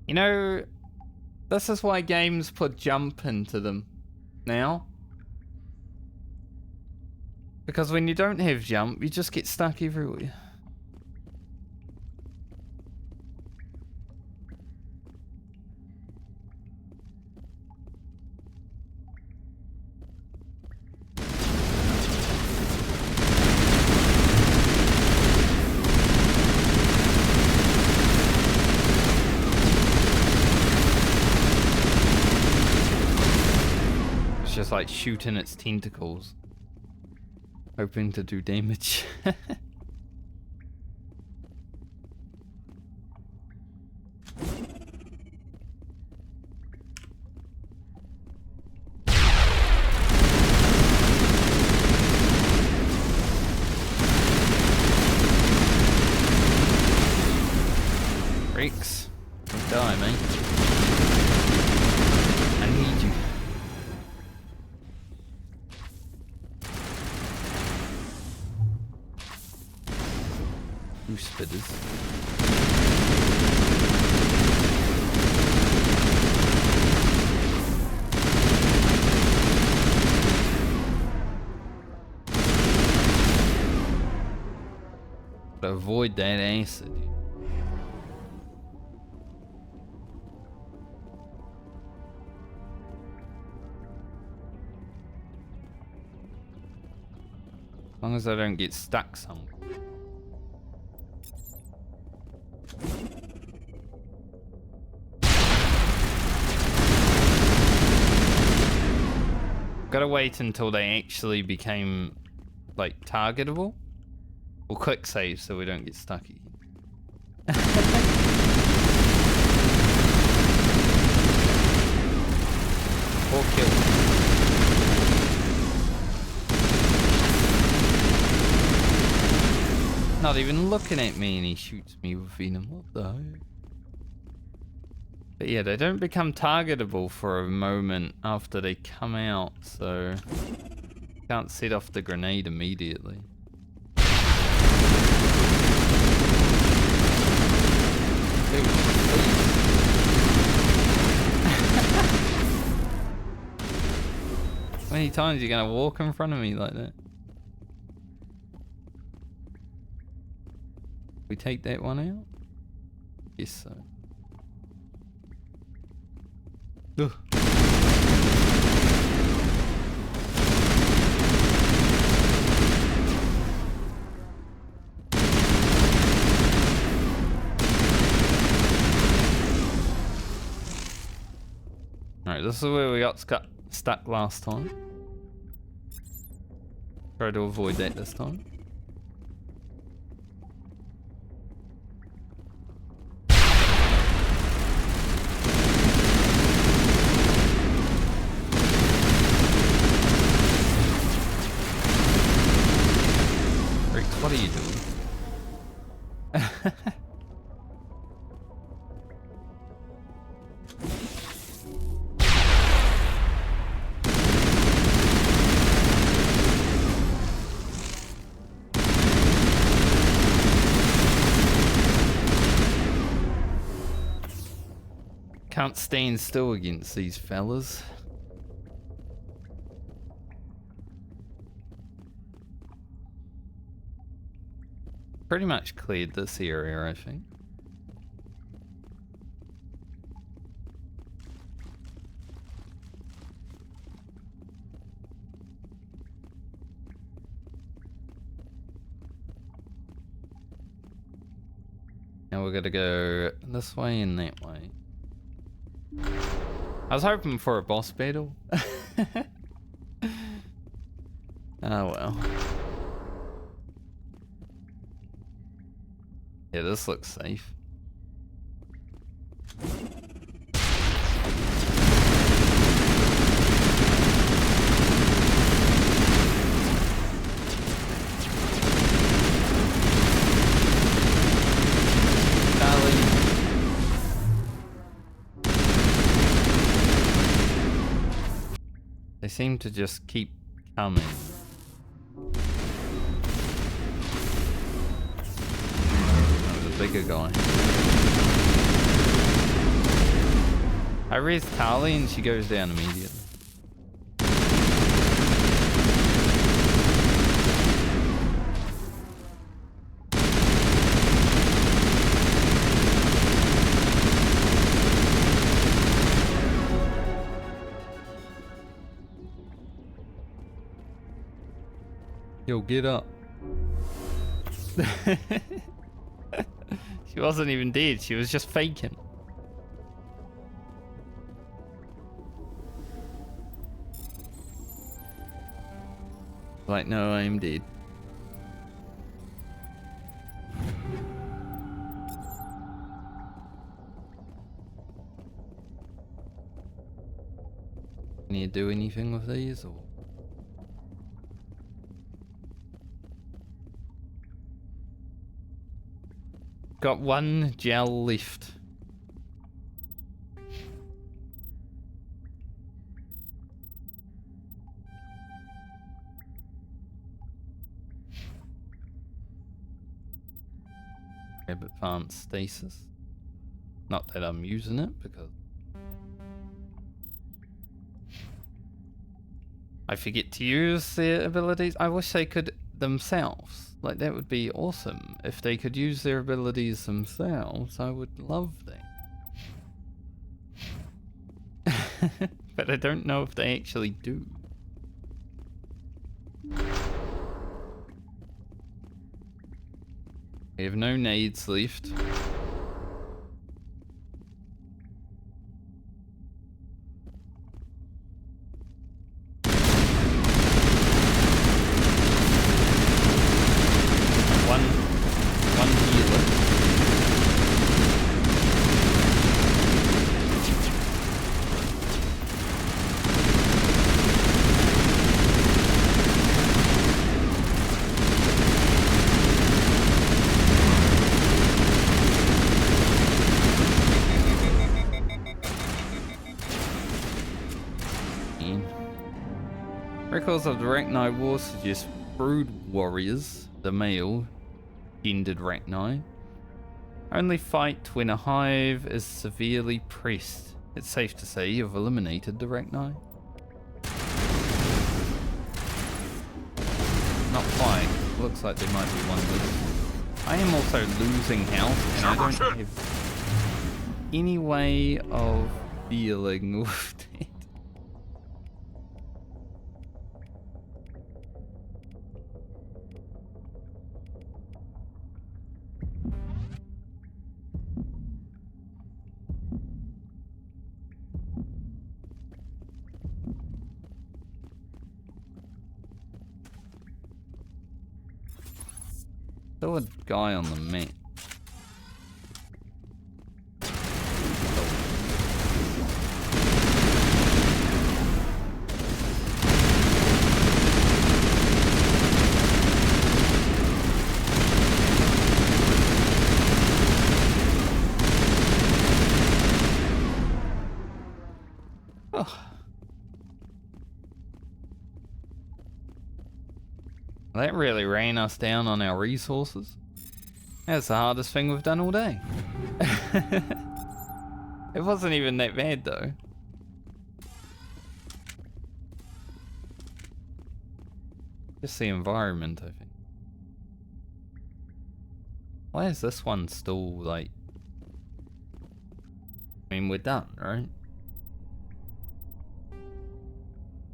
A: You know, this is why games put jump into them now. Because when you don't have jump, you just get stuck everywhere. It's just like shooting its tentacles. Hoping to do damage. Rex, don't die, mate. I need you. Spitters. Avoid that acid. As long as I don't get stuck somewhere. Gotta wait until they actually became, like, targetable. We'll quick save so we don't get stuck again. Or kill. Not even looking at me and he shoots me with venom. What the hell? But yeah, they don't become targetable for a moment after they come out, so can't set off the grenade immediately. Dude, how many times are you gonna walk in front of me like that? We take that one out? Yes, so. Ugh. Alright, this is where we got stuck last time. Try to avoid that this time. What are you doing? Can't stand still against these fellas. Pretty much cleared this area, I think. Now we're gonna go this way and that way. I was hoping for a boss battle. Oh well. Yeah, this looks safe. Charlie. They seem to just keep coming. Oh, the bigger guy. I raise Tali and she goes down immediately. Yo, get up. She wasn't even dead, she was just faking. Like, no, I'm dead. Can you do anything with these, or? Got one gel left. Advanced stasis. Not that I'm using it because I forget to use their abilities. I wish they could themselves. Like, that would be awesome. If they could use their abilities themselves, I would love that. But I don't know if they actually do. We have no nades left. One healer. Records of the Rachni War suggest brood warriors, the male gendered Rachni, only fight when a hive is severely pressed. It's safe to say you've eliminated the Rachni. Not quite. Looks like there might be one left. I am also losing health, and I don't have any way of dealing with it. Still a guy on the map. Oh. That really ran us down on our resources. That's the hardest thing we've done all day. It wasn't even that bad though. Just the environment, I think. Why is this one still like... I mean, we're done, right?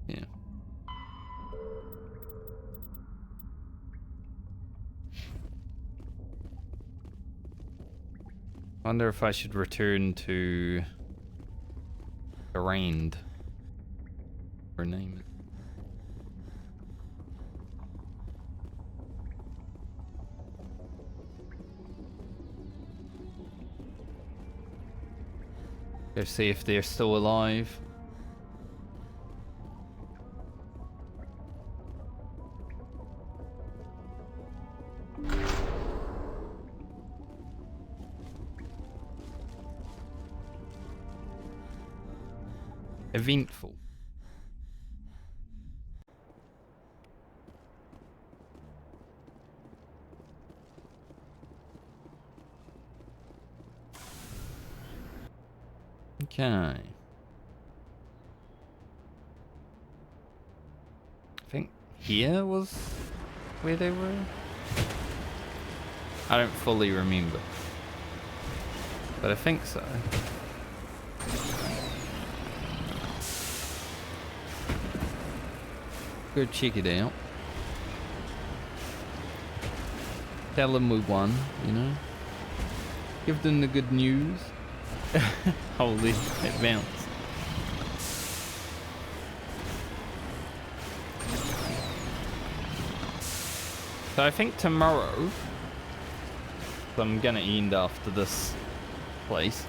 A: Yeah. Wonder if I should return to Arraigned. Her name is. Go see if they're still alive. Eventful. Okay. I think here was where they were. I don't fully remember, but I think so. Go check it out. Tell them we won, you know? Give them the good news. Holy, it bounced. So I think tomorrow, I'm gonna end after this place.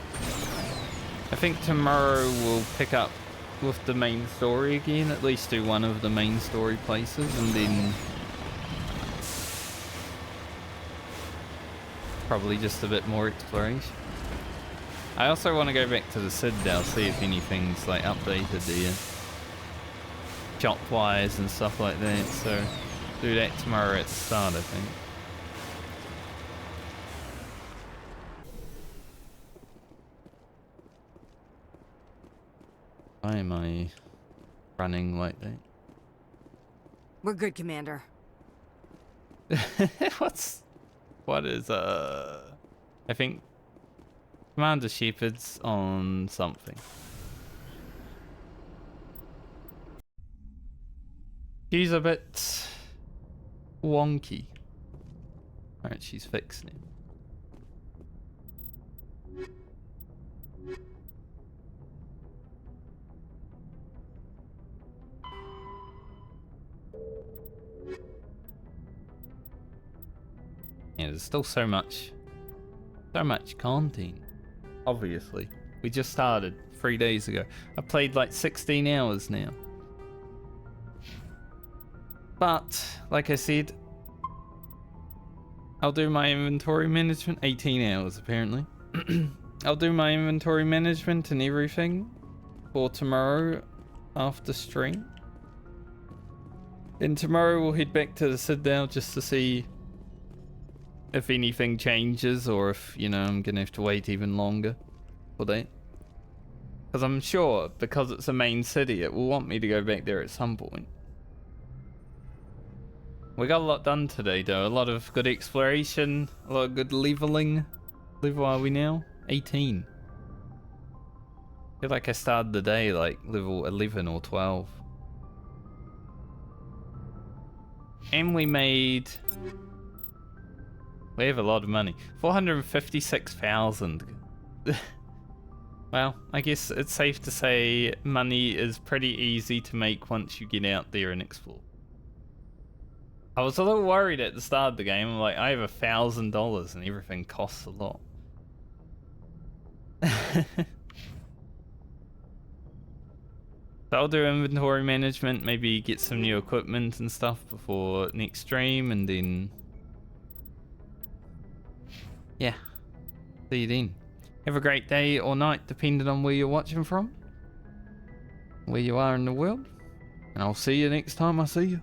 A: I think tomorrow we'll pick up with the main story again, at least do one of the main story places, and then probably just a bit more exploration. I also want to go back to the Citadel, see if anything's like updated there, shop wise and stuff like that, so do that tomorrow at the start, I think. Why am I running like that?
J: We're good, Commander.
A: What is I think Commander Shepard's on something. She's a bit wonky. Alright, she's fixing it. Yeah, there's still so much content. Obviously, we just started 3 days ago. I played like 16 hours now. But, like I said, I'll do my inventory management, 18 hours apparently. I'll do my inventory management and everything for tomorrow after stream. And tomorrow we'll head back to the Citadel just to see if anything changes, or if, you know, I'm gonna have to wait even longer for that. Because I'm sure, because it's a main city, it will want me to go back there at some point. We got a lot done today though, a lot of good exploration, a lot of good leveling. Level are we now? 18. I feel like I started the day like level 11 or 12. And we have a lot of money. 456,000. Well, I guess it's safe to say money is pretty easy to make once you get out there and explore. I was a little worried at the start of the game. I'm like, I have $1,000 and everything costs a lot. So I'll do inventory management, maybe get some new equipment and stuff before next stream, and then yeah, see you then. Have a great day or night, depending on where you're watching from, where you are in the world, and I'll see you next time I see you.